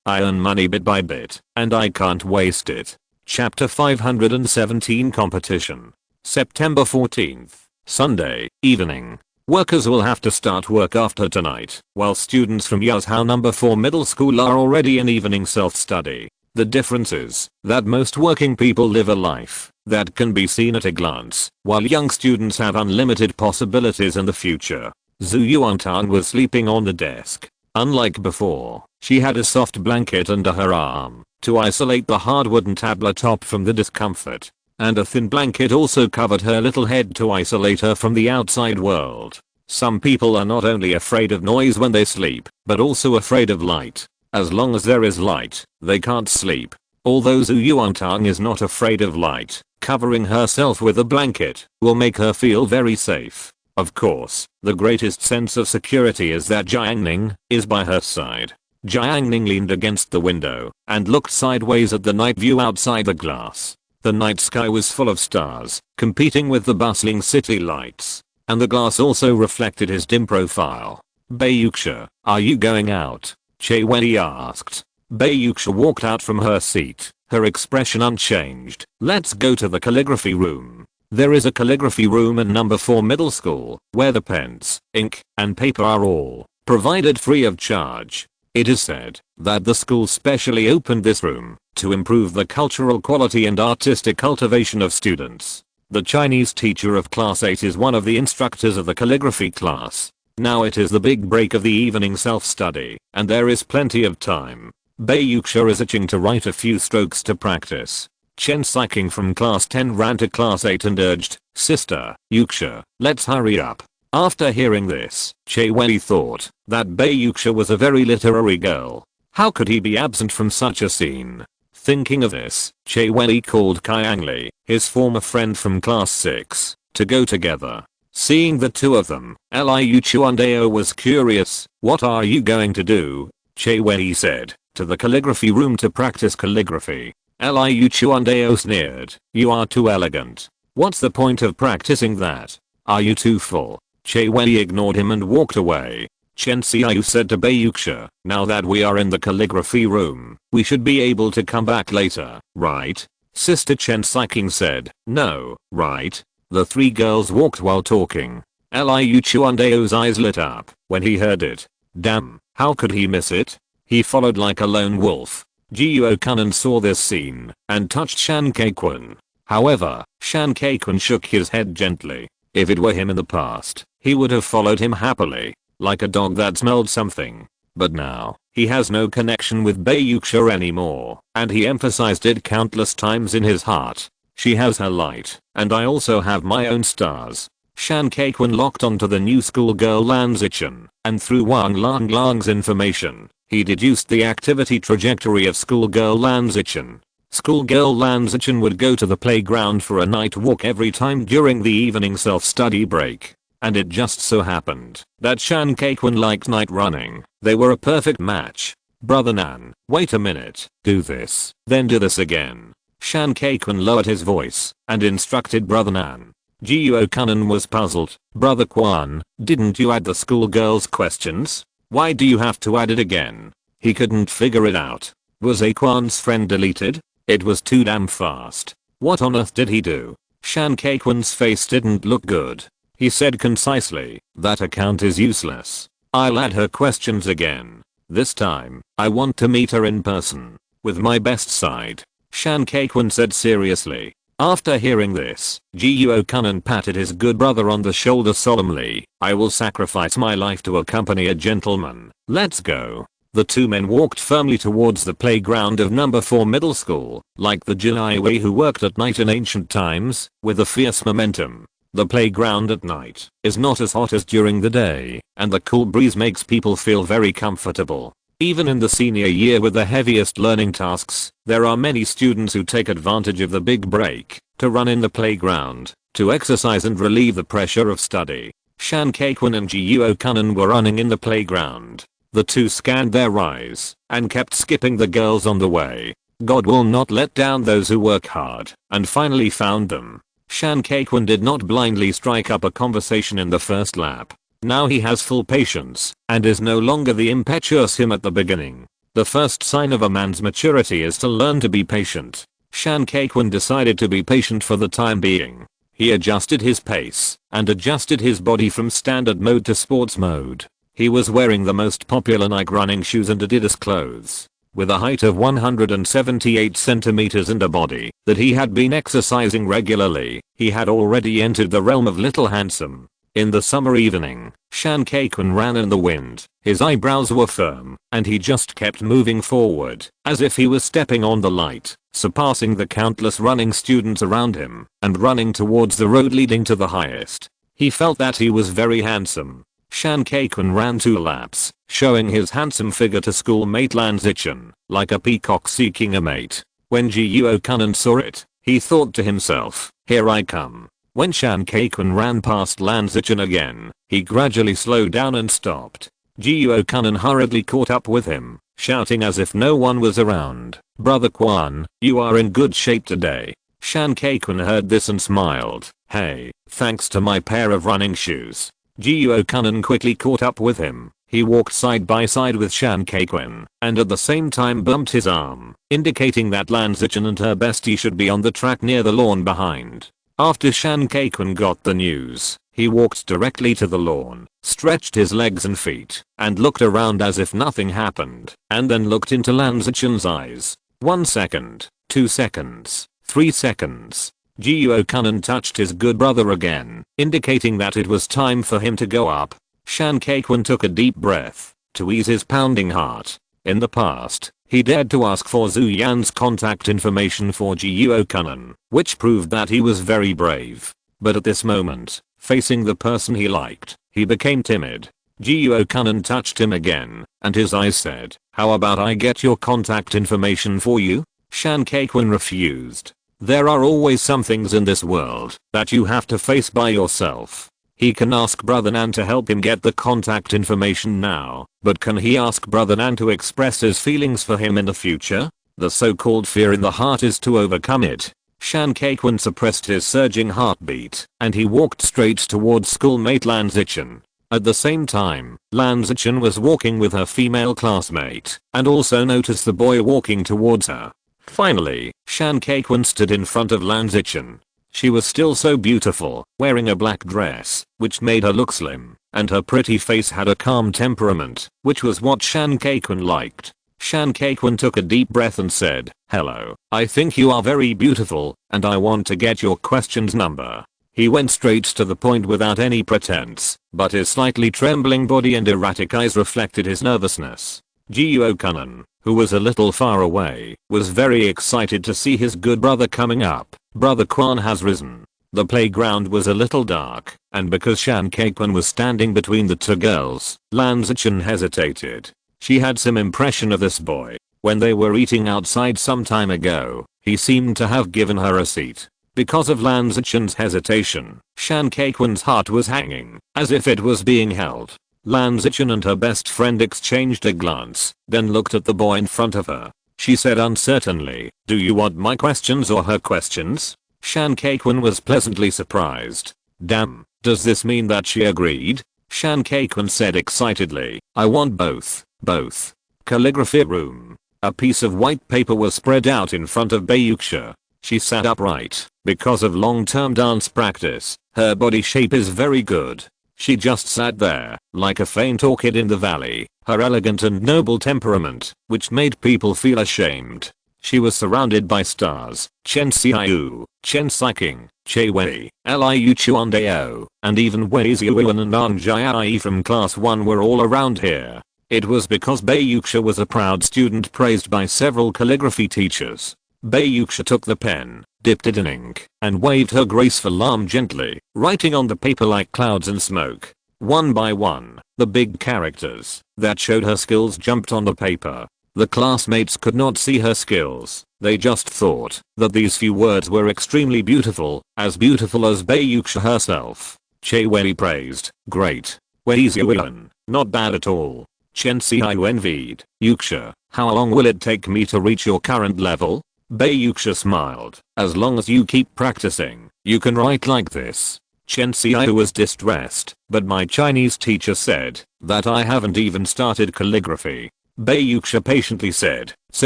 I earn money bit by bit, and I can't waste it." Chapter 517 Competition. September 14th, Sunday, evening. Workers will have to start work after tonight, while students from Yazhou No. 4 middle school are already in evening self-study. The difference is that most working people live a life that can be seen at a glance, while young students have unlimited possibilities in the future. Zhu Yuantang was sleeping on the desk. Unlike before, she had a soft blanket under her arm to isolate the hard wooden tabletop from the discomfort, and a thin blanket also covered her little head to isolate her from the outside world. Some people are not only afraid of noise when they sleep, but also afraid of light. As long as there is light, they can't sleep. Although Zhu Yuantang is not afraid of light, covering herself with a blanket will make her feel very safe. Of course, the greatest sense of security is that Jiang Ning is by her side. Jiang Ning leaned against the window and looked sideways at the night view outside the glass. The night sky was full of stars, competing with the bustling city lights, and the glass also reflected his dim profile. "Bayuxia, are you going out?" Che Wei asked. Bayuxia walked out from her seat, her expression unchanged. "Let's go to the calligraphy room. There is a calligraphy room in No. 4 middle school, where the pens, ink, and paper are all provided free of charge. It is said that the school specially opened this room to improve the cultural quality and artistic cultivation of students. The Chinese teacher of class 8 is one of the instructors of the calligraphy class. Now it is the big break of the evening self-study, and there is plenty of time. Bayuxia is itching to write a few strokes to practice." Chen Siking from class 10 ran to class 8 and urged, "Sister, Yuxia, let's hurry up." After hearing this, Che Wei thought that Bayuxia was a very literary girl. How could he be absent from such a scene? Thinking of this, Che Wei called Kyangli, his former friend from class 6, to go together. Seeing the two of them, Liu Chuandao was curious. "What are you going to do?" Che Wei said. "To the calligraphy room to practice calligraphy." Liu Chuandao sneered. "You are too elegant. What's the point of practicing that? Are you too full?" Che Wei ignored him and walked away. Chen Xiaoyu said to Bayuxia, "Now that we are in the calligraphy room, we should be able to come back later, right?" Sister Chen Siking said. No, right? The three girls walked while talking. Liu Chuandeo's eyes lit up when he heard it. Damn, how could he miss it? He followed like a lone wolf. Jiuo Kanan saw this scene and touched Shan Keikwun. However, Shan Keikwun shook his head gently. If it were him in the past, he would have followed him happily, like a dog that smelled something. But now, he has no connection with Bayuxia anymore, and he emphasized it countless times in his heart. She has her light, and I also have my own stars. Shan Keikwun locked onto the new schoolgirl Lan Zichen, and through Wang Langlang's information, he deduced the activity trajectory of schoolgirl Lan Zichen. Schoolgirl Lan Zichen would go to the playground for a night walk every time during the evening self-study break. And it just so happened that Shan Keikwun liked night running. They were a perfect match. Brother Nan, wait a minute, do this, then do this again. Shan Keikwun lowered his voice and instructed Brother Nan. Jiuo Kanan was puzzled. Brother Quan, didn't you add the schoolgirl's questions? Why do you have to add it again? He couldn't figure it out. Was Quan's friend deleted? It was too damn fast. What on earth did he do? Shan Keikwun's face didn't look good. He said concisely, that account is useless. I'll add her questions again. This time, I want to meet her in person. With my best side. Shan Keikwun said seriously. After hearing this, Jiuo Kanan patted his good brother on the shoulder solemnly. I will sacrifice my life to accompany a gentleman. Let's go. The two men walked firmly towards the playground of number 4 middle school, like the Jinaiwei who worked at night in ancient times, with a fierce momentum. The playground at night is not as hot as during the day, and the cool breeze makes people feel very comfortable. Even in the senior year with the heaviest learning tasks, there are many students who take advantage of the big break to run in the playground, to exercise and relieve the pressure of study. Shan Keikwun and Jiuo Kanan were running in the playground. The two scanned their eyes and kept skipping the girls on the way. God will not let down those who work hard, and finally found them. Shan Keikwun did not blindly strike up a conversation in the first lap. Now he has full patience, and is no longer the impetuous him at the beginning. The first sign of a man's maturity is to learn to be patient. Shan Keikwun decided to be patient for the time being. He adjusted his pace, and adjusted his body from standard mode to sports mode. He was wearing the most popular Nike running shoes and Adidas clothes. With a height of 178 centimeters and a body that he had been exercising regularly, he had already entered the realm of little handsome. In the summer evening, Shan Keikwun ran in the wind. His eyebrows were firm, and he just kept moving forward, as if he was stepping on the light, surpassing the countless running students around him, and running towards the road leading to the highest. He felt that he was very handsome. Shan Keikwun ran 2 laps, showing his handsome figure to schoolmate Lan Zichen, like a peacock seeking a mate. When Jiuo Kanan saw it, he thought to himself, here I come. When Shan Keikwun ran past Lan Zichen again, he gradually slowed down and stopped. Jiuo Kanan hurriedly caught up with him, shouting as if no one was around, Brother Quan, you are in good shape today. Shan Keikwun heard this and smiled. Hey, thanks to my pair of running shoes. Jiuo Kanan quickly caught up with him. He walked side by side with Shan Keikwun, and at the same time bumped his arm, indicating that Lan Zichen and her bestie should be on the track near the lawn behind. After Shan Keikwun got the news, he walked directly to the lawn, stretched his legs and feet, and looked around as if nothing happened, and then looked into Lan Zichen's eyes. 1 second, 2 seconds, 3 seconds. Jiuo Kanan touched his good brother again, indicating that it was time for him to go up. Shan Keikwun took a deep breath to ease his pounding heart. In the past, he dared to ask for Zhu Yan's contact information for Jiuo Kanan, which proved that he was very brave. But at this moment, facing the person he liked, he became timid. Jiuo Kanan touched him again, and his eyes said, how about I get your contact information for you? Shan Keikwun refused. There are always some things in this world that you have to face by yourself. He can ask Brother Nan to help him get the contact information now, but can he ask Brother Nan to express his feelings for him in the future? The so-called fear in the heart is to overcome it. Shan Keikwun suppressed his surging heartbeat, and he walked straight towards schoolmate Lan Zichen. At the same time, Lan Zichen was walking with her female classmate, and also noticed the boy walking towards her. Finally, Shan Keikwon stood in front of Lan Zichen. She was still so beautiful, wearing a black dress, which made her look slim, and her pretty face had a calm temperament, which was what Shan Keikwon liked. Shan Keikwon took a deep breath and said, "Hello, I think you are very beautiful, and I want to get your questions number." He went straight to the point without any pretense, but his slightly trembling body and erratic eyes reflected his nervousness. Jiuo Kunan, who was a little far away, was very excited to see his good brother coming up. Brother Quan has risen. The playground was a little dark, and because Shan Keikwon was standing between the two girls, Lan Zichen hesitated. She had some impression of this boy. When they were eating outside some time ago, he seemed to have given her a seat. Because of Lan Zichen's hesitation, Shan Keikwon's heart was hanging, as if it was being held. Lan Zichen and her best friend exchanged a glance, then looked at the boy in front of her. She said uncertainly, "Do you want my questions or her questions?" Shan Keikwon was pleasantly surprised. Damn, does this mean that she agreed? Shan Keikwon said excitedly, "I want both. Both." Calligraphy room. A piece of white paper was spread out in front of Bayuksha. She sat upright. Because of long-term dance practice, her body shape is very good. She just sat there, like a faint orchid in the valley, her elegant and noble temperament, which made people feel ashamed. She was surrounded by stars, Chen Xiaoyu, Chen Xiking, Che Wei, Liu Chuandao, and even Wei Ziyuan and An Jiai from class 1 were all around here. It was because Bayuksha was a proud student praised by several calligraphy teachers. Bayuksha took the pen, dipped it in ink, and waved her graceful arm gently, writing on the paper like clouds and smoke. One by one, the big characters that showed her skills jumped on the paper. The classmates could not see her skills, they just thought that these few words were extremely beautiful as Bayuksha herself. Che Wei praised, "Great." Wei Ziyuan, "Not bad at all." Chen Xiaoyu envied, "Yuksha, how long will it take me to reach your current level?" Bayuksha smiled, "As long as you keep practicing, you can write like this." Chen Xiaoyu was distressed, "But my Chinese teacher said that I haven't even started calligraphy." Bayuksha patiently said, "So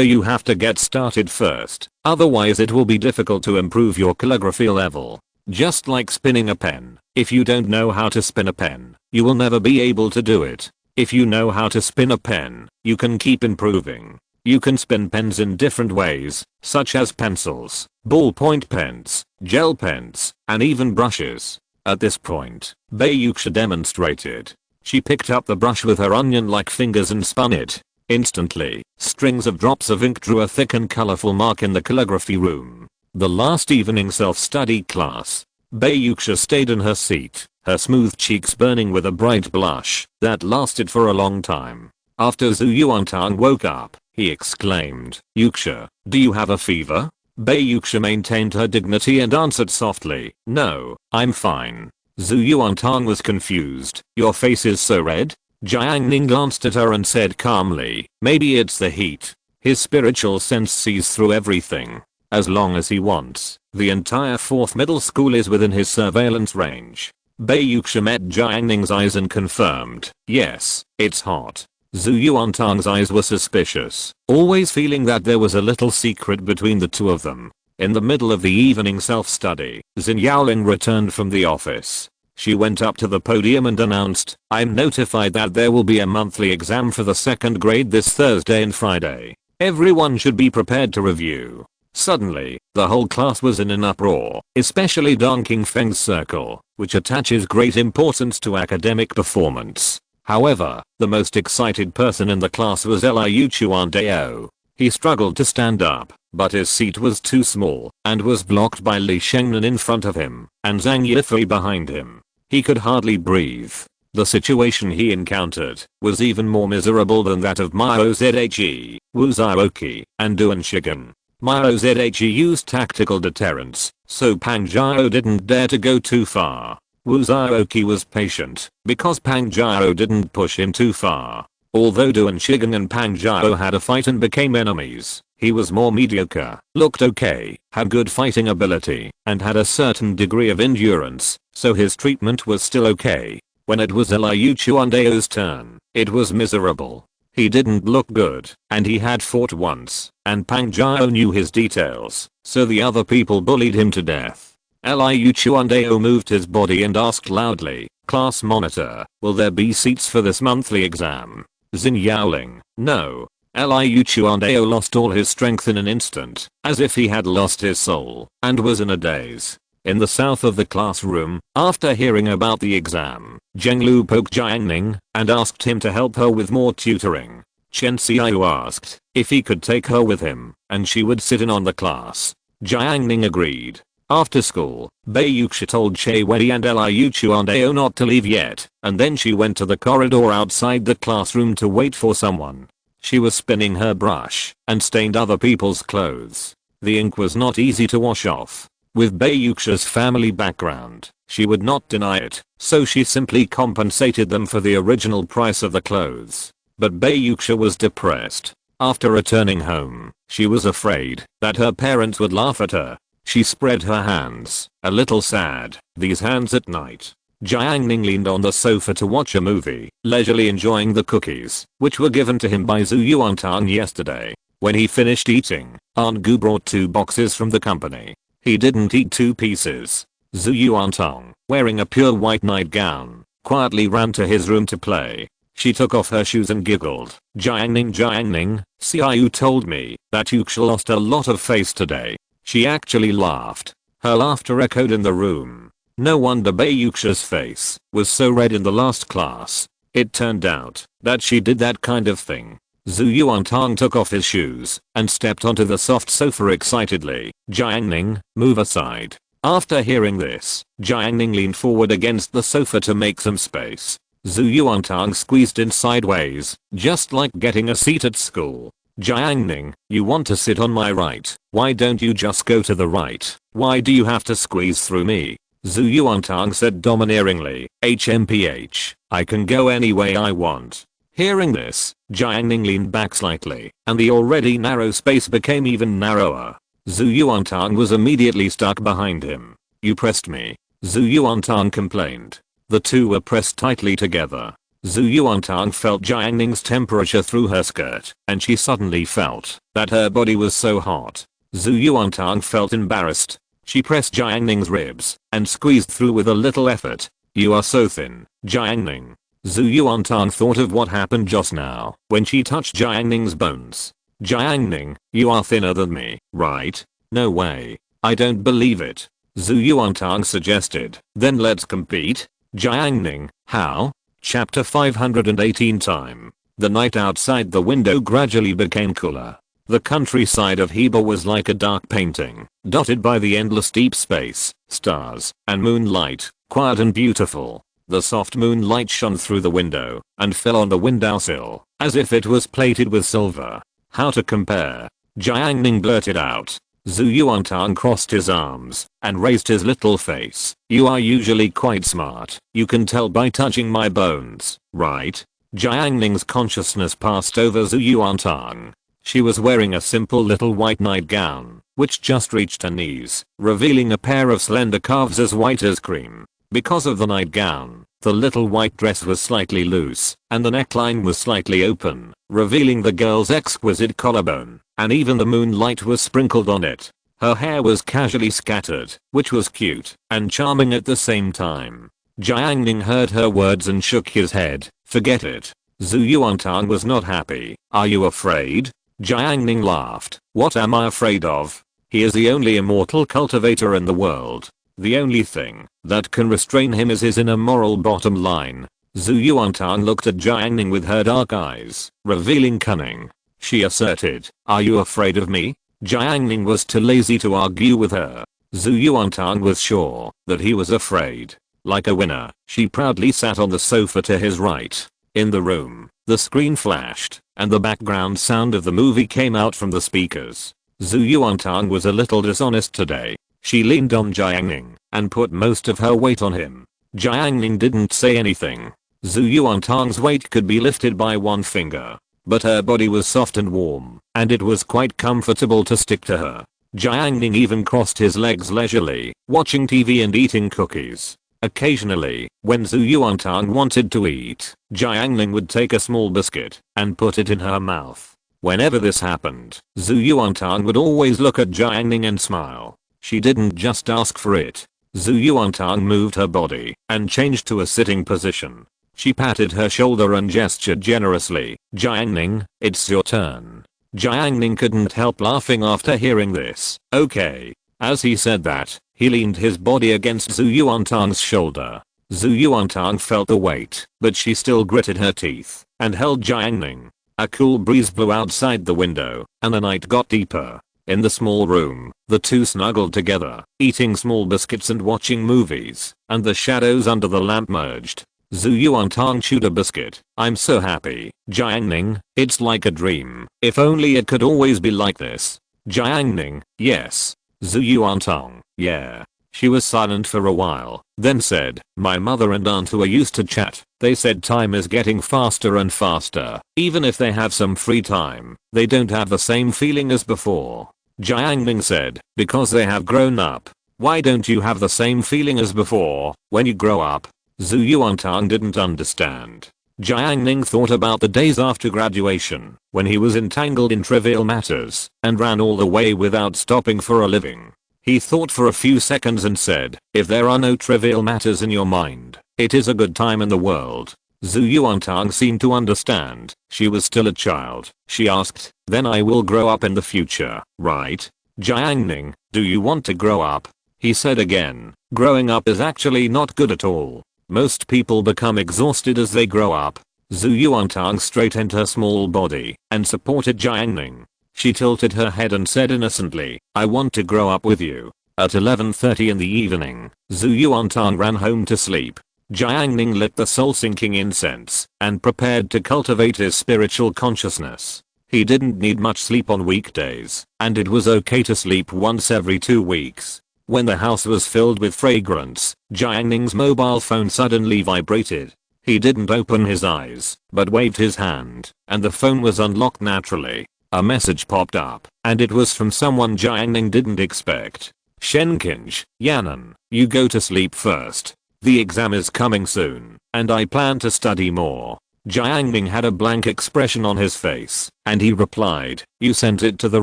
you have to get started first, otherwise it will be difficult to improve your calligraphy level. Just like spinning a pen, if you don't know how to spin a pen, you will never be able to do it. If you know how to spin a pen, you can keep improving. You can spin pens in different ways, such as pencils, ballpoint pens, gel pens, and even brushes." At this point, Bayuksha demonstrated. She picked up the brush with her onion-like fingers and spun it. Instantly, strings of drops of ink drew a thick and colorful mark in the calligraphy room. The last evening self-study class. Bayuksha stayed in her seat, her smooth cheeks burning with a bright blush that lasted for a long time. After Zhu Yuantang woke up, he exclaimed, "Yuksha, do you have a fever?" Bayuksha maintained her dignity and answered softly, "No, I'm fine." Zhu Yuantang was confused. "Your face is so red?" Jiang Ning glanced at her and said calmly, "Maybe it's the heat." His spiritual sense sees through everything. As long as he wants, the entire 4th middle school is within his surveillance range. Bayuksha met Jiang Ning's eyes and confirmed, "Yes, it's hot." Zhu Yuantang's eyes were suspicious, always feeling that there was a little secret between the two of them. In the middle of the evening self-study, Xin Yaoling returned from the office. She went up to the podium and announced, "I'm notified that there will be a monthly exam for the 2nd grade this Thursday and Friday. Everyone should be prepared to review." Suddenly, the whole class was in an uproar, especially Dong Qingfeng's circle, which attaches great importance to academic performance. However, the most excited person in the class was Liu Chuandao. He struggled to stand up, but his seat was too small and was blocked by Li Shengnan in front of him and Zhang Yifei behind him. He could hardly breathe. The situation he encountered was even more miserable than that of Mao Zhe, Wu Zhaoqi, and Duan Shigen. Mao Zhe used tactical deterrence, so Pang Jiao didn't dare to go too far. Wu Zhaoqi was patient, because Pang Jiao didn't push him too far. Although Duan Shigen and Pang Jiao had a fight and became enemies, he was more mediocre, looked okay, had good fighting ability, and had a certain degree of endurance, so his treatment was still okay. When it was Liu Chuandao's turn, it was miserable. He didn't look good, and he had fought once, and Pang Jiao knew his details, so the other people bullied him to death. Liu Chuandao moved his body and asked loudly, "Class monitor, will there be seats for this monthly exam?" Xin Yaoling, "No." Liu Chuandao lost all his strength in an instant, as if he had lost his soul, and was in a daze. In the south of the classroom, after hearing about the exam, Zheng Lu poked Jiang Ning and asked him to help her with more tutoring. Chen Xiao asked if he could take her with him, and she would sit in on the class. Jiang Ning agreed. After school, Bai Yuxia told Che Wei and Liu Chuandao not to leave yet, and then she went to the corridor outside the classroom to wait for someone. She was spinning her brush and stained other people's clothes. The ink was not easy to wash off. With Bai Yuxia's family background, she would not deny it, so she simply compensated them for the original price of the clothes. But Bai Yuxia was depressed. After returning home, she was afraid that her parents would laugh at her. She spread her hands, a little sad. These hands at night. Jiang Ning leaned on the sofa to watch a movie, leisurely enjoying the cookies, which were given to him by Zhu Yuantang yesterday. When he finished eating, Aunt Gu brought 2 boxes from the company. He didn't eat 2 pieces. Zhu Yuantang, wearing a pure white nightgown, quietly ran to his room to play. She took off her shoes and giggled. Jiang Ning, Xiao told me that Yuxia lost a lot of face today. She actually laughed. Her laughter echoed in the room. No wonder Bai Yuxia's face was so red in the last class. It turned out that she did that kind of thing. Zhu Yuantang took off his shoes and stepped onto the soft sofa excitedly. Jiang Ning, move aside. After hearing this, Jiang Ning leaned forward against the sofa to make some space. Zhu Yuantang squeezed in sideways, just like getting a seat at school. Jiang Ning, you want to sit on my right, why don't you just go to the right? Why do you have to squeeze through me? Zhu Yuantang said domineeringly, HMPH, I can go any way I want. Hearing this, Jiang Ning leaned back slightly, and the already narrow space became even narrower. Zhu Yuantang was immediately stuck behind him. You pressed me. Zhu Yuantang complained. The two were pressed tightly together. Zhu Yuantang felt Jiang Ning's temperature through her skirt, and she suddenly felt that her body was so hot. Zhu Yuantang felt embarrassed. She pressed Jiang Ning's ribs and squeezed through with a little effort. You are so thin, Jiang Ning. Zhu Yuantang thought of what happened just now when she touched Jiang Ning's bones. Jiang Ning, you are thinner than me, right? No way. I don't believe it. Zhu Yuantang suggested. Then let's compete. Jiang Ning, how? Chapter 518 Time. The night outside the window gradually became cooler. The countryside of Heba was like a dark painting, dotted by the endless deep space, stars, and moonlight, quiet and beautiful. The soft moonlight shone through the window and fell on the windowsill, as if it was plated with silver. How to compare? Jiang Ning blurted out. Zhu Yuantang crossed his arms and raised his little face. You are usually quite smart. You can tell by touching my bones, right? Jiang Ning's consciousness passed over Zhu Yuantang. She was wearing a simple little white nightgown, which just reached her knees, revealing a pair of slender calves as white as cream. Because of the nightgown, the little white dress was slightly loose, and the neckline was slightly open, revealing the girl's exquisite collarbone, and even the moonlight was sprinkled on it. Her hair was casually scattered, which was cute and charming at the same time. Jiang Ning heard her words and shook his head. Forget it. Zhu Yuantang was not happy. Are you afraid? Jiang Ning laughed. What am I afraid of? He is the only immortal cultivator in the world. The only thing that can restrain him is his inner moral bottom line. Zhu Yuantang looked at Jiang Ning with her dark eyes, revealing cunning. She asserted, are you afraid of me? Jiang Ning was too lazy to argue with her. Zhu Yuantang was sure that he was afraid. Like a winner, she proudly sat on the sofa to his right. In the room, the screen flashed, and the background sound of the movie came out from the speakers. Zhu Yuantang was a little dishonest today. She leaned on Jiang Ning and put most of her weight on him. Jiang Ning didn't say anything. Zhu Yuantang's weight could be lifted by one finger, but her body was soft and warm, and it was quite comfortable to stick to her. Jiang Ning even crossed his legs leisurely, watching TV and eating cookies. Occasionally, when Zhu Yuantang wanted to eat, Jiang Ning would take a small biscuit and put it in her mouth. Whenever this happened, Zhu Yuantang would always look at Jiang Ning and smile. She didn't just ask for it. Zhu Yuantang moved her body and changed to a sitting position. She patted her shoulder and gestured generously. Jiang Ning, it's your turn. Jiang Ning couldn't help laughing after hearing this. Okay. As he said that, he leaned his body against Zhu Yuantang's shoulder. Zhu Yuantang felt the weight, but she still gritted her teeth and held Jiang Ning. A cool breeze blew outside the window, and the night got deeper. In the small room, the two snuggled together, eating small biscuits and watching movies, and the shadows under the lamp merged. Zhu Yuantang chewed a biscuit. I'm so happy, Jiang Ning, it's like a dream. If only it could always be like this. Jiang Ning, yes. Zhu Yuantang, yeah. She was silent for a while, then said, my mother and aunt who used to chat, they said time is getting faster and faster. Even if they have some free time, they don't have the same feeling as before. Jiang Ning said, because they have grown up. Why don't you have the same feeling as before, when you grow up? Zhu Yuantang didn't understand. Jiang Ning thought about the days after graduation, when he was entangled in trivial matters, and ran all the way without stopping for a living. He thought for a few seconds and said, if there are no trivial matters in your mind, it is a good time in the world. Zhu Yuantang seemed to understand. She was still a child. She asked, then I will grow up in the future, right? Jiang Ning, do you want to grow up? He said again, growing up is actually not good at all. Most people become exhausted as they grow up. Zhu Yuantang straightened her small body and supported Jiang Ning. She tilted her head and said innocently, I want to grow up with you. At 11:30 in the evening, Zhu Yuantang ran home to sleep. Jiang Ning lit the soul-sinking incense and prepared to cultivate his spiritual consciousness. He didn't need much sleep on weekdays, and it was okay to sleep once every 2 weeks. When the house was filled with fragrance, Jiang Ning's mobile phone suddenly vibrated. He didn't open his eyes, but waved his hand, and the phone was unlocked naturally. A message popped up, and it was from someone Jiang Ning didn't expect. Shenkinj, Yanan, you go to sleep first. The exam is coming soon, and I plan to study more. Jiang Ning had a blank expression on his face, and he replied, you sent it to the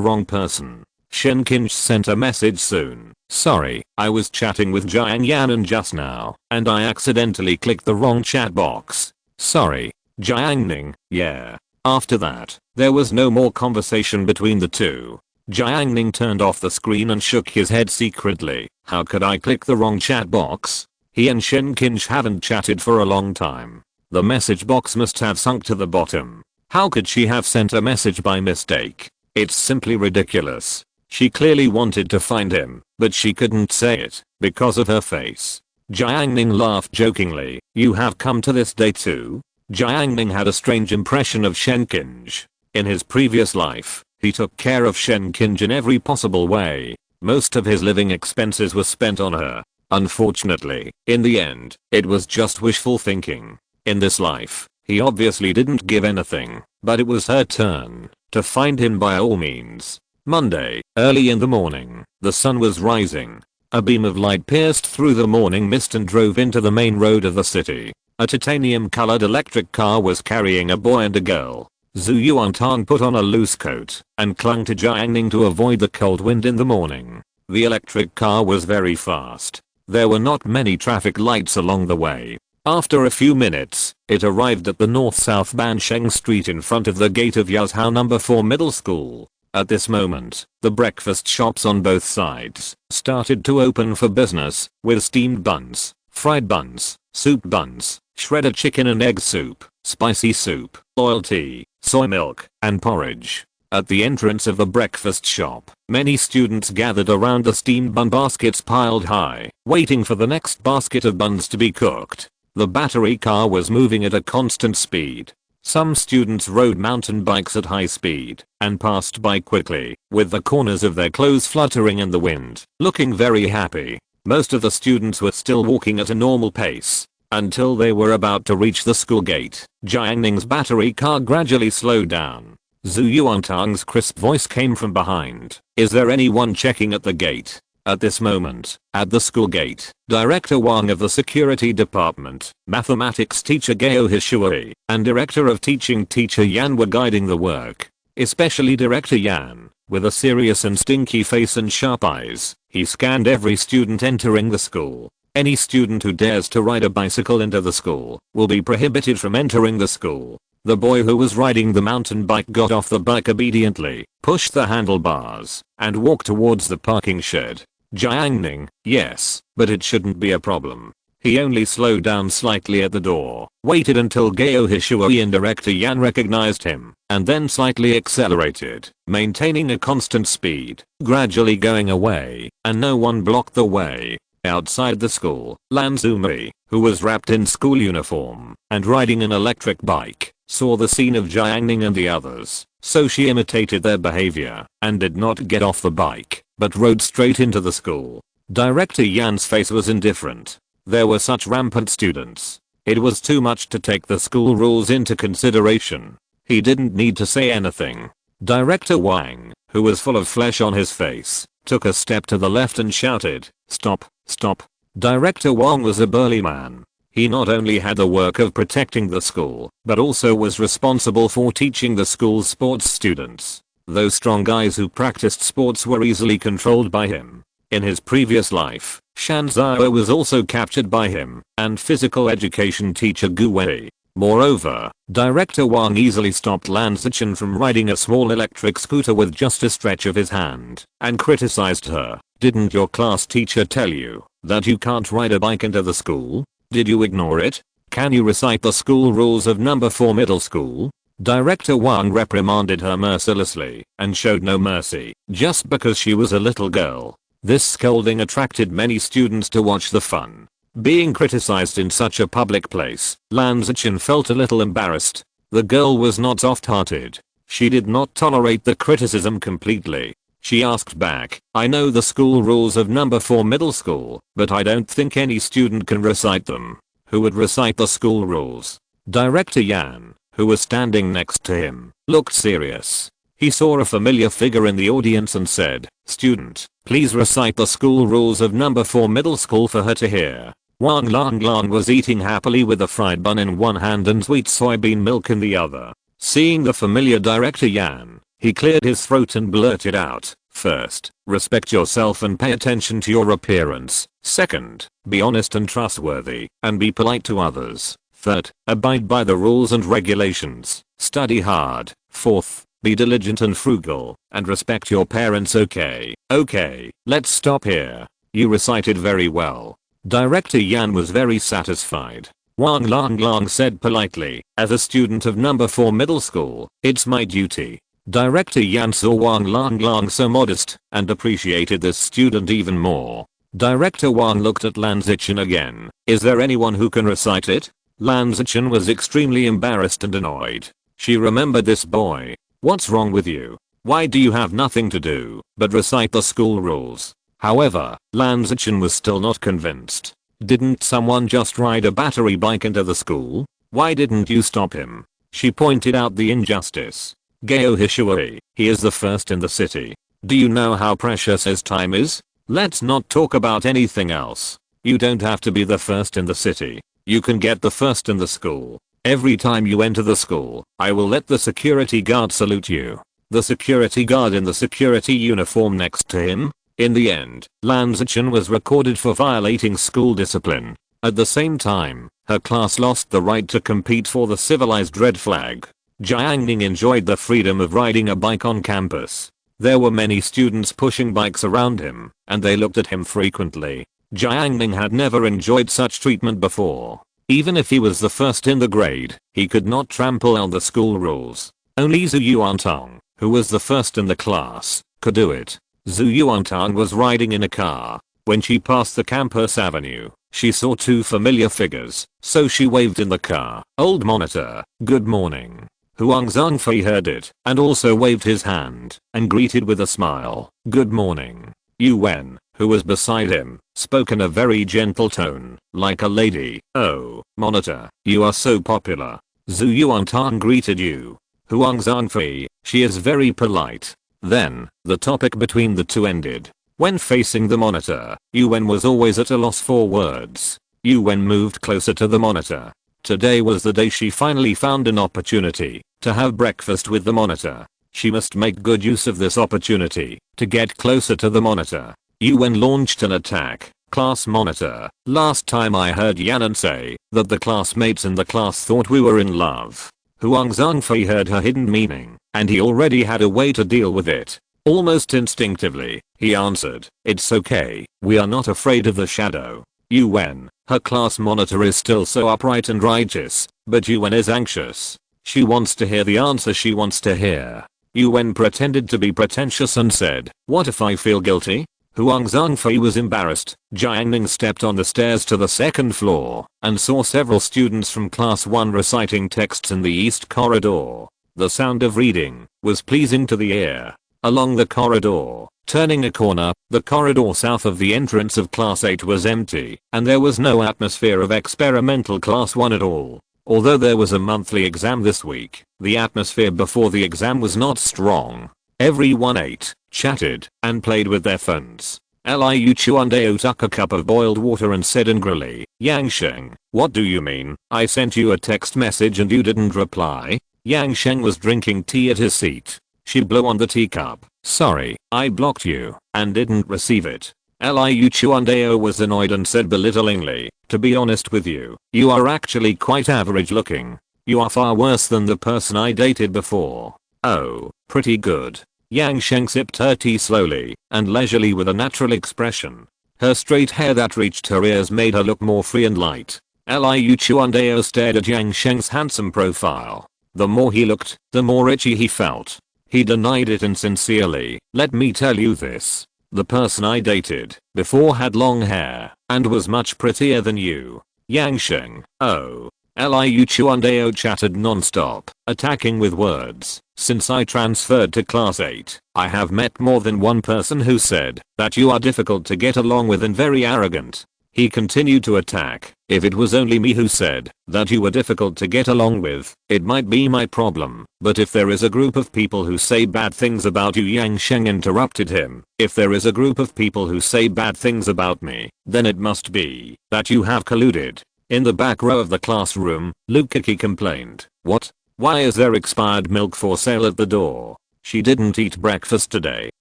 wrong person. Shenkinj sent a message soon. Sorry, I was chatting with Jiang Yanan just now, and I accidentally clicked the wrong chat box. Sorry. Jiang Ning, yeah. After that, there was no more conversation between the two. Jiang Ning turned off the screen and shook his head secretly. How could I click the wrong chat box? He and Shenkinj haven't chatted for a long time. The message box must have sunk to the bottom. How could she have sent a message by mistake? It's simply ridiculous. She clearly wanted to find him, but she couldn't say it because of her face. Jiang Ning laughed jokingly. You have come to this day too? Jiang Ning had a strange impression of Shenkinj. In his previous life, he took care of Shenkinj in every possible way. Most of his living expenses were spent on her. Unfortunately, in the end, it was just wishful thinking. In this life, he obviously didn't give anything, but it was her turn to find him by all means. Monday, early in the morning, the sun was rising. A beam of light pierced through the morning mist and drove into the main road of the city. A titanium-colored electric car was carrying a boy and a girl. Zhu Yuantang put on a loose coat and clung to Jiang Ning to avoid the cold wind in the morning. The electric car was very fast. There were not many traffic lights along the way. After a few minutes, it arrived at the north-south Bansheng Street in front of the gate of Yazhou No. 4 Middle School. At this moment, the breakfast shops on both sides started to open for business, with steamed buns, fried buns, soup buns, shredded chicken and egg soup, spicy soup, oil tea, soy milk, and porridge. At the entrance of the breakfast shop, many students gathered around the steamed bun baskets piled high, waiting for the next basket of buns to be cooked. The battery car was moving at a constant speed. Some students rode mountain bikes at high speed and passed by quickly, with the corners of their clothes fluttering in the wind, looking very happy. Most of the students were still walking at a normal pace until they were about to reach the school gate. Jiang Ning's battery car gradually slowed down. Zhu Yuantang's crisp voice came from behind. Is there anyone checking at the gate? At this moment, at the school gate, Director Wang of the security department, mathematics teacher Gao Hishui, and director of teaching teacher Yan were guiding the work. Especially Director Yan, with a serious and stinky face and sharp eyes, he scanned every student entering the school. Any student who dares to ride a bicycle into the school will be prohibited from entering the school. The boy who was riding the mountain bike got off the bike obediently, pushed the handlebars, and walked towards the parking shed. Jiang Ning, yes, but it shouldn't be a problem. He only slowed down slightly at the door, waited until Gao Hishui and Director Yan recognized him, and then slightly accelerated, maintaining a constant speed, gradually going away, and no one blocked the way. Outside the school, Lan Zumi, who was wrapped in school uniform and riding an electric bike, saw the scene of Jiang Ning and the others, so she imitated their behavior and did not get off the bike, but rode straight into the school. Director Yan's face was indifferent. There were such rampant students. It was too much to take the school rules into consideration. He didn't need to say anything. Director Wang, who was full of flesh on his face, took a step to the left and shouted, "Stop, stop." Director Wang was a burly man. He not only had the work of protecting the school, but also was responsible for teaching the school's sports students. Those strong guys who practiced sports were easily controlled by him. In his previous life, Shan Zhao was also captured by him, and physical education teacher Gu Wei. Moreover, Director Wang easily stopped Lan Zichen from riding a small electric scooter with just a stretch of his hand, and criticized her. "Didn't your class teacher tell you that you can't ride a bike into the school? Did you ignore it? Can you recite the school rules of number 4 middle school?" Director Wang reprimanded her mercilessly, and showed no mercy, just because she was a little girl. This scolding attracted many students to watch the fun. Being criticized in such a public place, Lan Zichen felt a little embarrassed. The girl was not soft-hearted. She did not tolerate the criticism completely. She asked back, "I know the school rules of number 4 middle school, but I don't think any student can recite them." Who would recite the school rules? Director Yan, who was standing next to him, looked serious. He saw a familiar figure in the audience and said, "Student, please recite the school rules of number 4 middle school for her to hear." Wang Lang was eating happily with a fried bun in one hand and sweet soybean milk in the other. Seeing the familiar Director Yan, he cleared his throat and blurted out, "First, respect yourself and pay attention to your appearance. Second, be honest and trustworthy, and be polite to others. Third, abide by the rules and regulations. Study hard. Fourth, be diligent and frugal, and respect your parents." Okay, let's stop here. You recited very well. Director Yan was very satisfied. Wang Lang said politely, "As a student of number 4 middle school, it's my duty." Director Yan saw Wang Lang so modest, and appreciated this student even more. Director Wang looked at Lan Zichen again. "Is there anyone who can recite it?" Lan Zichen was extremely embarrassed and annoyed. She remembered this boy. "What's wrong with you? Why do you have nothing to do but recite the school rules?" However, Lan Zichen was still not convinced. "Didn't someone just ride a battery bike into the school? Why didn't you stop him?" She pointed out the injustice. "Gao Hishui, he is the first in the city. Do you know how precious his time is? Let's not talk about anything else. You don't have to be the first in the city. You can get the first in the school. Every time you enter the school, I will let the security guard salute you." The security guard in the security uniform next to him? In the end, Lan Zichen was recorded for violating school discipline. At the same time, her class lost the right to compete for the civilized red flag. Jiang Ning enjoyed the freedom of riding a bike on campus. There were many students pushing bikes around him, and they looked at him frequently. Jiang Ning had never enjoyed such treatment before. Even if he was the first in the grade, he could not trample on the school rules. Only Zhu Yuantong, who was the first in the class, could do it. Zhu Yuantong was riding in a car. When she passed the campus avenue, she saw two familiar figures, so she waved in the car. "Old monitor, good morning." Huang Zhongfei heard it, and also waved his hand, and greeted with a smile, "Good morning." Yu Wen, who was beside him, spoke in a very gentle tone, like a lady. "Oh, monitor, you are so popular." Zhu Yuantong greeted Yu Huang Zhongfei, "She is very polite." Then, the topic between the two ended. When facing the monitor, Yuan was always at a loss for words. Yuan moved closer to the monitor. Today was the day she finally found an opportunity to have breakfast with the monitor. She must make good use of this opportunity to get closer to the monitor. Yuan launched an attack. Class monitor. Last time I heard Yanan say that the classmates in the class thought we were in love. Huang Zhangfei heard her hidden meaning, and he already had a way to deal with it. Almost instinctively, he answered, "It's okay, we are not afraid of the shadow." Yuan, her class monitor, is still so upright and righteous, but Yuan is anxious. She wants to hear the answer she wants to hear. Yuan pretended to be pretentious and said, "What if I feel guilty?" Huang Zhangfei was embarrassed. Jiang Ning stepped on the stairs to the second floor and saw several students from class 1 reciting texts in the east corridor. The sound of reading was pleasing to the ear. Along the corridor, turning a corner, the corridor south of the entrance of class 8 was empty, and there was no atmosphere of experimental class 1 at all. Although there was a monthly exam this week, the atmosphere before the exam was not strong. Everyone ate, chatted, and played with their phones. Liu Chuandeo took a cup of boiled water and said angrily, "Yang Sheng, what do you mean? I sent you a text message and you didn't reply?" Yang Sheng was drinking tea at his seat. She blew on the teacup. "Sorry, I blocked you and didn't receive it." Liu Chuandeo was annoyed and said belittlingly, "To be honest with you, you are actually quite average looking. You are far worse than the person I dated before." "Oh, pretty good." Yang Sheng sipped her tea slowly and leisurely with a natural expression. Her straight hair that reached her ears made her look more free and light. Liu Chuandeo stared at Yang Sheng's handsome profile. The more he looked, the more itchy he felt. He denied it insincerely. "Let me tell you this. The person I dated before had long hair and was much prettier than you." Yang Sheng, "Oh." Liu Chuandeo chattered non-stop, attacking with words. "Since I transferred to class 8, I have met more than one person who said that you are difficult to get along with and very arrogant." He continued to attack. "If it was only me who said that you were difficult to get along with, it might be my problem. But if there is a group of people who say bad things about you," Yang Sheng interrupted him. "If there is a group of people who say bad things about me, then it must be that you have colluded." In the back row of the classroom, Lukaki complained, "What? Why is there expired milk for sale at the door?" She didn't eat breakfast today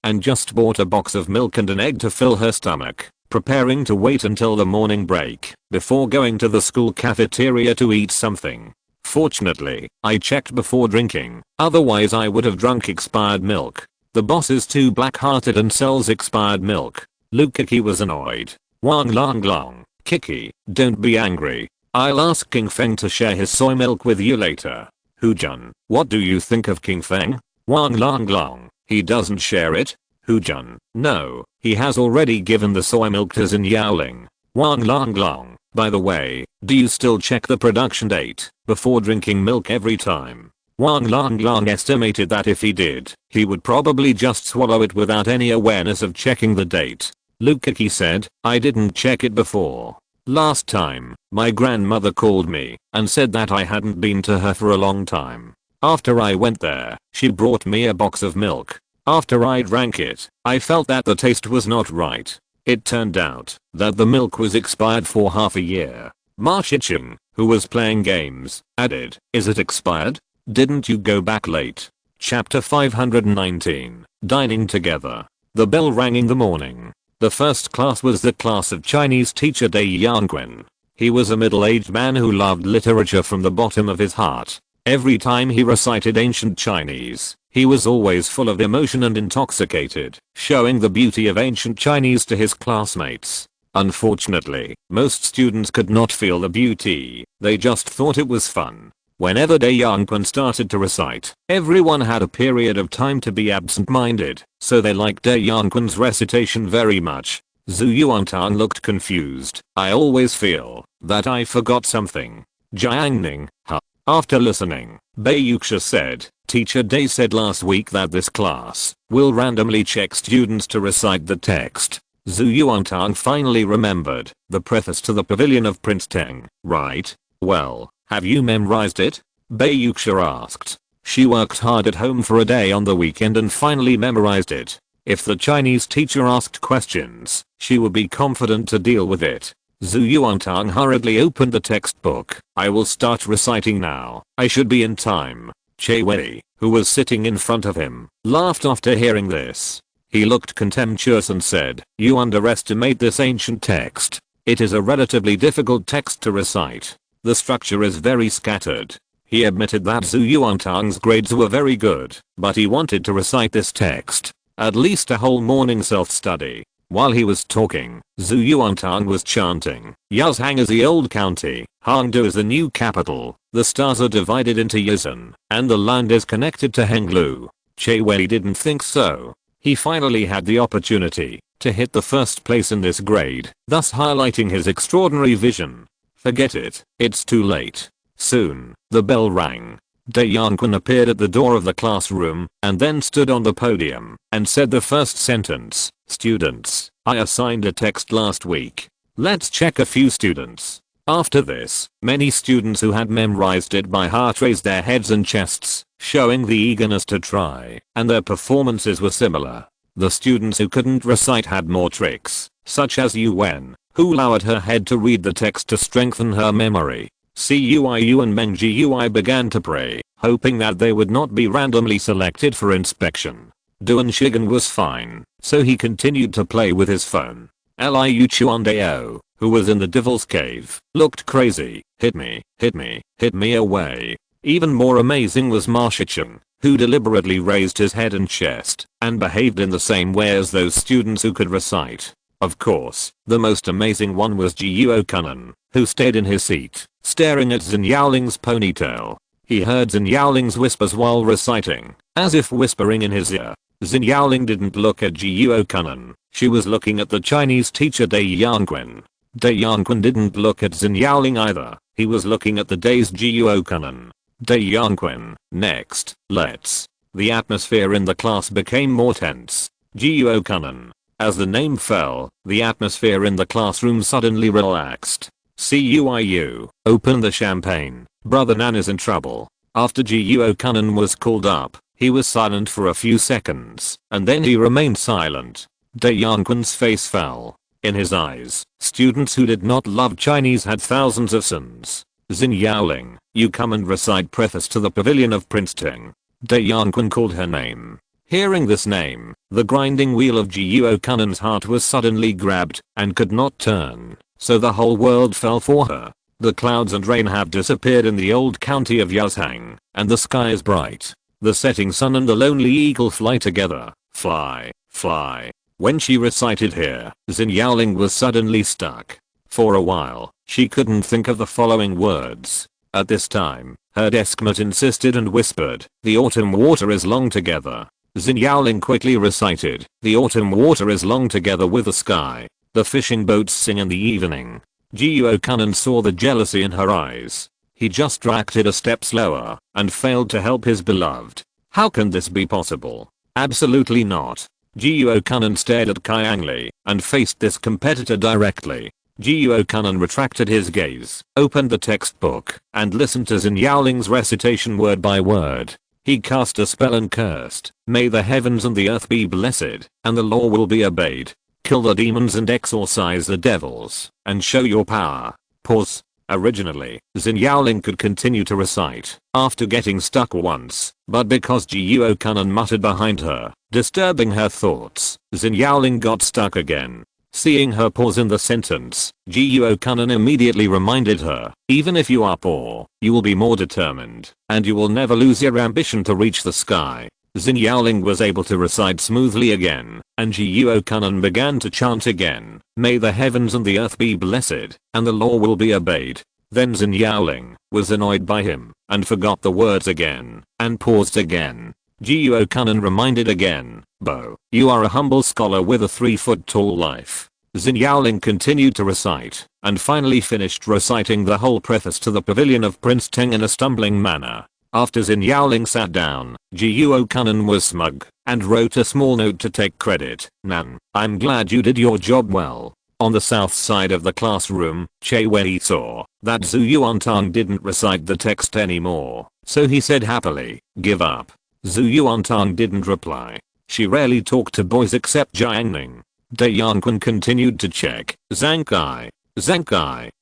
and just bought a box of milk and an egg to fill her stomach, preparing to wait until the morning break before going to the school cafeteria to eat something. "Fortunately, I checked before drinking, otherwise I would have drunk expired milk. The boss is too black-hearted and sells expired milk." Lukaki was annoyed. "Wang Long Long, Kiki, don't be angry. I'll ask King Feng to share his soy milk with you later." "Hujun, what do you think of King Feng?" "Wang Long Long, he doesn't share it." "Hujun, no, he has already given the soy milk to Xin Yaoling." "Wang Long Long, by the way, do you still check the production date before drinking milk every time?" Wang Long Long estimated that if he did, he would probably just swallow it without any awareness of checking the date. Lukaki said, "I didn't check it before. Last time, my grandmother called me and said that I hadn't been to her for a long time. After I went there, she brought me a box of milk. After I drank it, I felt that the taste was not right. It turned out that the milk was expired for half a year." Ma Shiqing, who was playing games, added, "Is it expired? Didn't you go back late?" Chapter 519, Dining Together. The bell rang in the morning. The first class was the class of Chinese teacher Dai Yanquan. He was a middle-aged man who loved literature from the bottom of his heart. Every time he recited ancient Chinese, he was always full of emotion and intoxicated, showing the beauty of ancient Chinese to his classmates. Unfortunately, most students could not feel the beauty, they just thought it was fun. Whenever Dai Yanquan started to recite, everyone had a period of time to be absent-minded, so they liked Dai Yanquan's recitation very much. Zhu Yuantang looked confused. "I always feel that I forgot something." Jiang Ning, huh? After listening, Bei Yuxia said, "Teacher Dai said last week that this class will randomly check students to recite the text." Zhu Yuantang finally remembered the preface to the Pavilion of Prince Teng, right? "Well, have you memorized it?" Bei Yuxia asked. She worked hard at home for a day on the weekend and finally memorized it. If the Chinese teacher asked questions, she would be confident to deal with it. Zhu Yuantang hurriedly opened the textbook. I will start reciting now. I should be in time. Che Wei, who was sitting in front of him, laughed after hearing this. He looked contemptuous and said, "You underestimate this ancient text. It is a relatively difficult text to recite. The structure is very scattered." He admitted that Zhu Yuantang's grades were very good, but he wanted to recite this text. At least a whole morning self-study. While he was talking, Zhu Yuantang was chanting, Yazhang is the old county, Hangzhou is the new capital, the stars are divided into Yizhen, and the land is connected to Henglu. Che Wei didn't think so. He finally had the opportunity to hit the first place in this grade, thus highlighting his extraordinary vision. Forget it, it's too late. Soon, the bell rang. De Yanquan appeared at the door of the classroom and then stood on the podium and said the first sentence, "Students, I assigned a text last week. Let's check a few students." After this, many students who had memorized it by heart raised their heads and chests, showing the eagerness to try, and their performances were similar. The students who couldn't recite had more tricks, such as Yuan, who lowered her head to read the text to strengthen her memory. Cuiyu and Meng Jiui began to pray, hoping that they would not be randomly selected for inspection. Duan Shigan was fine, so he continued to play with his phone. Liu Chuandao, who was in the Devil's Cave, looked crazy. Hit me, hit me, hit me away. Even more amazing was Ma Shicheng, who deliberately raised his head and chest and behaved in the same way as those students who could recite. Of course, the most amazing one was Jiuo Kunan, who stayed in his seat, staring at Xin Yaoling's ponytail. He heard Xin Yaoling's whispers while reciting, as if whispering in his ear. Xin Yaoling didn't look at Jiuo Kunan, she was looking at the Chinese teacher De Yanquan. De Yanquan didn't look at Xin Yaoling either, he was looking at the dazed Jiuo Kunan. De Yanquan, next, let's. The atmosphere in the class became more tense. Jiuo Kunan. As the name fell, the atmosphere in the classroom suddenly relaxed. Cuiyu, open the champagne, Brother Nan is in trouble. After Jiuo Kunan was called up, he was silent for a few seconds, and then he remained silent. De Yanquan's face fell. In his eyes, students who did not love Chinese had thousands of sins. Xin Yaoling, you come and recite preface to the Pavilion of Prince Ting. De Yanquan called her name. Hearing this name, the grinding wheel of Jiuo Kunan's heart was suddenly grabbed and could not turn, so the whole world fell for her. The clouds and rain have disappeared in the old county of Yazhang, and the sky is bright. The setting sun and the lonely eagle fly together. Fly, fly. When she recited here, Xin Yaoling was suddenly stuck. For a while, she couldn't think of the following words. At this time, her deskmate insisted and whispered, the autumn water is long together. Xin Yaoling quickly recited, the autumn water is long together with the sky. The fishing boats sing in the evening. Jiuo Kunan saw the jealousy in her eyes. He just acted a step slower and failed to help his beloved. How can this be possible? Absolutely not. Jiuo Kunan stared at Qiang Li and faced this competitor directly. Jiuo Kunan retracted his gaze, opened the textbook, and listened to Xin Yaoling's recitation word by word. He cast a spell and cursed, may the heavens and the earth be blessed, and the law will be obeyed. Kill the demons and exorcise the devils, and show your power. Pause. Originally, Xin Yaoling could continue to recite after getting stuck once, but because Jiuo Kunan muttered behind her, disturbing her thoughts, Xin Yaoling got stuck again. Seeing her pause in the sentence, Jiuo Kunan immediately reminded her, even if you are poor, you will be more determined, and you will never lose your ambition to reach the sky. Xin Yaoling was able to recite smoothly again, and Jiuo Kunan began to chant again, may the heavens and the earth be blessed, and the law will be obeyed. Then Xin Yaoling was annoyed by him, and forgot the words again, and paused again. Jiuo Kunan reminded again, Bo, you are a humble scholar with a 3-foot-tall life. Xin Yaoling continued to recite, and finally finished reciting the whole preface to the Pavilion of Prince Teng in a stumbling manner. After Xin Yaoling sat down, Jiuo Kunan was smug, and wrote a small note to take credit. Nan, I'm glad you did your job well. On the south side of the classroom, Che Wei saw that Zhu Yuantang didn't recite the text anymore, so he said happily, give up. Zhu Yuantang didn't reply. She rarely talked to boys except Jiang Ning. Jiang continued to check. Zankai.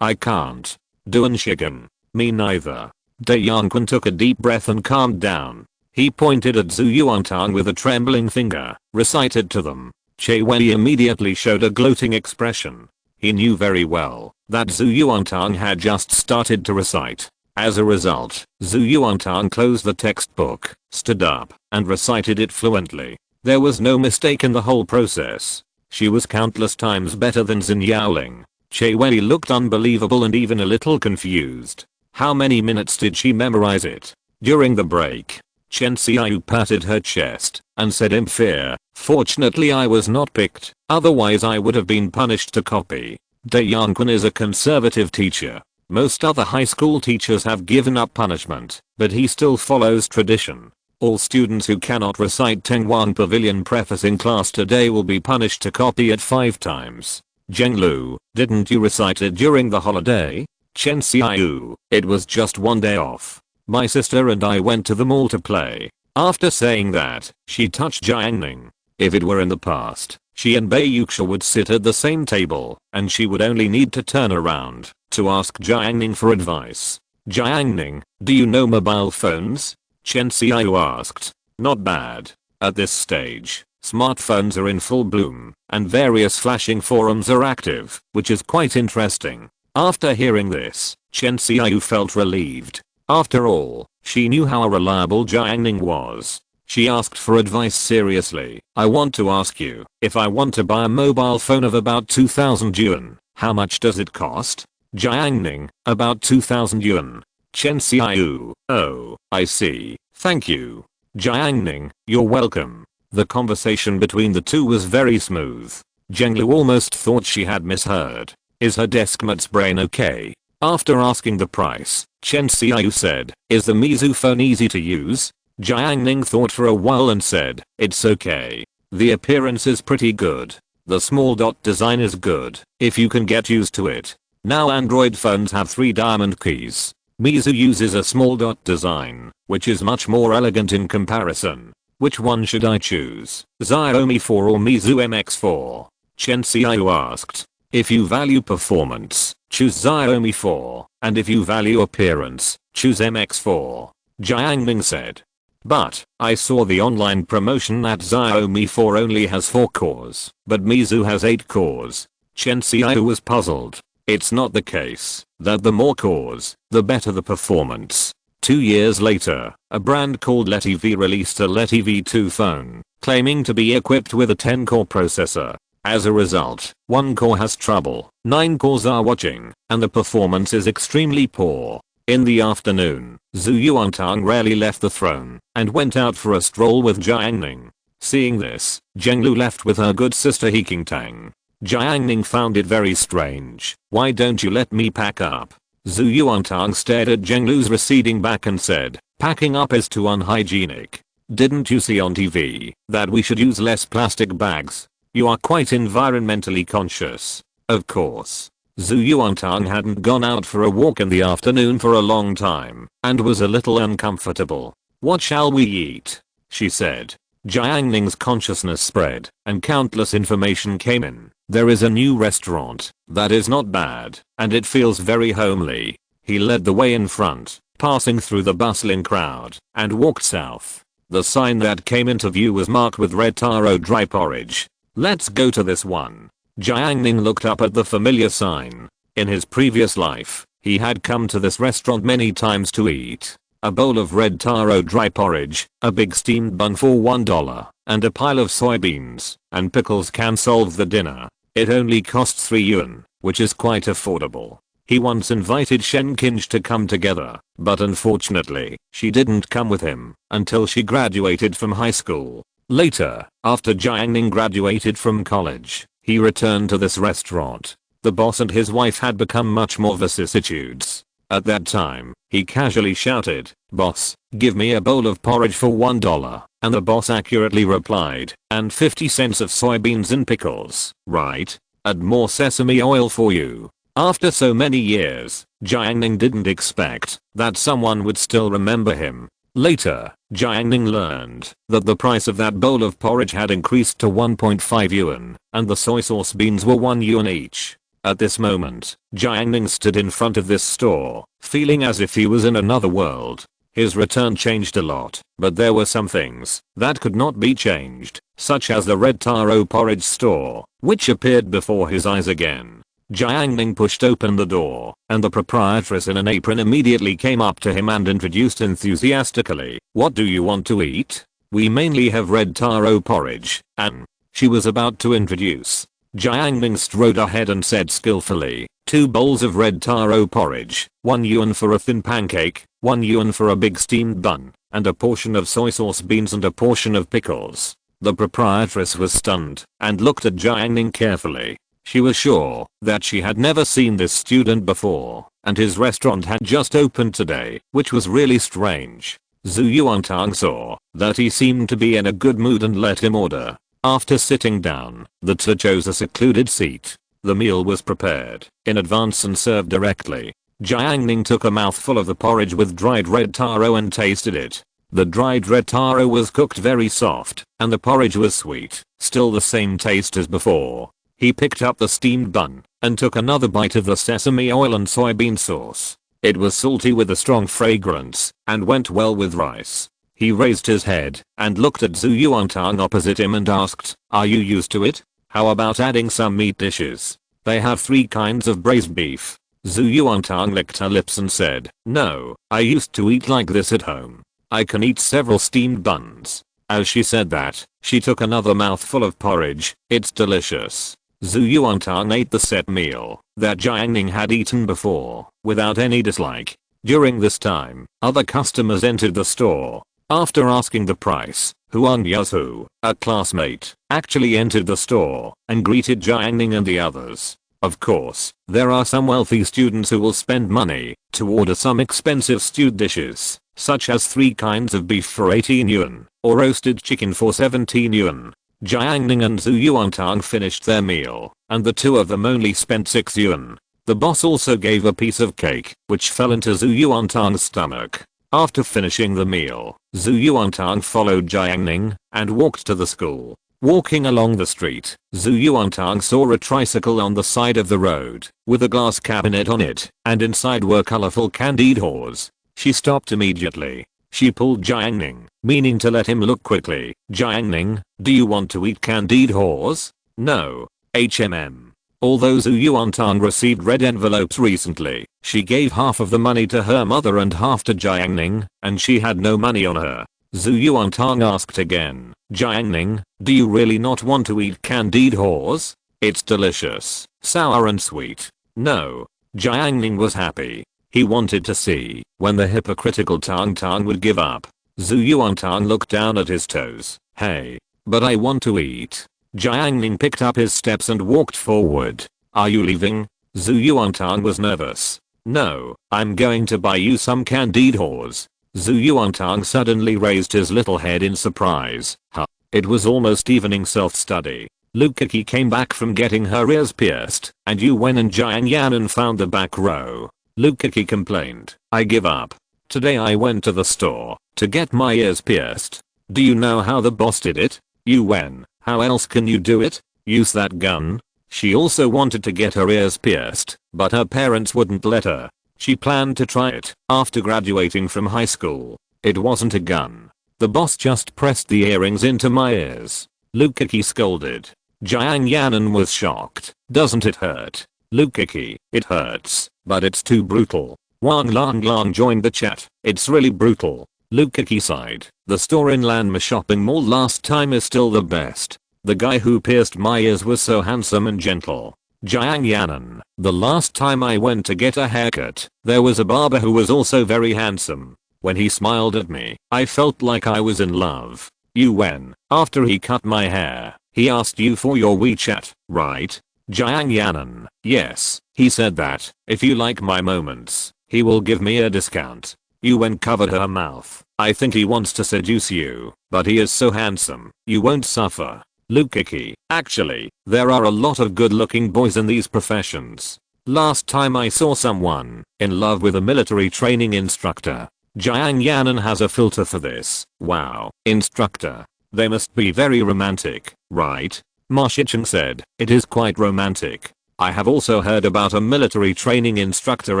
I can't. Duan Shigan. Me neither. Jiang took a deep breath and calmed down. He pointed at Zhu Yuantang with a trembling finger, recited to them. Che Wei immediately showed a gloating expression. He knew very well that Zhu Yuantang had just started to recite. As a result, Zhu Yuantang closed the textbook, stood up, and recited it fluently. There was no mistake in the whole process. She was countless times better than Xin Yaoling. Che Wei looked unbelievable and even a little confused. How many minutes did she memorize it? During the break, Chen Xiaoyu patted her chest and said in fear, "Fortunately I was not picked, otherwise I would have been punished to copy." Jiang is a conservative teacher. Most other high school teachers have given up punishment, but he still follows tradition. All students who cannot recite Tengwang Pavilion preface in class today will be punished to copy it 5 times. Zhenglu, didn't you recite it during the holiday? Chen Xiaoyu, it was just one day off. My sister and I went to the mall to play. After saying that, she touched Jiang Ning. If it were in the past, she and Bai Yuxia would sit at the same table, and she would only need to turn around to ask Jiang Ning for advice. Jiang Ning, do you know mobile phones? Chen Xiaoyu asked. Not bad. At this stage, smartphones are in full bloom, and various flashing forums are active, which is quite interesting. After hearing this, Chen Xiaoyu felt relieved. After all, she knew how reliable Jiang Ning was. She asked for advice seriously. I want to ask you, if I want to buy a mobile phone of about 2,000 yuan, how much does it cost? Jiang Ning, about 2,000 yuan. Chen Xiaoyu, oh, I see, thank you. Jiang Ning, you're welcome. The conversation between the two was very smooth. Zhenglu almost thought she had misheard. Is her deskmate's brain okay? After asking the price, Chen Xiaoyu said, is the Mizu phone easy to use? Jiang Ning thought for a while and said, it's okay. The appearance is pretty good. The small dot design is good, if you can get used to it. Now Android phones have 3 diamond keys. Mizu uses a small dot design, which is much more elegant in comparison. Which one should I choose? Xiaomi 4 or Mizu MX4? Chen Xiaoyu asked. If you value performance, choose Xiaomi 4, and if you value appearance, choose MX4. Jiang Ning said. But, I saw the online promotion that Xiaomi 4 only has 4 cores, but Mizu has 8 cores. Chen Xiaoyu was puzzled. It's not the case that the more cores, the better the performance. 2 years later, a brand called Leti V released a Leti V2 phone, claiming to be equipped with a 10-core processor. As a result, 1 core has trouble, 9 cores are watching, and the performance is extremely poor. In the afternoon, Zhu Yuantang rarely left the throne, and went out for a stroll with Jiang Ning. Seeing this, Zhenglu left with her good sister Heqingtang. Jiang Ning found it very strange. Why don't you let me pack up? Zhu Yuantang stared at Zhenglu's receding back and said, packing up is too unhygienic. Didn't you see on TV that we should use less plastic bags? You are quite environmentally conscious. Of course. Zhu Yuantang hadn't gone out for a walk in the afternoon for a long time, and was a little uncomfortable. What shall we eat? She said. Jiang Ning's consciousness spread, and countless information came in. There is a new restaurant that is not bad, and it feels very homely. He led the way in front, passing through the bustling crowd, and walked south. The sign that came into view was marked with red taro dry porridge. Let's go to this one. Jiang Ning looked up at the familiar sign. In his previous life, he had come to this restaurant many times to eat. A bowl of red taro dry porridge, a big steamed bun for $1, and a pile of soybeans and pickles can solve the dinner. It only costs 3 yuan, which is quite affordable. He once invited Shen Qinj to come together, but unfortunately, she didn't come with him until she graduated from high school. Later, after Jiang Ning graduated from college, he returned to this restaurant. The boss and his wife had become much more vicissitudes. At that time, he casually shouted, "Boss, give me a bowl of porridge for $1, and the boss accurately replied, "And 50 cents of soybeans and pickles, right? Add more sesame oil for you." After so many years, Jiang Ning didn't expect that someone would still remember him. Later, Jiang Ning learned that the price of that bowl of porridge had increased to 1.5 yuan, and the soy sauce beans were 1 yuan each. At this moment, Jiang Ning stood in front of this store, feeling as if he was in another world. His return changed a lot, but there were some things that could not be changed, such as the red taro porridge store, which appeared before his eyes again. Jiang Ning pushed open the door, and the proprietress in an apron immediately came up to him and introduced enthusiastically, "What do you want to eat? We mainly have red taro porridge, and..." She was about to introduce. Jiang Ning strode ahead and said skillfully, 2 bowls of red taro porridge, 1 yuan for a thin pancake, 1 yuan for a big steamed bun, and a portion of soy sauce beans and a portion of pickles. The proprietress was stunned and looked at Jiang Ning carefully. She was sure that she had never seen this student before, and his restaurant had just opened today, which was really strange. Zhu Yuantang saw that he seemed to be in a good mood and let him order. After sitting down, the two chose a secluded seat. The meal was prepared in advance and served directly. Jiang Ning took a mouthful of the porridge with dried red taro and tasted it. The dried red taro was cooked very soft, and the porridge was sweet, still the same taste as before. He picked up the steamed bun and took another bite of the sesame oil and soybean sauce. It was salty with a strong fragrance and went well with rice. He raised his head and looked at Zhu Yuantang opposite him and asked, "Are you used to it? How about adding some meat dishes? They have 3 kinds of braised beef." Zhu Yuantang licked her lips and said, "No, I used to eat like this at home. I can eat several steamed buns." As she said that, she took another mouthful of porridge. "It's delicious." Zhu Yuantang ate the set meal that Jiang Ning had eaten before without any dislike. During this time, other customers entered the store. After asking the price, Huang Yazhu, a classmate, actually entered the store and greeted Jiang Ning and the others. Of course, there are some wealthy students who will spend money to order some expensive stewed dishes, such as 3 kinds of beef for 18 yuan, or roasted chicken for 17 yuan. Jiang Ning and Zhu Yuantang finished their meal, and the two of them only spent 6 yuan. The boss also gave a piece of cake, which fell into Zhu Yuantang's stomach. After finishing the meal, Zhu Yuantang followed Jiang Ning and walked to the school. Walking along the street, Zhu Yuantang saw a tricycle on the side of the road, with a glass cabinet on it, and inside were colorful candied haws. She stopped immediately. She pulled Jiang Ning, meaning to let him look quickly. "Jiang Ning, do you want to eat candied haws?" "No. HMM." Although Zhu Yuantang received red envelopes recently, she gave half of the money to her mother and half to Jiang Ning, and she had no money on her. Zhu Yuantang asked again, "Jiang Ning, do you really not want to eat candied haws? It's delicious, sour and sweet." "No." Jiang Ning was happy. He wanted to see when the hypocritical Tang Tang would give up. Zhu Yuantang looked down at his toes. "Hey, but I want to eat." Jiang Ning picked up his steps and walked forward. "Are you leaving?" Zhu Yuantang was nervous. "No, I'm going to buy you some candied haws." Zhu Yuantang suddenly raised his little head in surprise. Huh. It was almost evening self-study. Lukaki came back from getting her ears pierced, and Yu Wen and Jiang Yanan found the back row. Lukaki complained, "I give up. Today I went to the store to get my ears pierced. Do you know how the boss did it? Yu Wen, how else can you do it? Use that gun?" She also wanted to get her ears pierced, but her parents wouldn't let her. She planned to try it after graduating from high school. "It wasn't a gun. The boss just pressed the earrings into my ears." Lukaki scolded. Jiang Yanan was shocked. "Doesn't it hurt?" Lukaki, "It hurts, but it's too brutal." Wang Lang Lang joined the chat. "It's really brutal." Lukaki sighed. "The store in Lanma shopping mall last time is still the best. The guy who pierced my ears was so handsome and gentle." Jiang Yanan, "The last time I went to get a haircut, there was a barber who was also very handsome. When he smiled at me, I felt like I was in love." Yu Wen, "After he cut my hair, he asked you for your WeChat, right?" Jiang Yanan, "Yes, he said that if you like my moments, he will give me a discount." Yu Wen covered her mouth. "I think he wants to seduce you, but he is so handsome, you won't suffer." Lukaki, "Actually, there are a lot of good-looking boys in these professions. Last time I saw someone in love with a military training instructor." Jiang Ning has a filter for this. Wow. Instructor. They must be very romantic, right? Ma Shicheng said, it is quite romantic. I have also heard about a military training instructor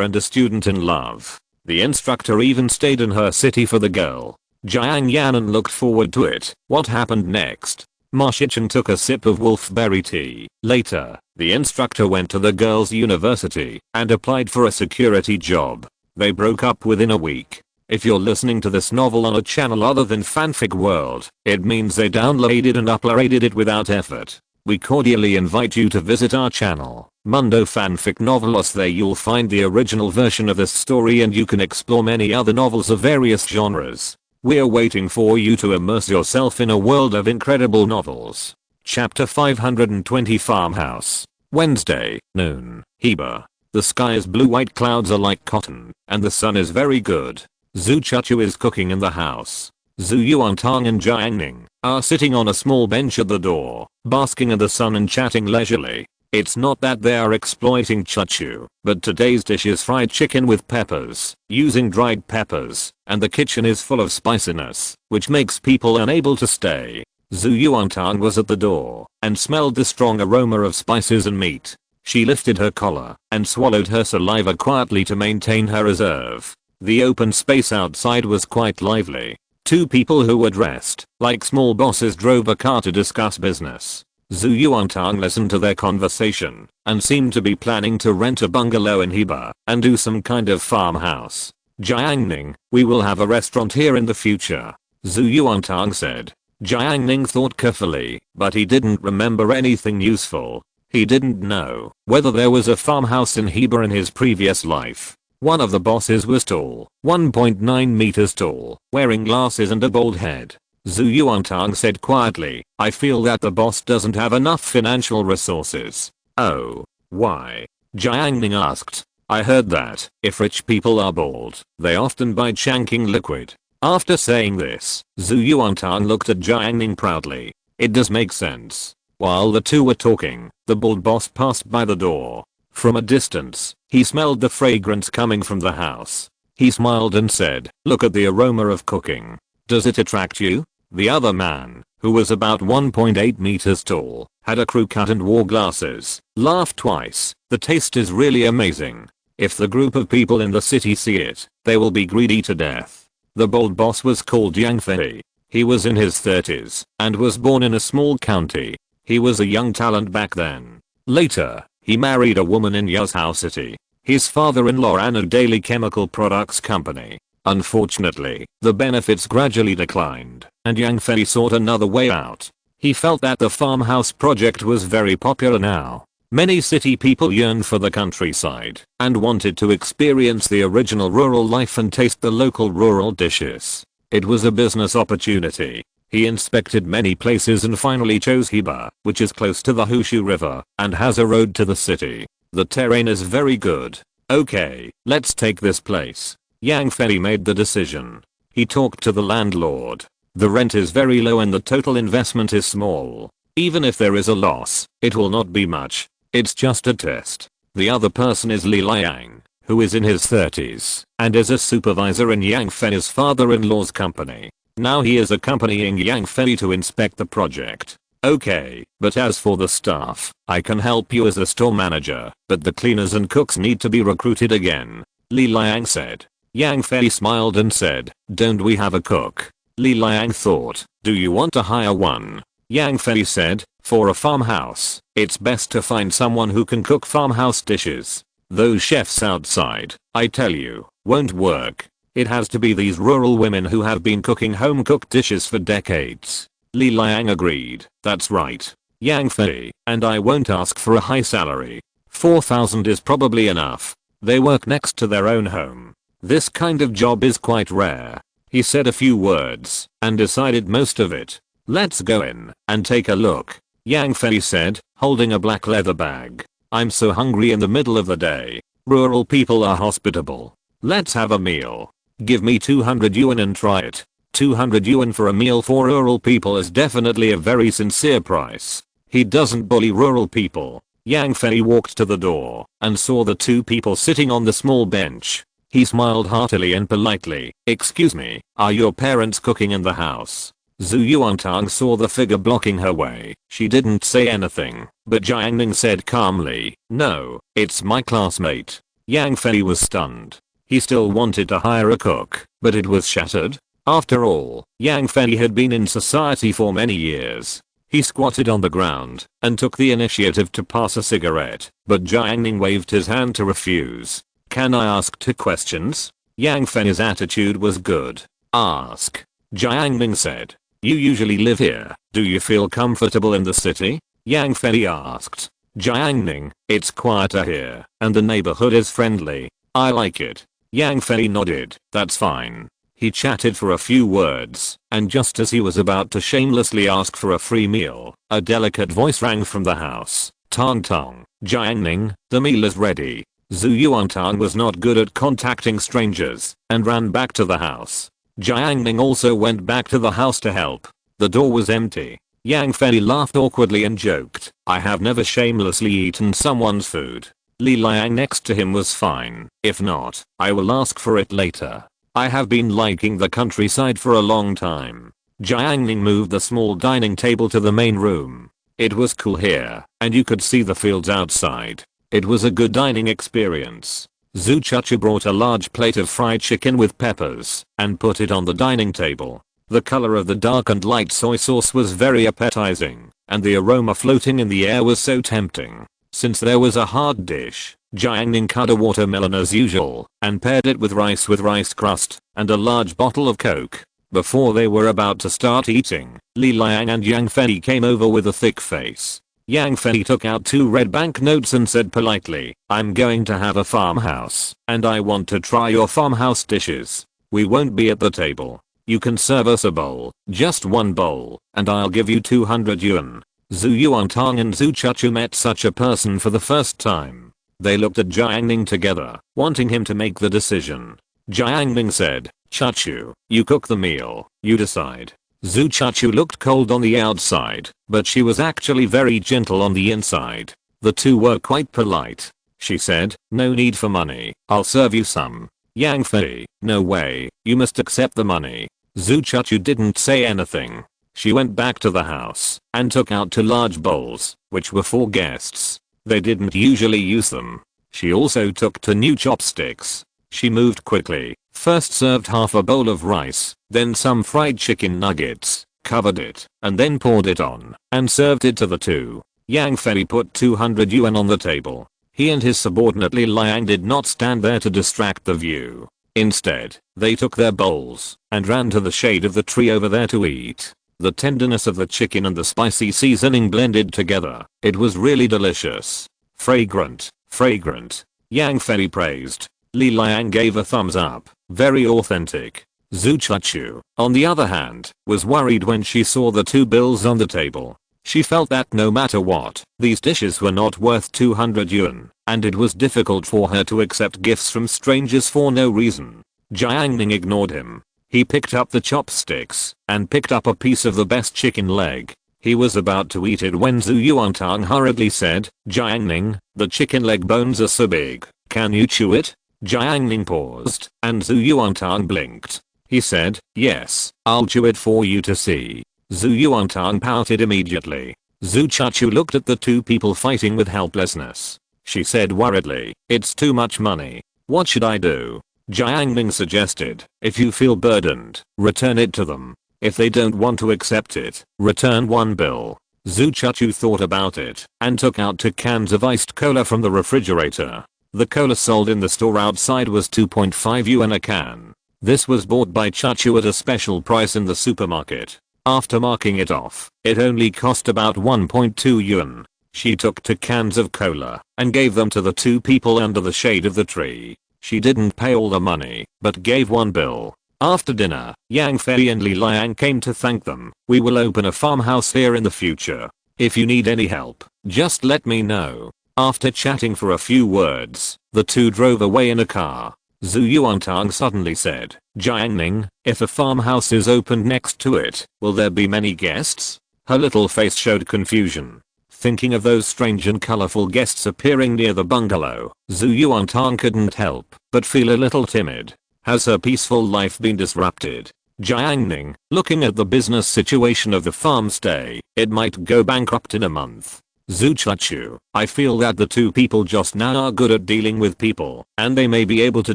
and a student in love. The instructor even stayed in her city for the girl. Jiang Ning looked forward to it. What happened next? Ma Shicheng took a sip of wolfberry tea. Later, the instructor went to the girl's university and applied for a security job. They broke up within a week. If you're listening to this novel on a channel other than Fanfic World, it means they downloaded and uploaded it without effort. We cordially invite you to visit our channel, Mundo Fanfic Novelos. There you'll find the original version of this story and you can explore many other novels of various genres. We're waiting for you to immerse yourself in a world of incredible novels. Chapter 520 Farmhouse. Wednesday, noon, Heba. The sky is blue, white clouds are like cotton, and the sun is very good. Zhu Chuchu is cooking in the house. Zhu Yuantang and Jiang Ning are sitting on a small bench at the door, basking in the sun and chatting leisurely. It's not that they are exploiting Chuchu, but today's dish is fried chicken with peppers, using dried peppers, and the kitchen is full of spiciness, which makes people unable to stay. Zhu Yuantang was at the door and smelled the strong aroma of spices and meat. She lifted her collar and swallowed her saliva quietly to maintain her reserve. The open space outside was quite lively. Two people who were dressed like small bosses drove a car to discuss business. Zhu Yuantang listened to their conversation and seemed to be planning to rent a bungalow in Heba and do some kind of farmhouse. Jiang Ning, we will have a restaurant here in the future, Zhu Yuantang said. Jiang Ning thought carefully, but he didn't remember anything useful. He didn't know whether there was a farmhouse in Heba in his previous life. One of the bosses was tall, 1.9 meters tall, wearing glasses and a bald head. Zhu Yuantang said quietly, I feel that the boss doesn't have enough financial resources. Oh, why? Jiang Ning asked. I heard that if rich people are bald, they often buy Changqing liquid. After saying this, Zhu Yuantang looked at Jiang Ning proudly. It does make sense. While the two were talking, the bald boss passed by the door. From a distance, he smelled the fragrance coming from the house. He smiled and said, look at the aroma of cooking. Does it attract you? The other man, who was about 1.8 meters tall, had a crew cut and wore glasses, laughed twice. The taste is really amazing. If the group of people in the city see it, they will be greedy to death. The bald boss was called Yang Fei. He was in his 30s and was born in a small county. He was a young talent back then. Later, he married a woman in Yazhou City. His father-in-law ran a daily chemical products company. Unfortunately, the benefits gradually declined, and Yang Fei sought another way out. He felt that the farmhouse project was very popular now. Many city people yearned for the countryside and wanted to experience the original rural life and taste the local rural dishes. It was a business opportunity. He inspected many places and finally chose Heba, which is close to the Hushu River and has a road to the city. The terrain is very good. Okay, let's take this place. Yang Fei made the decision. He talked to the landlord. The rent is very low and the total investment is small. Even if there is a loss, it will not be much. It's just a test. The other person is Li Liang, who is in his 30s and is a supervisor in Yang Fei's father-in-law's company. Now he is accompanying Yang Fei to inspect the project. Okay, but as for the staff, I can help you as a store manager, but the cleaners and cooks need to be recruited again, Li Liang said. Yang Fei smiled and said, don't we have a cook? Li Liang thought, do you want to hire one? Yang Fei said, for a farmhouse, it's best to find someone who can cook farmhouse dishes. Those chefs outside, I tell you, won't work. It has to be these rural women who have been cooking home-cooked dishes for decades. Li Liang agreed, that's right. Yang Fei, and I won't ask for a high salary. 4,000 is probably enough. They work next to their own home. This kind of job is quite rare. He said a few words and decided most of it. Let's go in and take a look, Yang Fei said, holding a black leather bag. I'm so hungry in the middle of the day. Rural people are hospitable. Let's have a meal. Give me 200 yuan and try it. 200 yuan for a meal for rural people is definitely a very sincere price. He doesn't bully rural people. Yang Fei walked to the door and saw the two people sitting on the small bench. He smiled heartily and politely. "Excuse me, are your parents cooking in the house?" Zhu Yuantang saw the figure blocking her way. She didn't say anything, but Jiang Ning said calmly, "No, it's my classmate." Yang Fei was stunned. He still wanted to hire a cook, but it was shattered. After all, Yang Fei had been in society for many years. He squatted on the ground and took the initiative to pass a cigarette, but Jiang Ning waved his hand to refuse. "Can I ask 2 questions?" Yang Fei's attitude was good. "Ask." Jiang Ning said. "You usually live here. Do you feel comfortable in the city?" Yang Fei asked. Jiang Ning, "It's quieter here, and the neighborhood is friendly. I like it." Yang Fei nodded. "That's fine." He chatted for a few words, and just as he was about to shamelessly ask for a free meal, a delicate voice rang from the house. "Tong tong, Jiang Ning, the meal is ready." Zhu Yuantang was not good at contacting strangers, and ran back to the house. Jiang Ning also went back to the house to help. The door was empty. Yang Fei laughed awkwardly and joked, "I have never shamelessly eaten someone's food." Li Liang next to him was fine. "If not, I will ask for it later. I have been liking the countryside for a long time." Jiang Ning moved the small dining table to the main room. It was cool here, and you could see the fields outside. It was a good dining experience. Zhu Chuchu brought a large plate of fried chicken with peppers and put it on the dining table. The color of the dark and light soy sauce was very appetizing, and the aroma floating in the air was so tempting. Since there was a hard dish, Jiang Ning cut a watermelon as usual and paired it with rice crust and a large bottle of Coke. Before they were about to start eating, Li Liang and Yang Fei came over with a thick face. Yang Fei took out 2 red banknotes and said politely, "I'm going to have a farmhouse, and I want to try your farmhouse dishes. We won't be at the table. You can serve us a bowl, just 1 bowl, and I'll give you 200 yuan." Zhu Yuantang and Zhu Chuchu met such a person for the first time. They looked at Jiang Ning together, wanting him to make the decision. Jiang Ning said, "Chuchu, you cook the meal, you decide." Zhu Chuchu looked cold on the outside, but she was actually very gentle on the inside. The two were quite polite. She said, "No need for money, I'll serve you some." Yang Fei, "No way, you must accept the money." Zhu Chuchu didn't say anything. She went back to the house and took out 2 large bowls, which were for guests. They didn't usually use them. She also took 2 new chopsticks. She moved quickly, first served half a bowl of rice, then some fried chicken nuggets, covered it, and then poured it on, and served it to the 2. Yang Fei put 200 yuan on the table. He and his subordinate Li Liang did not stand there to distract the view. Instead, they took their bowls and ran to the shade of the tree over there to eat. The tenderness of the chicken and the spicy seasoning blended together. It was really delicious. Fragrant, fragrant. Yang Fei praised. Li Liang gave a thumbs up. Very authentic. Zhu Chuchu, on the other hand, was worried when she saw the 2 bills on the table. She felt that no matter what, these dishes were not worth 200 yuan, and it was difficult for her to accept gifts from strangers for no reason. Jiang Ning ignored him. He picked up the chopsticks and picked up a piece of the best chicken leg. He was about to eat it when Zhu Yuantang hurriedly said, "Jiang Ning, the chicken leg bones are so big, can you chew it?" Jiang Ning paused, and Zhu Yuantang blinked. He said, "Yes, I'll chew it for you to see." Zhu Yuantang pouted immediately. Zhu Chuchu looked at the 2 people fighting with helplessness. She said worriedly, "It's too much money. What should I do?" Jiang Ning suggested, "If you feel burdened, return it to them. If they don't want to accept it, return 1 bill." Zhu Chuchu thought about it and took out 2 cans of iced cola from the refrigerator. The cola sold in the store outside was 2.5 yuan a can. This was bought by Chuchu at a special price in the supermarket. After marking it off, it only cost about 1.2 yuan. She took 2 cans of cola and gave them to the 2 people under the shade of the tree. She didn't pay all the money, but gave 1 bill. After dinner, Yang Fei and Li Liang came to thank them. "We will open a farmhouse here in the future. If you need any help, just let me know." After chatting for a few words, the 2 drove away in a car. Zhu Yuantang suddenly said, "Jiang Ning, if a farmhouse is opened next to it, will there be many guests?" Her little face showed confusion. Thinking of those strange and colorful guests appearing near the bungalow, Zhu Yuantang couldn't help but feel a little timid. Has her peaceful life been disrupted? Jiang Ning, looking at the business situation of the farm stay, it might go bankrupt in a month. Zhu Chuchu, I feel that the two people just now are good at dealing with people, and they may be able to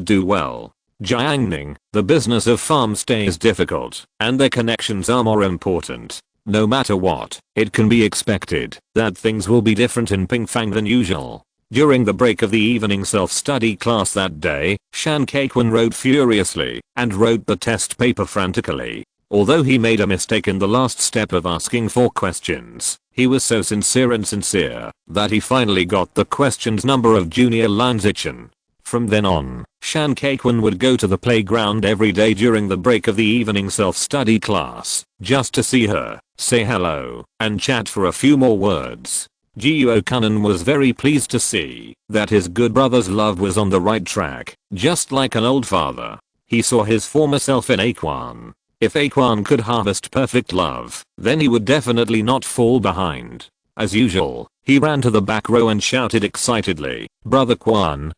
do well. Jiang Ning, the business of farm stay is difficult, and their connections are more important. No matter what, it can be expected that things will be different in Pingfang than usual. During the break of the evening self-study class that day, Shan Kaikun wrote furiously and wrote the test paper frantically. Although he made a mistake in the last step of asking 4 questions, he was so sincere that he finally got the questions number of Junior Lanzichen. From then on, Shan Kaikun would go to the playground every day during the break of the evening self-study class, just to see her, say hello, and chat for a few more words. Jiuo Kanan was very pleased to see that his good brother's love was on the right track, just like an old father. He saw his former self in Aquan. If Aquan could harvest perfect love, then he would definitely not fall behind. As usual, he ran to the back row and shouted excitedly, Brother Quan,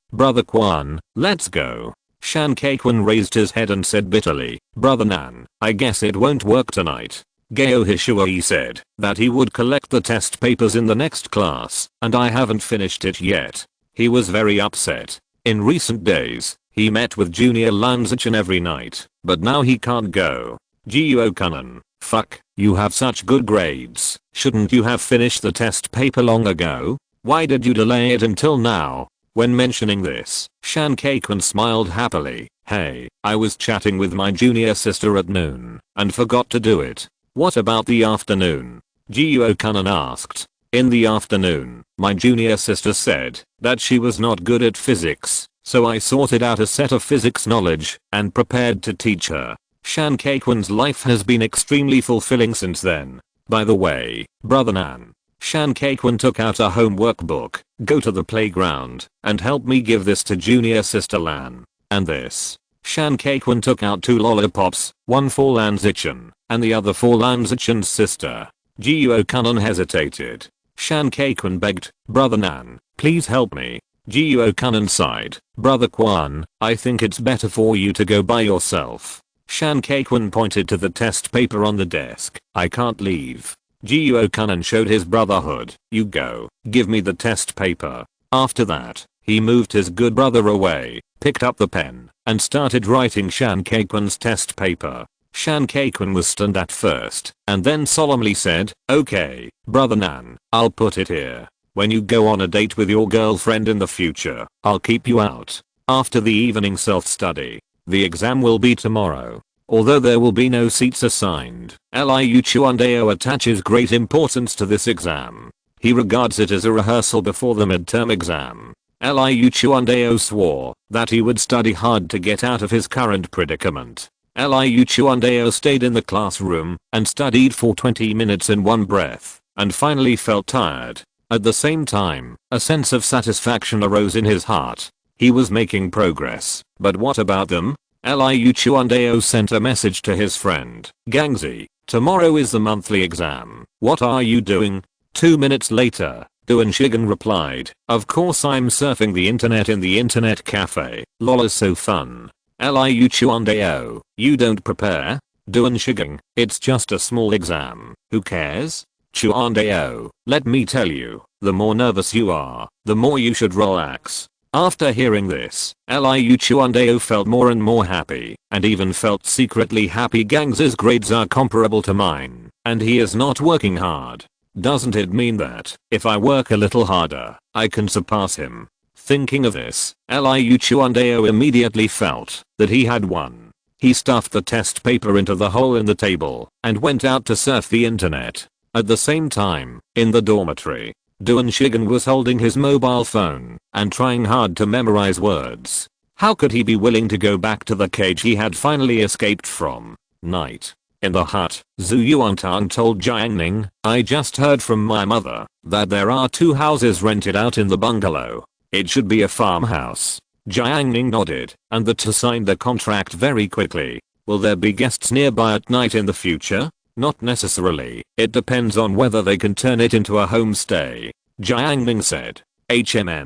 let's go. Shan Kaikun raised his head and said bitterly, Brother Nan, I guess it won't work tonight. Gao Hishuai said that he would collect the test papers in the next class, and I haven't finished it yet. He was very upset. In recent days, he met with Junior Lanzichen every night, but now he can't go. Jiuo Kanan, fuck, you have such good grades. Shouldn't you have finished the test paper long ago? Why did you delay it until now? When mentioning this, Shan Kaikun smiled happily. Hey, I was chatting with my junior sister at noon and forgot to do it. What about the afternoon? Jiuo Kanan asked. In the afternoon, my junior sister said that she was not good at physics, so I sorted out a set of physics knowledge and prepared to teach her. Shan Kaikun's life has been extremely fulfilling since then. By the way, Brother Nan, Shan Kaikun took out a homework book, go to the playground, and help me give this to junior sister Lan. And this. Shan Kaikun took out 2 lollipops, one for Lanzichen, and the other for Lanzichen's sister. Jiuo Kanan hesitated. Shan Kaikun begged, Brother Nan, please help me. Jiuo Kanan sighed, Brother Quan, I think it's better for you to go by yourself. Shan Kaikun pointed to the test paper on the desk. I can't leave. Jiuo Kanan showed his brotherhood. You go, give me the test paper. After that, he moved his good brother away, picked up the pen, and started writing Shan Kaikun's test paper. Shan Kaikun was stunned at first, and then solemnly said, okay, Brother Nan, I'll put it here. When you go on a date with your girlfriend in the future, I'll keep you out. After the evening self-study, the exam will be tomorrow. Although there will be no seats assigned, Liu Chuandao attaches great importance to this exam. He regards it as a rehearsal before the midterm exam. Liu Chuandao swore that he would study hard to get out of his current predicament. Liu Chuandao stayed in the classroom and studied for 20 minutes in one breath, and finally felt tired. At the same time, a sense of satisfaction arose in his heart. He was making progress, but what about them? Liu Chuandao sent a message to his friend, Gangzi, tomorrow is the monthly exam. What are you doing? 2 minutes later, Duan Shigen replied, of course I'm surfing the internet in the internet cafe. Lol is so fun. Liu Chuandao, you don't prepare? Duan Shigen, it's just a small exam. Who cares? Chuandao, let me tell you, the more nervous you are, the more you should relax. After hearing this, Liu Chuandao felt more and more happy, and even felt secretly happy Gangzi's grades are comparable to mine, and he is not working hard. Doesn't it mean that, if I work a little harder, I can surpass him? Thinking of this, Liu Chuandao immediately felt that he had won. He stuffed the test paper into the hole in the table, and went out to surf the internet. At the same time, in the dormitory, Duan Shigen was holding his mobile phone and trying hard to memorize words. How could he be willing to go back to the cage he had finally escaped from? Night. In the hut, Zhu Yuantang told Jiang Ning, I just heard from my mother that there are 2 houses rented out in the bungalow. It should be a farmhouse. Jiang Ning nodded, and the two signed the contract very quickly. Will there be guests nearby at night in the future? Not necessarily, it depends on whether they can turn it into a homestay, Jiang Ning said. Zhu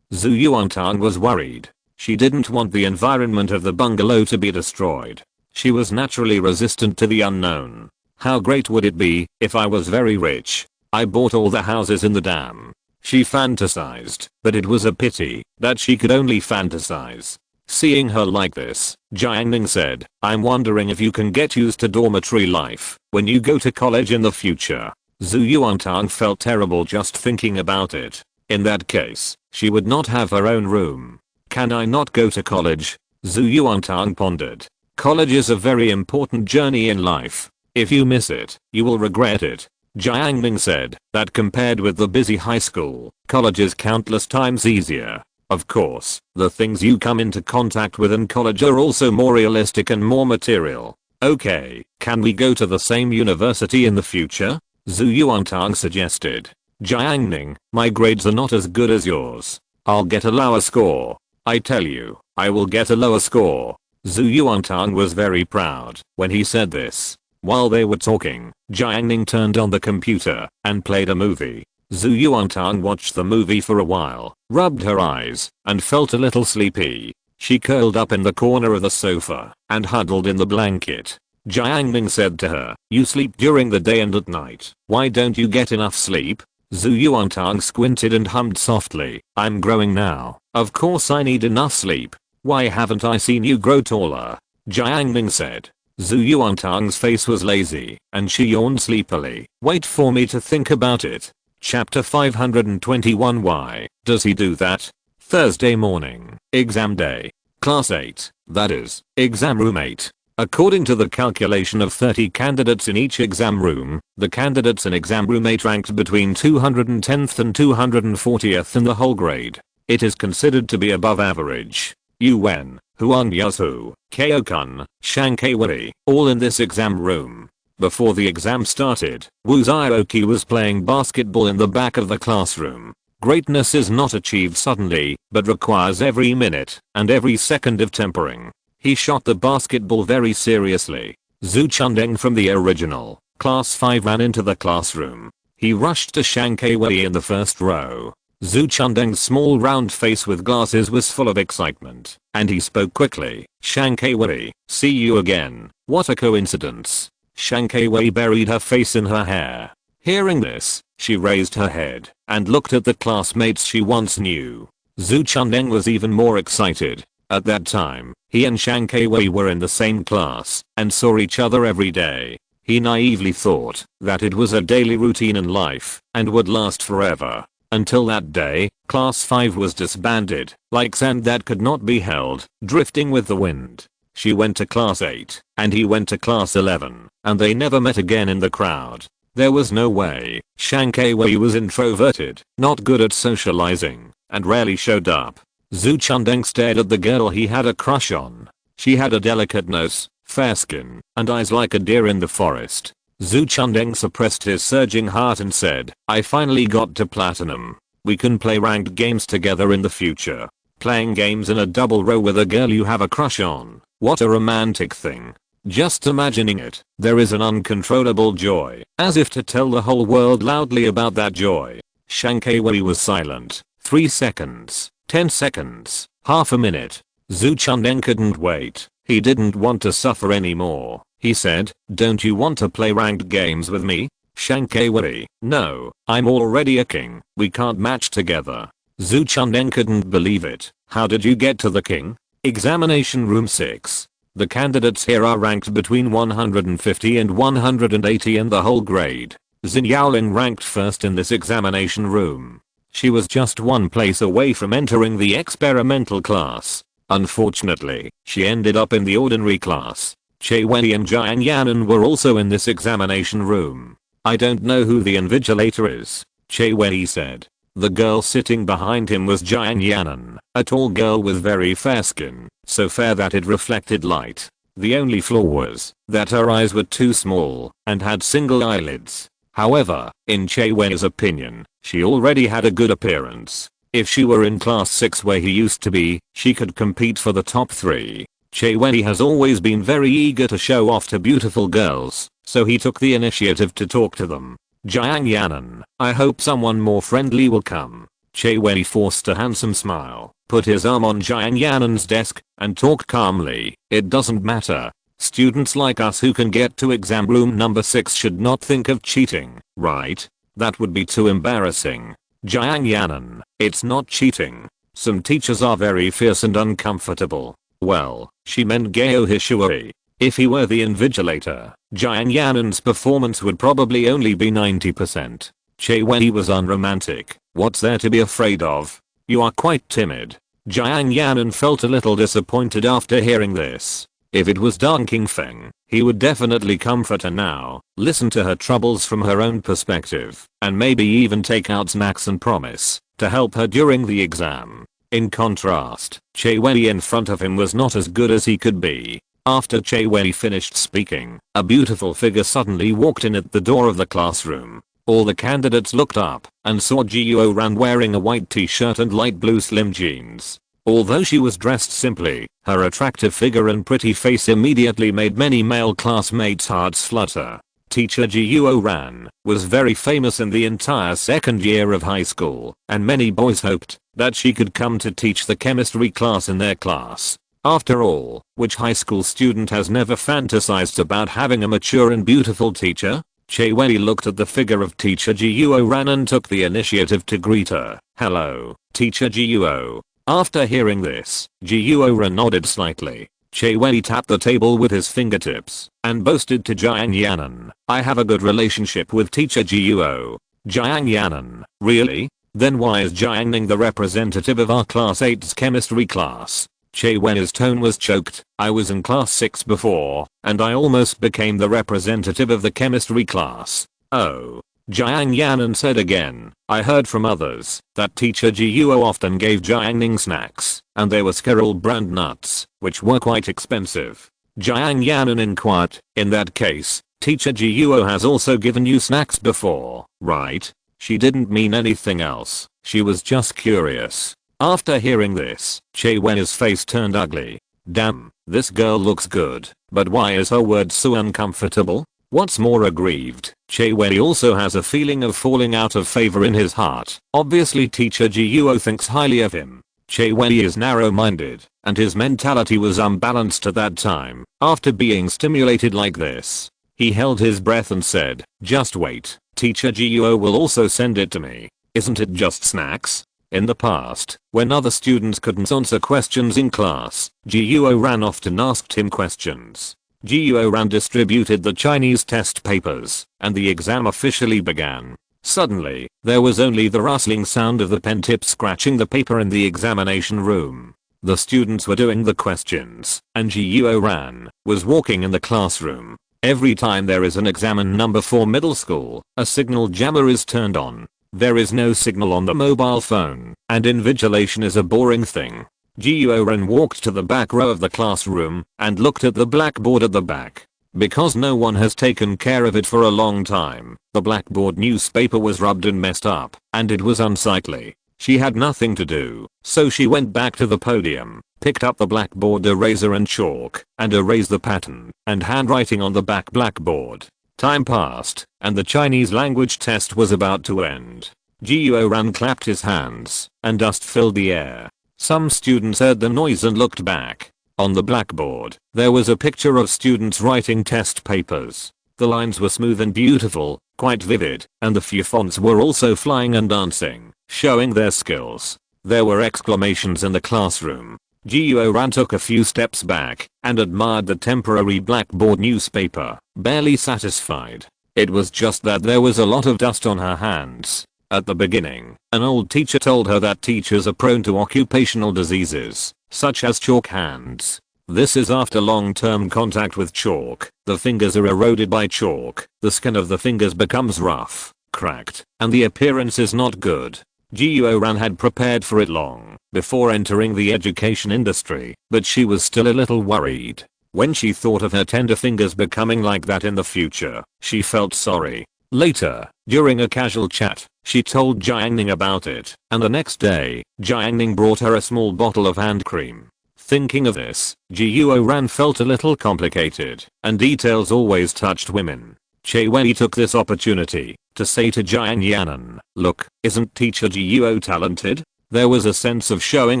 Yuantang was worried. She didn't want the environment of the bungalow to be destroyed. She was naturally resistant to the unknown. How great would it be if I was very rich? I bought all the houses in the dam. She fantasized, but it was a pity that she could only fantasize. Seeing her like this, Jiang Ning said, I'm wondering if you can get used to dormitory life when you go to college in the future. Zhu Yuantang felt terrible just thinking about it. In that case, she would not have her own room. Can I not go to college? Zhu Yuantang pondered. College is a very important journey in life. If you miss it, you will regret it. Jiang Ning said that compared with the busy high school, college is countless times easier. Of course, the things you come into contact with in college are also more realistic and more material. Okay, can we go to the same university in the future? Zhu Yuantang suggested. Jiang Ning, my grades are not as good as yours. I'll get a lower score. I tell you, I will get a lower score. Zhu Yuantang was very proud when he said this. While they were talking, Jiang Ning turned on the computer and played a movie. Zhu Yuantang watched the movie for a while, rubbed her eyes, and felt a little sleepy. She curled up in the corner of the sofa and huddled in the blanket. Jiang Ning said to her, you sleep during the day and at night. Why don't you get enough sleep? Zhu Yuantang squinted and hummed softly. I'm growing now. Of course I need enough sleep. Why haven't I seen you grow taller? Jiang Ning said. Zhu Yuantang's face was lazy, and she yawned sleepily. Wait for me to think about it. Chapter 521. Why does he do that? Thursday morning, exam day. Class 8, that is, exam room 8. According to the calculation of 30 candidates in each exam room, the candidates in exam room 8 ranked between 210th and 240th in the whole grade. It is considered to be above average. Yuan, Huang Yasu, Keokun, Shankaiwari, all in this exam room. Before the exam started, Wu Zioki was playing basketball in the back of the classroom. Greatness is not achieved suddenly, but requires every minute and every second of tempering. He shot the basketball very seriously. Zhu Chundeng from the original Class 5 ran into the classroom. He rushed to Shankaiwari in the first row. Zhu Chundeng's small round face with glasses was full of excitement, and he spoke quickly. Shankaiwari, see you again. What a coincidence. Shankaiwari buried her face in her hair. Hearing this, she raised her head and looked at the classmates she once knew. Zhu Chundeng was even more excited. At that time, he and Shankaiwari were in the same class and saw each other every day. He naively thought that it was a daily routine in life and would last forever. Until that day, Class 5 was disbanded, like sand that could not be held, drifting with the wind. She went to Class 8, and he went to Class 11, and they never met again in the crowd. There was no way. Shankaiwari was introverted, not good at socializing, and rarely showed up. Zhu Chundeng stared at the girl he had a crush on. She had a delicate nose, fair skin, and eyes like a deer in the forest. Zhu Chundeng suppressed his surging heart and said, I finally got to platinum. We can play ranked games together in the future. Playing games in a double row with a girl you have a crush on. What a romantic thing. Just imagining it, there is an uncontrollable joy, as if to tell the whole world loudly about that joy. Shankaiwari was silent. 3 seconds, 10 seconds, half a minute. Zhu Chundeng couldn't wait. He didn't want to suffer anymore. He said, don't you want to play ranked games with me? Shankaiwari, no, I'm already a king. We can't match together. Zhu Chundeng couldn't believe it. How did you get to the king? Examination room 6. The candidates here are ranked between 150 and 180 in the whole grade. Xin Yaoling ranked first in this examination room. She was just one place away from entering the experimental class. Unfortunately, she ended up in the ordinary class. Che Wenyi and Jiang Yanan were also in this examination room. I don't know who the invigilator is, Che Wenyi said. The girl sitting behind him was Jiang Yanan, a tall girl with very fair skin, so fair that it reflected light. The only flaw was that her eyes were too small and had single eyelids. However, in Che Wenyi's opinion, she already had a good appearance. If she were in class 6 where he used to be, she could compete for the top 3. Che Wenyi has always been very eager to show off to beautiful girls, so he took the initiative to talk to them. Jiang Yanan, I hope someone more friendly will come. Che Wei forced a handsome smile, put his arm on Jiang Yanan's desk, and talked calmly. It doesn't matter. Students like us who can get to exam room number 6 should not think of cheating, right? That would be too embarrassing. Jiang Yanan, it's not cheating. Some teachers are very fierce and uncomfortable. Well, she meant Geo Hishui. If he were the invigilator, Jiang Yanan's performance would probably only be 90%. Che Wei was unromantic. What's there to be afraid of? You are quite timid. Jiang Yanan felt a little disappointed after hearing this. If it was Deng Qingfeng, he would definitely comfort her now, listen to her troubles from her own perspective, and maybe even take out snacks and promise to help her during the exam. In contrast, Che Wei in front of him was not as good as he could be. After Che Wei finished speaking, a beautiful figure suddenly walked in at the door of the classroom. All the candidates looked up and saw Jiuo Ran wearing a white t-shirt and light blue slim jeans. Although she was dressed simply, her attractive figure and pretty face immediately made many male classmates' hearts flutter. Teacher Jiuo Ran was very famous in the entire second year of high school, and many boys hoped that she could come to teach the chemistry class in their class. After all, which high school student has never fantasized about having a mature and beautiful teacher? Che Wei looked at the figure of teacher Jiuo Ran and took the initiative to greet her. Hello, teacher Jiuo. After hearing this, Jiuo Ran nodded slightly. Che Wei tapped the table with his fingertips and boasted to Jiang Yanan, I have a good relationship with teacher Jiuo. Jiang Yanan, really? Then why is Jiang Ning the representative of our class 8's chemistry class? Che Wei's tone was choked. I was in class 6 before, and I almost became the representative of the chemistry class. Oh. Jiang Yanan said again, I heard from others that teacher Jiuo often gave Jiang Ning snacks, and they were Skirrel brand nuts, which were quite expensive. Jiang Yanan inquired, in that case, teacher Jiuo has also given you snacks before, right? She didn't mean anything else, she was just curious. After hearing this, Che Wei's face turned ugly. Damn, this girl looks good, but why is her word so uncomfortable? What's more aggrieved, Che Wei also has a feeling of falling out of favor in his heart. Obviously teacher Jiuo thinks highly of him. Che Wei is narrow-minded, and his mentality was unbalanced at that time. After being stimulated like this, he held his breath and said, just wait, teacher Jiuo will also send it to me. Isn't it just snacks? In the past, when other students couldn't answer questions in class, Jiuo Ran often asked him questions. Jiuo Ran distributed the Chinese test papers, and the exam officially began. Suddenly, there was only the rustling sound of the pen tip scratching the paper in the examination room. The students were doing the questions, and Jiuo Ran was walking in the classroom. Every time there is an exam in number 4 middle school, a signal jammer is turned on. There is no signal on the mobile phone, and invigilation is a boring thing. Jiuo Ran walked to the back row of the classroom and looked at the blackboard at the back. Because no one has taken care of it for a long time, the blackboard newspaper was rubbed and messed up, and it was unsightly. She had nothing to do, so she went back to the podium, picked up the blackboard eraser and chalk, and erased the pattern and handwriting on the back blackboard. Time passed, and the Chinese language test was about to end. Jiuo Ran clapped his hands, and dust filled the air. Some students heard the noise and looked back. On the blackboard, there was a picture of students writing test papers. The lines were smooth and beautiful, quite vivid, and the few fonts were also flying and dancing, showing their skills. There were exclamations in the classroom. Jiuo Ran took a few steps back and admired the temporary blackboard newspaper, barely satisfied. It was just that there was a lot of dust on her hands. At the beginning, an old teacher told her that teachers are prone to occupational diseases, such as chalk hands. This is after long-term contact with chalk. The fingers are eroded by chalk, the skin of the fingers becomes rough, cracked, and the appearance is not good. Jiuo Ran had prepared for it long before entering the education industry, but she was still a little worried. When she thought of her tender fingers becoming like that in the future, she felt sorry. Later, during a casual chat, she told Jiang Ning about it, and the next day, Jiang Ning brought her a small bottle of hand cream. Thinking of this, Jiuo Ran felt a little complicated, and details always touched women. Che Wei took this opportunity to say to Jiang Yanan, "Look, isn't teacher Jiuo talented?" There was a sense of showing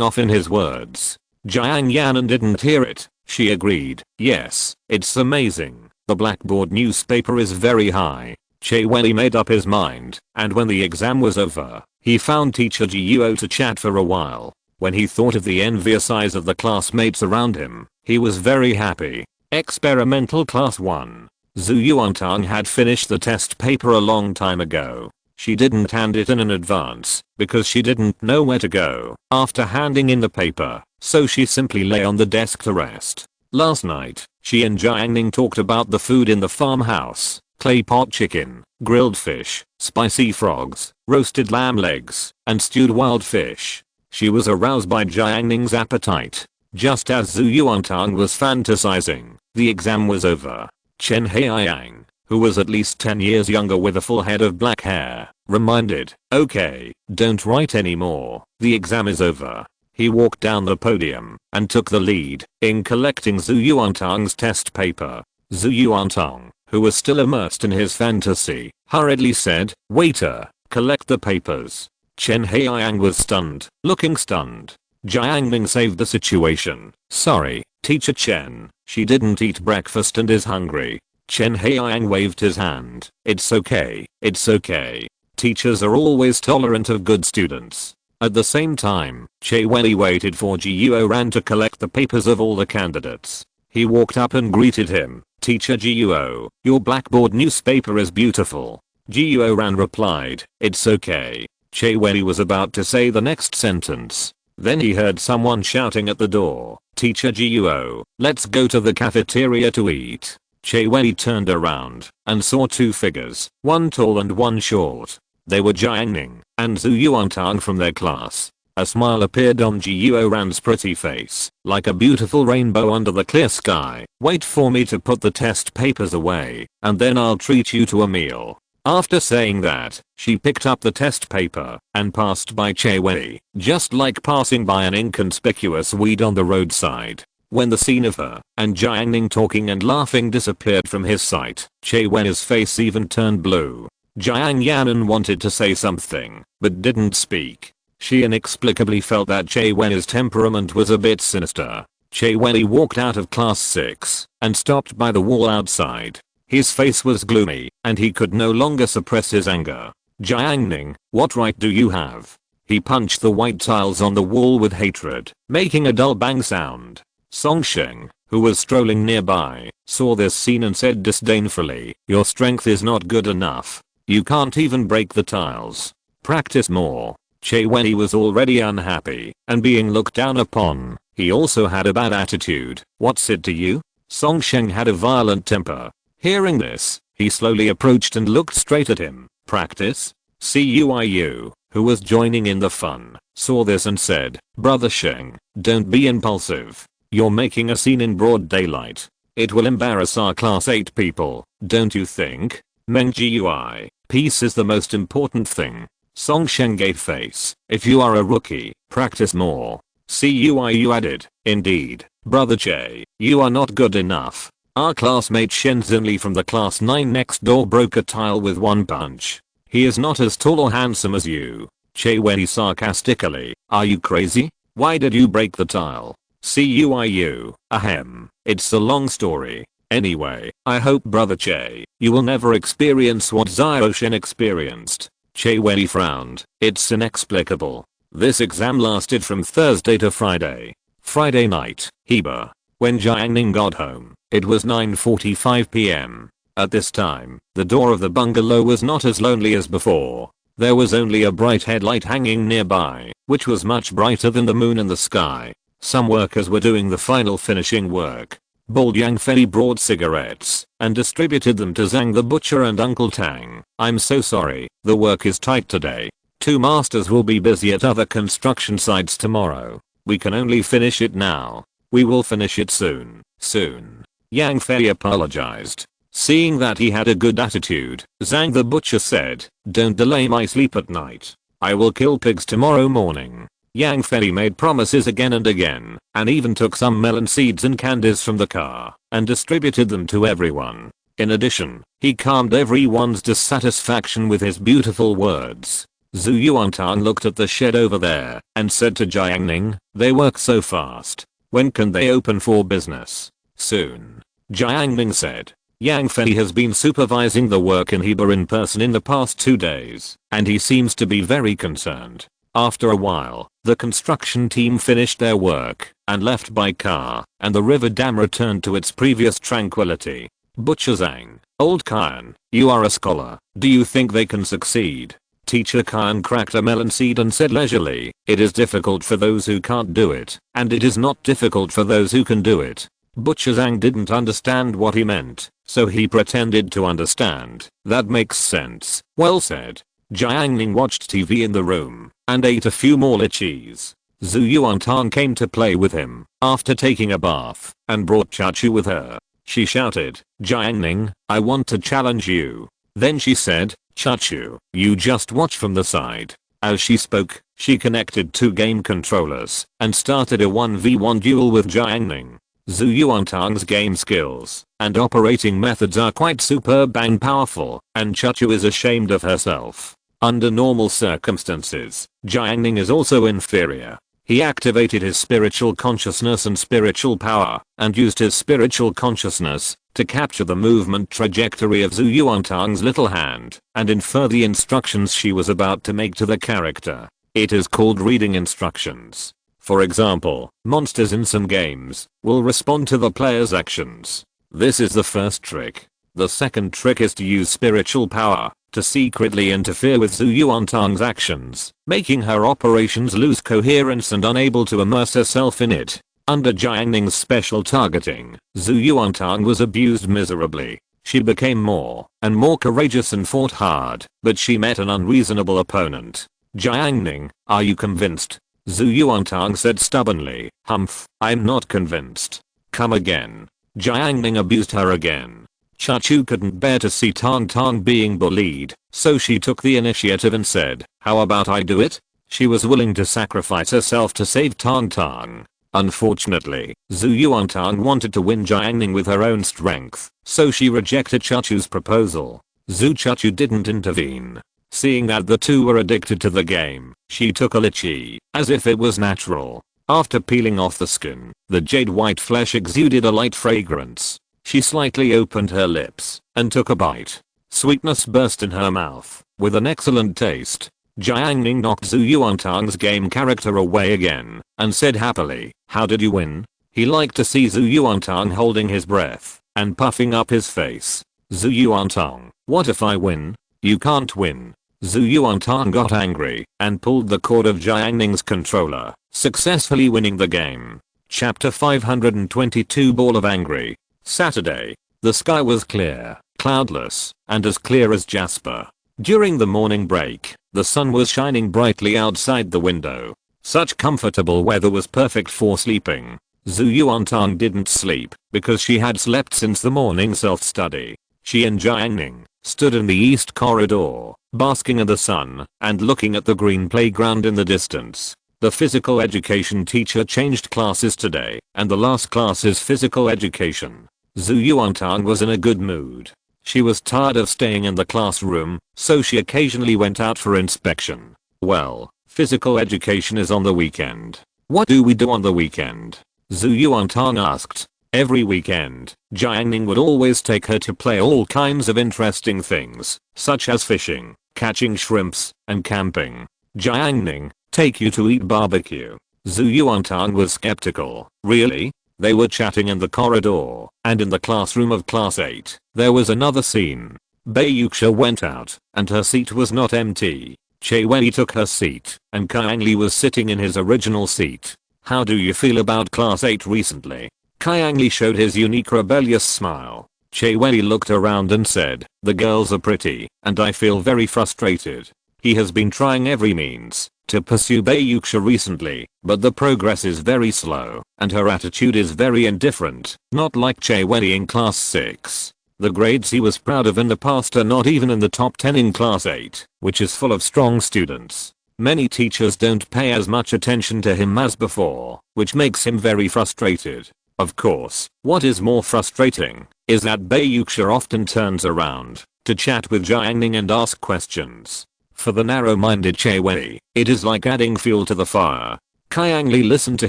off in his words. Jiang Yanan didn't hear it. She agreed, "Yes, it's amazing. The Blackboard newspaper is very high." Che Wei made up his mind, and when the exam was over, he found teacher Jiuo to chat for a while. When he thought of the envious eyes of the classmates around him, he was very happy. Experimental Class 1. Zhu Yuantang had finished the test paper a long time ago. She didn't hand it in advance because she didn't know where to go after handing in the paper, so she simply lay on the desk to rest. Last night, she and Jiang Ning talked about the food in the farmhouse: clay pot chicken, grilled fish, spicy frogs, roasted lamb legs, and stewed wild fish. She was aroused by Jiang Ning's appetite. Just as Zhu Yuantang was fantasizing, the exam was over. Chen Haiyang, who was at least 10 years younger with a full head of black hair, reminded, "Okay, don't write anymore, the exam is over." He walked down the podium and took the lead in collecting Zhu Yuantang's test paper. Zhu Yuantang, who was still immersed in his fantasy, hurriedly said, "Waiter, collect the papers." Chen Haiyang was stunned, looking stunned. Jiang Ning saved the situation. "Sorry, Teacher Chen, she didn't eat breakfast and is hungry." Chen Haiyang waved his hand. "It's okay, it's okay. Teachers are always tolerant of good students." At the same time, Che Wei waited for Jiuo Ran to collect the papers of all the candidates. He walked up and greeted him. "Teacher Jiuo, your Blackboard newspaper is beautiful." Jiuo Ran replied, "It's okay." Che Wei was about to say the next sentence. Then he heard someone shouting at the door, "Teacher Jiuo, let's go to the cafeteria to eat." Che Wei turned around and saw two figures, one tall and one short. They were Jiang Ning and Zhu Yuantang from their class. A smile appeared on Jiuo Ran's pretty face, like a beautiful rainbow under the clear sky. "Wait for me to put the test papers away, and then I'll treat you to a meal." After saying that, she picked up the test paper and passed by Che Wei, just like passing by an inconspicuous weed on the roadside. When the scene of her and Jiang Ning talking and laughing disappeared from his sight, Che Wei's face even turned blue. Jiang Yanan wanted to say something, but didn't speak. She inexplicably felt that Che Wei's temperament was a bit sinister. Che Wei walked out of class 6 and stopped by the wall outside. His face was gloomy, and he could no longer suppress his anger. "Jiang Ning, what right do you have?" He punched the white tiles on the wall with hatred, making a dull bang sound. Song Sheng, who was strolling nearby, saw this scene and said disdainfully, "Your strength is not good enough. You can't even break the tiles. Practice more." Che Wei was already unhappy and being looked down upon. He also had a bad attitude. "What's it to you?" Song Sheng had a violent temper. Hearing this, he slowly approached and looked straight at him. "Practice?" Cuiu, who was joining in the fun, saw this and said, "Brother Sheng, don't be impulsive. You're making a scene in broad daylight. It will embarrass our class 8 people, don't you think?" "Meng Gui, peace is the most important thing." Song Sheng gave face. "If you are a rookie, practice more." Cuiu added, "Indeed, Brother Che, you are not good enough. Our classmate Shen Xinli from the class 9 next door broke a tile with one punch. He is not as tall or handsome as you." Che Wei sarcastically, "Are you crazy? Why did you break the tile?" Cuiu, "Ahem, it's a long story. Anyway, I hope Brother Che, you will never experience what Zhao Shen experienced." Che Wei frowned. "It's inexplicable." This exam lasted from Thursday to Friday. Friday night, Heba. When Jiang Ning got home, it was 9:45 p.m. At this time, the door of the bungalow was not as lonely as before. There was only a bright headlight hanging nearby, which was much brighter than the moon in the sky. Some workers were doing the final finishing work. Bald Yang Fei brought cigarettes and distributed them to Zhang the butcher and Uncle Tang. "I'm so sorry, the work is tight today. 2 masters will be busy at other construction sites tomorrow. We can only finish it now. We will finish it soon, soon." Yang Fei apologized. Seeing that he had a good attitude, Zhang the butcher said, "Don't delay my sleep at night. I will kill pigs tomorrow morning." Yang Fei made promises again and again, and even took some melon seeds and candies from the car and distributed them to everyone. In addition, he calmed everyone's dissatisfaction with his beautiful words. Zhu Yuantang looked at the shed over there and said to Jiang Ning, "They work so fast. When can they open for business?" "Soon," Jiang Ning said. Yang Fei has been supervising the work in Hebei in person in the past 2 days, and he seems to be very concerned. After a while, the construction team finished their work and left by car, and the river dam returned to its previous tranquility. Butcher Zhang, "Old Kyan, you are a scholar. Do you think they can succeed?" Teacher Kyan cracked a melon seed and said leisurely, "It is difficult for those who can't do it, and it is not difficult for those who can do it." Butcher Zhang didn't understand what he meant, so he pretended to understand. "That makes sense. Well said." Jiang Ning watched TV in the room and ate a few more lychees. Zhu Yuantang came to play with him after taking a bath and brought Chachu with her. She shouted, "Jiang Ning, I want to challenge you." Then she said, "Chachu, you just watch from the side." As she spoke, she connected 2 game controllers and started a 1v1 duel with Jiang Ning. Zhu Yuantang's game skills and operating methods are quite superb and powerful, and Chachu is ashamed of herself. Under normal circumstances, Jiang Ning is also inferior. He activated his spiritual consciousness and spiritual power, and used his spiritual consciousness to capture the movement trajectory of Zhu Yuantang's little hand and infer the instructions she was about to make to the character. It is called reading instructions. For example, monsters in some games will respond to the player's actions. This is the first trick. The second trick is to use spiritual power to secretly interfere with Zhu Yuantang's actions, making her operations lose coherence and unable to immerse herself in it. Under Jiang Ning's special targeting, Zhu Yuantang was abused miserably. She became more and more courageous and fought hard, but she met an unreasonable opponent. "Jiang Ning, are you convinced?" Zhu Yuantang said stubbornly. "Humph, I'm not convinced." "Come again." Jiang Ning abused her again. Chachu couldn't bear to see Tang Tang being bullied, so she took the initiative and said, "How about I do it?" She was willing to sacrifice herself to save Tang Tang. Unfortunately, Zhu Yuantang wanted to win Jiang Ning with her own strength, so she rejected Chachu's proposal. Chachu didn't intervene. Seeing that the two were addicted to the game, she took a lychee, as if it was natural. After peeling off the skin, the jade white flesh exuded a light fragrance. She slightly opened her lips and took a bite. Sweetness burst in her mouth, with an excellent taste. Jiang Ning knocked Zhu Yuantang's game character away again, and said happily, "How did you win?" He liked to see Zhu Yuantang holding his breath and puffing up his face. "Zhu Yuantang, what if I win?" "You can't win." Zhu Yuantang got angry and pulled the cord of Jiang Ning's controller, successfully winning the game. Chapter 522 Ball of Angry. Saturday. The sky was clear, cloudless, and as clear as jasper. During the morning break, the sun was shining brightly outside the window. Such comfortable weather was perfect for sleeping. Zhu Yuantang didn't sleep because she had slept since the morning self-study. She and Jiang Ning stood in the east corridor, basking in the sun and looking at the green playground in the distance. The physical education teacher changed classes today, and the last class is physical education. Zhu Yuantang was in a good mood. She was tired of staying in the classroom, so she occasionally went out for inspection. "Well, physical education is on the weekend. What do we do on the weekend?" Zhu Yuantang asked. Every weekend, Jiang Ning would always take her to play all kinds of interesting things, such as fishing, catching shrimps, and camping. Jiang Ning, take you to eat barbecue. Zhu Yuantang was skeptical. Really? They were chatting in the corridor, and in the classroom of class 8, there was another scene. Bei Yuxia went out, and her seat was not empty. Che Wei took her seat, and Kang Li was sitting in his original seat. "How do you feel about class 8 recently?" Kang Li showed his unique rebellious smile. Che Wei looked around and said, "The girls are pretty, and I feel very frustrated." He has been trying every means to pursue Bei Yuxia recently, but the progress is very slow, and her attitude is very indifferent, not like Che Wei in class 6. The grades he was proud of in the past are not even in the top 10 in class 8, which is full of strong students. Many teachers don't pay as much attention to him as before, which makes him very frustrated. Of course, what is more frustrating is that Bayuxia often turns around to chat with Jiang Ning and ask questions. For the narrow-minded Che Wei, it is like adding fuel to the fire. Jiang Li listened to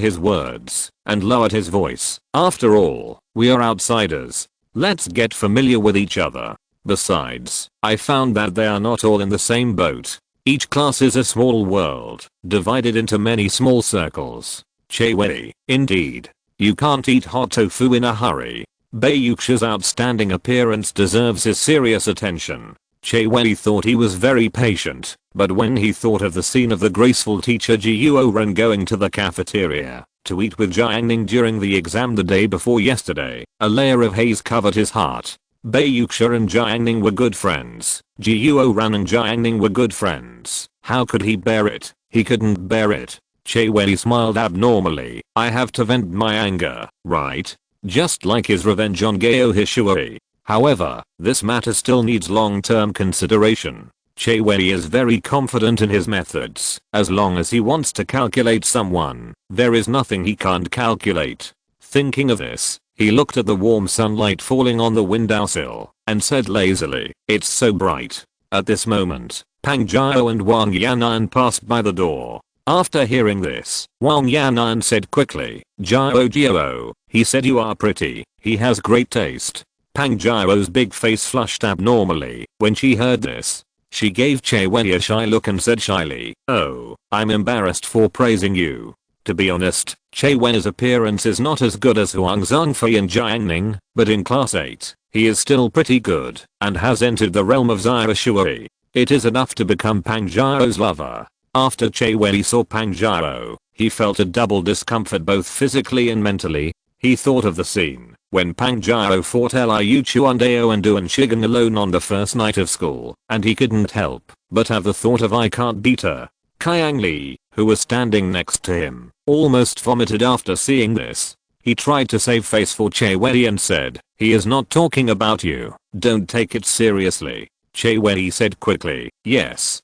his words and lowered his voice. After all, we are outsiders. Let's get familiar with each other. Besides, I found that they are not all in the same boat. Each class is a small world, divided into many small circles. Che Wei, indeed. You can't eat hot tofu in a hurry. Bayuxia's outstanding appearance deserves his serious attention. Che Wei thought he was very patient, but when he thought of the scene of the graceful teacher Jiuo Ren going to the cafeteria to eat with Jiang Ning during the exam the day before yesterday, a layer of haze covered his heart. Bayuxia and Jiang Ning were good friends. Jiuo Ren and Jiang Ning were good friends. How could he bear it? He couldn't bear it. Che Wei smiled abnormally. I have to vent my anger, right? Just like his revenge on Gao Hishui. However, this matter still needs long-term consideration. Che Wei is very confident in his methods. As long as he wants to calculate someone, there is nothing he can't calculate. Thinking of this, he looked at the warm sunlight falling on the windowsill and said lazily, "It's so bright." At this moment, Pang Jiao and Wang Yanan passed by the door. After hearing this, Wang Yanan said quickly, Jiao, he said you are pretty, he has great taste. Pang Jiao's big face flushed abnormally when she heard this. She gave Che Wei a shy look and said shyly, "Oh, I'm embarrassed for praising you." To be honest, Che Wei's appearance is not as good as Huang Zhongfei and Jiang Ning, but in class 8, he is still pretty good and has entered the realm of Zia Shui. It is enough to become Pang Jiao's lover. After Che Wei saw Pang Jiao, he felt a double discomfort both physically and mentally. He thought of the scene when Pang Jiao fought Liu Chuandao and Duan Shigen alone on the first night of school, and he couldn't help but have the thought of I can't beat her. Jiang Li, who was standing next to him, almost vomited after seeing this. He tried to save face for Che Wei and said, "He is not talking about you, don't take it seriously." Che Wei said quickly, yes,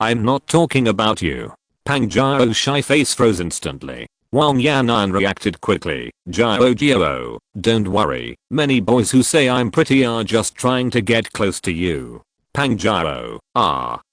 I'm not talking about you." Pang Jiao's shy face froze instantly. Wang Yanan reacted quickly, Jiao, don't worry, many boys who say I'm pretty are just trying to get close to you." Pang Jiao,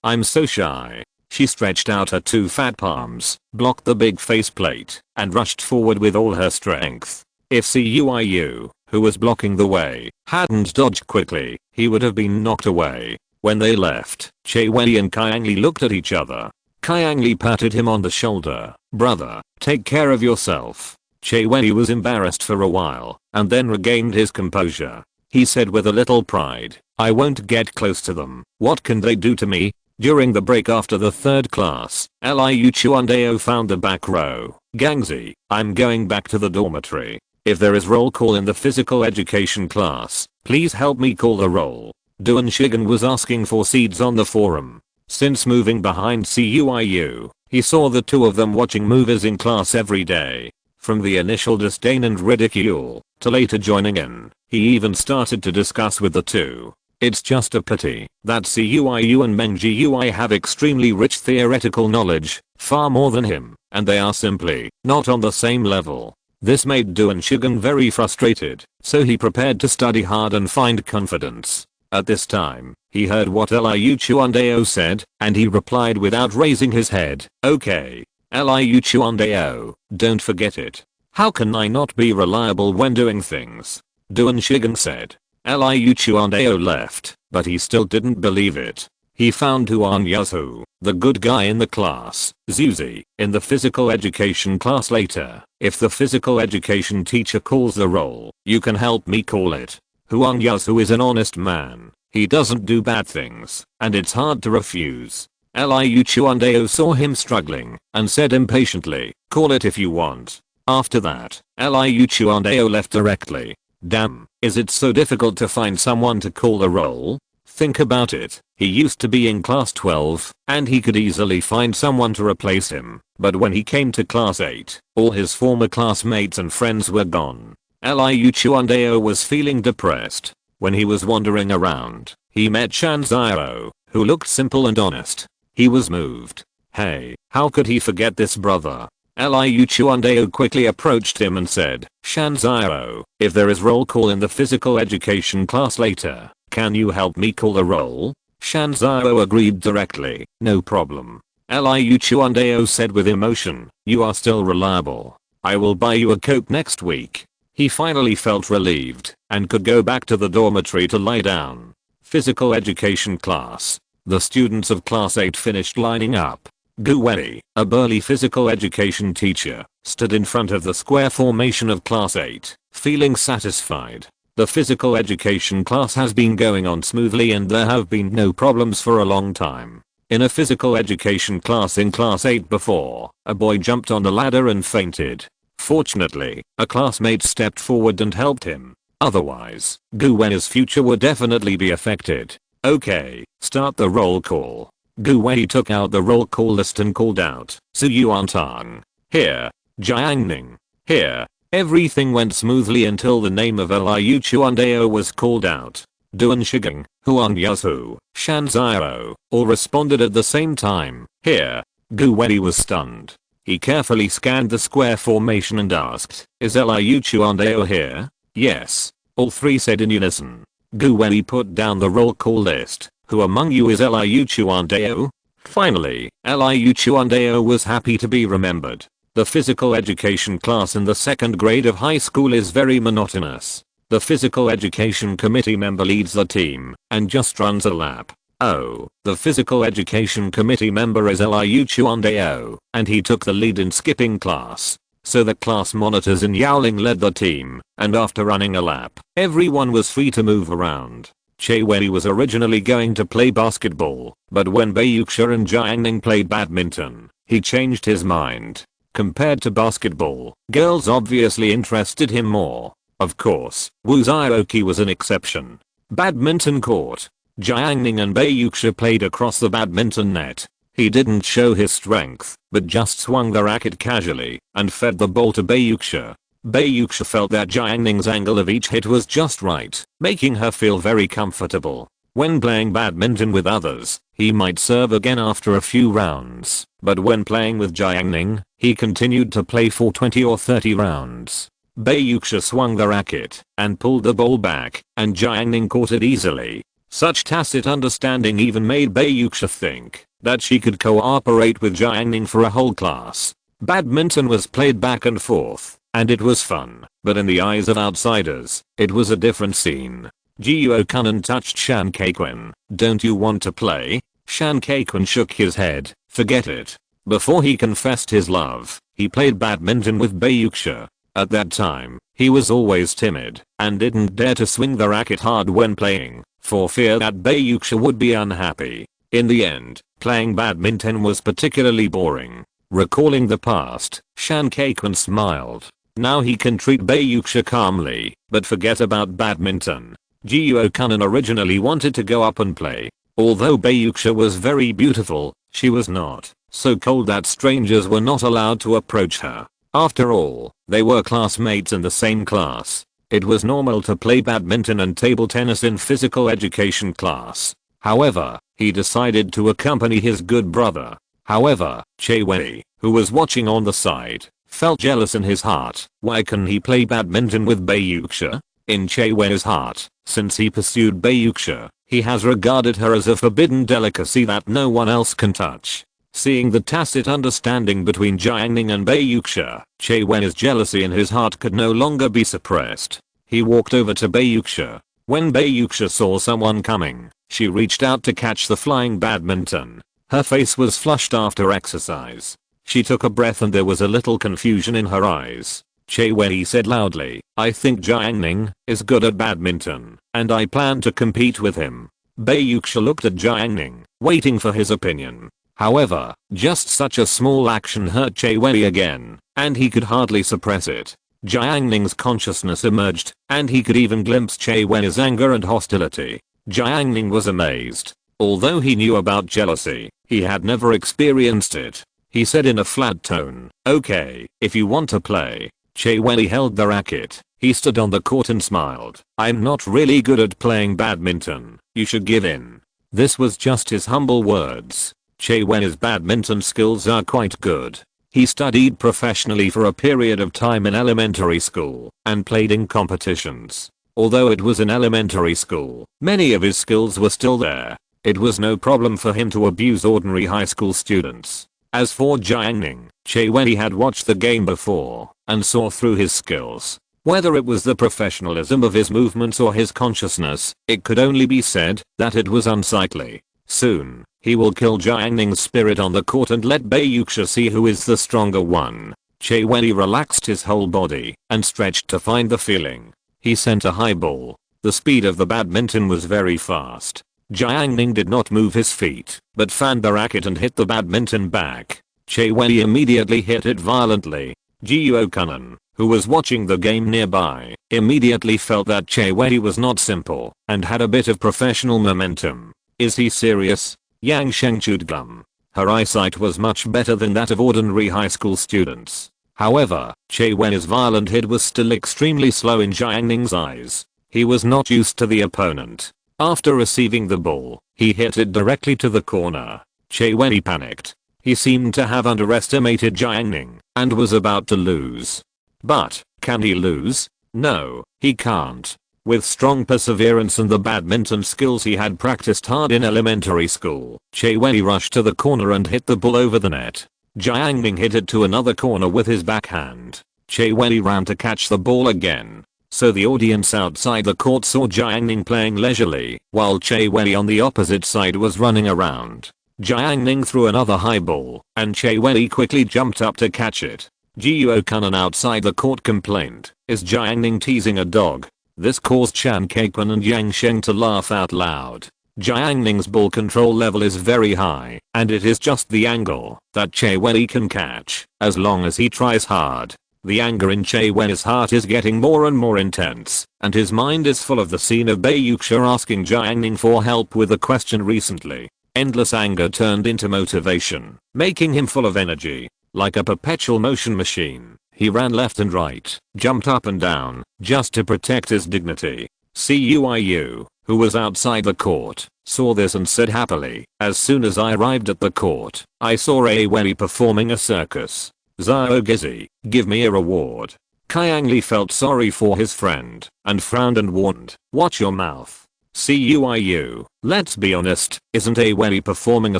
I'm so shy. She stretched out her two fat palms, blocked the big faceplate, and rushed forward with all her strength. If Cuiu, who was blocking the way, hadn't dodged quickly, he would have been knocked away. When they left, Che Wei and Jiang Li looked at each other. Jiang Li patted him on the shoulder. "Brother, take care of yourself." Che Wei was embarrassed for a while, and then regained his composure. He said with a little pride, "I won't get close to them. What can they do to me?" During the break after the third class, Liu Chuandao found the back row. "Gangzi, I'm going back to the dormitory. If there is roll call in the physical education class, please help me call the roll." Duan Shigen was asking for seeds on the forum. Since moving behind Cuiu, he saw the two of them watching movies in class every day. From the initial disdain and ridicule, to later joining in, he even started to discuss with the two. It's just a pity that Cuiu and Meng Jiui have extremely rich theoretical knowledge, far more than him, and they are simply not on the same level. This made Duan Shigen very frustrated, so he prepared to study hard and find confidence. At this time, he heard what Liu Chuandao said, and he replied without raising his head, "Okay. Liu Chuandao, don't forget it. How can I not be reliable when doing things?" Duan Shigen said. Liu Chuandao left, but he still didn't believe it. He found Huang Yazhu, the good guy in the class, Zuzi, in the physical education class later. "If the physical education teacher calls the roll, you can help me call it." Huang Yazhu is an honest man. He doesn't do bad things, and it's hard to refuse. Liu Chuandao saw him struggling, and said impatiently, "Call it if you want." After that, Liu Chuandao left directly. Damn, is it so difficult to find someone to call the roll? Think about it, he used to be in class 12, and he could easily find someone to replace him, but when he came to class 8, all his former classmates and friends were gone. Liu Chuandao was feeling depressed. When he was wandering around, he met Shan Zhao, who looked simple and honest. He was moved. Hey, how could he forget this brother? Liu Chuandao quickly approached him and said, Shanziro, if there is roll call in the physical education class later, can you help me call the roll? Shanziro agreed directly, no problem. Liu Chuandao said with emotion, you are still reliable. I will buy you a coat next week. He finally felt relieved and could go back to the dormitory to lie down. Physical education class. The students of class 8 finished lining up. Gu Wei, a burly physical education teacher, stood in front of the square formation of class 8, feeling satisfied. The physical education class has been going on smoothly and there have been no problems for a long time. In a physical education class in class 8 before, a boy jumped on the ladder and fainted. Fortunately, a classmate stepped forward and helped him. Otherwise, Gu Wei's future would definitely be affected. Okay, start the roll call. Gu Wei took out the roll call list and called out, Su Yuantang. Here. Jiang Ning. Here. Everything went smoothly until the name of Liu Chuandao was called out. Duan Shigang, Huang Yasu, Shanziro, all responded at the same time. Here. Gu Wei was stunned. He carefully scanned the square formation and asked, is Liu Chuandao here? Yes. All three said in unison. Gu Wei put down the roll call list. Who among you is Liu Chuandao? Finally, Liu Chuandao was happy to be remembered. The physical education class in the second grade of high school is very monotonous. The physical education committee member leads the team and just runs a lap. Oh, the physical education committee member is Liu Chuandao, and he took the lead in skipping class. So the class monitors in Yaoling led the team, and after running a lap, everyone was free to move around. Che Wei was originally going to play basketball, but when Baiyuxia and Jiang Ning played badminton, he changed his mind. Compared to basketball, girls obviously interested him more. Of course, Wu Zioki was an exception. Badminton court. Jiang Ning and Baiyuxia played across the badminton net. He didn't show his strength, but just swung the racket casually and fed the ball to Baiyuxia. Baiyuxia felt that Jiang Ning's angle of each hit was just right, making her feel very comfortable. When playing badminton with others, he might serve again after a few rounds, but when playing with Jiang Ning, he continued to play for 20 or 30 rounds. Baiyuxia swung the racket and pulled the ball back, and Jiang Ning caught it easily. Such tacit understanding even made Baiyuxia think that she could cooperate with Jiang Ning for a whole class. Badminton was played back and forth, and it was fun, but in the eyes of outsiders, it was a different scene. Jiuo Kunan touched Shan Keiquan. Don't you want to play? Shan Keiquan shook his head. Forget it. Before he confessed his love, he played badminton with Baiyuxia. At that time, he was always timid and didn't dare to swing the racket hard when playing, for fear that Baiyuxia would be unhappy. In the end, playing badminton was particularly boring. Recalling the past, Shan Keiquan smiled. Now he can treat Baiyuxia calmly, but forget about badminton. Jiuo Kunan originally wanted to go up and play. Although Baiyuxia was very beautiful, she was not so cold that strangers were not allowed to approach her. After all, they were classmates in the same class. It was normal to play badminton and table tennis in physical education class. However, he decided to accompany his good brother. However, Che Wei, who was watching on the side, felt jealous in his heart. Why can he play badminton with Baiyuxia? In Che Wei's heart, since he pursued Baiyuxia, he has regarded her as a forbidden delicacy that no one else can touch. Seeing the tacit understanding between Jiang Ning and Baiyuxia, Che Wei's jealousy in his heart could no longer be suppressed. He walked over to Baiyuxia. When Baiyuxia saw someone coming, she reached out to catch the flying badminton. Her face was flushed after exercise. She took a breath and there was a little confusion in her eyes. Che Wei said loudly, I think Jiang Ning is good at badminton, and I plan to compete with him. Baiyuxia looked at Jiang Ning, waiting for his opinion. However, just such a small action hurt Che Wei again, and he could hardly suppress it. Jiang Ning's consciousness emerged, and he could even glimpse Che Wei's anger and hostility. Jiang Ning was amazed. Although he knew about jealousy, he had never experienced it. He said in a flat tone, okay, if you want to play. Che Wei held the racket. He stood on the court and smiled. I'm not really good at playing badminton. You should give in. This was just his humble words. Che Wei's badminton skills are quite good. He studied professionally for a period of time in elementary school and played in competitions. Although it was in elementary school, many of his skills were still there. It was no problem for him to abuse ordinary high school students. As for Jiang Ning, Che Wei had watched the game before and saw through his skills. Whether it was the professionalism of his movements or his consciousness, it could only be said that it was unsightly. Soon, he will kill Jiang Ning's spirit on the court and let Bai Yuxia see who is the stronger one. Che Wei relaxed his whole body and stretched to find the feeling. He sent a high ball. The speed of the badminton was very fast. Jiang Ning did not move his feet, but fanned the racket and hit the badminton back. Che Wei immediately hit it violently. Jiao Kunan, who was watching the game nearby, immediately felt that Che Wei was not simple and had a bit of professional momentum. Is he serious? Yang Sheng chewed gum. Her eyesight was much better than that of ordinary high school students. However, Che Wei's violent hit was still extremely slow in Jiang Ning's eyes. He was not used to the opponent. After receiving the ball, he hit it directly to the corner. Che Wei panicked. He seemed to have underestimated Jiang Ning and was about to lose. But, can he lose? No, he can't. With strong perseverance and the badminton skills he had practiced hard in elementary school, Che Wei rushed to the corner and hit the ball over the net. Jiang Ning hit it to another corner with his backhand. Che Wei ran to catch the ball again. So the audience outside the court saw Jiang Ning playing leisurely, while Che Wei on the opposite side was running around. Jiang Ning threw another high ball, and Che Wei quickly jumped up to catch it. Jiao Kunan outside the court complained, "Is Jiang Ning teasing a dog?" This caused Chan Kaikun and Yang Sheng to laugh out loud. Jiang Ning's ball control level is very high, and it is just the angle that Che Wei can catch, as long as he tries hard. The anger in Che Wei's heart is getting more and more intense, and his mind is full of the scene of Bai Yuxia asking Jiang Ning for help with a question recently. Endless anger turned into motivation, making him full of energy. Like a perpetual motion machine, he ran left and right, jumped up and down, just to protect his dignity. Cuiu, who was outside the court, saw this and said happily, "As soon as I arrived at the court, I saw a Wei performing a circus. Zhao Gizi, give me a reward." Qiang Li felt sorry for his friend, and frowned and warned, "Watch your mouth. Cuiu, let's be honest, isn't a Wei performing a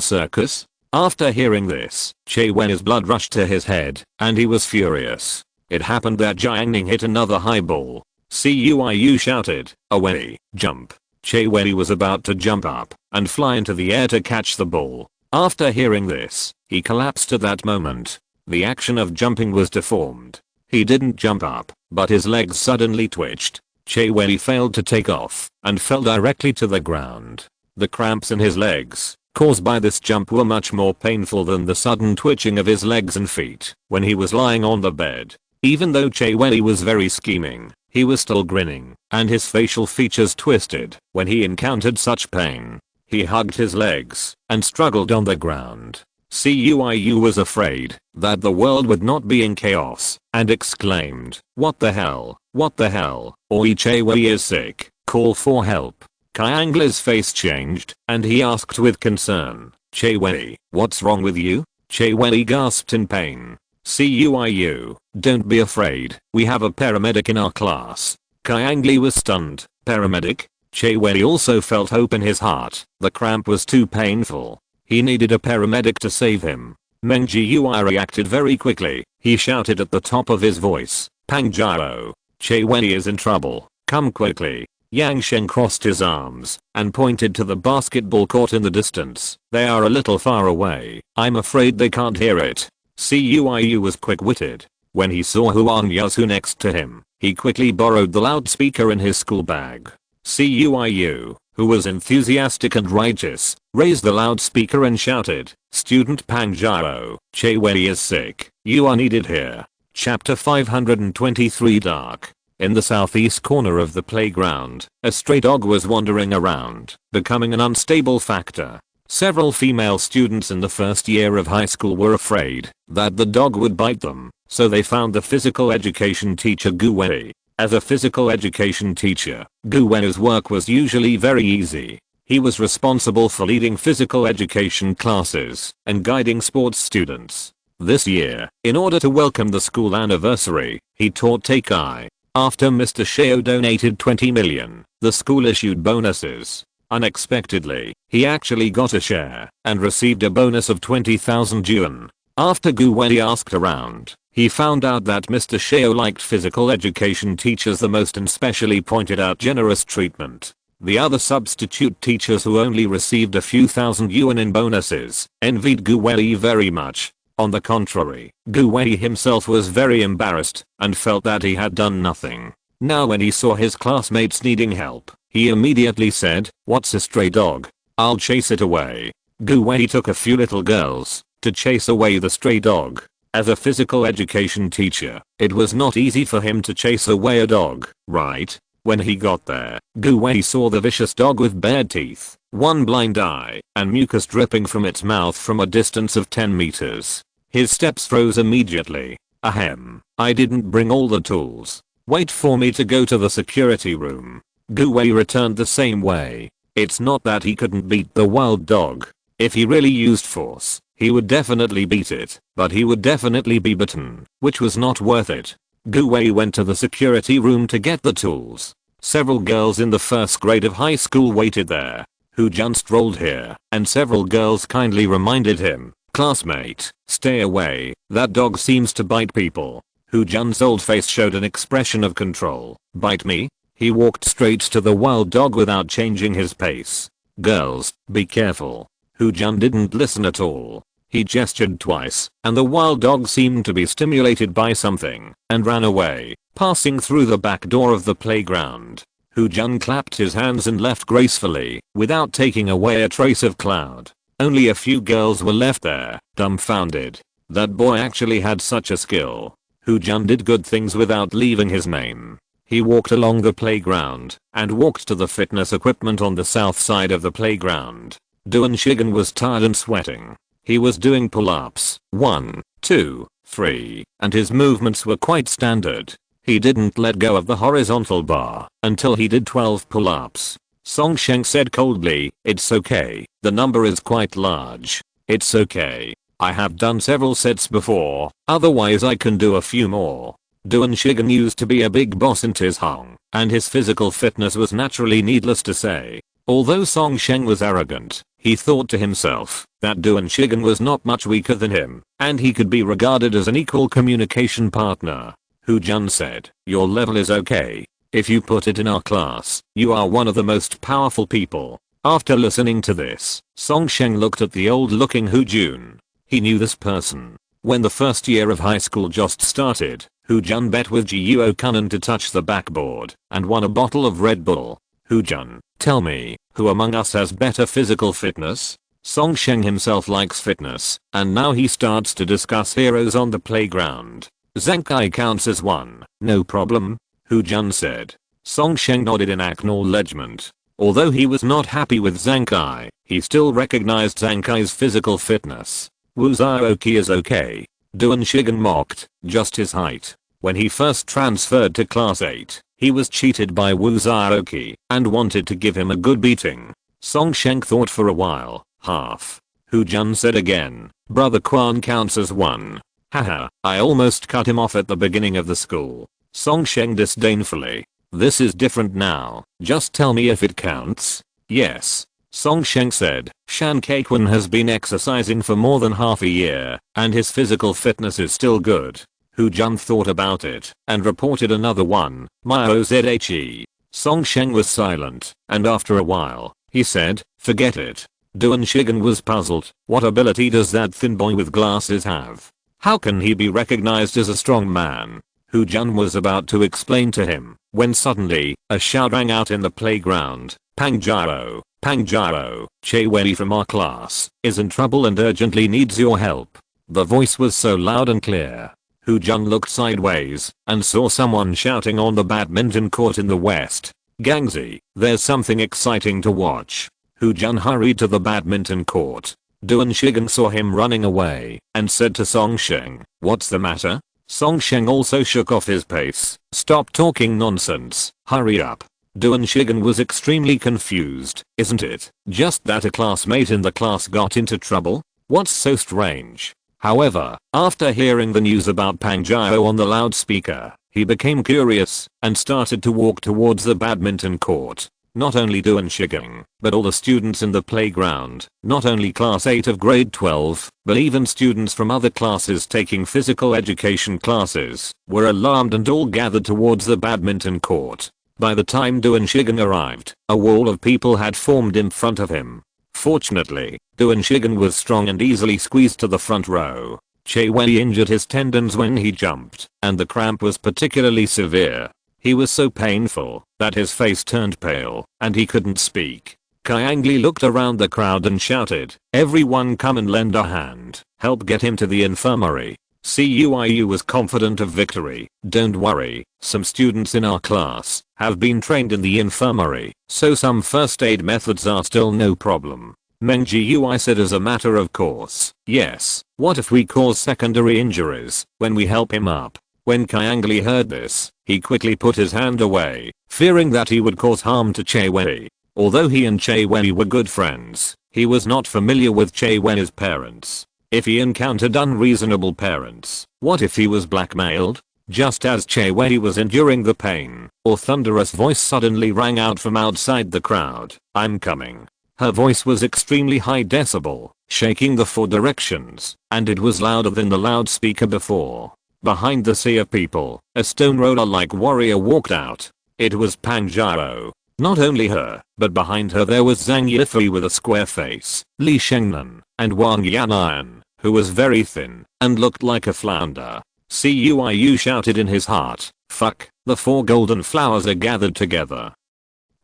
circus?" After hearing this, Che Wei's blood rushed to his head, and he was furious. It happened that Jiang Ning hit another high ball. Cuiu shouted, "Away, jump." Che Wei was about to jump up and fly into the air to catch the ball. After hearing this, he collapsed at that moment. The action of jumping was deformed. He didn't jump up, but his legs suddenly twitched. Che Wei failed to take off and fell directly to the ground. The cramps in his legs, caused by this jump, were much more painful than the sudden twitching of his legs and feet when he was lying on the bed. Even though Che Wei was very scheming, he was still grinning, and his facial features twisted when he encountered such pain. He hugged his legs and struggled on the ground. Cuiu was afraid that the world would not be in chaos and exclaimed, "What the hell? What the hell? Oi, Che Wei is sick, call for help." Qiang Li's face changed, and he asked with concern, "Che Wei, what's wrong with you?" Che Wei gasped in pain. "Cuiu, don't be afraid, we have a paramedic in our class." Qiang Li was stunned. Paramedic? Che Wei also felt hope in his heart. The cramp was too painful. He needed a paramedic to save him. Meng Jiao reacted very quickly. He shouted at the top of his voice, "Pang Jiao, Che Wei is in trouble, come quickly." Yang Sheng crossed his arms and pointed to the basketball court in the distance. "They are a little far away, I'm afraid they can't hear it." Cuiu was quick-witted. When he saw Huang Yasu next to him, he quickly borrowed the loudspeaker in his school bag. Cuiu, who was enthusiastic and righteous, raised the loudspeaker and shouted, "Student Pang Jiao, Che Wei is sick, you are needed here." Chapter 523 Dark. In the southeast corner of the playground, a stray dog was wandering around, becoming an unstable factor. Several female students in the first year of high school were afraid that the dog would bite them, so they found the physical education teacher Gu Wei. As a physical education teacher, Gu Wei's work was usually very easy. He was responsible for leading physical education classes and guiding sports students. This year, in order to welcome the school anniversary, he taught Takai. After Mr. Shao donated 20 million, the school issued bonuses. Unexpectedly, he actually got a share and received a bonus of 20,000 yuan. After Gu Wei asked around, he found out that Mr. Shao liked physical education teachers the most and specially pointed out generous treatment. The other substitute teachers who only received a few thousand yuan in bonuses envied Gu Wei very much. On the contrary, Gu Wei himself was very embarrassed and felt that he had done nothing. Now when he saw his classmates needing help, he immediately said, "What's a stray dog? I'll chase it away." Gu Wei took a few little girls to chase away the stray dog. As a physical education teacher, it was not easy for him to chase away a dog, right? When he got there, Gu Wei saw the vicious dog with bared teeth, one blind eye, and mucus dripping from its mouth from a distance of 10 meters. His steps froze immediately. Ahem, I didn't bring all the tools. Wait for me to go to the security room. Gu Wei returned the same way. It's not that he couldn't beat the wild dog. If he really used force, he would definitely beat it, but he would definitely be bitten, which was not worth it. Gu Wei went to the security room to get the tools. Several girls in the first grade of high school waited there. Hu Jun strolled here, and several girls kindly reminded him, "Classmate, stay away, that dog seems to bite people." Hu Jun's old face showed an expression of control. "Bite me?" He walked straight to the wild dog without changing his pace. "Girls, be careful." Hu Jun didn't listen at all. He gestured twice, and the wild dog seemed to be stimulated by something, and ran away, passing through the back door of the playground. Hu Jun clapped his hands and left gracefully, without taking away a trace of cloud. Only a few girls were left there, dumbfounded. That boy actually had such a skill. Hu Jun did good things without leaving his name. He walked along the playground, and walked to the fitness equipment on the south side of the playground. Duan Shigen was tired and sweating. He was doing pull-ups, 1, 2, 3, and his movements were quite standard. He didn't let go of the horizontal bar until he did 12 pull-ups. Song Sheng said coldly, "It's okay, the number is quite large. It's okay. I have done several sets before, otherwise I can do a few more." Duan Shigen used to be a big boss in Tizhong, and his physical fitness was naturally needless to say. Although Song Sheng was arrogant, he thought to himself that Duan Shigen was not much weaker than him, and he could be regarded as an equal communication partner. Hu Jun said, "Your level is okay. If you put it in our class, you are one of the most powerful people." After listening to this, Song Sheng looked at the old-looking Hu Jun. He knew this person. When the first year of high school just started, Hu Jun bet with Jiuo Kunan to touch the backboard, and won a bottle of Red Bull. "Hu Jun, tell me, who among us has better physical fitness?" Song Sheng himself likes fitness, and now he starts to discuss heroes on the playground. "Zhang Kai counts as one, no problem," Hu Jun said. Song Sheng nodded in acknowledgement. Although he was not happy with Zhang Kai, he still recognized Zhang Kai's physical fitness. "Wu Zhaoqi is okay." Duan Shigen mocked, "Just his height." When he first transferred to class 8, he was cheated by Wu Zhaoqi and wanted to give him a good beating. Song Sheng thought for a while. "Half." Hu Jun said again, "Brother Quan counts as one." "Haha, I almost cut him off at the beginning of the school." Song Sheng disdainfully. "This is different now, just tell me if it counts." "Yes." Song Sheng said, "Shan Keiquan has been exercising for more than half a year, and his physical fitness is still good." Hu Jun thought about it, and reported another one, "My OZHE." Song Sheng was silent, and after a while, he said, "Forget it." Duan Shigen was puzzled. What ability does that thin boy with glasses have? How can he be recognized as a strong man? Hu Jun was about to explain to him, when suddenly, a shout rang out in the playground. "Pang Jiao, Pang Jiao, Che Wei from our class, is in trouble and urgently needs your help." The voice was so loud and clear. Hu Jun looked sideways, and saw someone shouting on the badminton court in the west. "Gangzi, there's something exciting to watch." Hu Jun hurried to the badminton court. Duan Shigen saw him running away, and said to Song Sheng, "What's the matter?" Song Sheng also shook off his pace. "Stop talking nonsense, hurry up." Duan Shigen was extremely confused. Isn't it just that a classmate in the class got into trouble? What's so strange? However, after hearing the news about Pang Jiao on the loudspeaker, he became curious and started to walk towards the badminton court. Not only Duan Shigen, but all the students in the playground, not only class 8 of grade 12, but even students from other classes taking physical education classes, were alarmed and all gathered towards the badminton court. By the time Duan Shigen arrived, a wall of people had formed in front of him. Fortunately, Duan Shigen was strong and easily squeezed to the front row. Che Wei injured his tendons when he jumped, and the cramp was particularly severe. He was so painful that his face turned pale, and he couldn't speak. Jiang Ning looked around the crowd and shouted, "Everyone come and lend a hand, help get him to the infirmary." Cuiu was confident of victory. "Don't worry, some students in our class have been trained in the infirmary, so some first aid methods are still no problem." Meng Jiu said as a matter of course. "Yes, what if we cause secondary injuries when we help him up?" When Jiang Ning heard this, he quickly put his hand away, fearing that he would cause harm to Che Wei. Although he and Che Wei were good friends, he was not familiar with Che Wei's parents. If he encountered unreasonable parents, what if he was blackmailed? Just as Che Wei was enduring the pain, a thunderous voice suddenly rang out from outside the crowd. "I'm coming." Her voice was extremely high decibel, shaking the 4 directions, and it was louder than the loudspeaker before. Behind the sea of people, a stone roller-like warrior walked out. It was Pang Jiao. Not only her, but behind her there was Zhang Yifei with a square face, Li Shengnan, and Wang Yan'an, who was very thin and looked like a flounder. Cuiu shouted in his heart, "Fuck, the 4 golden flowers are gathered together."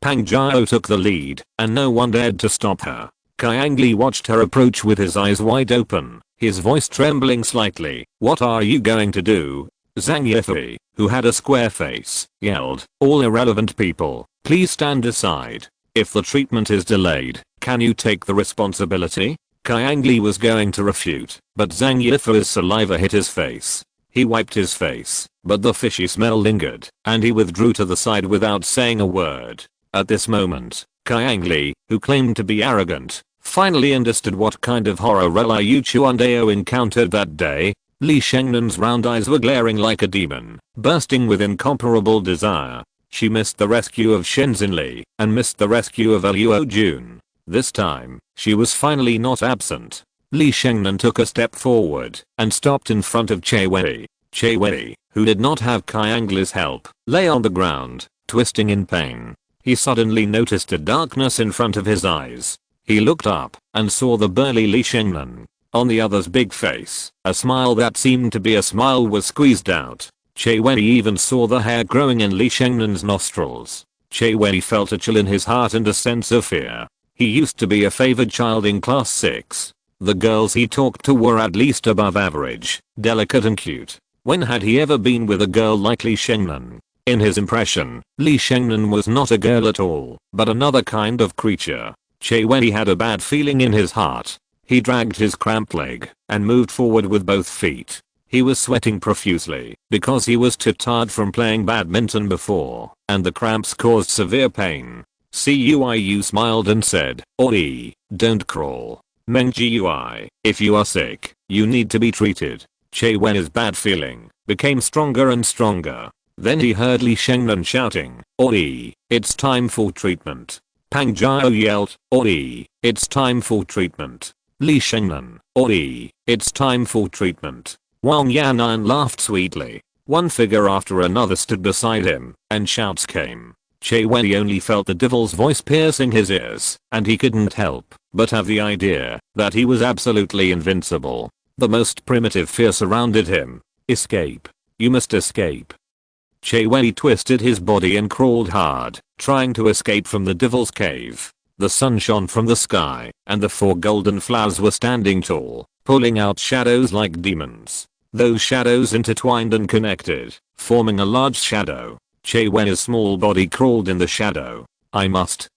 Pang Jiao took the lead, and no one dared to stop her. Jiang Ning watched her approach with his eyes wide open, his voice trembling slightly. "What are you going to do?" Zhang Yifei, who had a square face, yelled, "All irrelevant people, please stand aside. If the treatment is delayed, can you take the responsibility?" Jiang Ning was going to refute, but Zhang Yifei's saliva hit his face. He wiped his face, but the fishy smell lingered, and he withdrew to the side without saying a word. At this moment, Jiang Ning, who claimed to be arrogant, finally understood what kind of horror Liu Chuandao encountered that day. Li Shengnan's round eyes were glaring like a demon, bursting with incomparable desire. She missed the rescue of Shenzhen Li, and missed the rescue of Luo Jun. This time, she was finally not absent. Li Shengnan took a step forward, and stopped in front of Che Wei. Che Wei, who did not have Jiang Ning's help, lay on the ground, twisting in pain. He suddenly noticed a darkness in front of his eyes. He looked up, and saw the burly Li Shengnan. On the other's big face, a smile that seemed to be a smile was squeezed out. Che Wei even saw the hair growing in Li Shengnan's nostrils. Che Wei felt a chill in his heart and a sense of fear. He used to be a favored child in class 6. The girls he talked to were at least above average, delicate and cute. When had he ever been with a girl like Li Shengnan? In his impression, Li Shengnan was not a girl at all, but another kind of creature. Che Wei had a bad feeling in his heart. He dragged his cramped leg and moved forward with both feet. He was sweating profusely because he was too tired from playing badminton before, and the cramps caused severe pain. Cuiu smiled and said, "Oi, don't crawl. Meng Jiu, if you are sick, you need to be treated." Che Wei's bad feeling became stronger and stronger. Then he heard Li Shengnan shouting, "Oi, it's time for treatment." Pang Jiao yelled, "Oi, it's time for treatment." Li Shengnan, "Oi, it's time for treatment." Wang Yan'an laughed sweetly. One figure after another stood beside him, and shouts came. Che Wei only felt the devil's voice piercing his ears, and he couldn't help but have the idea that he was absolutely invincible. The most primitive fear surrounded him. Escape. You must escape. Che Wei twisted his body and crawled hard, trying to escape from the devil's cave. The sun shone from the sky, and the 4 golden flowers were standing tall, pulling out shadows like demons. Those shadows intertwined and connected, forming a large shadow. Che Wei's small body crawled in the shadow. I must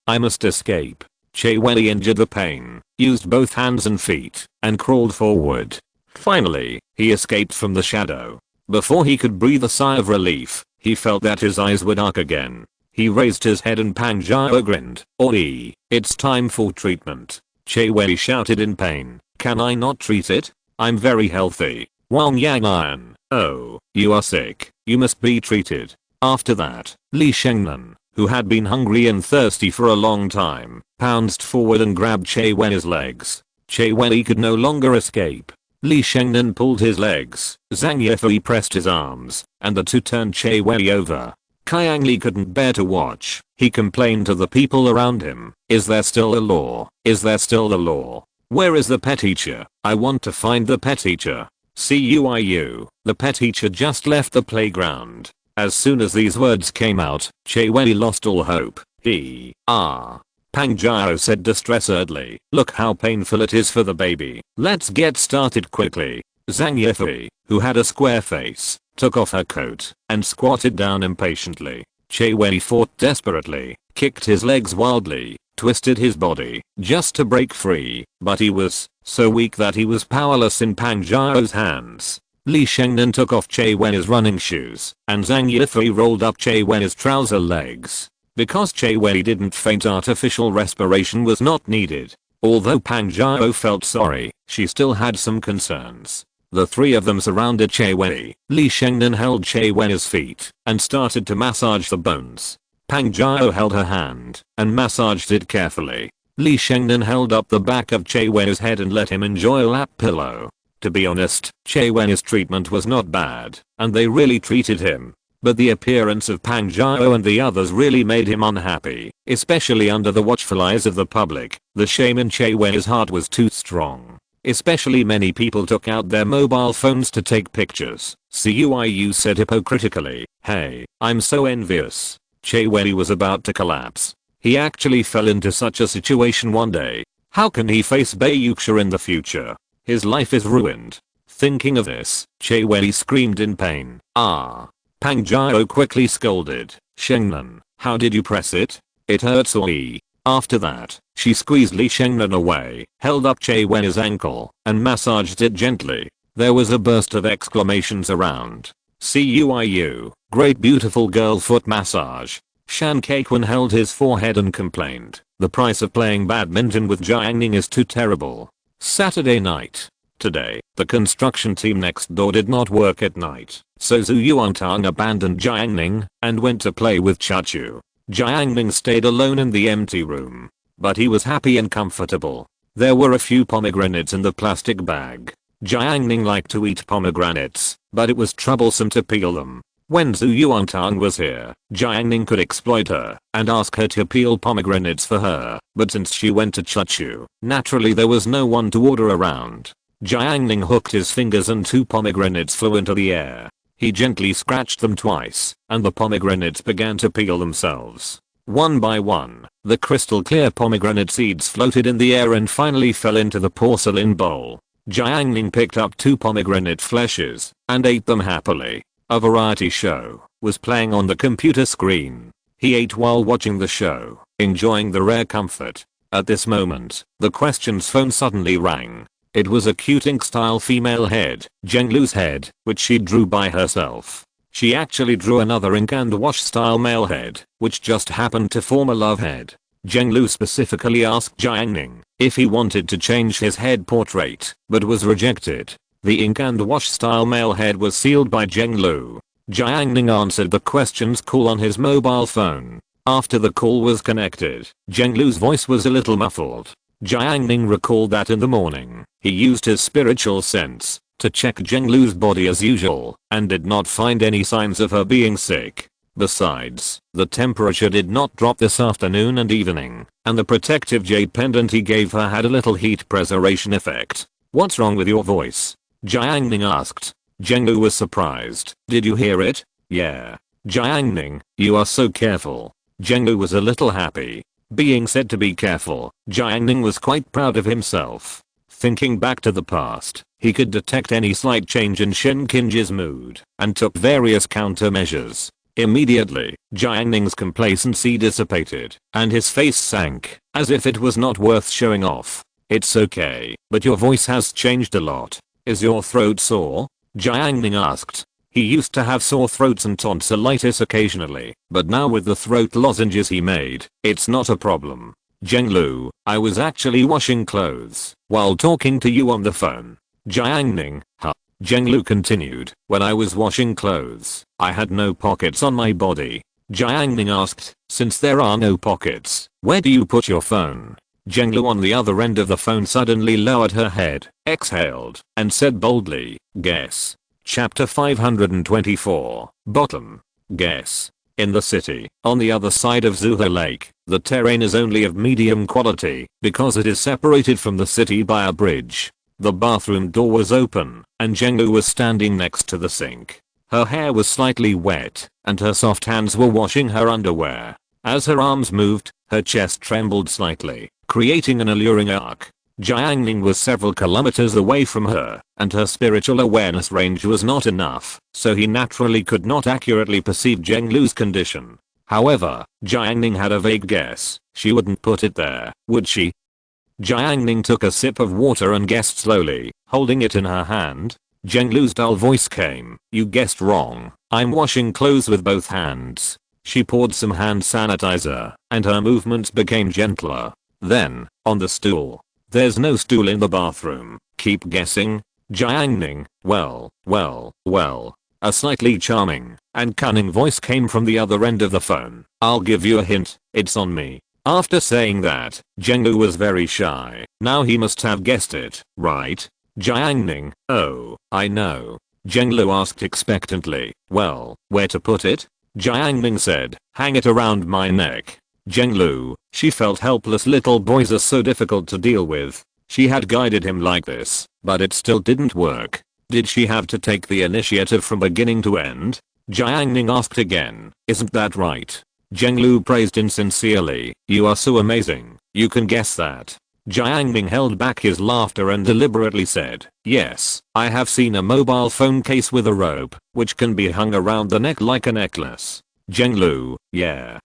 escape." Che Wei endured the pain, used both hands and feet, and crawled forward. Finally, he escaped from the shadow. Before he could breathe a sigh of relief, he felt that his eyes were dark again. He raised his head and Pang Jiao grinned. Oi, it's time for treatment. Che Wei shouted in pain. Can I not treat it? I'm very healthy. Wang Yang Iron. Oh, you are sick. You must be treated. After that, Li Shengnan, who had been hungry and thirsty for a long time, pounced forward and grabbed Che Wei's legs. Che Wei could no longer escape. Li Shengnan pulled his legs, Zhang Yifei pressed his arms, and the two turned Che Wei over. Qiang Li couldn't bear to watch. He complained to the people around him. Is there still a law? Is there still a law? Where is the pet teacher? I want to find the pet teacher. CUIU. The pet teacher just left the playground. As soon as these words came out, Che Wei lost all hope. Pang Jiao said distressedly. Look how painful it is for the baby. Let's get started quickly. Zhang Yifei, who had a square face, took off her coat and squatted down impatiently. Che Wei fought desperately, kicked his legs wildly, twisted his body just to break free, but he was so weak that he was powerless in Pang Jiao's hands. Li Shengnan took off Che Wei's running shoes, and Zhang Yifei rolled up Che Wei's trouser legs. Because Che Wei didn't faint, artificial respiration was not needed. Although Pang Jiao felt sorry, she still had some concerns. The three of them surrounded Che Wei. Li Shengnan held Che Wei's feet and started to massage the bones. Pang Jiao held her hand and massaged it carefully. Li Shengnan held up the back of Che Wei's head and let him enjoy a lap pillow. To be honest, Che Wei's treatment was not bad, and they really treated him. But the appearance of Pang Jiao and the others really made him unhappy, especially under the watchful eyes of the public. The shame in Che Wei's heart was too strong. Especially many people took out their mobile phones to take pictures. CUIU said hypocritically, hey, I'm so envious. Che Wei was about to collapse. He actually fell into such a situation one day. How can he face Bayuxia in the future? His life is ruined. Thinking of this, Che Wei screamed in pain. Pang Jiao quickly scolded. Shengnan, how did you press it? It hurts oi. After that, she squeezed Li Shengnan away, held up Che Wei's ankle, and massaged it gently. There was a burst of exclamations around. CUIU, great beautiful girl foot massage. Shan Kaikun held his forehead and complained. The price of playing badminton with Jiang Ning is too terrible. Saturday night. Today, the construction team next door did not work at night, so Zhu Yuantang abandoned Jiang Ning and went to play with Chachu. Jiang Ning stayed alone in the empty room, but he was happy and comfortable. There were a few pomegranates in the plastic bag. Jiang Ning liked to eat pomegranates, but it was troublesome to peel them. When Zhu Yuantang was here, Jiang Ning could exploit her and ask her to peel pomegranates for her, but since she went to Chachu, naturally there was no one to order around. Jiang Ning hooked his fingers and 2 pomegranates flew into the air. He gently scratched them twice, and the pomegranates began to peel themselves. One by one, the crystal clear pomegranate seeds floated in the air and finally fell into the porcelain bowl. Jiang Ning picked up 2 pomegranate fleshes and ate them happily. A variety show was playing on the computer screen. He ate while watching the show, enjoying the rare comfort. At this moment, the question's phone suddenly rang. It was a cute ink-style female head, Zhenglu's head, which she drew by herself. She actually drew another ink and wash style male head, which just happened to form a love head. Zhenglu specifically asked Jiang Ning if he wanted to change his head portrait, but was rejected. The ink and wash style male head was sealed by Zhenglu. Jiang Ning answered the question's call on his mobile phone. After the call was connected, Zhenglu's voice was a little muffled. Jiang Ning recalled that in the morning, he used his spiritual sense to check Zhenglu's body as usual and did not find any signs of her being sick. Besides, the temperature did not drop this afternoon and evening, and the protective jade pendant he gave her had a little heat preservation effect. What's wrong with your voice? Jiang Ning asked. Zhenglu was surprised. Did you hear it? Yeah. Jiang Ning, you are so careful. Zhenglu was a little happy. Being said to be careful, Jiang Ning was quite proud of himself. Thinking back to the past, he could detect any slight change in Shen Qing's mood and took various countermeasures. Immediately, Jiang Ning's complacency dissipated and his face sank, as if it was not worth showing off. It's okay, but your voice has changed a lot. Is your throat sore? Jiang Ning asked. He used to have sore throats and tonsillitis occasionally, but now with the throat lozenges he made, it's not a problem. Zhenglu, I was actually washing clothes while talking to you on the phone. Jiang Ning, huh? Zhenglu continued, when I was washing clothes, I had no pockets on my body. Jiang Ning asked, since there are no pockets, where do you put your phone? Zhenglu on the other end of the phone suddenly lowered her head, exhaled, and said boldly, guess. Chapter 524, Bottom. Guess. In the city, on the other side of Zuha Lake, the terrain is only of medium quality, because it is separated from the city by a bridge. The bathroom door was open, and Zhenglu was standing next to the sink. Her hair was slightly wet, and her soft hands were washing her underwear. As her arms moved, her chest trembled slightly, creating an alluring arc. Jiang Ning was several kilometers away from her, and her spiritual awareness range was not enough, so he naturally could not accurately perceive Zhenglu's condition. However, Jiang Ning had a vague guess. She wouldn't put it there, would she? Jiang Ning took a sip of water and guessed slowly, holding it in her hand. Zhenglu's dull voice came, you guessed wrong. I'm washing clothes with both hands. She poured some hand sanitizer, and her movements became gentler. Then, on the stool. There's no stool in the bathroom. Keep guessing. Jiang Ning, well. A slightly charming and cunning voice came from the other end of the phone. I'll give you a hint, it's on me. After saying that, Zhenglu was very shy. Now he must have guessed it, right? Jiang Ning, oh, I know. Zhenglu asked expectantly, well, where to put it? Jiang Ning said, hang it around my neck. Zhenglu, she felt helpless. Little boys are so difficult to deal with. She had guided him like this, but it still didn't work. Did she have to take the initiative from beginning to end? Jiang Ning asked again, isn't that right? Zhenglu praised insincerely, you are so amazing, you can guess that. Jiang Ning held back his laughter and deliberately said, yes, I have seen a mobile phone case with a rope, which can be hung around the neck like a necklace. Zhenglu, yeah.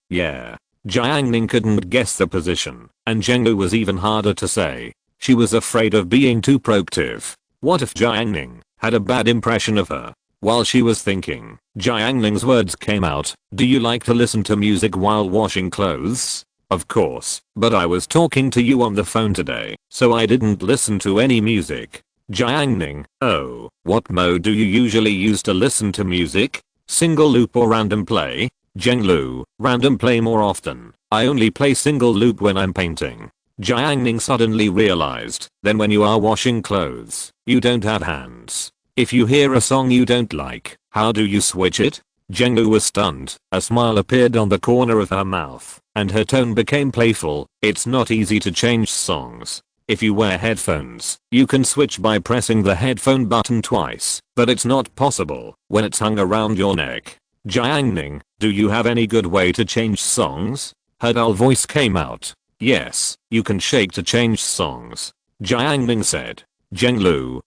Jiang Ning couldn't guess the position, and Zhenglu was even harder to say. She was afraid of being too proactive. What if Jiang Ning had a bad impression of her? While she was thinking, Jiang Ning's words came out, do you like to listen to music while washing clothes? Of course, but I was talking to you on the phone today, so I didn't listen to any music. Jiang Ning, oh, what mode do you usually use to listen to music? Single loop or random play? Zhenglu, random play more often. I only play single loop when I'm painting. Jiang Ning suddenly realized, then when you are washing clothes, you don't have hands. If you hear a song you don't like, how do you switch it? Zhenglu was stunned. A smile appeared on the corner of her mouth, and her tone became playful. It's not easy to change songs. If you wear headphones, you can switch by pressing the headphone button twice, but it's not possible when it's hung around your neck. Jiang Ning, do you have any good way to change songs? Her dull voice came out. Yes, you can shake to change songs. Jiang Ning said. Zhenglu,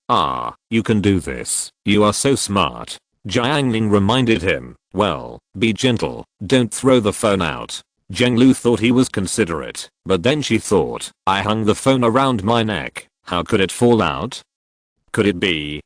you can do this. You are so smart. Jiang Ning reminded him, well, be gentle, don't throw the phone out. Zhenglu thought he was considerate, but then she thought, I hung the phone around my neck, how could it fall out? Could it be?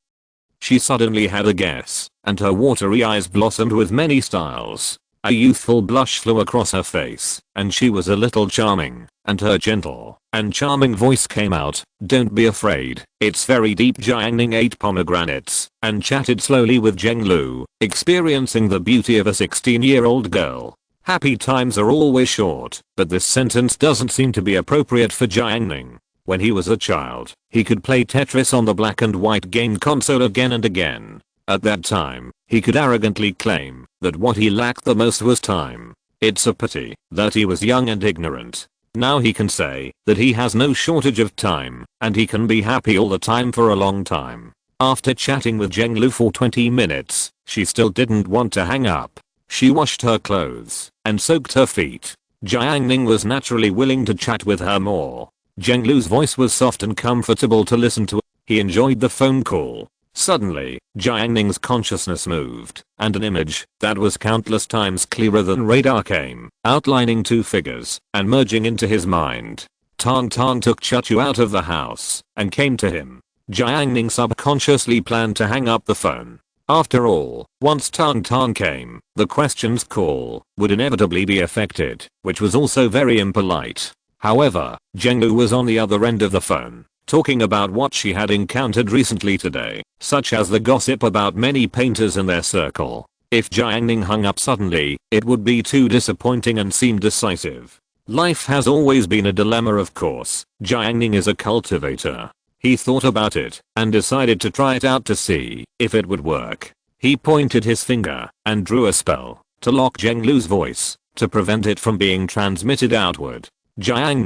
She suddenly had a guess, and her watery eyes blossomed with many styles. A youthful blush flew across her face, and she was a little charming, and her gentle and charming voice came out, don't be afraid, it's very deep. Jiang Ning ate pomegranates and chatted slowly with Zhenglu, experiencing the beauty of a 16-year-old girl. Happy times are always short, but this sentence doesn't seem to be appropriate for Jiang Ning. When he was a child, he could play Tetris on the black and white game console again and again. At that time, he could arrogantly claim that what he lacked the most was time. It's a pity that he was young and ignorant. Now he can say that he has no shortage of time, and he can be happy all the time for a long time. After chatting with Zhenglu for 20 minutes, she still didn't want to hang up. She washed her clothes and soaked her feet. Jiang Ning was naturally willing to chat with her more. Zhenglu's voice was soft and comfortable to listen to. He enjoyed the phone call. Suddenly, Jiang Ning's consciousness moved, and an image that was countless times clearer than radar came, outlining two figures and merging into his mind. Tang took Chachu out of the house and came to him. Jiang Ning subconsciously planned to hang up the phone. After all, once Tang Tang came, the question's call would inevitably be affected, which was also very impolite. However, Jiang was on the other end of the phone, talking about what she had encountered recently today, such as the gossip about many painters in their circle. If Jiang Ning hung up suddenly, it would be too disappointing and seem decisive. Life has always been a dilemma, of course. Jiang Ning is a cultivator. He thought about it and decided to try it out to see if it would work. He pointed his finger and drew a spell to lock Zhenglu's voice to prevent it from being transmitted outward. Jiang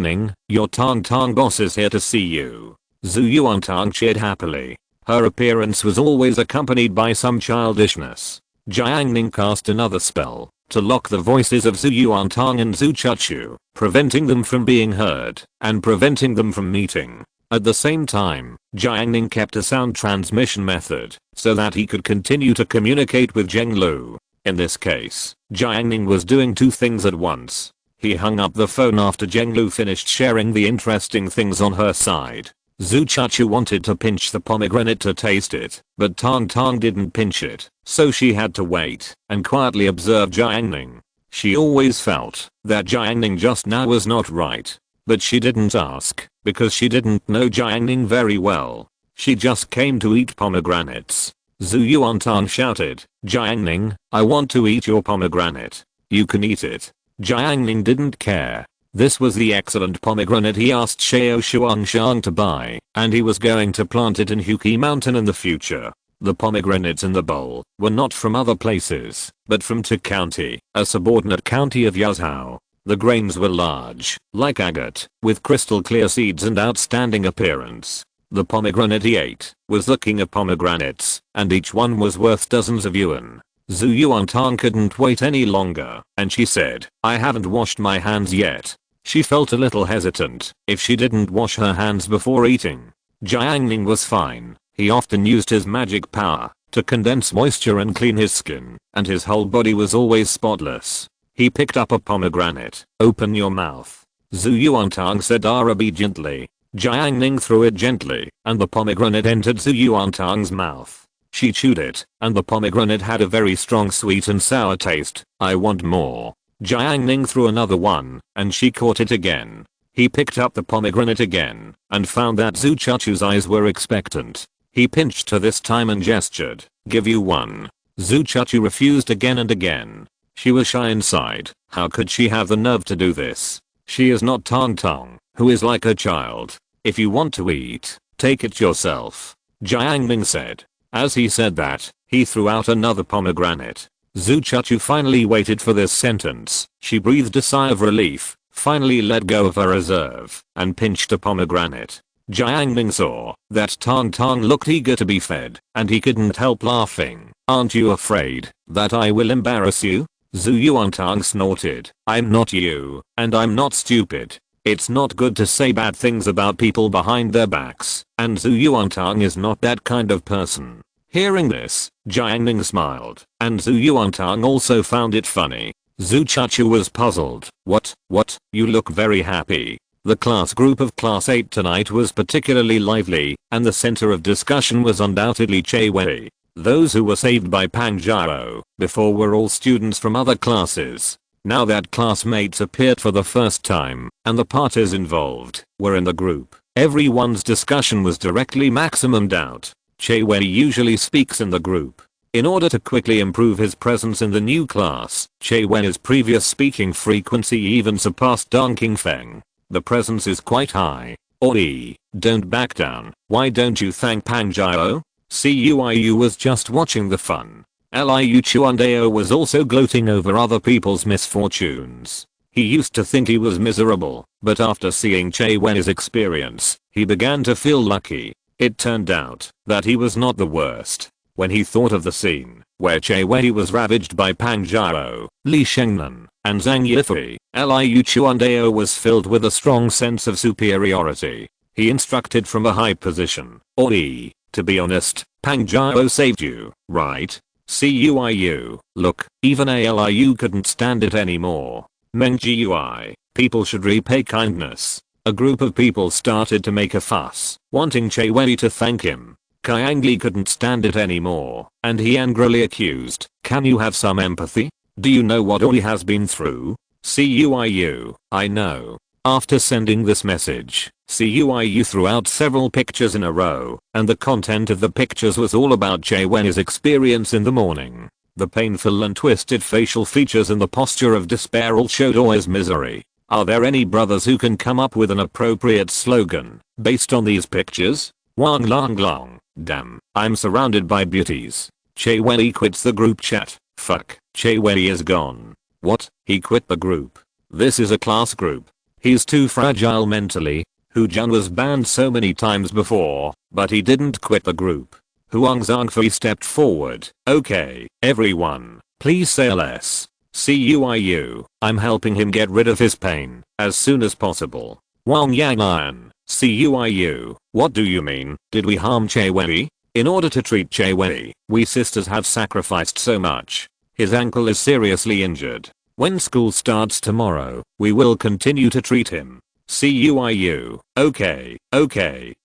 Ning, your Tang Tang boss is here to see you. Zhu Yuantang cheered happily. Her appearance was always accompanied by some childishness. Jiang Ning cast another spell to lock the voices of Zhu Yuantang and Zhu Chuchu, preventing them from being heard and preventing them from meeting. At the same time, Jiang Ning kept a sound transmission method so that he could continue to communicate with Zhenglu. In this case, Jiang Ning was doing two things at once. He hung up the phone after Zhenglu finished sharing the interesting things on her side. Zhu Chuchu wanted to pinch the pomegranate to taste it, but Tang Tang didn't pinch it, so she had to wait and quietly observe Jiang Ning. She always felt that Jiang Ning just now was not right, but she didn't ask because she didn't know Jiang Ning very well. She just came to eat pomegranates. Zhu Yuantang shouted, "Jiang Ning, I want to eat your pomegranate. You can eat it." Jiang Ning didn't care. This was the excellent pomegranate he asked Xiao Shuangshang to buy, and he was going to plant it in Huqi Mountain in the future. The pomegranates in the bowl were not from other places, but from Tu County, a subordinate county of Yazhou. The grains were large, like agate, with crystal clear seeds and outstanding appearance. The pomegranate he ate was the king of pomegranates, and each one was worth dozens of yuan. Zhu Yuantang couldn't wait any longer, and she said, "I haven't washed my hands yet." She felt a little hesitant if she didn't wash her hands before eating. Jiang Ning was fine. He often used his magic power to condense moisture and clean his skin, and his whole body was always spotless. He picked up a pomegranate. "Open your mouth," Zhu Yuantang said obediently. Jiang Ning threw it gently, and the pomegranate entered Zhu Yuantang's mouth. She chewed it, and the pomegranate had a very strong sweet and sour taste. "I want more." Jiang Ning threw another one, and she caught it again. He picked up the pomegranate again, and found that Zhu Chuchu's eyes were expectant. He pinched her this time and gestured, "Give you one." Zhu Chuchu refused again and again. She was shy inside. How could she have the nerve to do this? She is not Tang Tang, who is like a child. "If you want to eat, take it yourself," Jiang Ning said. As he said that, he threw out another pomegranate. Zhu Chuchu finally waited for this sentence. She breathed a sigh of relief, finally let go of her reserve, and pinched a pomegranate. Jiang Ning saw that Tang Tang looked eager to be fed, and he couldn't help laughing. "Aren't you afraid that I will embarrass you?" Zhu Yuantang snorted. "I'm not you, and I'm not stupid. It's not good to say bad things about people behind their backs, and Zhu Yuantang is not that kind of person." Hearing this, Jiang Ning smiled, and Zhu Yuantang also found it funny. Zhu Chuchu was puzzled. What, you look very happy." The class group of class 8 tonight was particularly lively, and the center of discussion was undoubtedly Che Wei. Those who were saved by Pang Jiao before were all students from other classes. Now that classmates appeared for the first time, and the parties involved were in the group, everyone's discussion was directly maximum doubt. Che Wei usually speaks in the group. In order to quickly improve his presence in the new class, Che Wei's previous speaking frequency even surpassed Dong Qingfeng. The presence is quite high. "Oi, don't back down. Why don't you thank Pang Jiao?" Cuiu was just watching the fun. Liu Chuandao was also gloating over other people's misfortunes. He used to think he was miserable, but after seeing Che Wei's experience, he began to feel lucky. It turned out that he was not the worst. When he thought of the scene where Che Wei was ravaged by Pang Jiao, Li Shengnan, and Zhang Yifei, Liu Chuandao was filled with a strong sense of superiority. He instructed from a high position. "Oi, to be honest, Pang Jiao saved you, right? Cuiu, look, even Liu couldn't stand it anymore. Meng Gui, people should repay kindness." A group of people started to make a fuss, wanting Che Wei to thank him. Kyangli couldn't stand it anymore, and he angrily accused, "Can you have some empathy? Do you know what Ori has been through? CUIU, I know." After sending this message, CUIU threw out several pictures in a row, and the content of the pictures was all about Jaewen's experience in the morning. The painful and twisted facial features and the posture of despair all showed Oi's misery. Are there any brothers who can come up with an appropriate slogan based on these pictures? Wang long long. Damn, I'm surrounded by beauties. Jaewen quits the group chat. Fuck, Jaewen is gone. What? He quit the group. This is a class group. He's too fragile mentally. Hujan was banned so many times before, but he didn't quit the group. Huang Zhangfei stepped forward. Okay, everyone, please say less. CUIU, I'm helping him get rid of his pain as soon as possible. Wang Yanglian, CUIU, what do you mean? Did we harm Jaewen? In order to treat Jaewen, we sisters have sacrificed so much. His ankle is seriously injured. When school starts tomorrow, we will continue to treat him. CUIU, okay,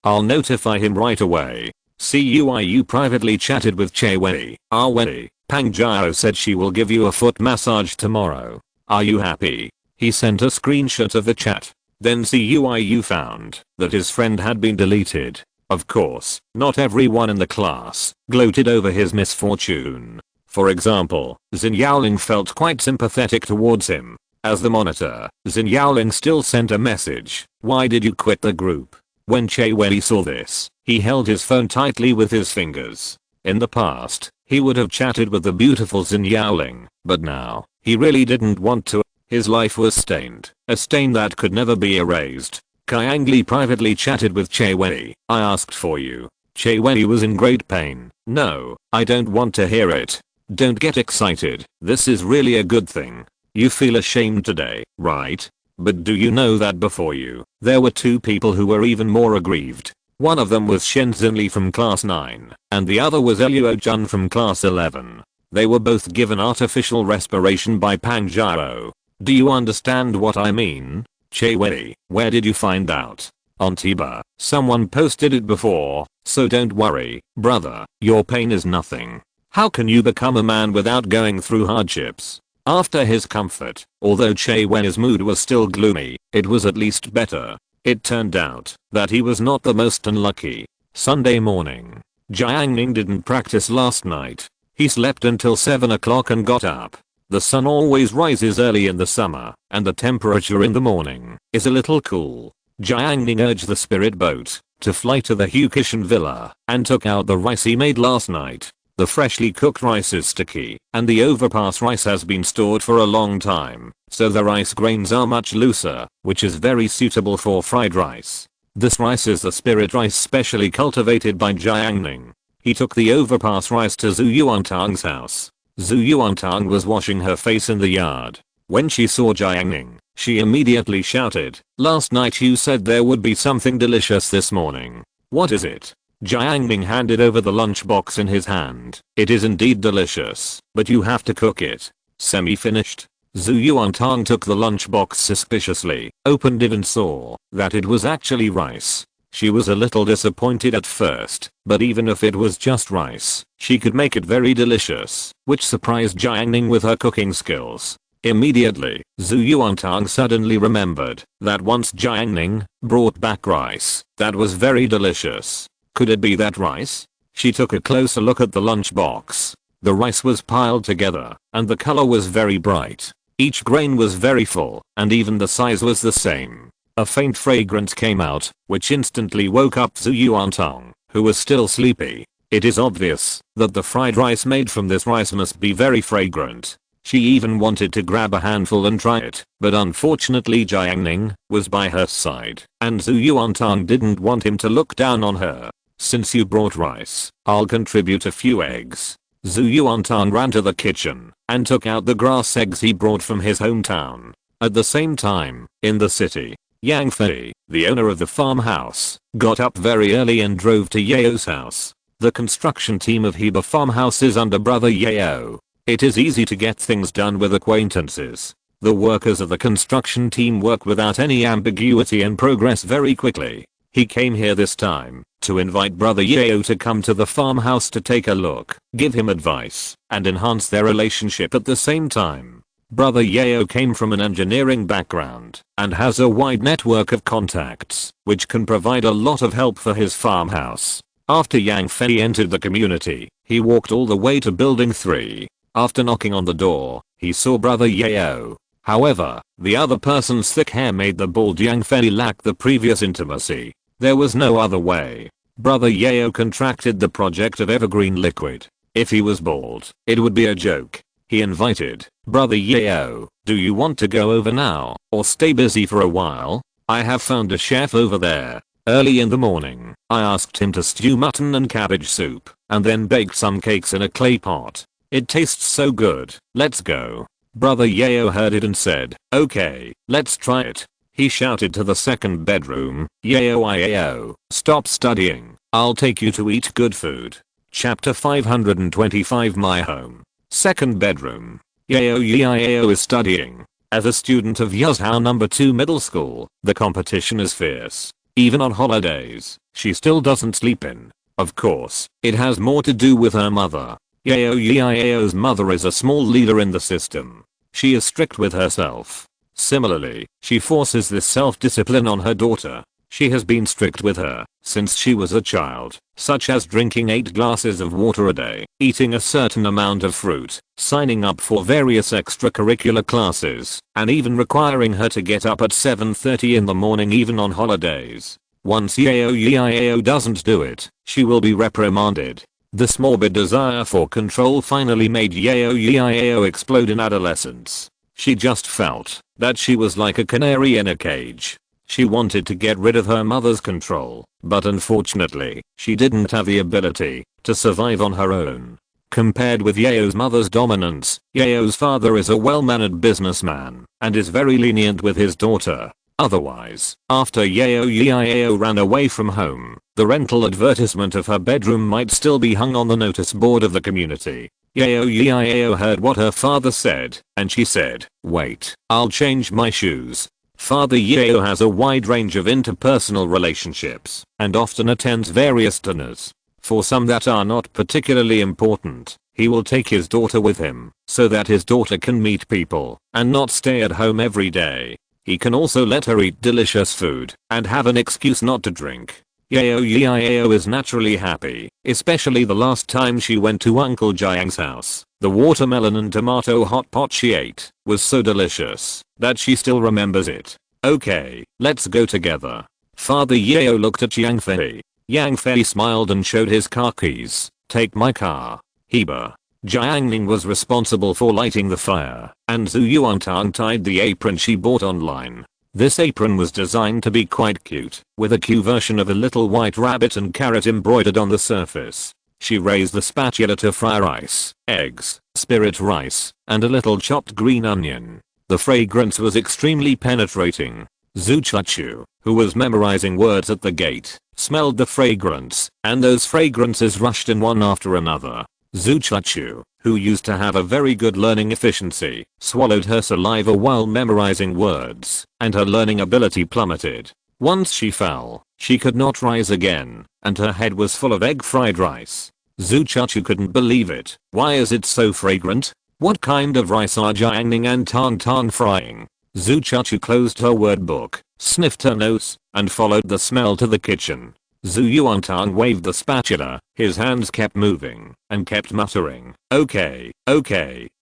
I'll notify him right away. CUIU privately chatted with Jaewen. Arwei, Pang Jiao said she will give you a foot massage tomorrow. Are you happy? He sent a screenshot of the chat. Then CUIU found that his friend had been deleted. Of course, not everyone in the class gloated over his misfortune. For example, Xin Yaoling felt quite sympathetic towards him. As the monitor, Xin Yaoling still sent a message. Why did you quit the group? When Jaewen saw this, he held his phone tightly with his fingers. In the past, he would have chatted with the beautiful Xin Yaoling, but now, he really didn't want to. His life was stained, a stain that could never be erased. Kyangli privately chatted with Jaewen. I asked for you. Jaewen was in great pain. No, I don't want to hear it. Don't get excited. This is really a good thing. You feel ashamed today, right? But do you know that before you, there were two people who were even more aggrieved. One of them was Shen Xinli from class 9, and the other was Eluo Jun from class 11. They were both given artificial respiration by Pang Jiao. Do you understand what I mean? Jaewen, where did you find out? On Tiba. Someone posted it before, so don't worry, brother, your pain is nothing. How can you become a man without going through hardships? After his comfort, although Jaewen's mood was still gloomy, it was at least better. It turned out that he was not the most unlucky. Sunday morning. Jiang Ning didn't practice last night. He slept until 7 o'clock and got up. The sun always rises early in the summer, and the temperature in the morning is a little cool. Jiang Ning urged the spirit boat to fly to the Hukishan villa and took out the rice he made last night. The freshly cooked rice is sticky, and the overpass rice has been stored for a long time, so the rice grains are much looser, which is very suitable for fried rice. This rice is the spirit rice specially cultivated by Jiang Ning. He took the overpass rice to Zhu Yuantang's house. Zhu Yuantang was washing her face in the yard. When she saw Jiang Ning, she immediately shouted, "Last night you said there would be something delicious this morning. What is it?" Jiang Ning handed over the lunchbox in his hand. "It is indeed delicious, but you have to cook it." Semi-finished. Zhu Yuantang took the lunchbox suspiciously, opened it and saw that it was actually rice. She was a little disappointed at first, but even if it was just rice, she could make it very delicious, which surprised Jiang Ning with her cooking skills. Immediately, Zhu Yuantang suddenly remembered that once Jiang Ning brought back rice that was very delicious. Could it be that rice? She took a closer look at the lunchbox. The rice was piled together, and the color was very bright. Each grain was very full, and even the size was the same. A faint fragrance came out, which instantly woke up Zhu Yuantang, who was still sleepy. It is obvious that the fried rice made from this rice must be very fragrant. She even wanted to grab a handful and try it, but unfortunately Jiang Ning was by her side, and Zhu Yuantang didn't want him to look down on her. "Since you brought rice, I'll contribute a few eggs." Zhu Yuantang ran to the kitchen and took out the grass eggs he brought from his hometown. At the same time, in the city, Yang Fei, the owner of the farmhouse, got up very early and drove to Yao's house. The construction team of Heba farmhouse is under brother Yao. It is easy to get things done with acquaintances. The workers of the construction team work without any ambiguity and progress very quickly. He came here this time to invite brother Yeo to come to the farmhouse to take a look, give him advice, and enhance their relationship at the same time. Brother Yeo came from an engineering background and has a wide network of contacts, which can provide a lot of help for his farmhouse. After Yang Fei entered the community, he walked all the way to building 3. After knocking on the door, he saw brother Yeo. However, the other person's thick hair made the bald Yang Fei lack the previous intimacy. There was no other way. Brother Yeo contracted the project of evergreen liquid. If he was bald, it would be a joke. He invited, brother Yeo, do you want to go over now, or stay busy for a while? I have found a chef over there. Early in the morning, I asked him to stew mutton and cabbage soup, and then baked some cakes in a clay pot. It tastes so good, let's go. Brother Yeo heard it and said, okay, let's try it. He shouted to the second bedroom, Yeo, stop studying, I'll take you to eat good food. Chapter 525 My Home. Second bedroom. Yeo is studying. As a student of Yuzhou No. 2 Middle School, the competition is fierce. Even on holidays, she still doesn't sleep in. Of course, it has more to do with her mother. Yeo's mother is a small leader in the system. She is strict with herself. Similarly, she forces this self-discipline on her daughter. She has been strict with her since she was a child, such as drinking 8 glasses of water a day, eating a certain amount of fruit, signing up for various extracurricular classes, and even requiring her to get up at 7:30 in the morning even on holidays. Once Yeo doesn't do it, she will be reprimanded. This morbid desire for control finally made Yeo explode in adolescence. She just felt that she was like a canary in a cage. She wanted to get rid of her mother's control, but unfortunately, she didn't have the ability to survive on her own. Compared with Yeo's mother's dominance, Yeo's father is a well-mannered businessman and is very lenient with his daughter. Otherwise, after Yeo ran away from home, the rental advertisement of her bedroom might still be hung on the notice board of the community. Yeo heard what her father said, and she said, wait, I'll change my shoes. Father Yeo has a wide range of interpersonal relationships and often attends various dinners. For some that are not particularly important, he will take his daughter with him so that his daughter can meet people and not stay at home every day. He can also let her eat delicious food and have an excuse not to drink. Yeo is naturally happy, especially the last time she went to Uncle Jiang's house. The watermelon and tomato hot pot she ate was so delicious that she still remembers it. Okay, let's go together. Father Yeo looked at Yang Fei. Yang Fei smiled and showed his car keys. Take my car. Heba. Jiang Ning was responsible for lighting the fire, and Zhu Yuantang tied the apron she bought online. This apron was designed to be quite cute, with a cute version of a little white rabbit and carrot embroidered on the surface. She raised the spatula to fry rice, eggs, spirit rice, and a little chopped green onion. The fragrance was extremely penetrating. Zhu Chachu, who was memorizing words at the gate, smelled the fragrance, and those fragrances rushed in one after another. Zhu Chachu, who used to have a very good learning efficiency, swallowed her saliva while memorizing words, and her learning ability plummeted. Once she fell, she could not rise again, and her head was full of egg fried rice. Zhu Chachu couldn't believe it. Why is it so fragrant? What kind of rice are Jiang Ning and Tang frying? Zhu Chachu closed her word book, sniffed her nose, and followed the smell to the kitchen. Zhu Yuantang waved the spatula, his hands kept moving, and kept muttering, okay,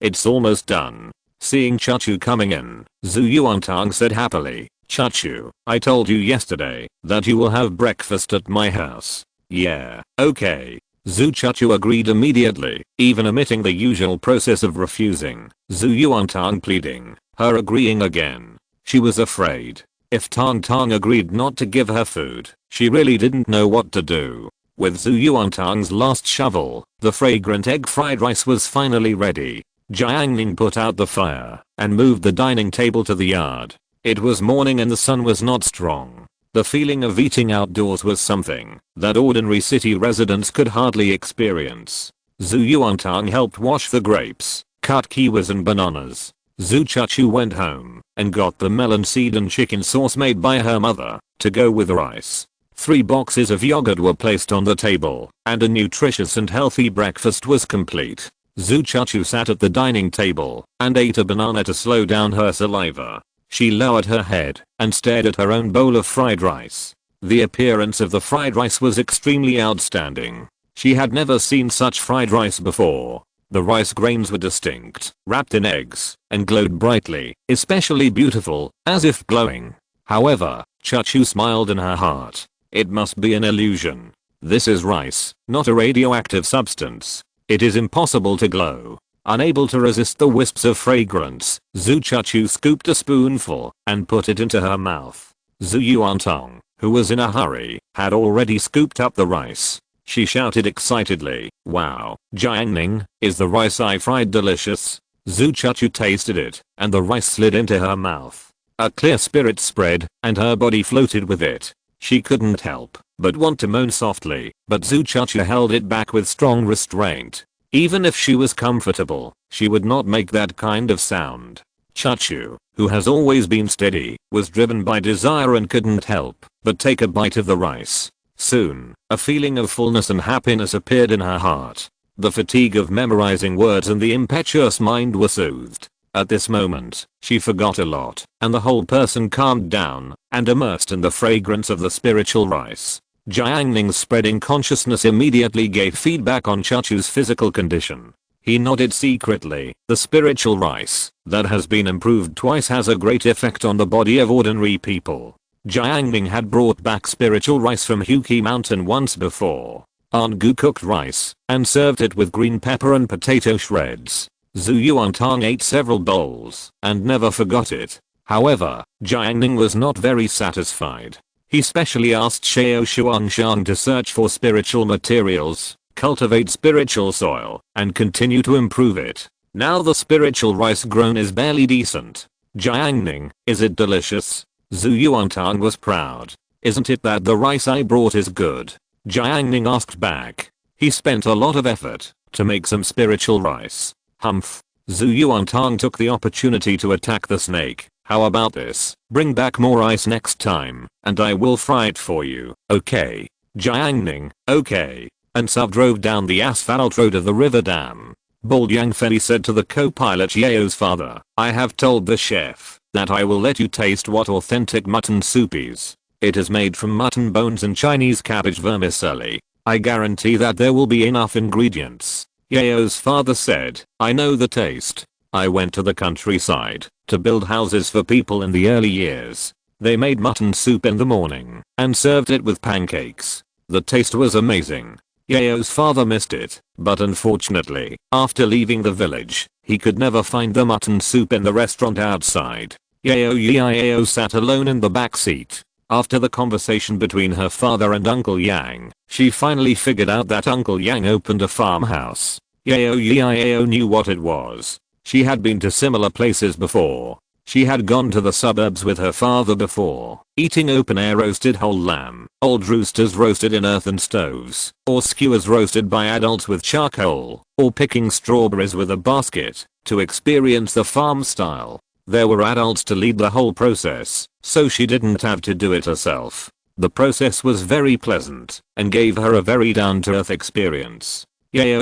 it's almost done. Seeing Chachu coming in, Zhu Yuantang said happily, Chachu, I told you yesterday that you will have breakfast at my house. Yeah, okay. Zhu Chachu agreed immediately, even omitting the usual process of refusing. Zhu Yuantang pleading, her agreeing again. She was afraid. If Tang agreed not to give her food, she really didn't know what to do. With Zhu Yuantang's last shovel, the fragrant egg fried rice was finally ready. Jiang Ning put out the fire and moved the dining table to the yard. It was morning and the sun was not strong. The feeling of eating outdoors was something that ordinary city residents could hardly experience. Zhu Yuantang helped wash the grapes, cut kiwis and bananas. Zhu Chachu went home and got the melon seed and chicken sauce made by her mother to go with rice. 3 boxes of yogurt were placed on the table, and a nutritious and healthy breakfast was complete. Zhu Chuchu sat at the dining table and ate a banana to slow down her saliva. She lowered her head and stared at her own bowl of fried rice. The appearance of the fried rice was extremely outstanding. She had never seen such fried rice before. The rice grains were distinct, wrapped in eggs, and glowed brightly, especially beautiful, as if glowing. However, Chuchu smiled in her heart. It must be an illusion. This is rice, not a radioactive substance. It is impossible to glow. Unable to resist the wisps of fragrance, Zhu Chuchu scooped a spoonful and put it into her mouth. Zhu Yuantong, who was in a hurry, had already scooped up the rice. She shouted excitedly, "Wow, Jiang Ning, is the rice I fried delicious?" Zhu Chuchu tasted it, and the rice slid into her mouth. A clear spirit spread, and her body floated with it. She couldn't help but want to moan softly, but Zhu Chuchu held it back with strong restraint. Even if she was comfortable, she would not make that kind of sound. Chuchu, who has always been steady, was driven by desire and couldn't help but take a bite of the rice. Soon, a feeling of fullness and happiness appeared in her heart. The fatigue of memorizing words and the impetuous mind were soothed. At this moment, she forgot a lot, and the whole person calmed down and immersed in the fragrance of the spiritual rice. Jiang Ning's spreading consciousness immediately gave feedback on Chuchu's physical condition. He nodded secretly. The spiritual rice that has been improved twice has a great effect on the body of ordinary people. Jiang Ning had brought back spiritual rice from Huqi Mountain once before. Aunt Gu cooked rice and served it with green pepper and potato shreds. Zhu Yuantong ate several bowls and never forgot it. However, Jiang Ning was not very satisfied. He specially asked Xiao Xuangshan to search for spiritual materials, cultivate spiritual soil, and continue to improve it. Now the spiritual rice grown is barely decent. Jiang Ning, is it delicious? Zhu Yuantong was proud. Isn't it that the rice I brought is good? Jiang Ning asked back. He spent a lot of effort to make some spiritual rice. Humph. Zhu Yuantong took the opportunity to attack the snake. How about this? Bring back more ice next time, and I will fry it for you, okay? Jiang Ning, okay. And Sub drove down the asphalt road of the river dam. Bold Yang Fei said to the co-pilot Yao's father, I have told the chef that I will let you taste what authentic mutton soup is. It is made from mutton bones and Chinese cabbage vermicelli. I guarantee that there will be enough ingredients. Yao's father said, I know the taste. I went to the countryside to build houses for people in the early years. They made mutton soup in the morning and served it with pancakes. The taste was amazing. Yao's father missed it, but unfortunately, after leaving the village, he could never find the mutton soup in the restaurant outside. Yao sat alone in the back seat. After the conversation between her father and Uncle Yang, she finally figured out that Uncle Yang opened a farmhouse. Yao knew what it was. She had been to similar places before. She had gone to the suburbs with her father before, eating open-air roasted whole lamb, old roosters roasted in earthen stoves, or skewers roasted by adults with charcoal, or picking strawberries with a basket, to experience the farm style. There were adults to lead the whole process, so she didn't have to do it herself. The process was very pleasant, and gave her a very down-to-earth experience. Yao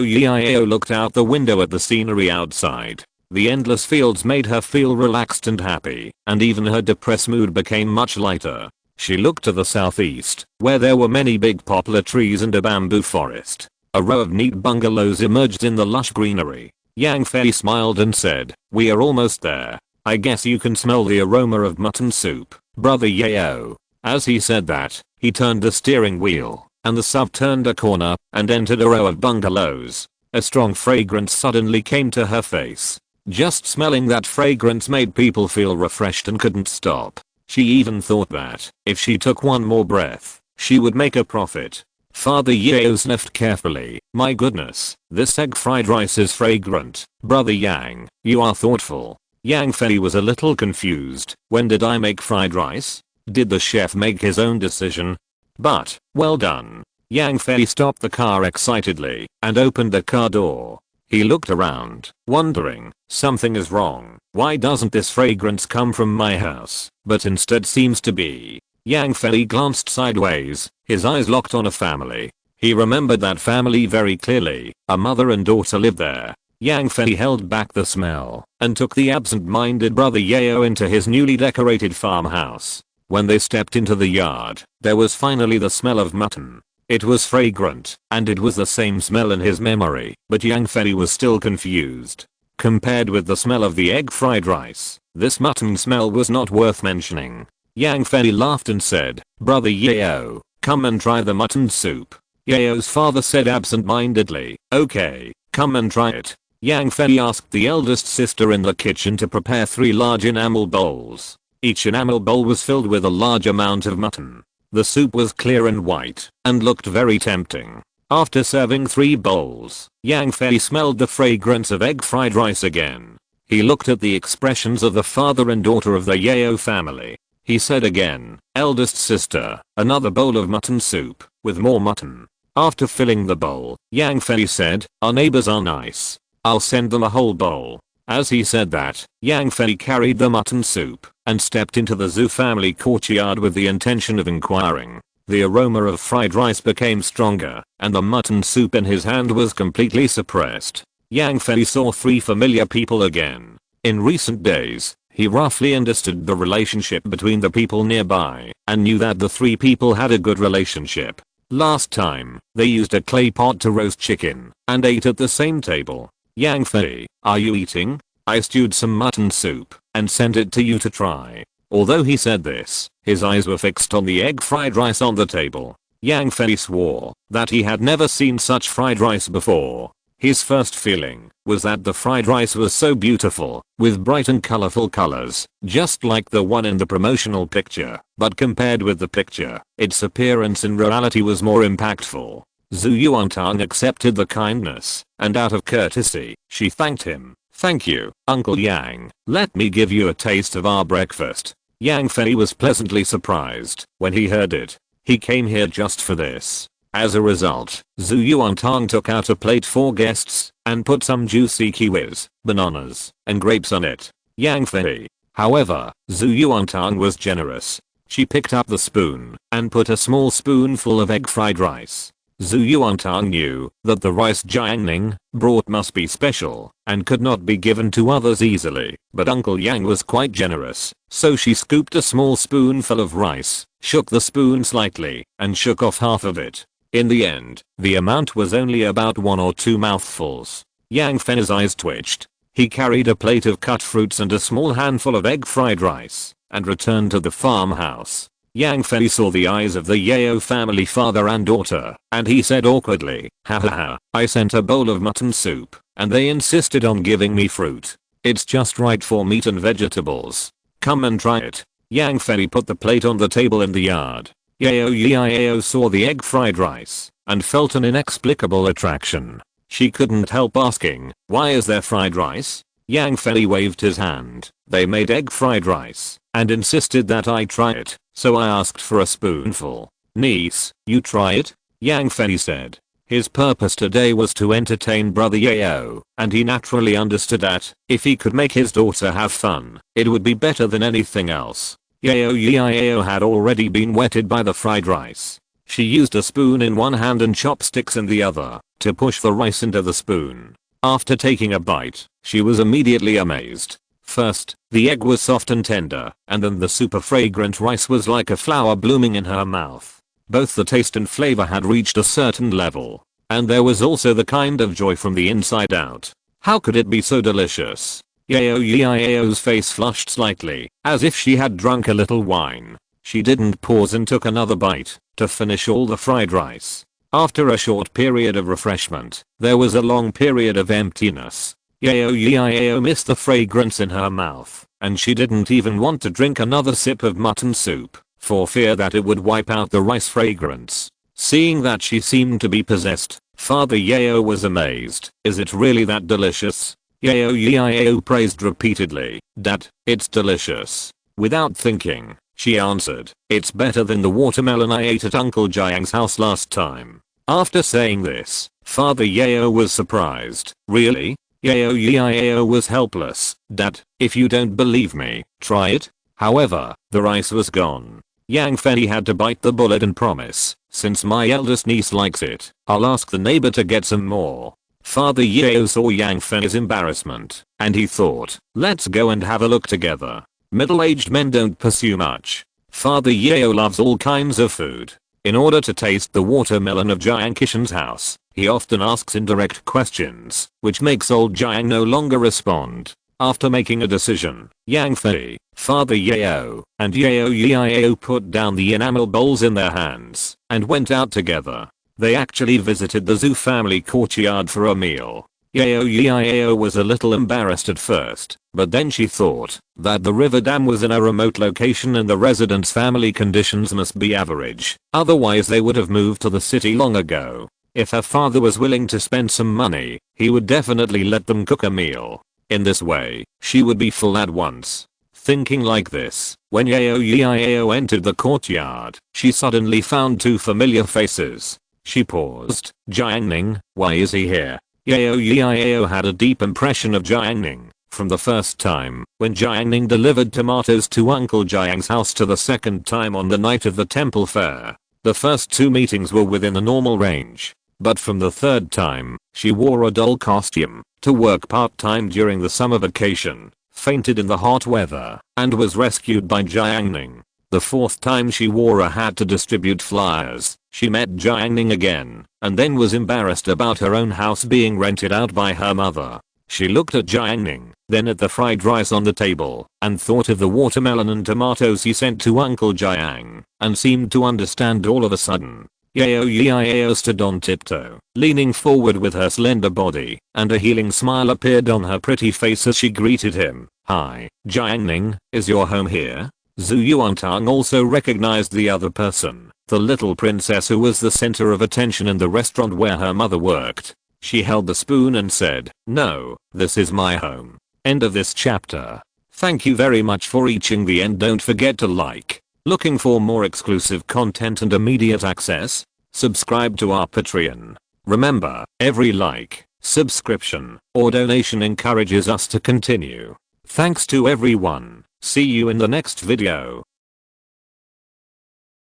looked out the window at the scenery outside. The endless fields made her feel relaxed and happy, and even her depressed mood became much lighter. She looked to the southeast, where there were many big poplar trees and a bamboo forest. A row of neat bungalows emerged in the lush greenery. Yang Fei smiled and said, we are almost there. I guess you can smell the aroma of mutton soup, brother Yao. As he said that, he turned the steering wheel, and the sub turned a corner and entered a row of bungalows. A strong fragrance suddenly came to her face. Just smelling that fragrance made people feel refreshed and couldn't stop. She even thought that, if she took one more breath, she would make a profit. Father Yao sniffed carefully. My goodness, this egg fried rice is fragrant. Brother Yang, you are thoughtful. Yang Fei was a little confused. When did I make fried rice? Did the chef make his own decision? But, well done. Yang Fei stopped the car excitedly and opened the car door. He looked around, wondering, something is wrong. Why doesn't this fragrance come from my house, but instead seems to be Yang Fei glanced sideways, his eyes locked on a family. He remembered that family very clearly. A mother and daughter lived there. Yang Fei held back the smell and took the absent-minded brother Yao into his newly decorated farmhouse. When they stepped into the yard, there was finally the smell of mutton. It was fragrant, and it was the same smell in his memory, but Yang Fei was still confused. Compared with the smell of the egg fried rice, this mutton smell was not worth mentioning. Yang Fei laughed and said, "Brother Yao, come and try the mutton soup." Yao's father said absent-mindedly, "Okay, come and try it." Yang Fei asked the eldest sister in the kitchen to prepare 3 large enamel bowls. Each enamel bowl was filled with a large amount of mutton. The soup was clear and white, and looked very tempting. After serving 3 bowls, Yang Fei smelled the fragrance of egg fried rice again. He looked at the expressions of the father and daughter of the Yao family. He said again, "Eldest sister, another bowl of mutton soup, with more mutton." After filling the bowl, Yang Fei said, "Our neighbors are nice. I'll send them a whole bowl." As he said that, Yang Fei carried the mutton soup and stepped into the Zhu family courtyard with the intention of inquiring. The aroma of fried rice became stronger, and the mutton soup in his hand was completely suppressed. Yang Fei saw 3 familiar people again. In recent days, he roughly understood the relationship between the people nearby and knew that the 3 people had a good relationship. Last time, they used a clay pot to roast chicken and ate at the same table. "Yang Fei, are you eating? I stewed some mutton soup and sent it to you to try." Although he said this, his eyes were fixed on the egg fried rice on the table. Yang Fei swore that he had never seen such fried rice before. His first feeling was that the fried rice was so beautiful, with bright and colorful colors, just like the one in the promotional picture, but compared with the picture, its appearance in reality was more impactful. Zhu Yuantang accepted the kindness, and out of courtesy, she thanked him. "Thank you, Uncle Yang. Let me give you a taste of our breakfast." Yang Fei was pleasantly surprised when he heard it. He came here just for this. As a result, Zhu Yuantang took out a plate for guests and put some juicy kiwis, bananas, and grapes on it. Yang Fei. However, Zhu Yuantang was generous. She picked up the spoon and put a small spoonful of egg fried rice. Zhu Yuantang knew that the rice Jiang Ning brought must be special and could not be given to others easily, but Uncle Yang was quite generous, so she scooped a small spoonful of rice, shook the spoon slightly, and shook off half of it. In the end, the amount was only about 1 or 2 mouthfuls. Yang Fei's eyes twitched. He carried a plate of cut fruits and a small handful of egg fried rice, and returned to the farmhouse. Yang Fei saw the eyes of the Yao family father and daughter, and he said awkwardly, "Ha ha ha, I sent a bowl of mutton soup, and they insisted on giving me fruit. It's just right for meat and vegetables. Come and try it." Yang Fei put the plate on the table in the yard. Yao saw the egg fried rice, and felt an inexplicable attraction. She couldn't help asking, "Why is there fried rice?" Yang Fei waved his hand. "They made egg fried rice, and insisted that I try it, so I asked for a spoonful." "Niece, you try it?" Yang Fei said. His purpose today was to entertain brother Yao, and he naturally understood that, if he could make his daughter have fun, it would be better than anything else. Yao had already been wetted by the fried rice. She used a spoon in one hand and chopsticks in the other, to push the rice into the spoon. After taking a bite, she was immediately amazed. First, the egg was soft and tender, and then the super fragrant rice was like a flower blooming in her mouth. Both the taste and flavor had reached a certain level, and there was also the kind of joy from the inside out. How could it be so delicious? Yao's face flushed slightly, as if she had drunk a little wine. She didn't pause and took another bite, to finish all the fried rice. After a short period of refreshment, there was a long period of emptiness. Yao missed the fragrance in her mouth, and she didn't even want to drink another sip of mutton soup, for fear that it would wipe out the rice fragrance. Seeing that she seemed to be possessed, Father Yao was amazed. "Is it really that delicious?" Yao praised repeatedly. "Dad, it's delicious." Without thinking, she answered, "It's better than the watermelon I ate at Uncle Jiang's house last time." After saying this, Father Yao was surprised. "Really?" Yao was helpless. "Dad, if you don't believe me, try it." However, the rice was gone. Yang Fei had to bite the bullet and promise, since my eldest niece likes it, I'll ask the neighbor to get some more. Father Yeo saw Yang Fei's embarrassment, and he thought, let's go and have a look together. Middle-aged men don't pursue much. Father Yeo loves all kinds of food. In order to taste the watermelon of Jiang Kishan's house, he often asks indirect questions, which makes old Jiang no longer respond. After making a decision, Yang Fei, Father Yeo, and Yeo Yeo put down the enamel bowls in their hands and went out together. They actually visited the Zhu family courtyard for a meal. Yeo Yeo was a little embarrassed at first, but then she thought that the river dam was in a remote location and the residents' family conditions must be average, otherwise they would have moved to the city long ago. If her father was willing to spend some money, he would definitely let them cook a meal. In this way, she would be full at once. Thinking like this, when Yeo Yeo entered the courtyard, she suddenly found two familiar faces. She paused. Jiang Ning, why is he here? Yeo Yeo had a deep impression of Jiang Ning from the first time when Jiang Ning delivered tomatoes to Uncle Jiang's house to the second time on the night of the temple fair. The first two meetings were within the normal range, but from the third time, she wore a doll costume to work part-time during the summer vacation, fainted in the hot weather, and was rescued by Jiang Ning. The fourth time she wore a hat to distribute flyers. She met Jiang Ning again, and then was embarrassed about her own house being rented out by her mother. She looked at Jiang Ning, then at the fried rice on the table, and thought of the watermelon and tomatoes he sent to Uncle Jiang, and seemed to understand all of a sudden. Yeo Yeo stood on tiptoe, leaning forward with her slender body, and a healing smile appeared on her pretty face as she greeted him. Hi, Jiang Ning, is your home here? Zhu Yuantang also recognized the other person, the little princess who was the center of attention in the restaurant where her mother worked. She held the spoon and said, no, this is my home. End of this chapter. Thank you very much for reaching the end. Don't forget to like. Looking for more exclusive content and immediate access? Subscribe to our Patreon. Remember, every like, subscription, or donation encourages us to continue. Thanks to everyone. See you in the next video.